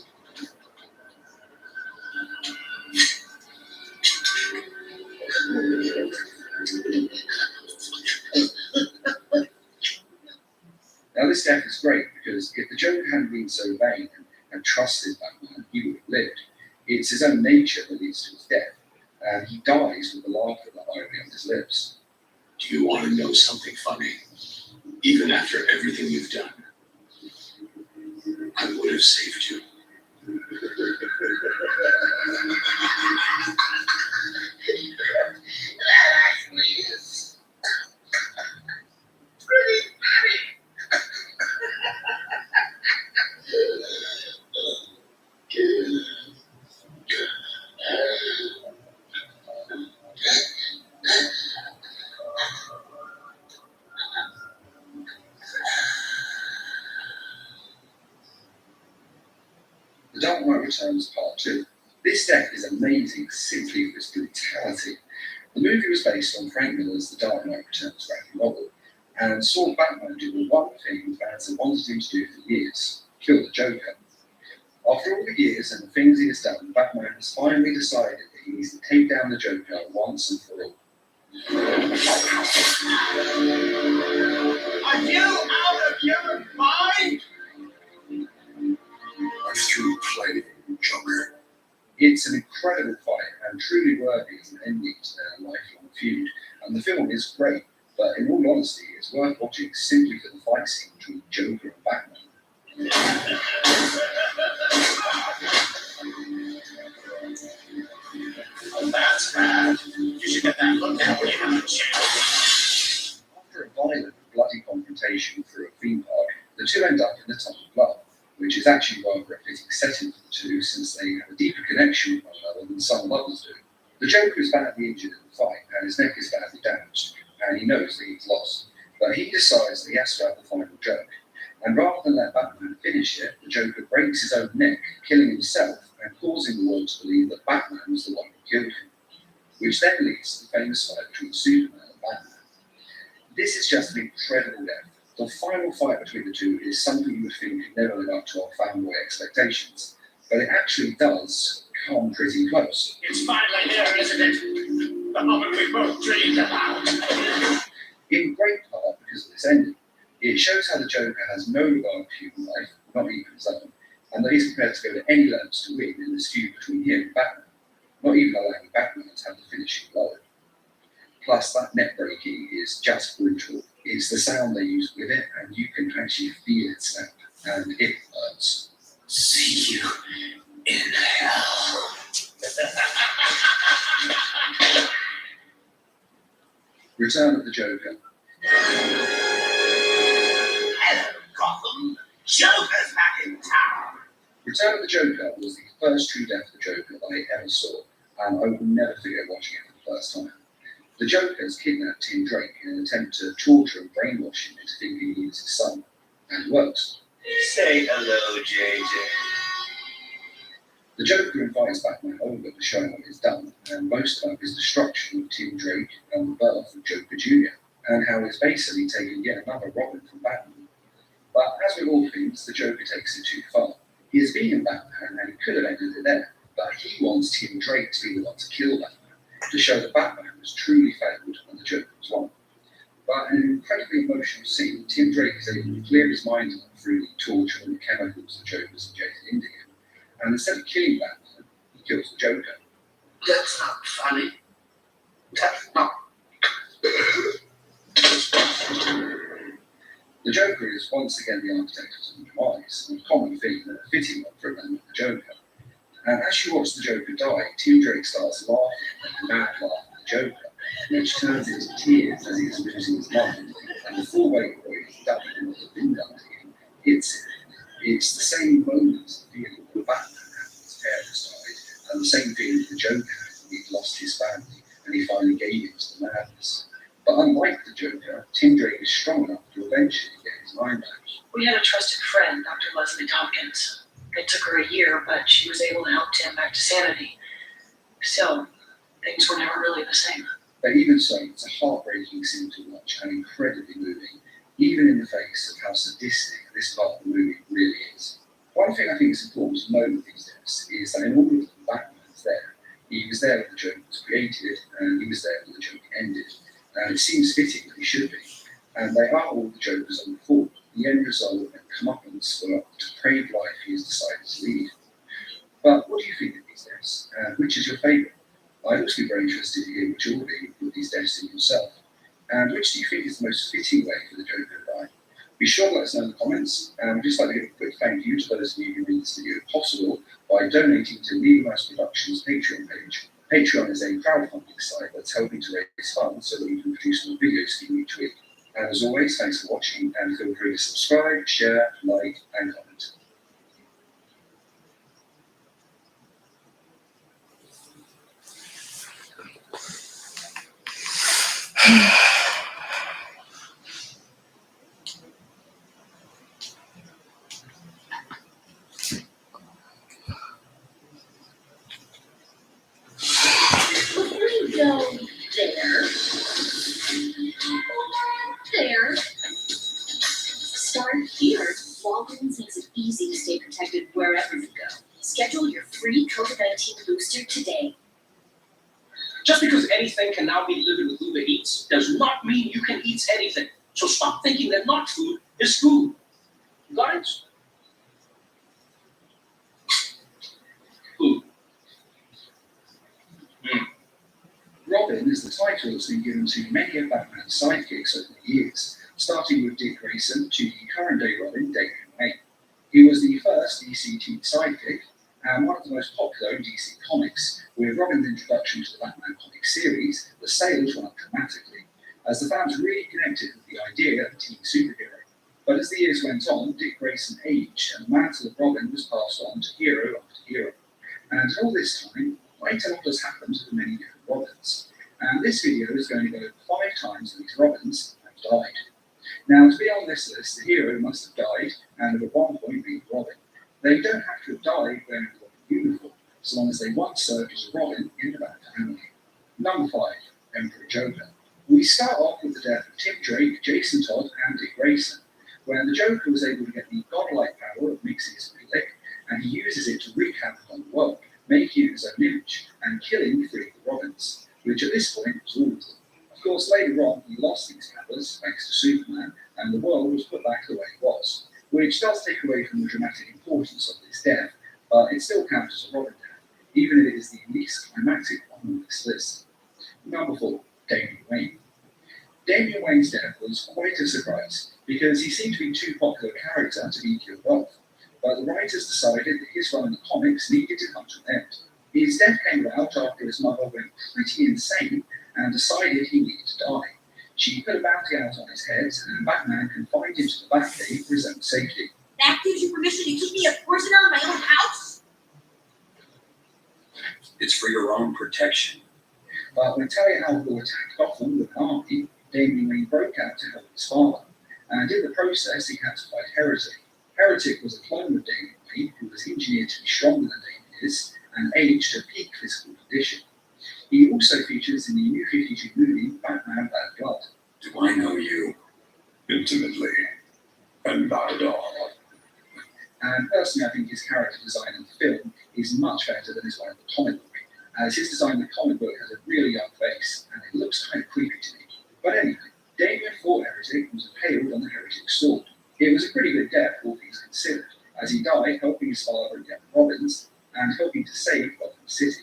Now this death is great because if the Joker hadn't been so vain and trusted Batman, he would have lived. It's his own nature that leads to his death, and he dies with the laughter that irony on his lips. Do you want to know something funny? Even after everything you've done, I would have saved you. That actually is pretty funny. Returns Part 2. This death is amazing simply for its brutality. The movie was based on Frank Miller's The Dark Knight Returns graphic novel, and saw Batman do the one thing fans have wanted him to do for years: kill the Joker. After all the years and the things he has done, Batman has finally decided that he needs to take down the Joker once and for all. Are you out of your mind? I'm through playing, Joker. It's an incredible fight and truly worthy as an ending to their lifelong feud, and the film is great, but in all honesty, it's worth watching simply for the fight scene between Joker and Batman. Oh, that's bad. You should get that looked at when you have a chance. After a violent, bloody confrontation through a theme park, the two end up in the Tunnel of Love, which is actually rather a fitting setting for the two since they have a deeper connection with one another than some others do. The Joker is badly injured in the fight and his neck is badly damaged, and he knows that he's lost. But he decides that he has to have the final joke, and rather than let Batman finish it, the Joker breaks his own neck, killing himself and causing the world to believe that Batman was the one who killed him, which then leads to the famous fight between Superman and Batman. This is just an incredible death. The final fight between the two is something you would think could never live up to our fanboy expectations, but it actually does come pretty close. It's finally here, isn't it? The moment we both dreamed about. In great part because of this ending. It shows how the Joker has no regard for human life, not even his own, and that he's prepared to go to any lengths to win in this feud between him and Batman, not even allowing Batman to have the finishing blow. Plus, that neck breaking is just brutal. It's the sound they use with it, and you can actually feel it snap, and it hurts. See you in hell. Return of the Joker. Hello, Gotham. Joker's back in town. Return of the Joker was the first true death of the Joker that I ever saw, and I will never forget watching it for the first time. The Joker has kidnapped Tim Drake in an attempt to torture and brainwash him into thinking he is his son, and it works. Say hello, JJ. The Joker invites Batman over to show him what he's done, and most about his destruction of Tim Drake and the birth of Joker Jr., and how he's basically taken yet another Robin from Batman. But as with all things, the Joker takes it too far. He has beaten Batman and he could have ended it there, but he wants Tim Drake to be the one to kill Batman, to show that Batman was truly failed and the Joker was won. But in an incredibly emotional scene, Tim Drake is able to clear his mind through the torture and the chemicals the Joker's injected into him, and instead of killing Batman, he kills the Joker. That's not funny. That's not. The Joker is once again the architect of some demise, and a common theme and a fitting one for a man like the Joker. And as you watch the Joker die, Tim Drake starts laughing and mad laugh at the Joker, which turns into tears as he is losing his mind, and the full weight of what he's done and what has been done to him hits him. It's the same moment of feeling that Batman had when his parents died, and the same feeling that the Joker had when he'd lost his family and he finally gave in to the madness. But unlike the Joker, Tim Drake is strong enough to eventually get his mind back. We had a trusted friend, Dr. Leslie Tompkins. It took her a year, but she was able to help Tim back to sanity. Still, things were never really the same. But even so, it's a heartbreaking scene to watch and incredibly moving, even in the face of how sadistic this part of the movie really is. One thing I think is important to note with these deaths is that in all of them, Batman's there. He was there when the Joker was created, and he was there when the Joker ended. And it seems fitting that he should be. And they are all the Joker's own fault. The end result and comeuppance for the depraved life he has decided to lead. But what do you think of these deaths? And which is your favourite? I'd also be very interested to hear what you're doing with these deaths in yourself. And which do you think is the most fitting way for the Joker to die? Be sure to let us know in the comments. And I'd just like to give a quick thank you to those of you who made this video possible by donating to Legal Mouse Productions' Patreon page. Patreon is a crowdfunding site that's helping to raise funds so that we can produce more videos for you each week. And as always, thanks for watching, and feel free to subscribe, share, like, and comment. So, there. There. Start here. Walgreens makes it easy to stay protected wherever you go. Schedule your free COVID-19 booster today. Just because anything can now be delivered with Uber Eats does not mean you can eat anything. So stop thinking that not food is food. You got it? Food. Robin is the title that's been given to many of Batman's sidekicks over the years, starting with Dick Grayson to the current-day Robin, Damian Wayne. He was the first DC teen sidekick and one of the most popular in DC Comics, with Robin's introduction to the Batman comic series, the sales went up dramatically, as the fans really connected with the idea of a teen superhero. But as the years went on, Dick Grayson aged, and the mantle of Robin was passed on to hero after hero. And all this time, quite a lot has happened to the many different Robins. And this video is going to go 5 times that these Robins have died. Now, to be on this list, the hero must have died, and at one point being Robin. They don't have to have died wearing a Robin uniform, so long as they once served as a Robin in the Bat family. Number 5, Emperor Joker. We start off with the death of Tim Drake, Jason Todd, and Dick Grayson, when the Joker was able to get the godlike power of mixing his ability, and he uses it to wreak havoc on the world, making it his own image, and killing 3 of the Robins, which at this point was all of them. Of course, later on, he lost these powers thanks to Superman, and the world was put back the way it was, which does take away from the dramatic importance of his death, but it still counts as a Robin death, even if it is the least climactic one on this list. Number 4, Damian Wayne. Damian Wayne's death was quite a surprise, because he seemed to be too popular a character to be killed off, but the writers decided that his run in the comics needed to come to an end. His death came about after his mother went pretty insane and decided he needed to die. She put a bounty out on his head, and Batman confined him to the Batcave for his own safety. That gives you permission to keep me a prisoner in my own house? It's for your own protection. But when Talia al Ghul attacked Gotham with an army, Damian Wayne broke out to help his father, and in the process he had to fight Heretic. Heretic was a clone of Damian Wayne who was engineered to be stronger than Damian is, and aged to peak physical condition. He also features in the New 52 movie Batman Bad Blood. Do I know you? Intimately. And not at all. And personally, I think his character design in the film is much better than his one in the comic book, as his design in the comic book has a really young face, and it looks kind of creepy to me. But anyway, Damian fought Heretic and was impaled on the Heretic sword. It was a pretty good death, all things considered, as he died helping his father and the other Robins, and helping to save Gotham City.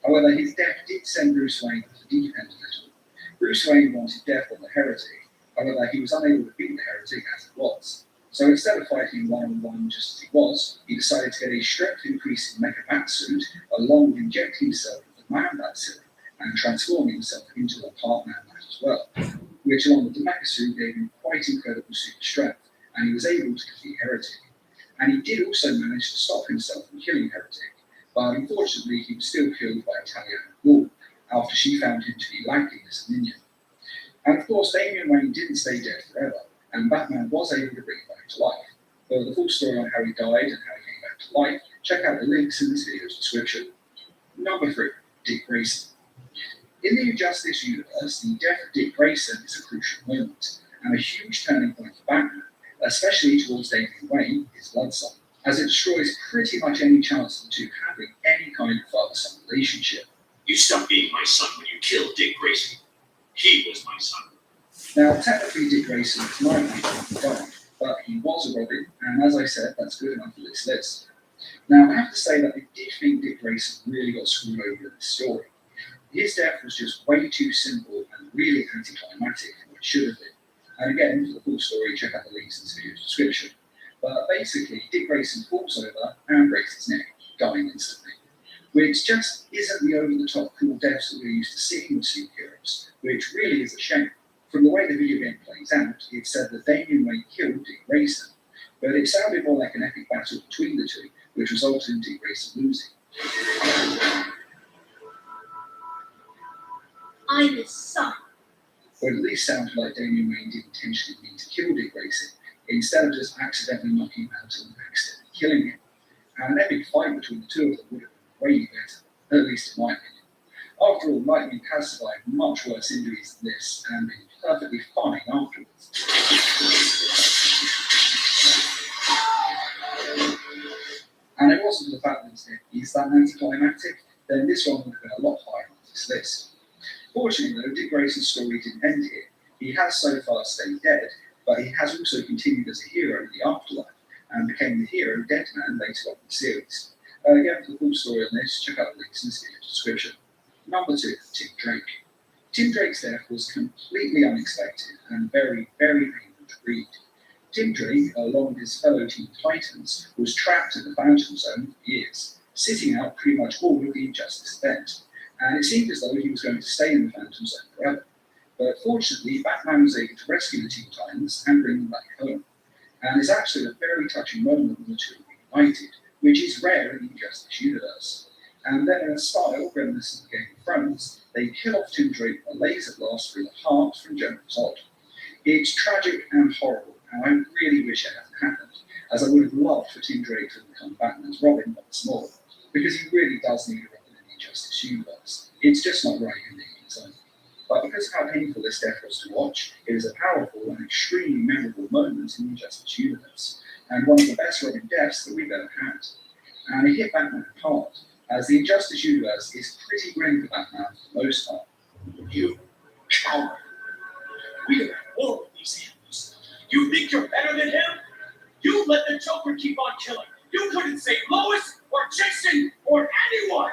However, his death did send Bruce Wayne to the deep end a little. Bruce Wayne wanted death on the Heretic, however, he was unable to beat the Heretic as it was. So instead of fighting one-on-one just as he was, he decided to get a strength-increasing mecha bat suit, along with injecting himself with the Man Bat serum, and transforming himself into a part Man Bat as well, which along with the mecha suit gave him quite incredible super strength, and he was able to defeat Heretic. And he did also manage to stop himself from killing Heretic, but unfortunately he was still killed by Talia al Ghul after she found him to be lacking as a minion. And of course, Damian Wayne didn't stay dead forever, and Batman was able to bring him back to life. For the full story on how he died and how he came back to life, check out the links in this video's description. Number 3, Dick Grayson. In the Injustice universe, the death of Dick Grayson is a crucial moment, and a huge turning point for Batman, especially towards Damian Wayne, his blood son, as it destroys pretty much any chance of the two having any kind of father-son relationship. You stopped being my son when you killed Dick Grayson. He was my son. Now, technically, Dick Grayson is not actually died, but he was a Robin, and as I said, that's good enough for this list. Now, I have to say that I did think Dick Grayson really got screwed over in this story. His death was just way too simple and really anticlimactic for what it should have been. And again, for the full story, check out the links in this video's description. But basically, Dick Grayson falls over and breaks his neck, dying instantly, which just isn't the over-the-top cool deaths that we're used to seeing with superheroes, which really is a shame. From the way the video game plays out, it said that Damian Wayne killed Dick Grayson, but it sounded more like an epic battle between the two, which resulted in Dick Grayson losing. I'm his son. Or at least sounded like Damian Wayne did intentionally mean to kill Dick Grayson, instead of just accidentally knocking him out and accidentally killing him. And an epic fight between the two of them would have been way better, at least in my opinion. After all, Nightwing has survived much worse injuries than this and been perfectly fine afterwards. And it wasn't for the fact that he's that anticlimactic, then this one would have been a lot higher on this list. Fortunately though, Dick Grayson's story didn't end here. He has so far stayed dead, but he has also continued as a hero in the afterlife, and became the hero Deadman later on in the series. Again, for the full story on this, check out the links in the description. Number 2, Tim Drake. Tim Drake's death was completely unexpected and very, very painful to read. Tim Drake, along with his fellow Teen Titans, was trapped in the Phantom Zone for years, sitting out pretty much all of the Injustice event, and it seemed as though he was going to stay in the Phantom Zone forever. But fortunately, Batman was able to rescue the Teen Titans and bring them back home. And it's actually a very touching moment when the two are reunited, which is rare in the Injustice universe. And then in a style reminiscent of Game of Thrones, they kill off Tim Drake with a laser blast through the heart from General Zod. It's tragic and horrible, and I really wish it hadn't happened, as I would have loved for Tim Drake to become Batman's Robin once more, because he really does need a Robin in the Injustice universe. It's just not right in the own. But because of how painful this death was to watch, it is a powerful and extremely memorable moment in the Injustice universe, and one of the best Robin deaths that we've ever had. And it hit Batman hard, as the Injustice universe is pretty grim for Batman for the most part. You coward. We are at war with these animals. You think you're better than him? You let the Joker keep on killing. You couldn't save Lois, or Jason, or anyone!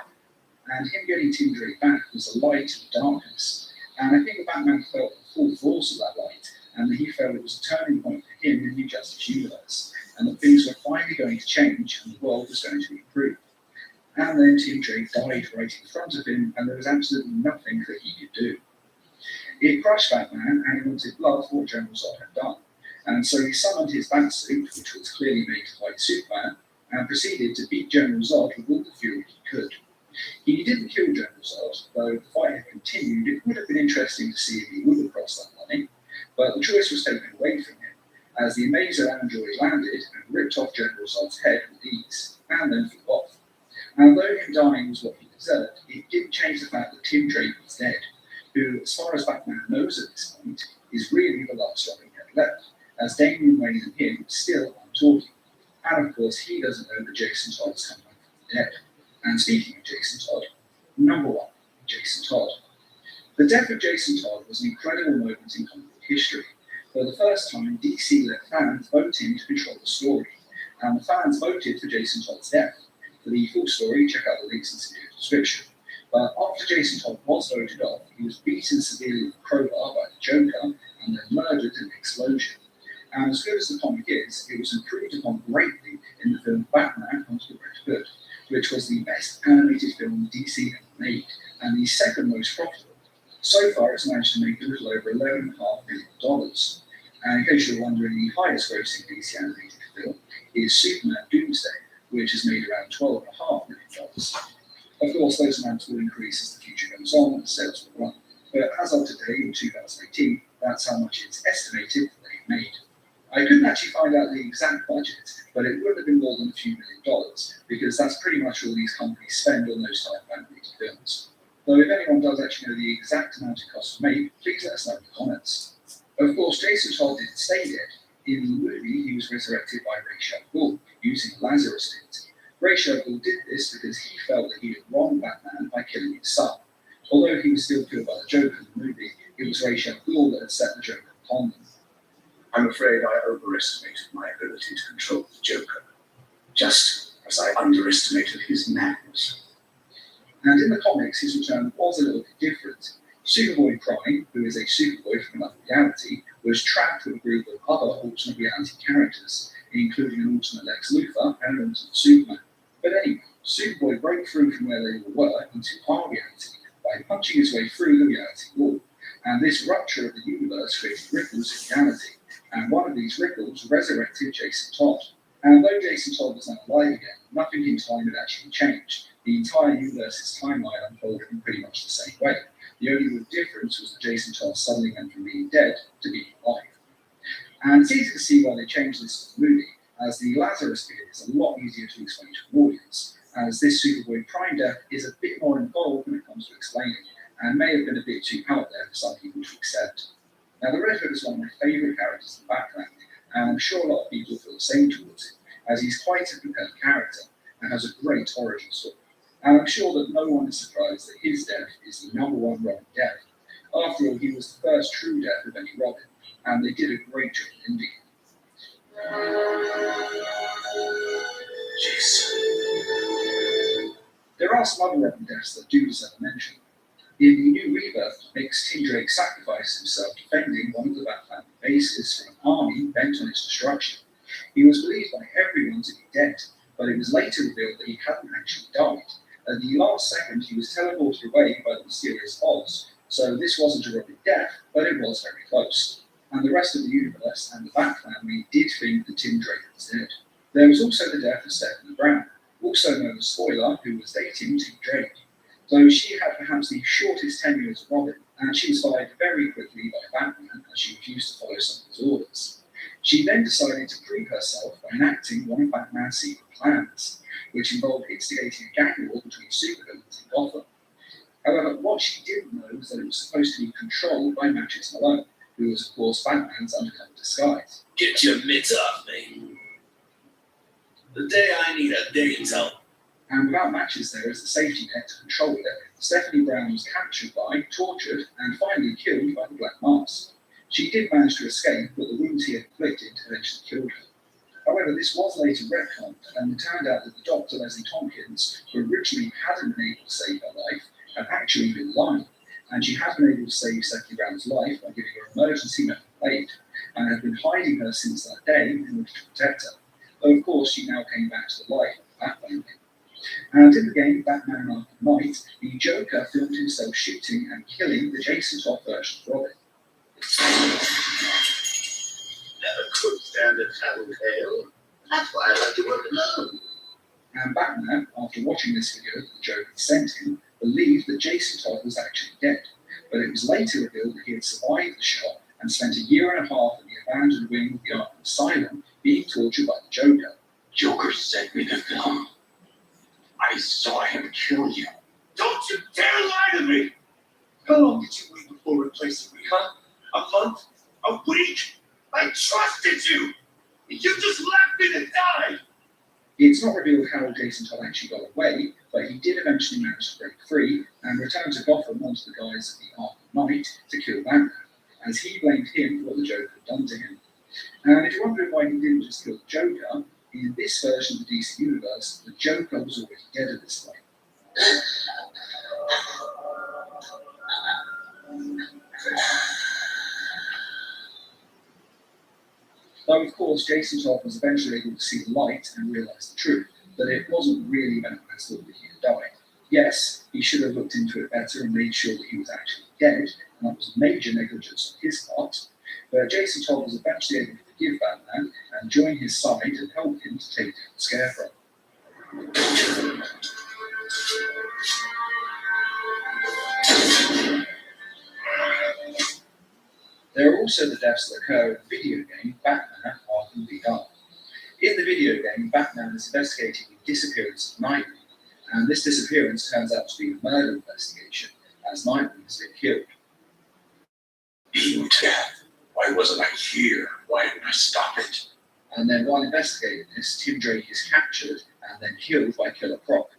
And him getting Tim Drake back was a light in the darkness. And I think Batman felt the full force of that light, and that he felt it was a turning point for him in the Injustice universe, and that things were finally going to change and the world was going to improve. And then Tim Drake died right in front of him, and there was absolutely nothing that he could do. It crushed Batman, and he wanted blood for what General Zod had done. And so he summoned his Batsuit, which was clearly made to fight Superman, and proceeded to beat General Zod with all the fury he could. He didn't kill General Zod, though the fight had continued. It would have been interesting to see if he would have crossed that line, but the choice was taken away from him, as the Amazer android landed and ripped off General Zod's head with ease, and then flew off. And although him dying was what he deserved, it didn't change the fact that Tim Drake was dead, who, as far as Batman knows at this point, is really the last Robin yet left, as Damian Wayne and him still aren't talking. And of course, he doesn't know that Jason Todd has come back from the dead. And speaking of Jason Todd, number 1, Jason Todd. The death of Jason Todd was an incredible moment in comic book history. For the first time, DC let fans vote in to control the story, and the fans voted for Jason Todd's death. For the full story, check out the links in the description. But after Jason Todd was voted off, he was beaten severely with a crowbar by the Joker and then murdered in an explosion. And as good as the comic is, it was improved upon greatly in the film Batman Hunter the Red Hood, which was the best animated film DC ever made, and the second most profitable. So far, it's managed to make a little over $11.5 million. And in case you're wondering, the highest grossing DC animated film is Superman Doomsday, which has made around $12.5 million. Of course, those amounts will increase as the future goes on and the sales will run. But as of today, in 2018, that's how much it's estimated that they've made. I couldn't actually find out the exact budget, but it would have been more than a few $1 million, because that's pretty much all these companies spend on those type of animated films. Though if anyone does actually know the exact amount it costs to make, please let us know in the comments. Of course, Jason Todd didn't stay dead. In the movie, he was resurrected by Ra's al Ghul, using a Lazarus pit. Ra's al Ghul did this because he felt that he had wronged Batman by killing his son. Although he was still killed by the Joker in the movie, it was Ra's al Ghul that had set the Joker upon them. I'm afraid I overestimated my ability to control the Joker, just as I underestimated his madness. And in the comics, his return was a little bit different. Superboy Prime, who is a Superboy from another reality, was trapped with a group of other alternate reality characters, including an alternate Lex Luthor and an alternate Superman. But anyway, Superboy broke through from where they all were into our reality by punching his way through the reality wall. And this rupture of the universe created ripples in reality, and one of these ripples resurrected Jason Todd. And though Jason Todd was now alive again, nothing in time had actually changed. The entire universe's timeline unfolded in pretty much the same way. The only real difference was that Jason Todd suddenly went from being dead to being alive. And it's easy to see why they changed this for the movie, as the Lazarus pit is a lot easier to explain to an audience, as this Superboy Prime death is a bit more involved when it comes to explaining, and may have been a bit too out there for some people to accept. Now, the Red Hood is one of my favourite characters in the background, and I'm sure a lot of people feel the same towards him, as he's quite a compelling character and has a great origin story. And I'm sure that no one is surprised that his death is the #1 Robin death. After all, he was the first true death of any Robin, and they did a great job in ending it. There are some other Robin deaths that do deserve a mention. In the New Rebirth comics, Tim Drake sacrificed himself defending one of the Batman bases from an army bent on its destruction. He was believed by everyone to be dead, but it was later revealed that he hadn't actually died. At the last second, he was teleported away by the mysterious Oz, so this wasn't a Robin death, but it was very close. And the rest of the universe and the Bat family did think that Tim Drake was dead. There was also the death of Stephanie Brown, also known as Spoiler, who was dating Tim Drake. Though she had perhaps the shortest tenure as Robin, and she was fired very quickly by Batman as she refused to follow some of his orders. She then decided to prove herself by enacting one of Batman's secret plans, which involved instigating a gang war between supervillains in Gotham. However, what she didn't know was that it was supposed to be controlled by Matches Malone, who was of course Batman's undercover disguise. Get your mitts off me. The day I need a day's help. And without Matches there as the safety net to control it, Stephanie Brown was captured by, tortured, and finally killed by the Black Mask. She did manage to escape, but the wounds he had inflicted eventually killed her. However, this was later retconned, and it turned out that the Dr. Leslie Tompkins, who originally hadn't been able to save her life, had actually been lying, and she had been able to save Stephanie Brown's life by giving her emergency medical aid, and had been hiding her since that day in order to protect her. Though of course she now came back to the life of the Bat family. And in the game Batman Arkham Knight, the Joker filmed himself shooting and killing the Jason Todd version of Robin. Never could stand a tattletale. That's why I like to work alone. And Batman, after watching this video that the Joker sent him, believed that Jason Todd was actually dead. But it was later revealed that he had survived the shot and spent a year and a half in the abandoned wing of the Arkham Asylum being tortured by the Joker. Joker sent me the film. I saw him kill you. Don't you dare lie to me! How long did you wait before replacing me, huh? A month? A week? I trusted you! You just left me to die! It's not revealed how Jason Todd actually got away, but he did eventually manage to break free and return to Gotham under the guise of the Arkham Knight to kill Batman, as he blamed him for what the Joker had done to him. And if you're wondering why he didn't just kill the Joker, in this version of the DC Universe, the Joker was already dead at this point. Though of course Jason Todd was eventually able to see the light and realise the truth, that it wasn't really Batman's fault that he had died. Yes, he should have looked into it better and made sure that he was actually dead, and that was major negligence on his part, but Jason Todd was eventually able to forgive Batman and join his side and help him to take down the Scarecrow. There are also the deaths that occur in the video game Batman Arkham VR. In the video game, Batman is investigating the disappearance of Nightwing, and this disappearance turns out to be a murder investigation, as Nightwing has been killed. You death. Why wasn't I here? Why didn't I stop it? And then while investigating this, Tim Drake is captured and then killed by Killer Croc.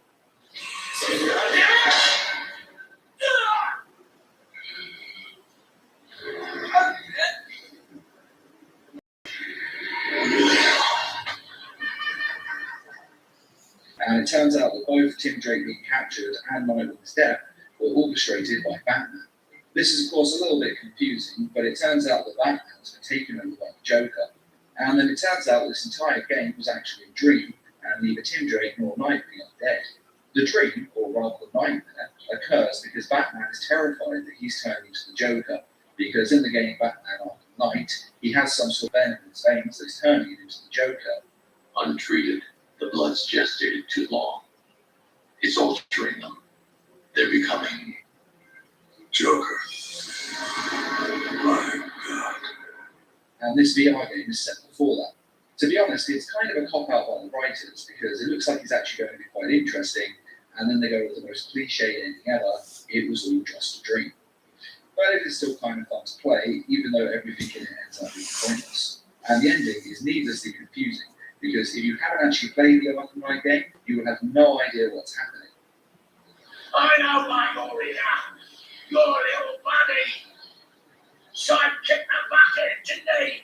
And it turns out that both Tim Drake being captured and Nightwing's death were orchestrated by Batman. This is of course a little bit confusing, but it turns out that Batman has been taken over by the Joker. And then it turns out this entire game was actually a dream, and neither Tim Drake nor Nightwing are dead. The dream, or rather the nightmare, occurs because Batman is terrified that he's turning into the Joker, because in the game Batman Arkham Knight, he has some sort of venom in his veins that is turning him into the Joker. Untreated, the blood's gestated too long. It's altering them. They're becoming Joker. My God. And this VR game is set before that. To be honest, it's kind of a cop-out by the writers because it looks like it's actually going to be quite interesting, and then they go with the most cliche ending ever, it was all just a dream. But it is still kind of fun to play, even though everything in it ends up being pointless. And the ending is needlessly confusing, because if you haven't actually played the Unlock and Ride game, you will have no idea what's happening. I know why you're here. Your little buddy. Sidekick the bucket, didn't he?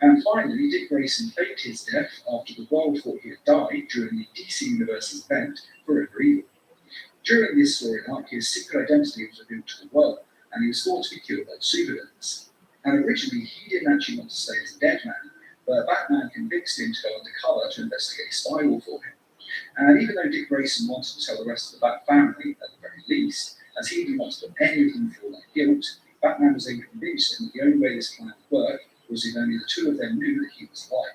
And finally, Dick Grayson faked his death after the world thought he had died during the DC Universe's event Forever Evil. During this story arc, his secret identity was revealed to the world, and he was thought to be killed by the supervillains. And originally, he didn't actually want to stay as a dead man, but Batman convinced him to go undercover to investigate Spywall for him. And even though Dick Grayson wanted to tell the rest of the Bat family, at the very least, as he didn't want to put any of them through their guilt, Batman was able to convince him that the only way this plan would work was if only the two of them knew that he was alive.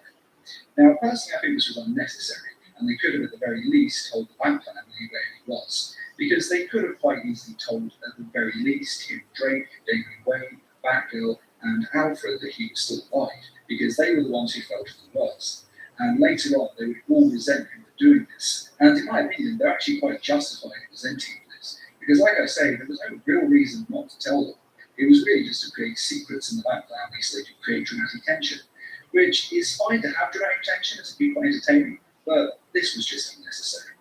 Now, personally, I think this was unnecessary, and they could have at the very least told the Bat family where he was, because they could have quite easily told at the very least him, Drake, Damian Wayne, Batgirl, and Alfred that he was still alive, because they were the ones who felt the worst. And later on, they would all resent him for doing this. And in my opinion, they're actually quite justified in resenting him for this, because like I say, there was no real reason not to tell them. It was really just to create secrets in the Bat family so they could create dramatic tension, which is fine to have dramatic tension, it's quite entertaining, but this was just unnecessary.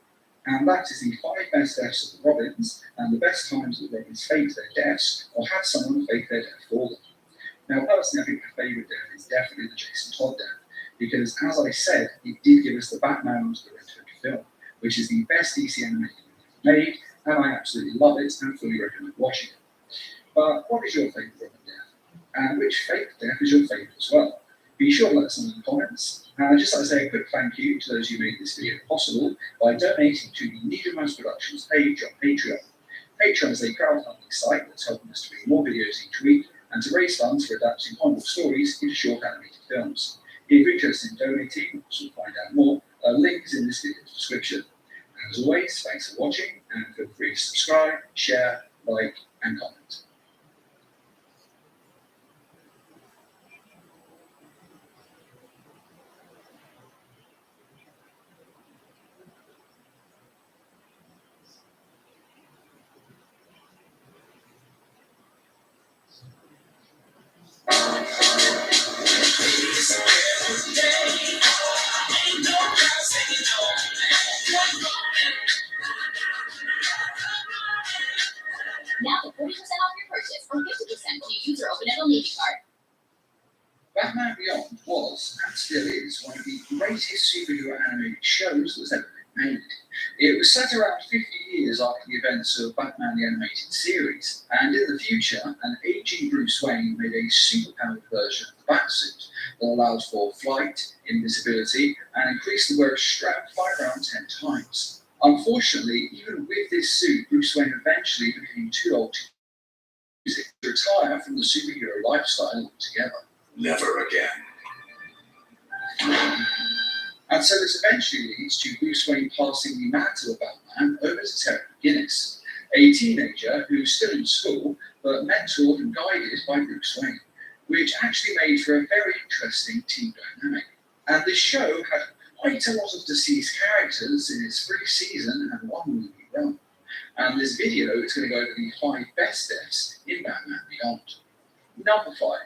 And that is the 5 best deaths of the Robins, and the best times that the Robins faked their deaths, or had someone fake their death for them. Now, personally, I think my favourite death is definitely the Jason Todd death, because as I said, it did give us the Batman to the Red Hood film, which is the best DC animated movie made, and I absolutely love it and fully recommend watching it. But what is your favourite Robin death? And which fake death is your favourite as well? Be sure to let us know in the comments. And I'd just like to say a quick thank you to those who made this video possible by donating to the Needle Mouse Productions page on Patreon. Patreon is a crowdfunding site that's helping us to bring more videos each week and to raise funds for adapting comic stories into short animated films. If you're interested in donating, or to find out more, a link is in this video's description. And as always, thanks for watching, and feel free to subscribe, share, like, and comment. Now get 40% off your purchase or 50% when you use or open it on Navy Card. Batman Beyond was, and still is, one of the greatest superhero animated shows that's ever been made. It was set around 50 years after the events of Batman the Animated Series, and in the future, an aging Bruce Wayne made a superpowered version of the Batsuit that allowed for flight, invisibility, and increased the wearer's strength by around 10 times. Unfortunately, even with this suit, Bruce Wayne eventually became too old to use it to retire from the superhero lifestyle altogether. Never again. And so this eventually leads to Bruce Wayne passing the mantle of Batman over to Terry McGinnis, a teenager who's still in school, but mentored and guided by Bruce Wayne, which actually made for a very interesting team dynamic. And this show had quite a lot of deceased characters in its 3 season and 1 movie run. And this video is going to go over the 5 best deaths in Batman Beyond. Number 5,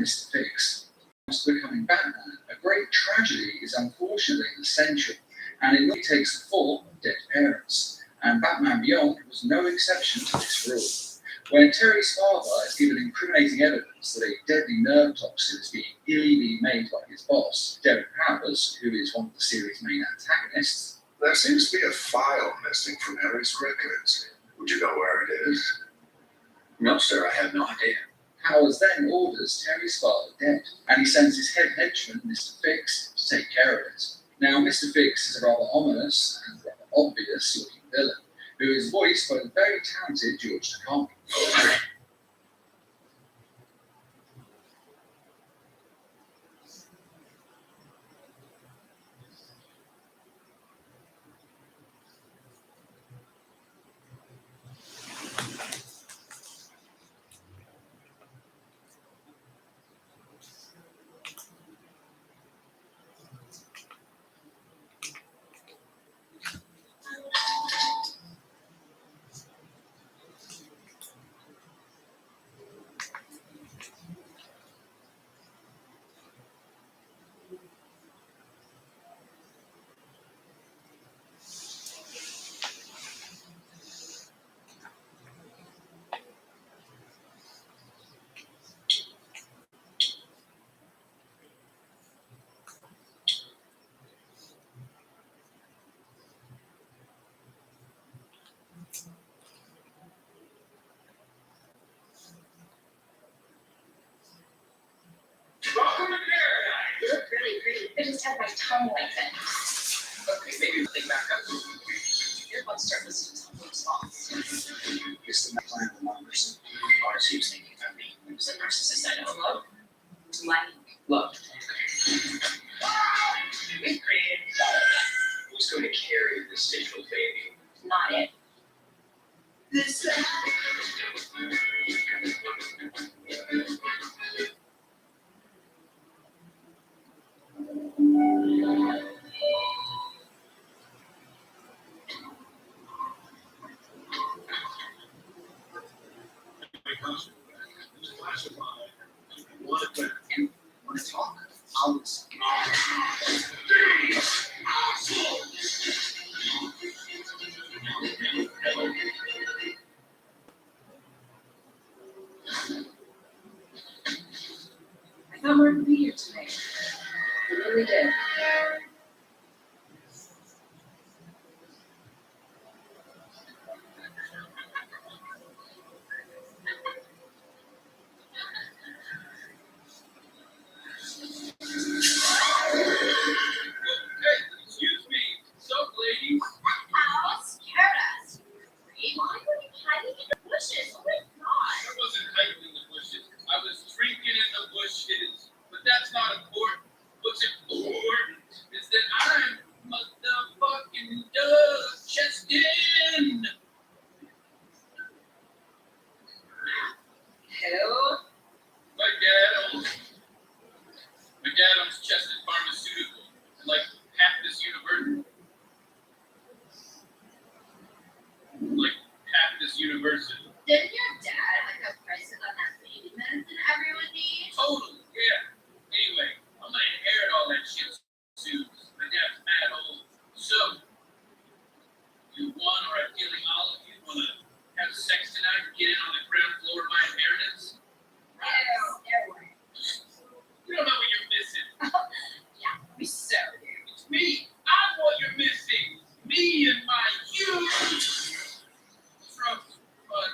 Mr. Fix. After becoming Batman, a great tragedy is unfortunately essential, and it really takes the fall of dead parents. And Batman Beyond was no exception to this rule. When Terry's father is given incriminating evidence that a deadly nerve toxin is being illegally made by his boss, Derek Powers, who is one of the series' main antagonists, There seems to be a file missing from Harry's records. Would you know where it is? No, sir, I have no idea. Powers then orders Terry's father dead, and he sends his head henchman, Mr. Fix, to take care of it. Now, Mr. Fix is a rather ominous and rather obvious-looking villain, who is voiced by the very talented George Takei. had my tongue lengthened. Okay, maybe we'll think back up. You're about to start listening to some response. It's the plan of the numbers. Or she was thinking of me. Who's a narcissist I know? Love? Love. We've created Who's going to carry this digital baby? not it. This Want to talk? I'll listen. I thought Mark would be here today. I really did. Excuse me. What's up, ladies? How scared us. Why were you hiding in the bushes? Oh my god. I wasn't hiding in the bushes. I was drinking in the bushes. But that's not important. What's important is that I'm motherfucking chest in. Hello? My dad owns Chested Pharmaceutical. Like half this university. Didn't your dad like a prices on that baby medicine everyone needs? Totally, yeah. Anyway, I'm gonna inherit all that shit soon. My dad's mad old. So, you one or ideally all of you wanna have sex tonight and get in on the ground floor of my inheritance? You don't know what you're missing. Yeah, we so do. It's me. I'm what you're missing. Me and my huge trust fund.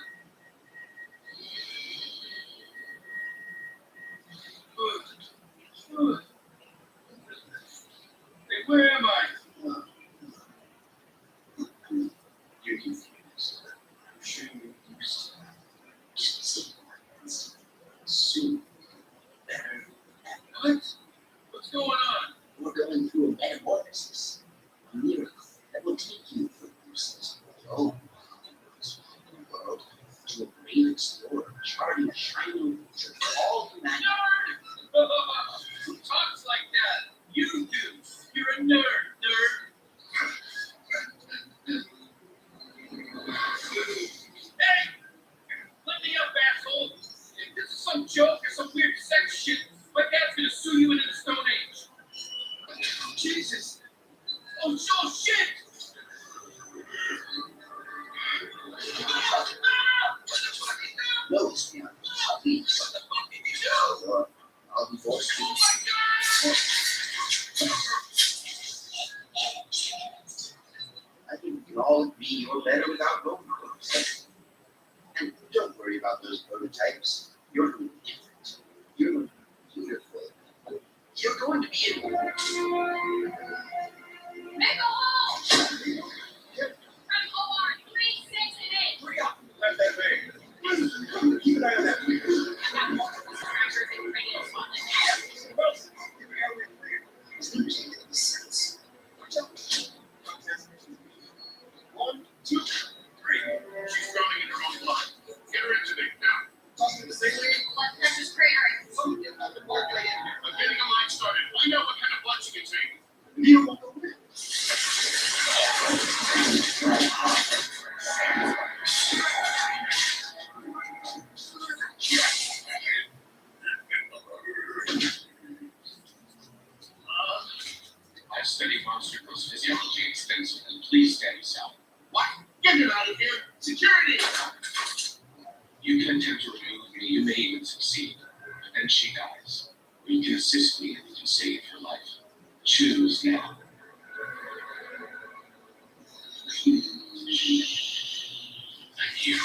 Hey, where am I? You're confused. I'm sure you're used to that. Just stay quiet. Soon, better. What? What's going on? We're going through a metamorphosis. A miracle that will take you from useless alone world to a great explorer, charting a shining future for all humanity. Who talks like that? You do. You're a nerd. Hey! Let me up, asshole! If this is some joke or some weird sex shit, my dad's gonna sue you into the Stone Age. Jesus! Oh shit! No, it's not. Please. What the fuck did you do? Or I'll be forced to. I think we can all agree you're better without road clothes. And don't worry about those prototypes. You're going to be different. You're going to be beautiful. You're going to be in. Make a hole! From OR 368. Hurry up. Left that way. Keep an eye on that. Sense. One, two, three. She's drowning in her own blood. Get her into me now. Toss me the same way. Let's just pray her. I'm getting a line started. Find out what kind of blood she can take. You want to win. I've studied monster growth physiology extensively. Please stand yourself. What? Get it out of here. Security. You can attempt to remove me. You may even succeed. But then she dies. Or you can assist me and we can save her life. Choose now. Thank you.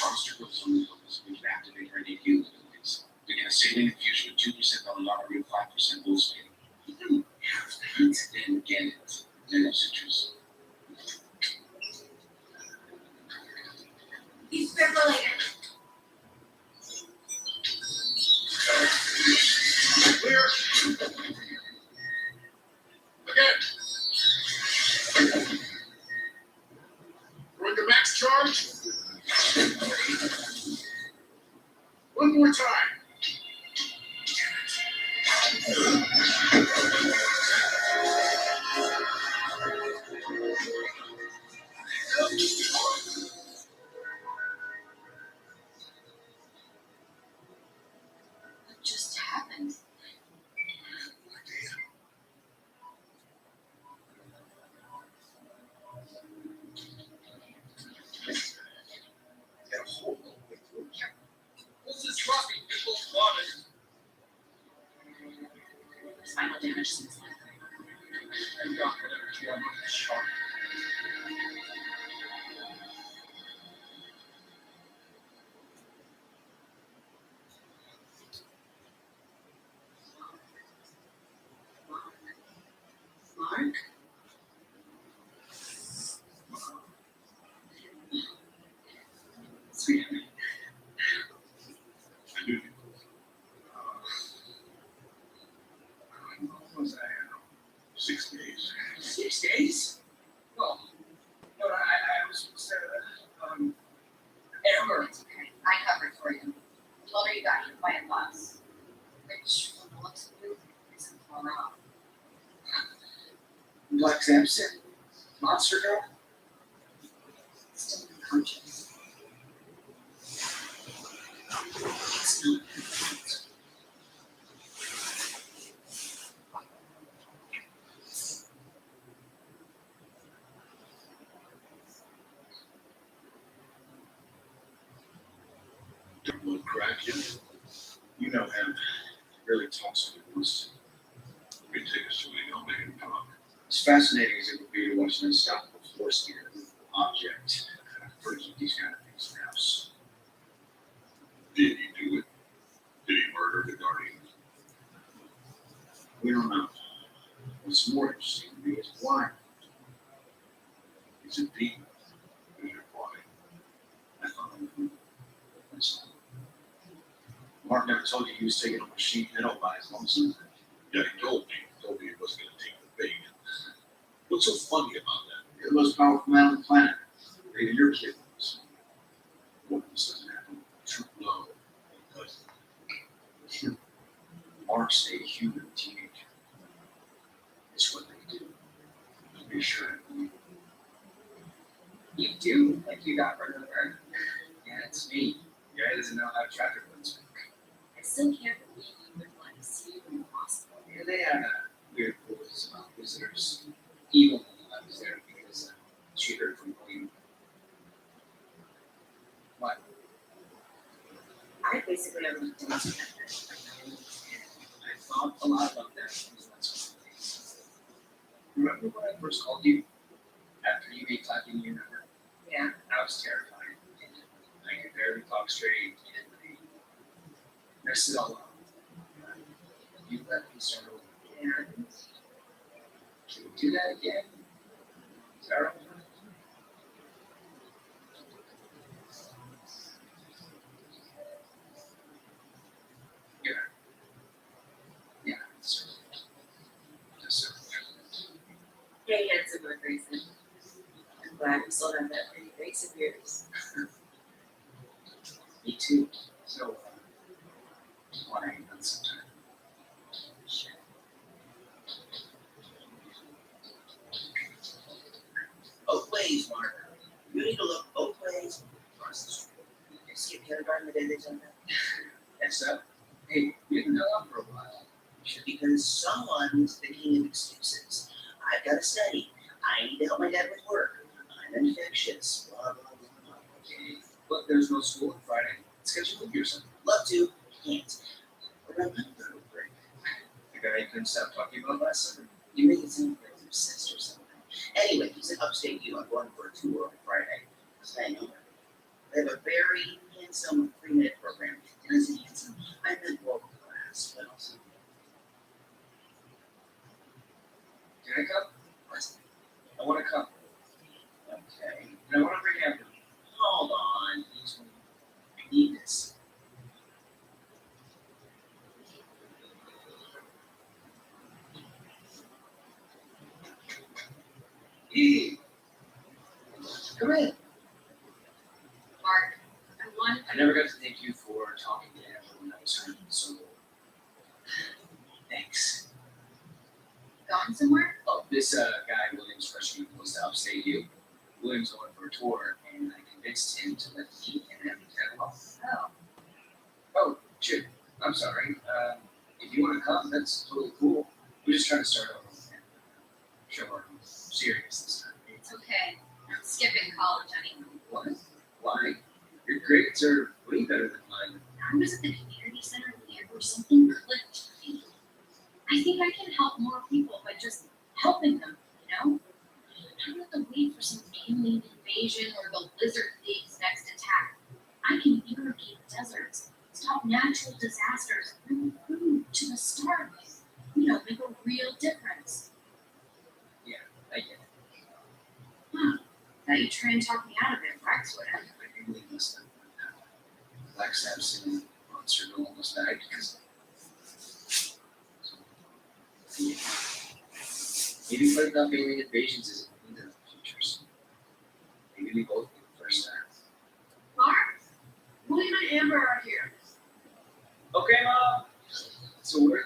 Monster growth removals. We can activate her innate healing abilities. Begin a saline infusion with 2% melatonin, 5% 100% low speed. You don't have that and get it. And citrus. He's defibrillator. Clear. Again. Going to max charge. One more time. What just happened? Get a hold of it. This is Rocky. People wanted. Spinal damage since then. And got whatever one shot. Mark? Sweetheart. I knew you. What was I? 6 days. 6 days? Well, no, I was Amber. It's okay. I covered for you. Told her you got your quiet boss. Which, from the looks of you, isn't far off. Black Samson. Monster Girl. Still unconscious. It's not her fault. Don't look crack yet. You know him. He really talks to me once. Let me take us to it. I'll make him talk. As fascinating as it would be to watch an unstoppable force here, object, for keep these kind of things in the house. Did he do it? Did he murder the Guardian? We don't know. What's more interesting to me is why. He's a demon. Who's your why? I thought that's all. Mark never told you he was taking a machine head by his lonesome. Yeah, he told me. He told me he wasn't going to take the bait. What's so funny about that? You're the most powerful man on the planet. Or even your kid was. What this doesn't happen? True love. But Mark's a human teenager. It's what they do. Just be sure to believe. You do, like you got rid of her. Yeah, it's me. The guy doesn't know how traffic works. I still can't believe you would want to see you in the hospital. Yeah, they had weird rules about visitors. Even when I was there because she heard from William. What? I basically have looked into that. I thought a lot about that. That's one of the things. Remember when I first called you? After you made talking you remember? Yeah. I was terrified. I could barely talk straight. And I messed it all up. You let me start over. And Can we do that again? Sarah? Yeah. Yeah. Yes, sir. hey, handsome Mark Grayson. I'm glad you still have that pretty face of yours. Me too. So, want to hang out sometime? Sure. Both ways, Mark. You need to look both ways across the street. You skip kindergarten the day they done that. Yes, sir. Hey, we've been gone for a while. Because someone's thinking of excuses. I've got to study. I need to help my dad with work. I'm infectious. Blah, blah, blah, blah. Okay. But there's no school on Friday. Schedule a movie or something. Love to. Can't. But I'm not going to break. The guy you couldn't stop talking about last summer. You make it sound like you're obsessed or something. Anyway, he's in upstate New. I'm going for a tour on Friday. Staying over. They have a very handsome pre-med program. And I say handsome, I meant world class, but also I never got to thank you for talking to Amber when I was hurt, so thanks. Gone somewhere? Oh, this guy, Williams, freshman, was to upstate you. Williams went for a tour, and I convinced him to let me and him head off. Oh. Oh, shit. I'm sorry. If you want to come, that's totally cool. We're just trying to start over and show our serious this time. It's okay. I'm skipping college anyway. What? Why? Your grades are way better than mine. I was at the community center there where something clicked for me. I think I can help more people by just helping them, you know? I don't have to wait for some alien invasion or the lizard thieves' next attack. I can irrigate deserts, stop natural disasters, bring food to the starving. You know, make a real difference. Yeah, I get it. Huh. Thought you'd try and talk me out of it, Rex would have. I really must have. Black Samson monster no almost died because yeah. Maybe fighting off alien invasions isn't into the future. So maybe we both get the first time. Mark, William and Amber are here. Okay, Mom. So we're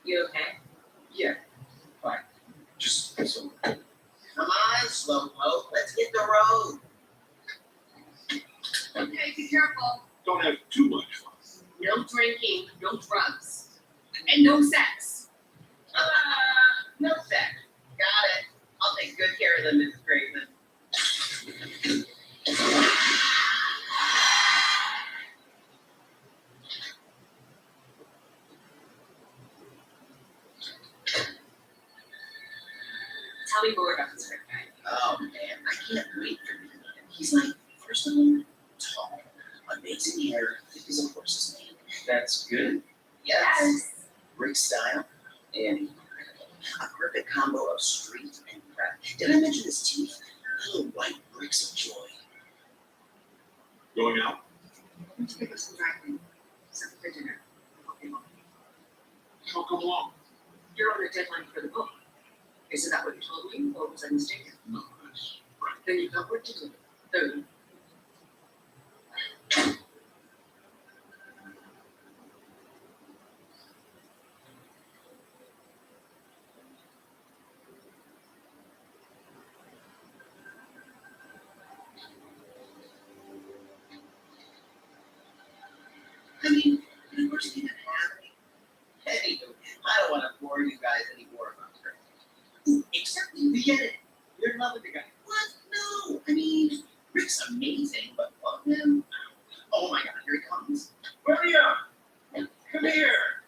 You okay? yeah, fine. Just so Come on, Slowpoke, let's hit the road. Okay, be careful. Don't have too much fun. No drinking, no drugs, and no sex. No sex. Got it. I'll take good care of them, Mrs. Grayson. Tell me more about this great guy. Oh man, I can't wait for him. He's like, first of all, tall, amazing hair, thick as a horse's mane. that's good. Yes. Great style, and a perfect combo of street and prep. Did I mention his teeth? Little white bricks of joy. Going out? Let's pick up some dry cleaning. Something for dinner. Okay, Mom. How come along? You're on a deadline for the book. Isn't that what you told me, or was I mistaken? No, that's right. Then you've got work to do. Third. I mean, of course you didn't have any. Anywho, I don't want to bore you guys anymore about her. Except we get it. You're in love with the guy. What? No. I mean, Rick's amazing, but love him? Oh my god, here he comes. William! Come here!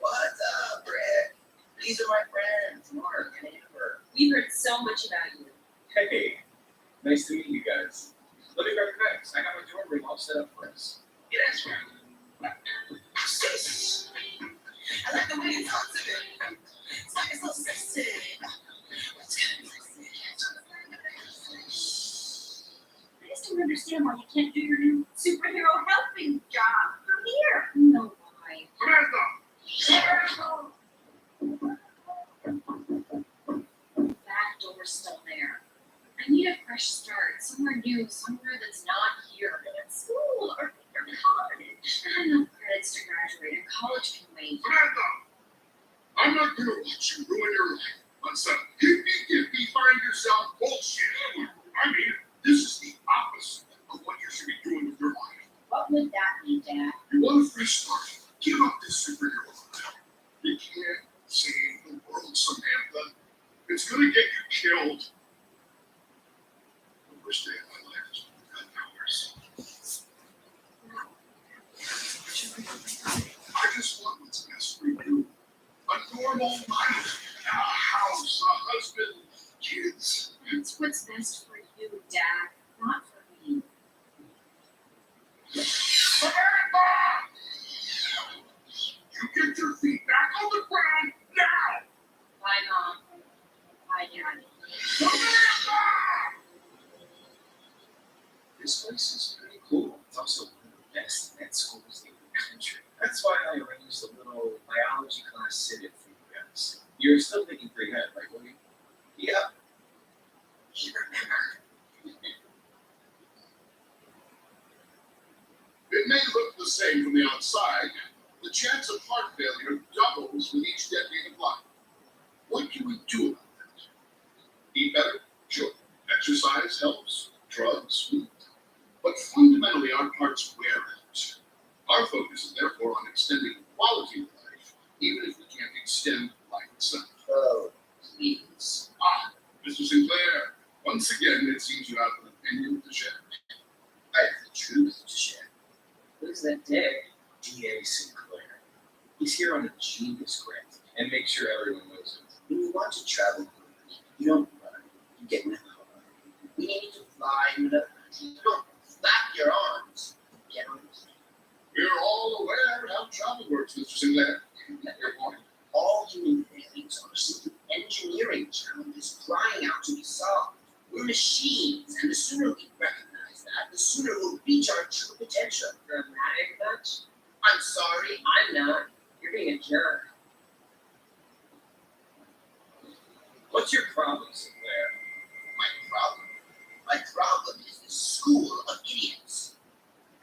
What's up, Rick? These are my friends, Mark and Amber. We've heard so much about you. Hey, nice to meet you guys. Let me grab your bags. I got my dorm room all set up for us. Yeah, that's right. Sis. I like the way he talks of it. It's like it's so sexy. It's kind of I just don't understand why you can't do your new superhero helping job from here. No, why? Back door's still there. I need a fresh start, somewhere new, somewhere that's not here. At school or college. I have enough credits to graduate, and college can wait. I'm not gonna watch you ruin your life on some hippie find yourself bullshit. I mean, this is the opposite of what you should be doing with your life. What would that mean, Dad? You want a fresh start? Give up this superhero life. You can't save the world, Samantha. It's gonna get you killed. The worst day of my life is when I got powers. I just want what's best for you. A normal life, a house, a husband, kids. That's what's best for you, Dad, not for me. Samantha! You get your feet back on the ground now! Bye, Mom. Bye, Dad. Samantha! This place is pretty cool. It's also one of the best med schools in the country. That's why I arranged a little chance of heart failure doubles with each decade of life. What can we do about that? Eat better? Sure. Exercise helps. Drugs? But fundamentally, our hearts wear out. Our focus is therefore on extending quality of life, even if we can't extend life itself. Oh, please. Mr. Sinclair, once again, it seems you have an opinion to share. I have the truth to share. Who's that dick? D.A. Sinclair. He's here on a genius grant and make sure everyone knows it. When you want to travel, you don't run. You get in a car. We need to fly in another country. You don't flap your arms. Get on the plane. We're all aware of how travel works, Mr. Sinclair. Your point. All human beings are simply engineering challenges crying out to be solved. We're machines, and the sooner we recognize that, the sooner we'll reach our true potential. Dramatic much? I'm sorry. I'm not. You're being a jerk. What's your problem, Sinclair? My problem is the school of idiots.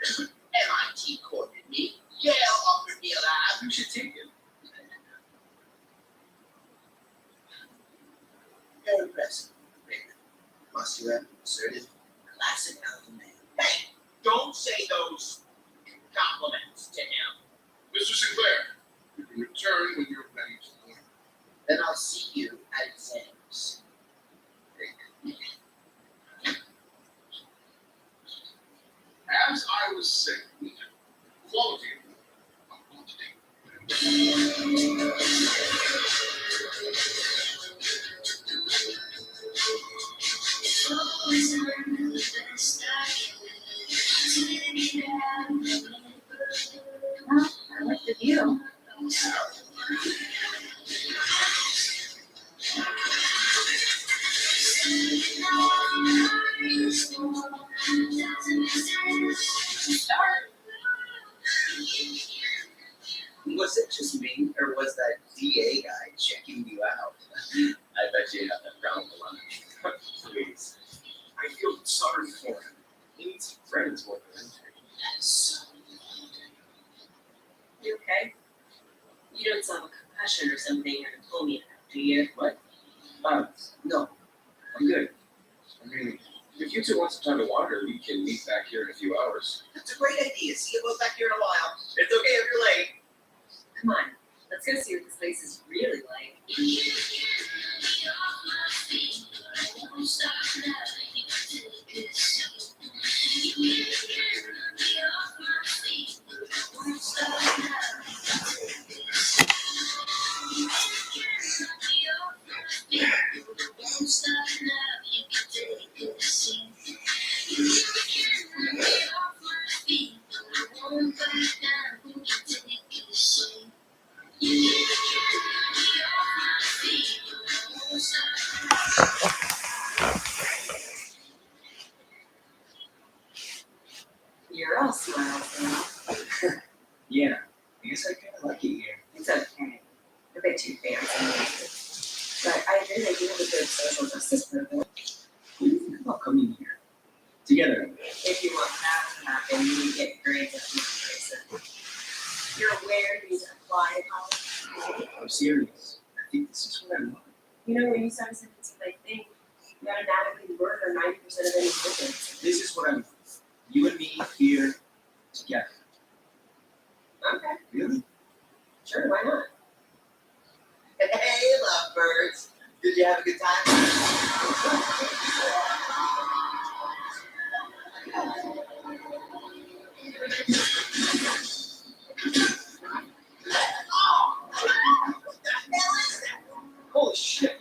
MIT courted me. Yale offered me a lab. You should take it. You're impressive, Raymond. Muscular, assertive, classic alpha male. Hey, don't say those compliments to him. Mr. Sinclair, you can return when you're ready to learn. Then I'll see you at exams. As I was saying, quality of quantity. I like the view. Was it just me, or was that DA guy checking you out? I bet you have that round one. Please. I feel sorry for him. He needs friends more than anything. So, You okay? You don't sound like a concussion or something you're gonna pull me out, do you? What? No. I'm good. I mean, if you two want some time to wander, we can meet back here in a few hours. that's a great idea. See you both back here in a while. It's okay if you're late. Come on, let's go see what this place is really like. You're all smiles now. Yeah, I guess I kind of like it here. It's okay. A bit too fancy. But I agree they do have a good social justice program. What do you think about coming here? Together. If you want that to happen, you need to get grades up in person. You're aware you need to apply to college? I'm serious. I think this is what I want. You know, when you start a sentence with I think, you automatically murder 90% of any sentence. This is what I want. You and me here together. Okay, Really? sure, why not? Hey, lovebirds. Did you have a good time? Holy shit.